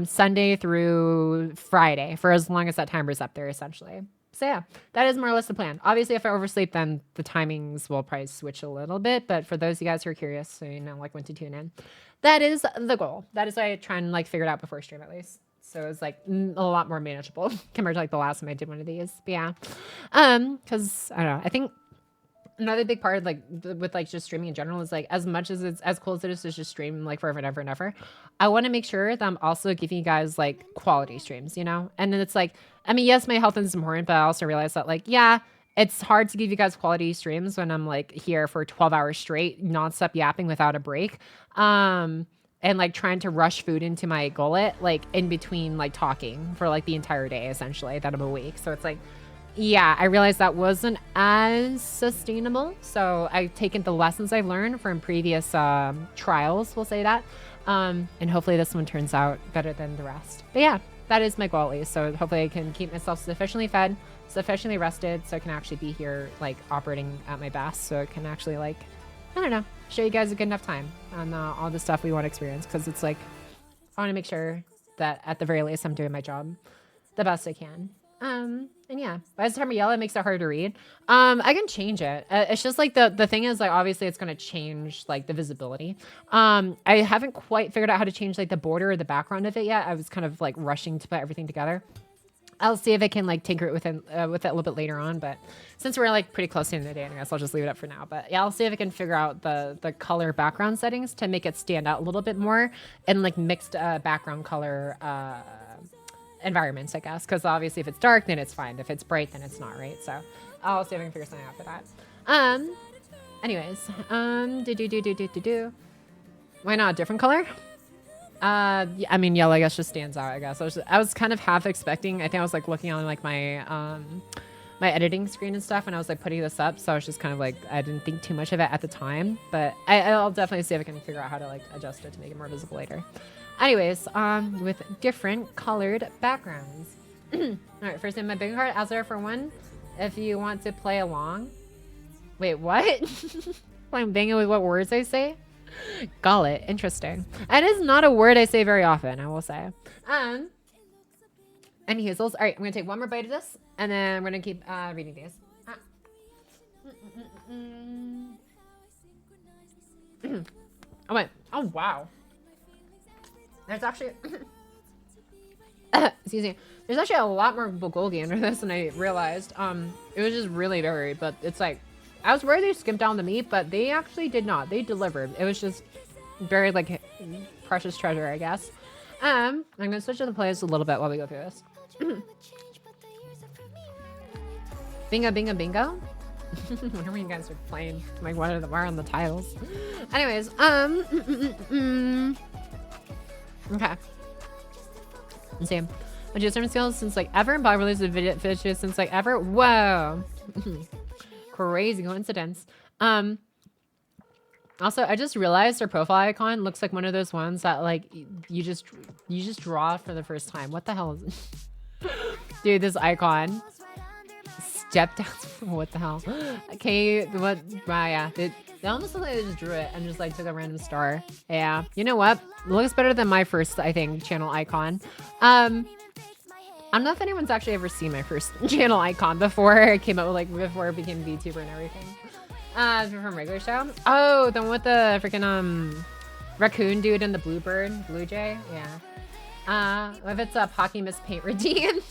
Sunday through Friday, for as long as that timer's up there, essentially. So yeah, that is more or less the plan. Obviously, if I oversleep, then the timings will probably switch a little bit, but for those of you guys who are curious, so you know like when to tune in, that is the goal. That is why I try and like figure it out before stream at least. So it was like a lot more manageable compared to like the last time I did one of these. But yeah, because I don't know. I think another big part of like with like just streaming in general is like as much as it's as cool as it is to just stream like forever and ever and ever, I want to make sure that I'm also giving you guys like quality streams, you know. And then it's like, I mean, yes, my health is important, but I also realize that like, yeah, it's hard to give you guys quality streams when I'm like here for 12 hours straight, nonstop yapping without a break. And like trying to rush food into my gullet, like in between like talking for like the entire day, essentially, that I'm awake. So it's like, yeah, I realized that wasn't as sustainable. So I've taken the lessons I've learned from previous trials, we'll say that. And hopefully this one turns out better than the rest. But yeah, that is my goal at least. So hopefully I can keep myself sufficiently fed, sufficiently rested, so I can actually be here like operating at my best. So it can actually like, I don't know, show you guys a good enough time on all the stuff we want to experience. Because it's like, I want to make sure that at the very least I'm doing my job the best I can. And yeah, by the time we yell, it makes it hard to read. I can change it. It's just like the thing is like, obviously it's going to change like the visibility. I haven't quite figured out how to change like the border or the background of it yet. I was kind of like rushing to put everything together. I'll see if I can like tinker it with it a little bit later on, but since we're like pretty close to the end of the day, I guess I'll just leave it up for now. But yeah, I'll see if I can figure out the color background settings to make it stand out a little bit more in like mixed background color environments, I guess. Because obviously if it's dark, then it's fine. If it's bright, then it's not, right? So I'll see if I can figure something out for that. Anyways, why not a different color? Yeah, I mean, yellow, I guess, just stands out, I guess. I was kind of half expecting, I think I was like looking on like my, my editing screen and stuff when I was like putting this up. So I was just kind of like, I didn't think too much of it at the time, but I'll definitely see if I can figure out how to like adjust it to make it more visible later. Anyways, with different colored backgrounds. All right, first in my bingo card, as there for one, if you want to play along. Wait, what? Playing bingo with what words I say? Gullet, interesting. It is not a word I say very often, I will say. Any hazel's? All right, I'm gonna take one more bite of this, and then I'm gonna keep reading these. Oh wait. Oh wow. There's actually, excuse me. There's actually a lot more bulgogi under this than I realized. It was just really buried, but it's like, I was worried they skimped down the meat, but they actually did not. They delivered. It was just buried like precious treasure, I guess. I'm gonna switch to the playlist a little bit while we go through this. Bingo, bingo, bingo. Whenever you guys are playing, like what are on the titles? Anyways, okay. Let's see. I do sermon skills since like ever, and Bob released the video fishes since like ever. Whoa. Crazy coincidence. Also, I just realized her profile icon looks like one of those ones that like you just draw for the first time. What the hell is it? Dude, this icon. Step down. What the hell? Okay, what? Wow, yeah. It almost looks like they just drew it and just like took a random star. Yeah. You know what? It looks better than my first, I think, channel icon. I don't know if anyone's actually ever seen my first channel icon before it came out, like before it became VTuber and everything. From regular show. Oh, the one with the freaking raccoon dude and the blue jay. Yeah. If it's a Pocky Miss Paint Redeem.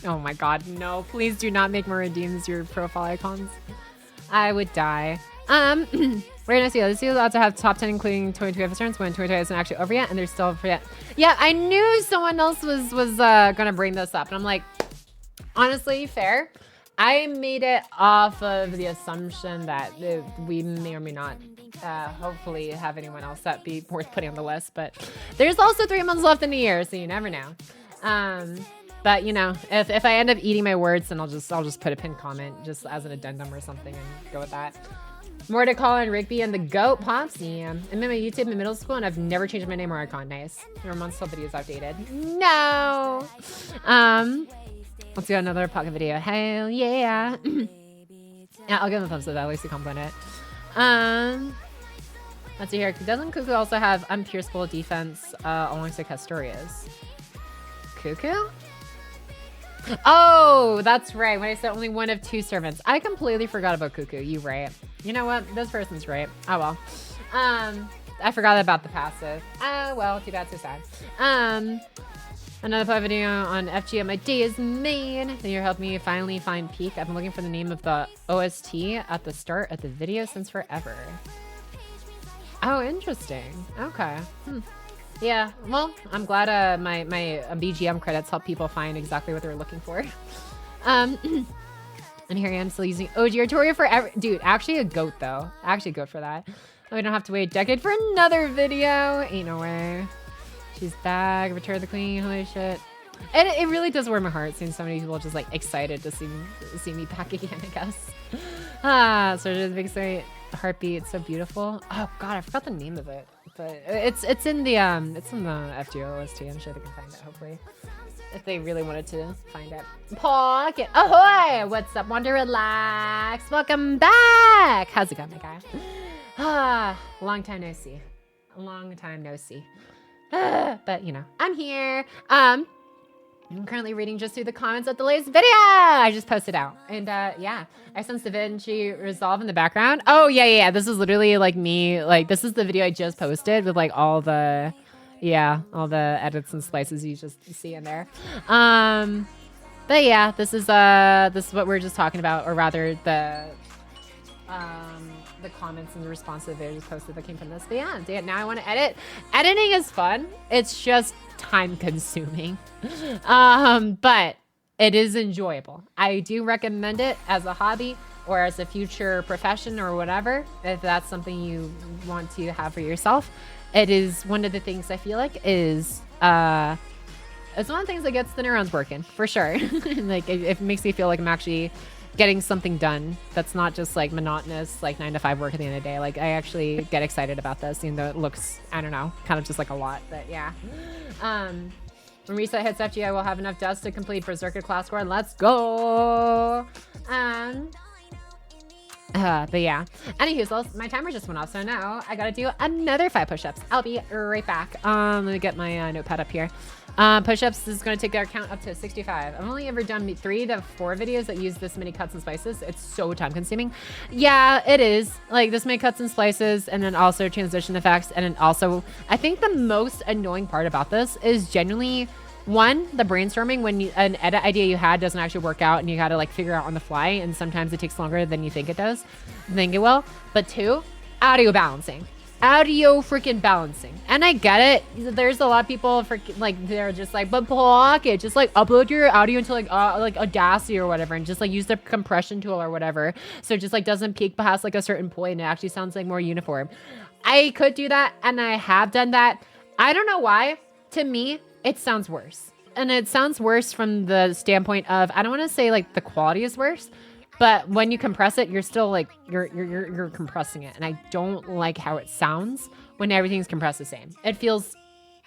Oh my god, no! Please do not make more redeems your profile icons. I would die. We're gonna see. Let's see. Allowed to have top 10, including 22 returns when 22 isn't actually over yet, and they're still for yet. Yeah, I knew someone else was gonna bring this up, and I'm like, honestly, fair. I made it off of the assumption that we may or may not, hopefully, have anyone else that be worth putting on the list. But there's also 3 months left in the year, so you never know. But you know, if I end up eating my words, then I'll just put a pinned comment just as an addendum or something and go with that. More to call on Rigby and the GOAT Pops. Yeah. I'm in my YouTube in middle school and I've never changed my name or icon. Nice. Your months till videos outdated. No. Let's do another pocket video. Hell yeah. Yeah, I'll give him a thumbs up. At least he complimented it. Let's see here. Doesn't Cuckoo also have unpierceable defense alongside Castorias? Cuckoo? Oh, that's right. When I said only one of 2 servants, I completely forgot about Cuckoo. You right. You know what? This person's right. Oh well. I forgot about the passive. Oh well. Too bad. So sad. Another play video on FGO. My day is made. Then you're helping me finally find Peak. I've been looking for the name of the OST at the start of the video since forever. Oh, interesting. Okay. Yeah, well, I'm glad my BGM credits help people find exactly what they're looking for. And here I am still using OG Artoria forever. Dude, actually a goat though. Actually a goat for that. We don't have to wait a decade for another video. Ain't no way. She's back. Return of the Queen. Holy shit. And it really does warm my heart seeing so many people just like excited to see me back again, I guess. So just big story. Heartbeat. So beautiful. Oh god, I forgot the name of it. But it's in the FGO OST. I'm sure they can find it, hopefully, if they really wanted to find it. Pocket ahoy! What's up, Wonder Relax? Welcome back. How's it going, my guy? Long time no see. Long time no see. But you know, I'm here. I'm currently reading just through the comments of the latest video I just posted out. And yeah, I sense Da Vinci Resolve in the background. Oh yeah. This is literally like me. Like this is the video I just posted with like all the edits and splices you just see in there. But yeah, this is what we're just talking about, or rather the comments and the response to the video just posted that came from this. But yeah, now I want to edit. Editing is fun. It's just time consuming. But it is enjoyable. I do recommend it as a hobby. or as a future profession or whatever, if that's something you want to have for yourself, it is one of the things I feel like is it's one of the things that gets the neurons working for sure. Like it makes me feel like I'm actually getting something done that's not just like monotonous like 9 to 5 work at the end of the day. Like I actually get excited about this, even though it looks, I don't know, kind of just like a lot, but yeah. When reset hits FGO, we'll have enough dust to complete Berserker class score. Let's go. But yeah. Anywho, so my timer just went off, so now I gotta do another 5 push-ups. I'll be right back. Let me get my notepad up here. Push-ups is gonna take our count up to 65. I've only ever done 3 to 4 videos that use this many cuts and slices. It's so time-consuming. Yeah, it is. Like this many cuts and slices, and then also transition effects, and then also, I think the most annoying part about this is genuinely, one, the brainstorming when an edit idea you had doesn't actually work out and you gotta like figure out on the fly, and sometimes it takes longer than you think it will. But 2, audio balancing. Audio freaking balancing. And I get it. There's a lot of people like they're just like, but Pocky, just like upload your audio into like Audacity or whatever, and just like use the compression tool or whatever, so it just like doesn't peak past like a certain point and it actually sounds like more uniform. I could do that, and I have done that. I don't know why. To me, it sounds worse. And it sounds worse from the standpoint of, I don't want to say like the quality is worse, but when you compress it, you're still like, you're compressing it. And I don't like how it sounds when everything's compressed the same. It feels,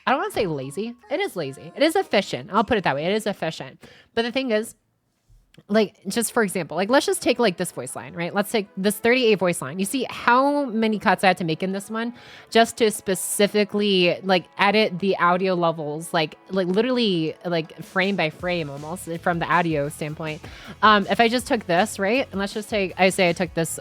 I don't want to say lazy. It is lazy. It is efficient. I'll put it that way. It is efficient. But the thing is, like, just for example, like, let's just take like this voice line, right? Let's take this 38 voice line. You see how many cuts I had to make in this one just to specifically like edit the audio levels, like literally like frame by frame almost from the audio standpoint. If I just took this, right? And let's just take, I say I took this,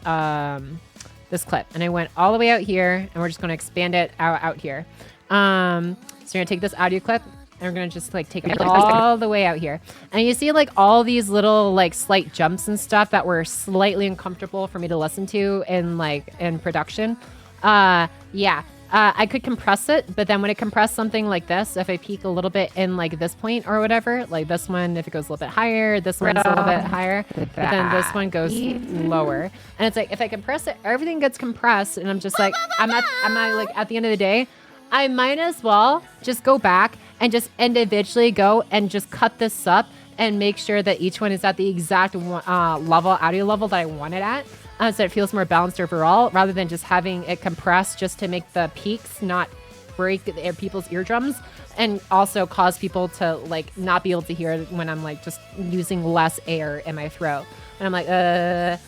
this clip and I went all the way out here, and we're just going to expand it out here. So you're going to take this audio clip, and we're gonna just like take it all the way out here. And you see like all these little like slight jumps and stuff that were slightly uncomfortable for me to listen to in production. Yeah. I could compress it, but then when it compressed something like this, if I peak a little bit in like this point or whatever, like this one, if it goes a little bit higher, this one's a little bit higher, but then this one goes lower. And it's like, if I compress it, everything gets compressed, and I'm just like, I'm like at the end of the day, I might as well just go back and just individually go and just cut this up and make sure that each one is at the exact audio level that I want it at, so it feels more balanced overall, rather than just having it compressed just to make the peaks not break people's eardrums, and also cause people to like not be able to hear when I'm like just using less air in my throat. And I'm like, I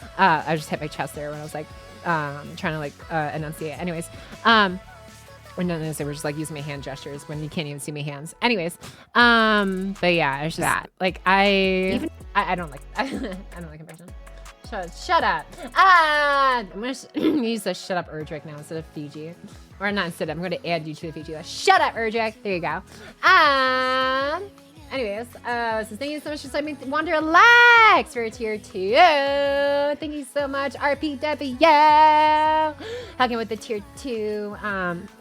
just hit my chest there when I was like trying to like enunciate. Anyways, or not necessarily, just like using my hand gestures when you can't even see my hands. Anyways, but yeah, it's just that. Like I don't like I don't like compression. Shut up. I'm gonna use the shut up Erdrick now instead of Fiji. Or not instead of, I'm gonna add you to the Fiji list. Shut up, Erdrick. There you go. Anyways, so thank you so much for letting me wander relax for tier 2. Thank you so much, RPW. Hugging with the tier 2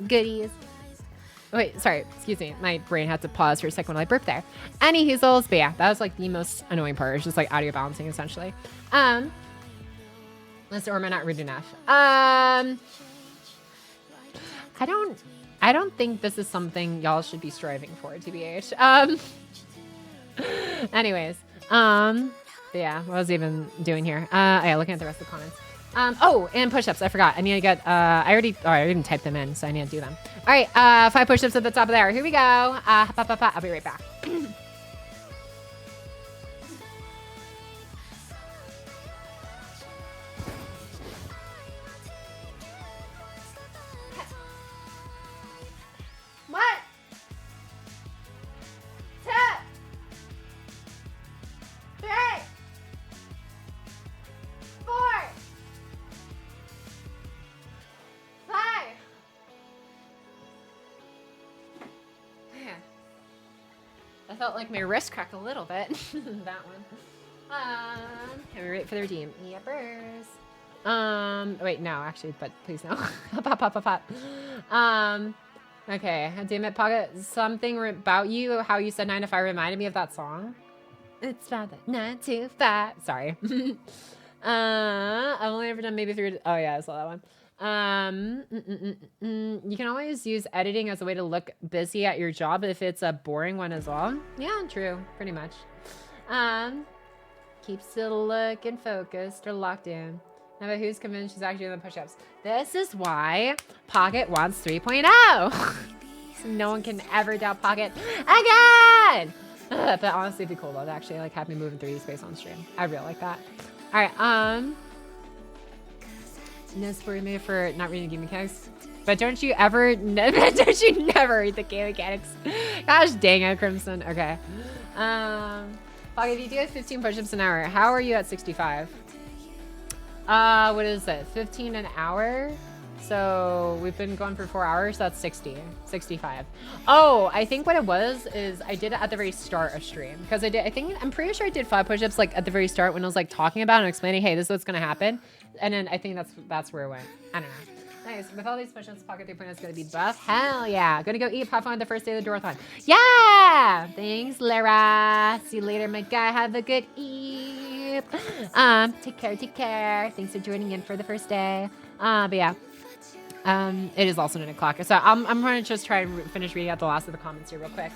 goodies. Wait, sorry, excuse me. My brain had to pause for a second when I burped there. Any Hazel's, but yeah, that was like the most annoying part. It's just like audio balancing essentially. Unless or am I not rude enough? I don't think this is something y'all should be striving for, TBH. Anyways, yeah, what was I even doing here? Yeah, looking at the rest of the comments. Oh, and push-ups. I forgot. I need to get, I didn't type them in, so I need to do them. All right, 5 push-ups at the top of there. Here we go. I'll be right back. What? 2, 3, 4, 5. Man, I felt like my wrist cracked a little bit. That one. Can we wait for the redeem? Yepers. Wait, no, actually, but please no. Pop. Okay, damn it, Pocket. Something about you, how you said 9 to 5 reminded me of that song. It's about the 9 to 5. Sorry. I've only ever done maybe 3. Oh yeah, I saw that one. You can always use editing as a way to look busy at your job if it's a boring one as well. Yeah, true, pretty much. Keeps it looking focused or locked in. Now, but who's convinced she's actually doing the push-ups? This is why Pocket wants 3.0. So no one can ever doubt Pocket again. But honestly, it'd be cool though to actually like have me move in 3D space on stream. I really like that. All right, no spoiler me for not reading game mechanics. But don't you ever, don't you never read the game mechanics? Gosh dang it, Crimson. Okay. Pocket, if you do 15 push-ups an hour, how are you at 65? What is it? 15 an hour? So we've been going for 4 hours. So that's 65. Oh, I think what it was is I did it at the very start of stream because I'm pretty sure I did 5 push-ups like at the very start when I was like talking about and explaining, hey, this is what's going to happen. And then I think that's where it went. I don't know. Nice. With all these push-ups, Pocket 3.0 is going to be buff. Hell yeah. Gonna go eat, have fun the first day of the Dorathon. Yeah. Thanks, Lara. See you later, my guy. Have a good eat. Take care. Thanks for joining in for the first day. But yeah. It is also 9 o'clock. So I'm going to just try and finish reading out the last of the comments here real quick.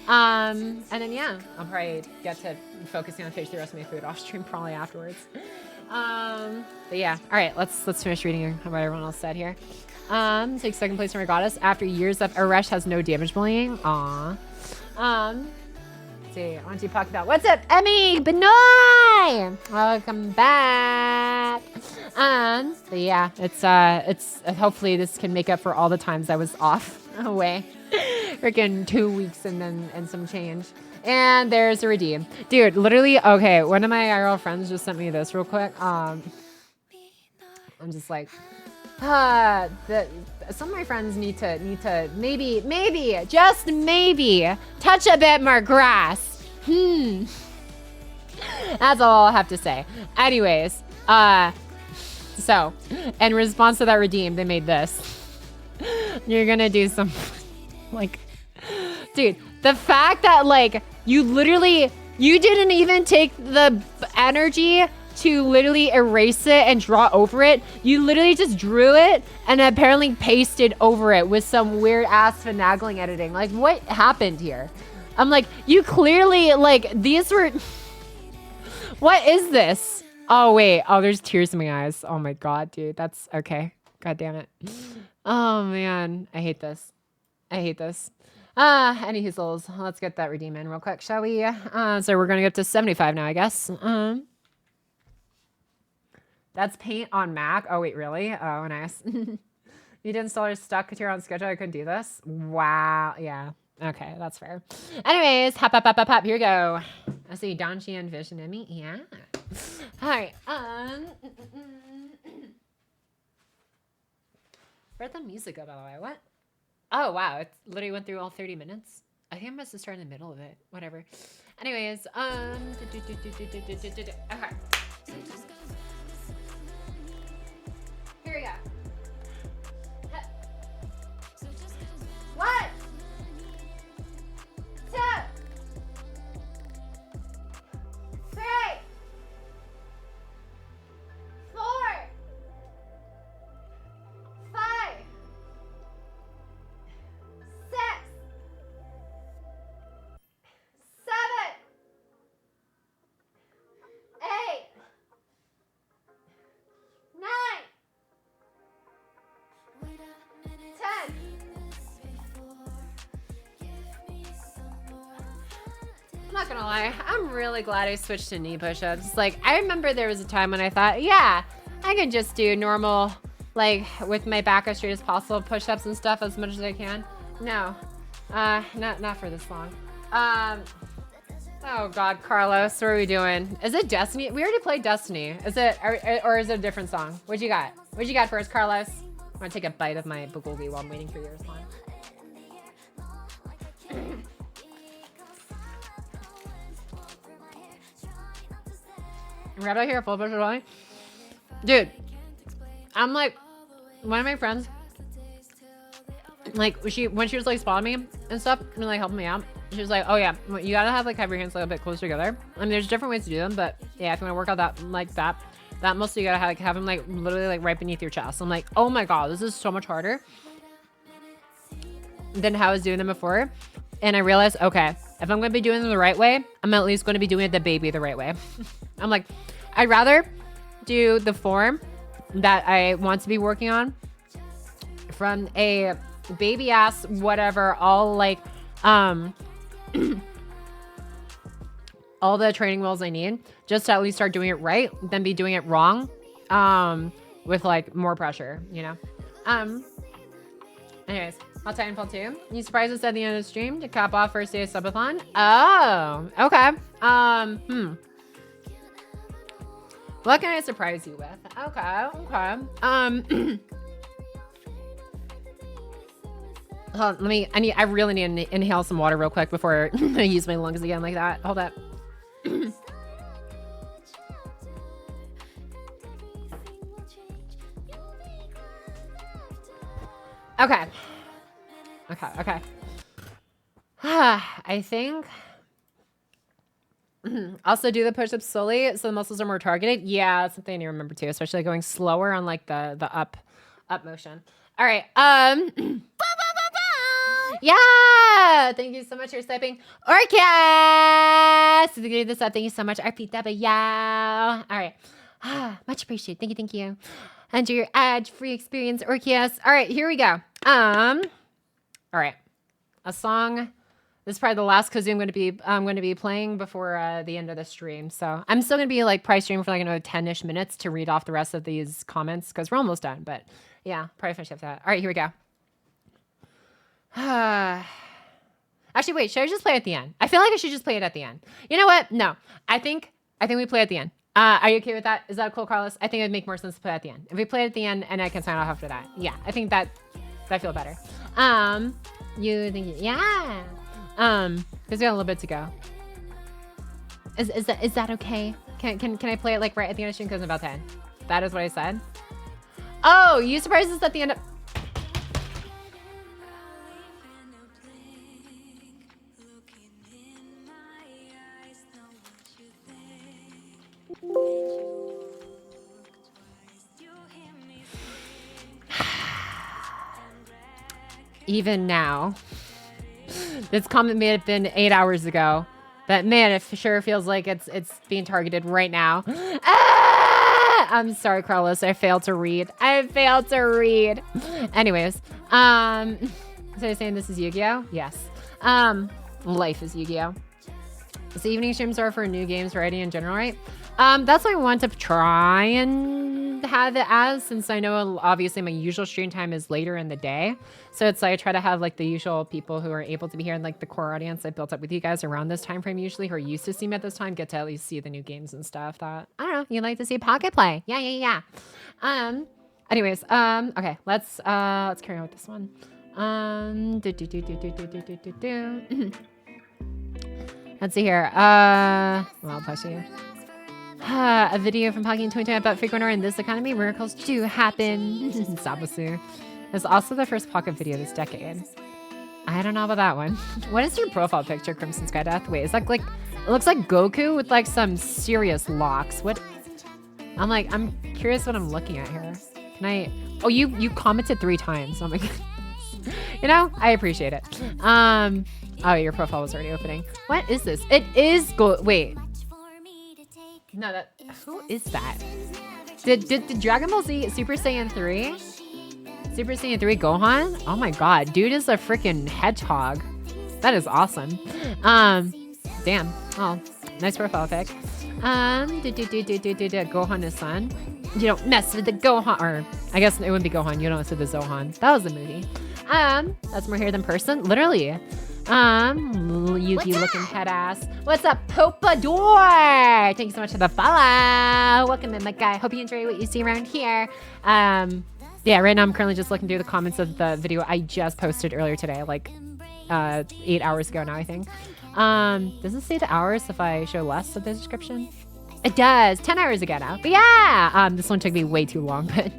And then yeah, I'll probably get to focusing on finishing the rest of my food off stream probably afterwards. But yeah, all right, let's finish reading what everyone else said here. Take second place from our goddess after years of Arash has no damage bullying. Aw. Let's see, Auntie Pocket Bell. What's up, Emmy? Benoy! Welcome back. But yeah, it's hopefully this can make up for all the times I was off away. Freaking 2 weeks and some change. And there's a redeem. Dude, literally, okay, one of my IRL friends just sent me this real quick. I'm just like, some of my friends need to maybe, just maybe, touch a bit more grass. That's all I'll have to say. Anyways, so, in response to that redeem, they made this. You're gonna do some, like, dude, the fact that, like, you didn't even take the energy to literally erase it and draw over it. You literally just drew it and apparently pasted over it with some weird ass finagling editing. Like, what happened here? I'm like, you clearly, like, these were, what is this? Oh, wait. Oh, there's tears in my eyes. Oh my God, dude. That's okay. God damn it. Oh man. I hate this. Any hizzles. Let's get that redeem in real quick, shall we? So we're gonna get to 75 now, I guess. That's paint on Mac. Oh wait, really? Oh, nice. You didn't install stuck here on schedule. I couldn't do this. Wow. Yeah. Okay, that's fair. Anyways, hop. Here we go. I see Donchi and Vision and me. Yeah. All right. Where'd the music go, by the way? What? Oh, wow. It literally went through all 30 minutes. I think I must have started in the middle of it. Whatever. Anyways, okay. Here we go. One, two, three, 4, 5, 6, 7, 8, 9, 10. I'm not gonna lie, I'm really glad I switched to knee push-ups. Like, I remember there was a time when I thought, yeah, I can just do normal, like, with my back as straight as possible, push-ups and stuff as much as I can. No, not for this long. Oh God, Carlos, what are we doing? Is it Destiny? We already played Destiny. Is it, or is it a different song? What you got? What you got for us, Carlos? I'm gonna take a bite of my bulgogi while I'm waiting for you to respond. Right out here, full push rolling. Dude, I'm like, one of my friends, like, when she was like spotting me and stuff and like helping me out, she was like, oh yeah, you gotta have like have your hands like a bit closer together. I mean, there's different ways to do them, but yeah, if you want to work out that like that, that muscle you gotta have them like literally like right beneath your chest. I'm like, oh my god, this is so much harder than how I was doing them before. And I realized, okay, if I'm gonna be doing them the right way, I'm at least gonna be doing the baby the right way. I'm like, I'd rather do the form that I want to be working on from a baby ass whatever, all like all the training wheels I need, just to at least start doing it right, than be doing it wrong with like more pressure, you know. Anyways, I'll Titanfall 2. You surprised us at the end of the stream to cap off first day of subathon? Oh, okay. What can I surprise you with? Okay. Hold on, I really need to inhale some water real quick before I use my lungs again like that. Hold up. Okay. I think also do the push-ups slowly so the muscles are more targeted. Yeah, that's something I need to remember too, especially going slower on like the up motion. All right. Yeah, thank you so much for stepping. Orcas! To give this up, thank you so much. RPW. Yeah. All right. Much appreciated. Thank you. And your ad-free experience, Orcas. All right, here we go. All right. A song. This is probably the last kazoo I'm going to be playing before the end of the stream. So I'm still going to be like probably streaming for like another 10-ish minutes to read off the rest of these comments because we're almost done. But yeah, probably finish after that. All right, here we go. Actually, wait, should I just play at the end? I feel like I should just play it at the end. You know what? No, I think we play at the end. Are you okay with that? Is that cool, Carlos? I think it would make more sense to play at the end. If we play at the end and I can sign off after that. Yeah, I think that feel better. You think, yeah. Because we got a little bit to go. Is that okay? Can I play it like right at the end of the stream because I'm about to end? That is what I said. Oh, you surprised us at the end of... Even now, this comment may have been 8 hours ago, but man, it sure feels like it's being targeted right now. I'm sorry, Carlos. I failed to read. Anyways, so you're saying this is Yu-Gi-Oh? Yes. Life is Yu-Gi-Oh. So evening streams are for new games variety in general, right? That's what I want to try and have it as, since I know obviously my usual stream time is later in the day. So it's like I try to have like the usual people who are able to be here and like the core audience I built up with you guys around this time frame usually, who are used to seeing me at this time, get to at least see the new games and stuff that, I don't know, you'd like to see Pocket play. Yeah. Anyways, okay, let's carry on with this one. Let's see here. Well, I'll push you. A video from Pocky in 2020 about frequent in this economy. Miracles do happen. Sabasu. It's also the first Pocket video this decade. I don't know about that one. What is your profile picture, Crimson Sky Death? Wait, is that like... It looks like Goku with like some serious locks. What? I'm curious what I'm looking at here. Can I... Oh, you commented 3 times. Oh my god. You know, I appreciate it. Oh, your profile was already opening. What is this? It is wait. No, who is that? Did Dragon Ball Z Super Saiyan 3? Super Saiyan 3 Gohan? Oh my god, dude is a freaking hedgehog. That is awesome. Damn. Oh, nice profile pic. Gohan is son. You don't mess with the Gohan, or I guess it wouldn't be Gohan. You don't mess with the Zohan. That was the movie. That's more here than person. Literally. Yuki looking head ass. What's up, Popador? Thank you so much for the follow. Welcome in, my guy. Hope you enjoy what you see around here. Yeah, right now I'm currently just looking through the comments of the video I just posted earlier today, like 8 hours ago now, I think. Does it say the hours if I show less of the description? It does. 10 hours ago now. But yeah, this one took me way too long, but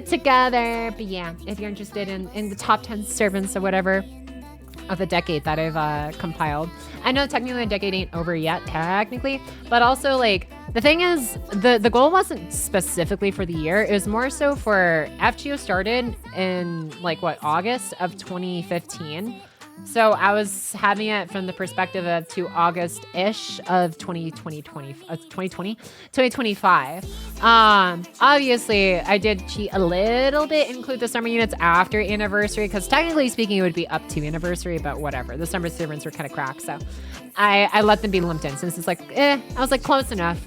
together. But yeah, if you're interested in the top 10 servants or whatever, of the decade that I've compiled. I know technically the decade ain't over yet, technically, but also like the thing is the goal wasn't specifically for the year. It was more so for FGO started in like what, August of 2015. So I was having it from the perspective of to August-ish of 2025. Obviously, I did cheat a little bit, include the summer units after anniversary, because technically speaking, it would be up to anniversary, but whatever. The summer servants were kind of cracked, so I let them be lumped in since it's like, I was like, close enough.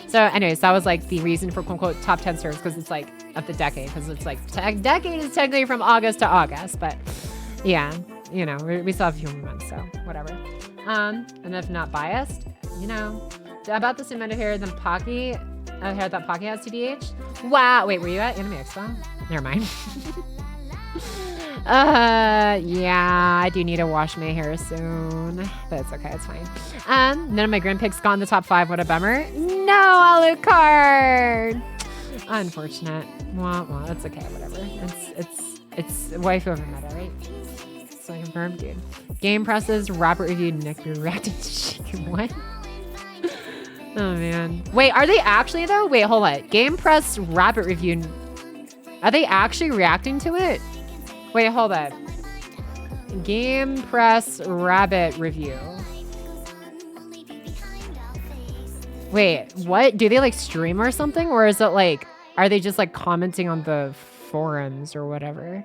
So anyways, that was like the reason for quote-unquote top 10 servers, because it's like of the decade, because it's like decade is technically from August to August, but yeah. You know, we still have a few more months, so whatever. And if not biased, you know, about the same amount of hair than Pocky, hair that Pocky has, TBH. Wow, wait, were you at Anime Expo? Never mind. Yeah, I do need to wash my hair soon, but it's okay, it's fine. None of my grandpigs got in the top 5. What a bummer. No, Alucard. Unfortunate. Well, that's okay, whatever. It's wife over meta, right? So confirmed, dude. Game presses, Robert reviewed, Nick reacted to chicken. What? Oh man. Wait, are they actually though? Wait, hold on. Game press, Rabbit review. Are they actually reacting to it? Wait, hold on. Game press, Rabbit review. Wait, what? Do they like stream or something? Or is it like, are they just like commenting on the forums or whatever?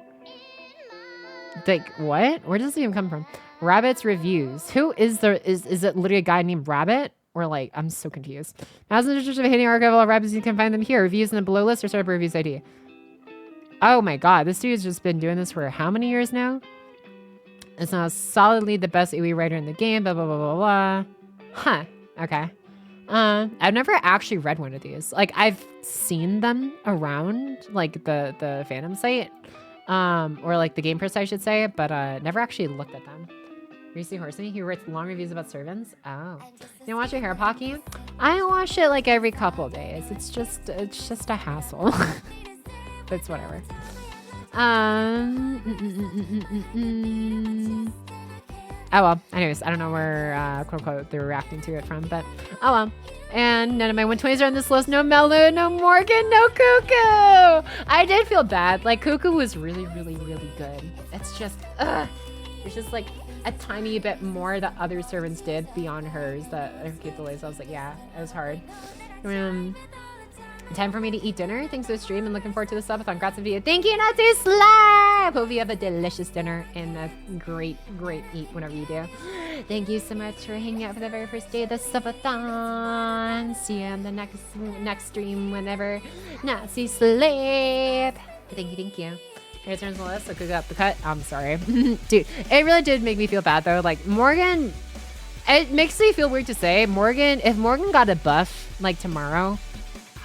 Like, what? Where does it even come from? Rabbit's reviews. Who is there? Is it literally a guy named Rabbit? Or like, I'm so confused. As an interest of hitting archive all rabbits, you can find them here. Reviews in the below list or start up reviews ID. Oh my god, this dude's just been doing this for how many years now? It's now solidly the best AoE writer in the game, blah, blah, blah, blah, blah. Huh, okay. I've never actually read one of these. Like, I've seen them around, like, the fandom site. Or like the game press, I should say, but never actually looked at them. Reese Horsey, he writes long reviews about servants. Oh, you wash your hair, Pocky? I wash it like every couple of days. It's just a hassle. But it's whatever. Oh well. Anyways, I don't know where quote unquote they're reacting to it from, but oh well. And none of my 120s are on this list. No Melu, no Morgan, no Cuckoo. I did feel bad. Like, Cuckoo was really, really, really good. It's just, it's just like a tiny bit more that other servants did beyond hers that her capabilities. I was like, yeah, it was hard. Time for me to eat dinner. Thanks for the stream and looking forward to the subathon. Congrats on the video. Thank you, Natsu Slab. Hope you have a delicious dinner and a great eat whenever you do. Thank you so much for hanging out for the very first day of the subathon. See you on the next stream whenever. Natsu Slab. Thank you. Here's turns the list. So cook up the cut. I'm sorry, dude. It really did make me feel bad though. Like Morgan, it makes me feel weird to say Morgan. If Morgan got a buff like tomorrow,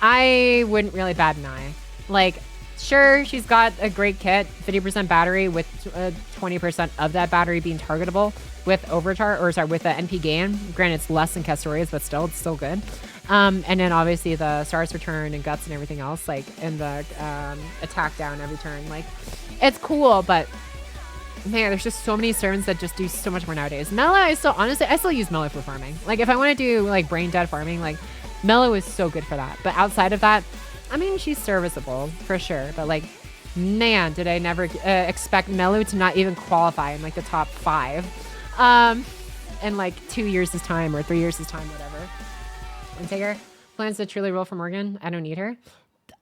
I wouldn't really bat an eye. Like, sure, she's got a great kit, 50% battery with 20% of that battery being targetable with overcharge, or sorry, with the NP gain. Granted, it's less than Castoria's, but still, it's still good. And then obviously the Stars return and guts and everything else, like, and the attack down every turn. Like, it's cool, but man, there's just so many servants that just do so much more nowadays. Mela, I still use Mela for farming. Like, if I want to do like brain dead farming, like, Mela is so good for that. But outside of that, I mean, she's serviceable for sure. But like, man, did I never expect Melu to not even qualify in like the top 5 in like 2 years' time or 3 years' time, whatever. And Tiger plans to truly roll for Morgan. I don't need her.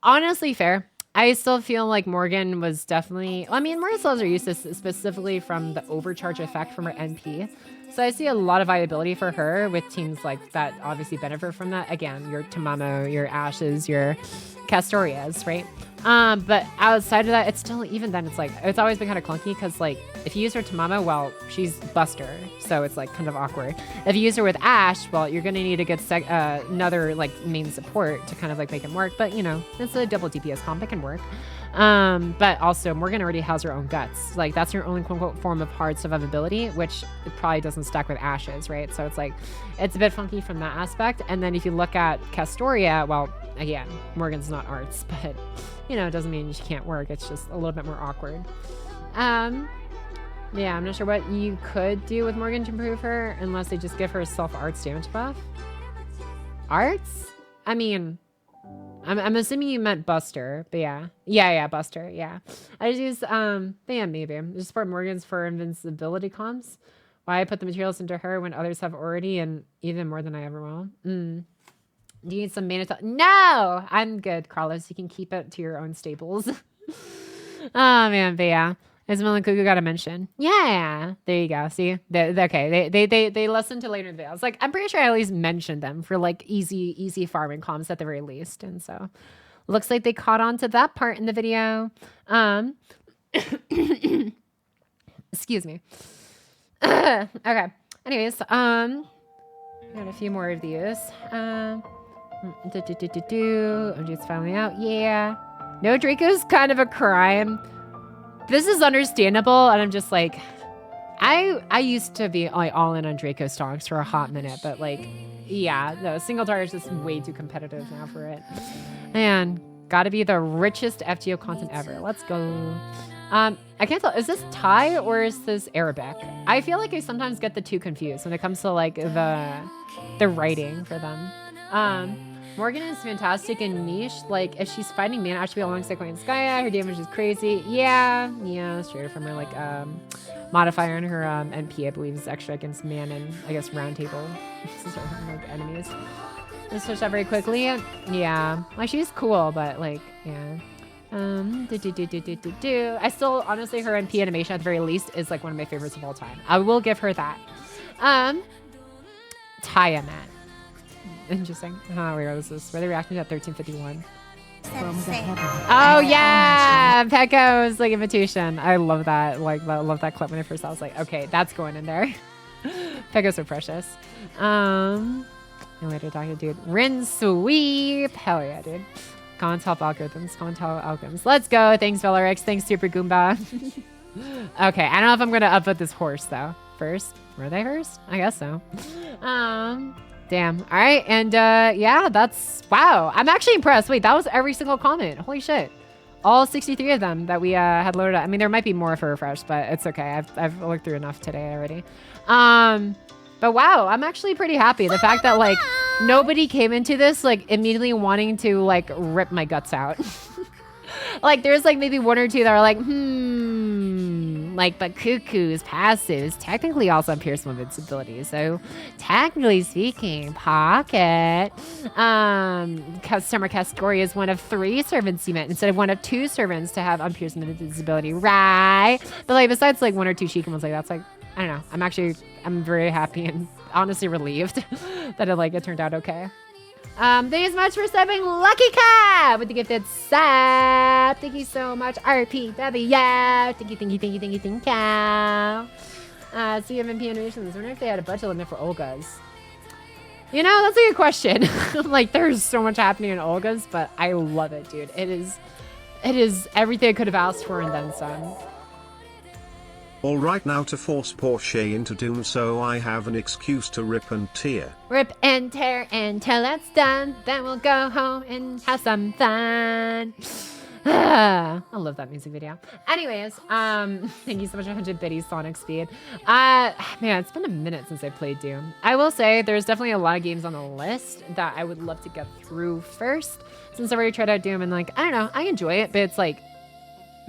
Honestly, fair. I still feel like Morgan was definitely, I mean, Morgan cells are used to specifically from the overcharge effect from her NP. So I see a lot of viability for her with teams like that obviously benefit from that. Again, your Tamamo, your Ashes, your Castorias, right? But outside of that, it's still, even then, it's like, it's always been kind of clunky because like, if you use her Tamamo, well, she's Buster. So it's like kind of awkward. If you use her with Ash, well, you're going to need to get another like main support to kind of like make it work. But you know, it's a double DPS comp, it can work. But also Morgan already has her own guts. Like that's her only quote unquote form of hard survivability, which it probably doesn't stack with Ashes, right? So it's like, it's a bit funky from that aspect. And then if you look at Castoria, well, again, Morgan's not arts, but you know, it doesn't mean she can't work. It's just a little bit more awkward. Yeah, I'm not sure what you could do with Morgan to improve her unless they just give her a self-arts damage buff. Arts? I mean, I'm assuming you meant Buster, but yeah. Yeah, Buster, yeah. I just use, but yeah, maybe. Just support Morgan's for invincibility comms. Why I put the materials into her when others have already and even more than I ever will. Do you need some mana? No! I'm good, Carlos. You can keep it to your own staples. Oh, man, but yeah. Ismail and Cuckoo got a mention. Yeah, there you go. See, okay, they listened to later in the video. I was like, I'm pretty sure I at least mentioned them for like easy farming comms at the very least, and so looks like they caught on to that part in the video. Excuse me. Okay. Anyways, got a few more of these. I'm just filing out. Yeah, no Draco's kind of a crime. This is understandable, and I'm just like, I used to be like all in on Draco stonks for a hot minute, but like, yeah, no, single target is just way too competitive now for it. Man, gotta be the richest FGO content ever. Let's go. I can't tell, is this Thai or is this Arabic? I feel like I sometimes get the two confused when it comes to like the writing for them. Morgan is fantastic and niche. Like, if she's fighting mana attribute alongside Queen Skya, her damage is crazy. Yeah, straight from her, like, modifier on her NP, I believe, is extra against mana and, I guess, round table like, enemies. Let's switch that very quickly. Yeah. Like, she's cool, but, like, yeah. I still, honestly, her NP animation, at the very least, is, like, one of my favorites of all time. I will give her that. Tiamat. Interesting. How weird is this? Were they reacting to that 1351? Oh yeah, Pecco's like invitation. I love that. Like, I love that clip when I first saw. I was like, okay, that's going in there. Pecco's so precious. And later talking, dude. Rin sweep. Hell yeah, dude. Can't help algorithms. Can't help algorithms. Let's go. Thanks, Velarix. Thanks, Super Goomba. Okay, I don't know if I'm gonna upvote this horse though. First, were they first? I guess so. Damn. All right. And yeah, that's, wow. I'm actually impressed. Wait, that was every single comment. Holy shit. All 63 of them that we had loaded up. I mean, there might be more for refresh, but it's okay. I've looked through enough today already. But wow, I'm actually pretty happy. The fact that like nobody came into this like immediately wanting to like rip my guts out. Like there's like maybe one or two that are like, like, but Cuckoo's passive is technically also Pierce invincibility. So technically speaking, Pocket, Customer Castoria is one of 3 servants you met instead of one of 2 servants to have unpierced invincibility, right? But like besides like 1 or 2 chic ones, like that's like, I don't know. I'm very happy and honestly relieved that it turned out okay. Thank you so much for subbing, Lucky Cat, with the gifted sub. Thank you so much, RPW. Thank you. So you have MP animations. I wonder if they had a budget limit for Olga's. You know, that's a good question. Like, there's so much happening in Olga's, but I love it, dude. It is everything I could have asked for and then some. Alright, now to force Porsche into doom so I have an excuse to rip and tear. Rip and tear until that's done. Then we'll go home and have some fun. I love that music video. Anyways, thank you so much for 100 biddies Sonic Speed. Man, it's been a minute since I played Doom. I will say there's definitely a lot of games on the list that I would love to get through first. Since I already tried out Doom and like, I don't know, I enjoy it, but it's like,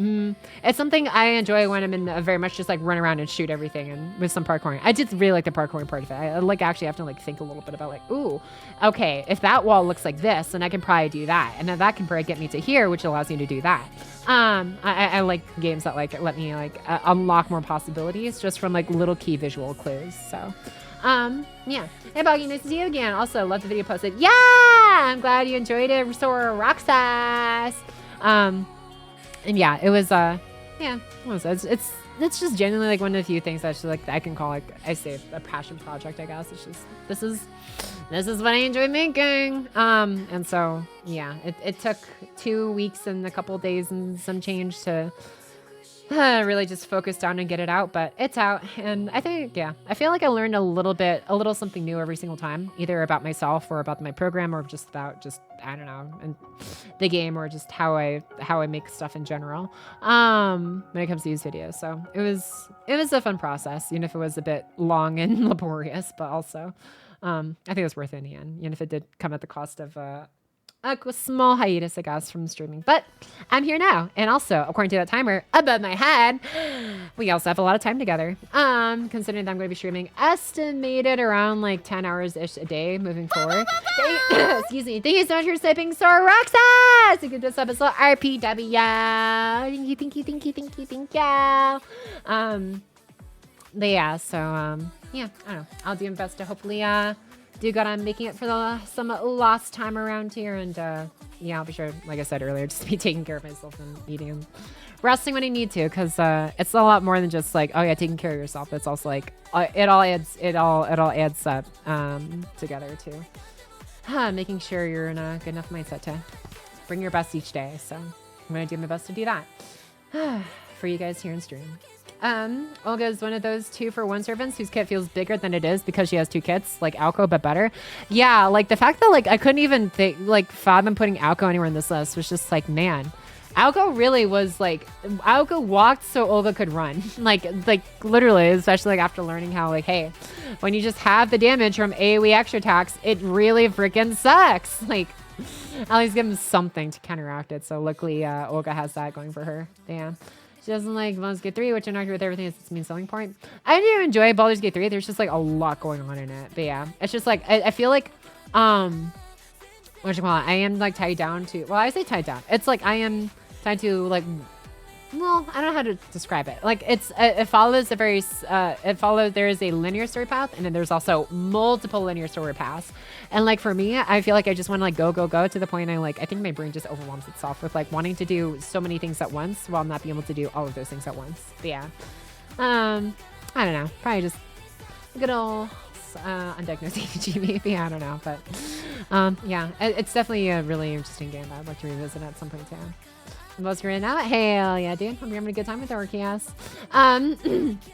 it's something I enjoy when I'm in a very much just like run around and shoot everything and with some parkouring. I just really like the parkouring part of it. I like actually have to like think a little bit about like, ooh, okay, if that wall looks like this, then I can probably do that. And then that can probably get me to here, which allows me to do that. I like games that like let me like unlock more possibilities just from like little key visual clues. So, yeah. Hey, Pocky, nice to see you again. Also, love the video posted. Yeah! I'm glad you enjoyed it. Restore Roxas. And yeah, it was, yeah, what was it? It's just genuinely like one of the few things that's just like, I can call like, I say a passion project, I guess. It's just, this is what I enjoy making. And so, yeah, it took 2 weeks and a couple days and some change to really just focus down and get it out, but it's out. And I think, yeah, I feel like I learned a little something new every single time, either about myself or about my program or just about I don't know, and the game or just how I make stuff in general, when it comes to these videos. So it was a fun process, even if it was a bit long and laborious, but also, I think it was worth it in the end, even if it did come at the cost of, a small hiatus, I guess, from streaming. But I'm here now. And also, according to that timer above my head, we also have a lot of time together. Considering that I'm going to be streaming estimated around like 10 hours-ish a day moving forward. Excuse me. Thank you so much for sipping, Soroxas! Thank you for this episode, RPW. Thank you. But yeah, so, yeah, I don't know. I'll do my best to hopefully, do good on making it for some lost time around here, and yeah, I'll be sure, like I said earlier, just to be taking care of myself and eating and resting when I need to, because it's a lot more than just like, oh yeah, taking care of yourself. It's also like it all adds up together too. Making sure you're in a good enough mindset to bring your best each day. So I'm gonna do my best to do that for you guys here in stream. Olga is one of those 2-for-1 servants whose kit feels bigger than it is because she has 2 kits, like Alco, but better. Yeah, like the fact that like I couldn't even fathom putting Alco anywhere in this list was just like, man, Alco really was like, Alco walked so Olga could run. like literally, especially like after learning how like, hey, when you just have the damage from AoE extra attacks, it really freaking sucks. Like, at least give him something to counteract it. So luckily, Olga has that going for her. Yeah. She doesn't like Baldur's Gate 3, which I'm not agree with everything. It's its main selling point. I do enjoy Baldur's Gate 3. There's just like a lot going on in it. But yeah, it's just like, I feel like, whatchamacallit, I am like tied down to, well, I say tied down. It's like I am tied to like, well, I don't know how to describe it. Like it follows a very, there is a linear story path, and then there's also multiple linear story paths. And like for me, I feel like I just want to like go to the point I think my brain just overwhelms itself with like wanting to do so many things at once while not being able to do all of those things at once. But yeah, I don't know, probably just a good old undiagnosed ADHD maybe, I don't know. But yeah, it's definitely a really interesting game that I'd like to revisit at some point too. Most right now, hell yeah, dude! I'm having a good time with the Orchias.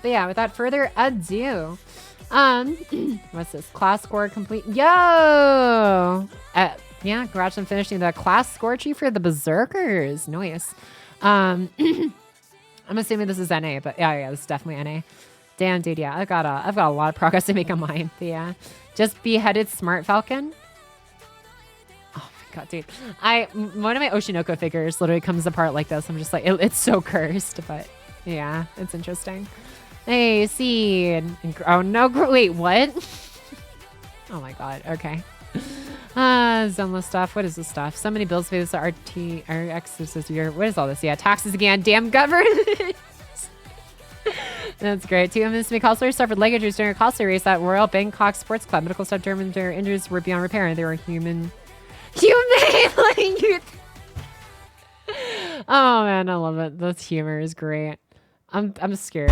But yeah, without further ado, what's this? Class score complete. Yo! Yeah, congrats on finishing the class score tree for the Berserkers. Nice. I'm assuming this is NA, but yeah, this is definitely NA. Damn, dude, yeah, I've got a lot of progress to make on mine. But yeah, just beheaded Smart Falcon. Oh my god, dude! One of my Oshinoko figures literally comes apart like this. I'm just like, it's so cursed, but yeah, it's interesting. Hey, Seed. Oh no, wait, what? Oh my god, okay. Zoneless stuff. What is this stuff? So many bills for this RX this year. What is all this? Yeah, taxes again. Damn government. That's great. 2 Miss McCostler suffered leg injuries during a costly race at Royal Bangkok Sports Club. Medical staff determined their injuries were beyond repair, and they were humane. Oh man, I love it. This humor is great. I'm scared.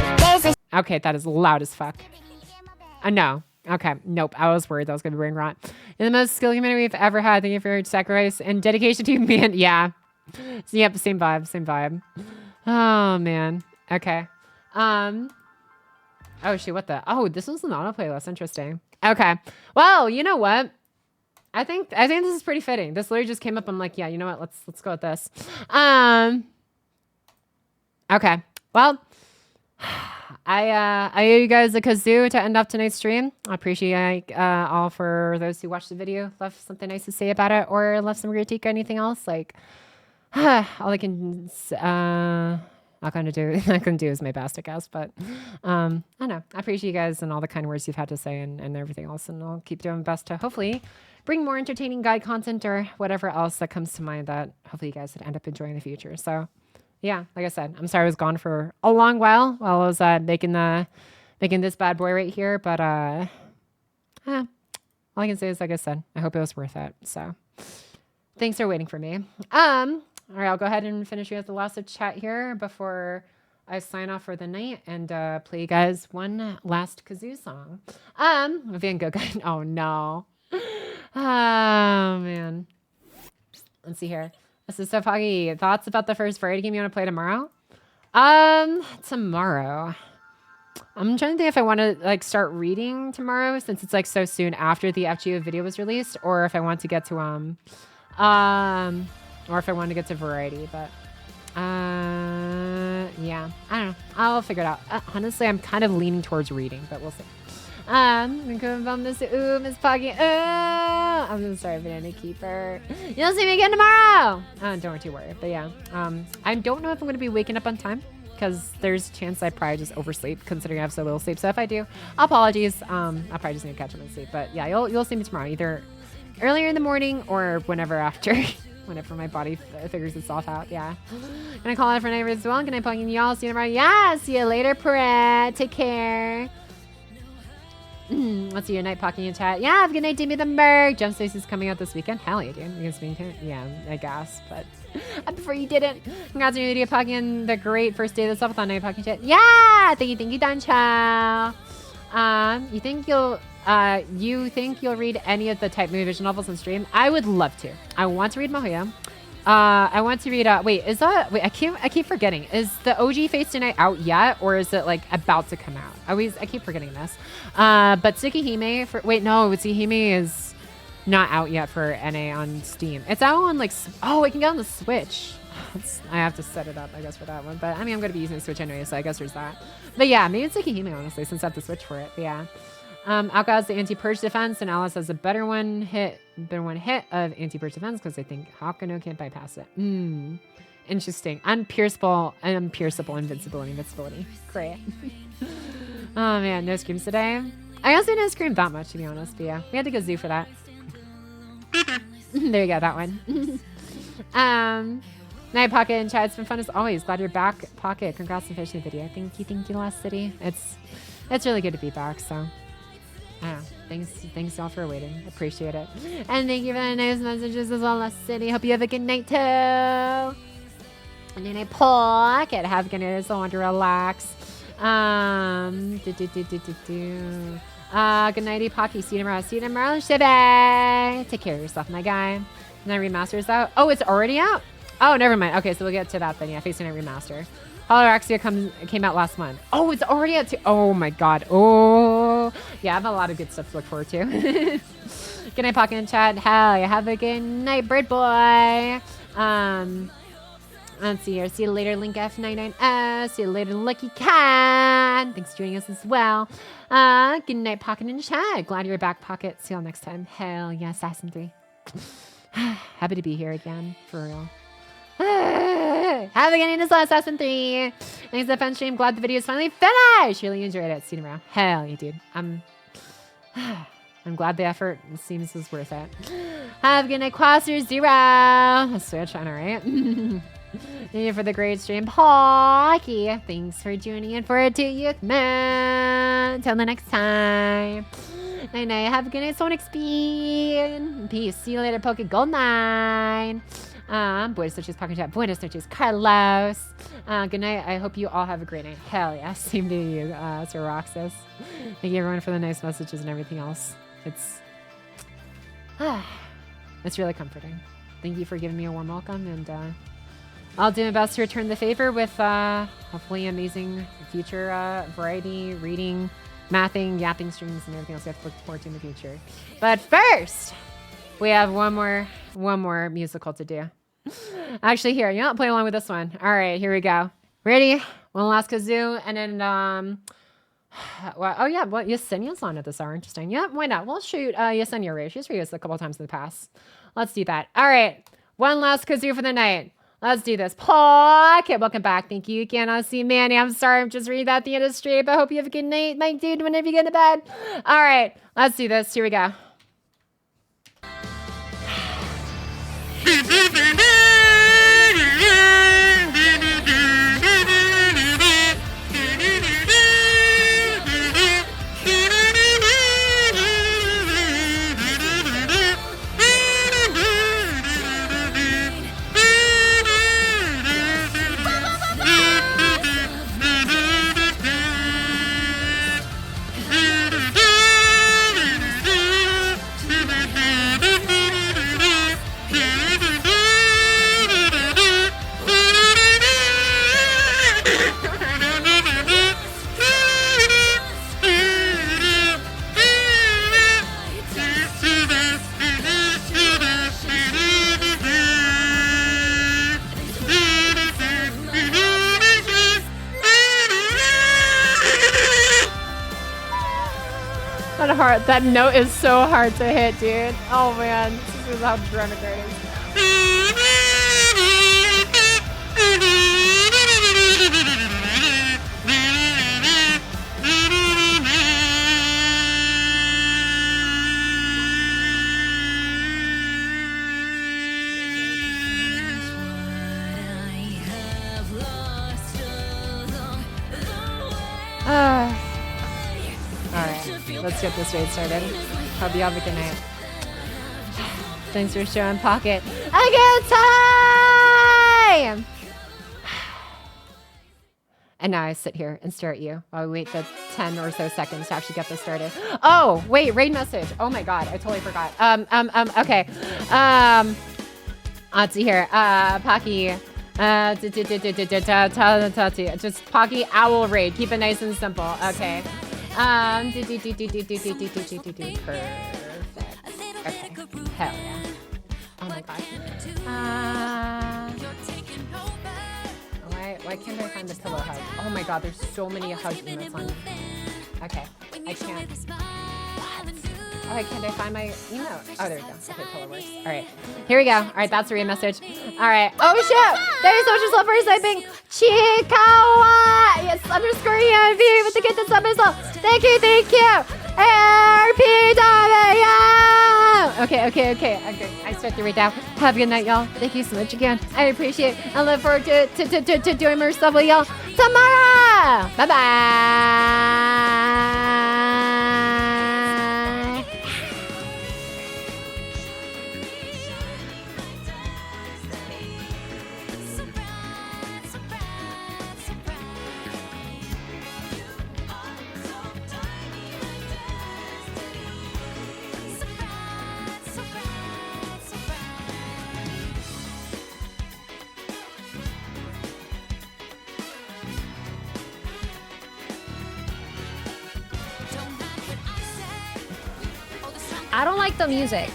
Okay, that is loud as fuck. No. Okay, nope. I was worried that was gonna be brain rot. In the most skilled community we've ever had. Thank you for your sacrifice and dedication to man. Yeah. Yep, same vibe. Oh man. Okay. Oh shoot, what the? Oh, this one's an auto playlist. Interesting. Okay. Well, you know what? I think this is pretty fitting. This literally just came up. I'm like, yeah, you know what? Let's go with this. Okay. Well, I owe you guys a kazoo to end off tonight's stream. I appreciate all for those who watched the video, left something nice to say about it, or left some critique or anything else. Like, all I can do is my best, I guess. But I don't know. I appreciate you guys and all the kind words you've had to say and everything else. And I'll keep doing my best to hopefully bring more entertaining guide content or whatever else that comes to mind that hopefully you guys would end up enjoying in the future. So yeah, like I said, I'm sorry I was gone for a long while I was making this bad boy right here. But all I can say is, like I said, I hope it was worth it. So thanks for waiting for me. All right, I'll go ahead and finish you with the last of chat here before I sign off for the night and play you guys one last kazoo song. Van Gogh. Oh no. Oh man. Let's see here. This is so foggy. Thoughts about the first variety game you want to play tomorrow? Tomorrow. I'm trying to think if I want to like start reading tomorrow since it's like so soon after the FGO video was released, or if I want to get to or if I want to get to variety, but yeah, I don't know. I'll figure it out. Honestly, I'm kind of leaning towards reading, but we'll see. I'm going to Miss Miss Pocky. I'm so sorry, Banana Keeper. You'll see me again tomorrow. Don't worry, too worried. But yeah, I don't know if I'm going to be waking up on time because there's a chance I probably just oversleep considering I have so little sleep. So if I do, apologies. I'll probably just need to catch up on sleep. But yeah, you'll see me tomorrow, either earlier in the morning or whenever after. Whenever my body figures itself out, yeah. Gonna call out for neighbors as well. Can I plug in y'all? See you tomorrow. Yeah, see you later, Pret. Take care. Let's see your night Pocky in chat. Yeah, have a good night, Dimmy the Merc. Jump Space is coming out this weekend. Hell yeah, dude. You guys yeah, I guess, but I prefer you didn't. Congrats on your video, Pocky, and the great first day of the subathon night Pocky chat. Yeah, thank you, Dan Chow. You think you'll read any of the Type Movie Vision novels on stream? I would love to. I want to read Mahoya. I want to read I keep forgetting. Is the OG Face Tonight out yet, or is it like about to come out? I keep forgetting this. But Tsukihime Tsukihime is not out yet for NA on Steam. It's out on like it can get on the Switch. I have to set it up, I guess, for that one. But I mean, I'm gonna be using the Switch anyway, so I guess there's that. But yeah, maybe it's Tsukihime, honestly, since I have to Switch for it. But yeah. Alka has the anti-purge defense, and Alice has a better one hit of anti-purge defense because I think Hakuno can't bypass it. Interesting. Unpierceable invincibility. Great. Oh man, no screams today. I also didn't scream that much, to be honest, but yeah, we had to go zoo for that. There you go, that one. Night Pocket and chat, it's been fun as always. Glad you're back, Pocket. Congrats on finishing the video. Thank you, Lost City. It's really good to be back, so. Thanks y'all for waiting. Appreciate it. And thank you for the nice messages as well, Lost City. Hope you have a good night too. And then I Pocket. Have a good night. I just want to relax. Good nighty, Pocky. See you tomorrow. Shibe. Take care of yourself, my guy. And then remasters out. Oh, it's already out? Oh, never mind. Okay, so we'll get to that then. Yeah, Facing a remaster. Holorexia came out last month. Oh, it's already out too. Oh my god. Oh, yeah, I have a lot of good stuff to look forward to. Good night, Pocket in chat. Hell yeah, have a good night, Bird Boy. Let's see here. See you later, Link F99S. See you later, Lucky Cat. Thanks for joining us as well. Good night, Pocket in chat. Glad you're back, Pocket. See y'all next time. Hell yeah, Assassin 3. Happy to be here again, for real. Have a good night, Assassin 3. Thanks for the fun stream. Glad the video is finally finished. Really enjoyed it. See you tomorrow. Hell yeah, dude. I'm glad the effort seems was worth it. Have a good night, Quaster 0. Switch on, alright. Thank you for the great stream, Pocky. Thanks for tuning in for it too, Youth Man. Till the next time. Night night. Have a good night, Sonic Speed. Peace. See you later, Poké Gold 9. Buenas noches, Pocket Chat. Buenas noches, Carlos. Good night. I hope you all have a great night. Hell yeah. Same to you, Sir Roxas. Thank you, everyone, for the nice messages and everything else. It's really comforting. Thank you for giving me a warm welcome, and I'll do my best to return the favor with hopefully amazing future variety, reading, mathing, yapping streams, and everything else we have to look forward to in the future. But first, we have one more musical to do. Actually, here, you know, play along with this one. All right, here we go. Ready? One last kazoo, and then well, oh yeah, well, Yesenia's on at this hour. Interesting. Yeah, why not? We'll shoot Yesenia Ray. She's used a couple times in the past. Let's do that. All right, one last kazoo for the night. Let's do this. Pocket, welcome back. Thank you again. I'll see Manny. I'm sorry, I'm just reading that at the end of the stream. I hope you have a good night, my dude, whenever you get to bed. All right, let's do this. Here we go. hard. That note is so hard to hit, dude. Oh man, this is how dramatic it is. Alright, let's get this raid started. Hope you have a good night. Thanks for showing Pocket a good time! And now I sit here and stare at you while we wait the 10 or so seconds to actually get this started. Oh, wait, raid message. Oh my god, I totally forgot. Okay. Let's see here. Pocky. Just Pocky Owl raid. Keep it nice and simple. Okay. Perfect. Okay. Hell yeah. Oh my god. Why can't I find the pillow hug? Oh my god, there's so many hug emotes on. Okay. I can't. What? Oh, can't I find my emote? Oh, there we go. Okay, pillow works. All right. Here we go. All right, that's the read message. All right. Oh shit! Thank you so much as well for typing. Chikawa! Yes, underscore EMV with the get the sub as well. Thank you, thank you. RPW! Okay. I start the read now. Have a good night, y'all. Thank you so much again. I appreciate it. I look forward to doing more stuff with y'all tomorrow. Bye-bye. I don't like the music.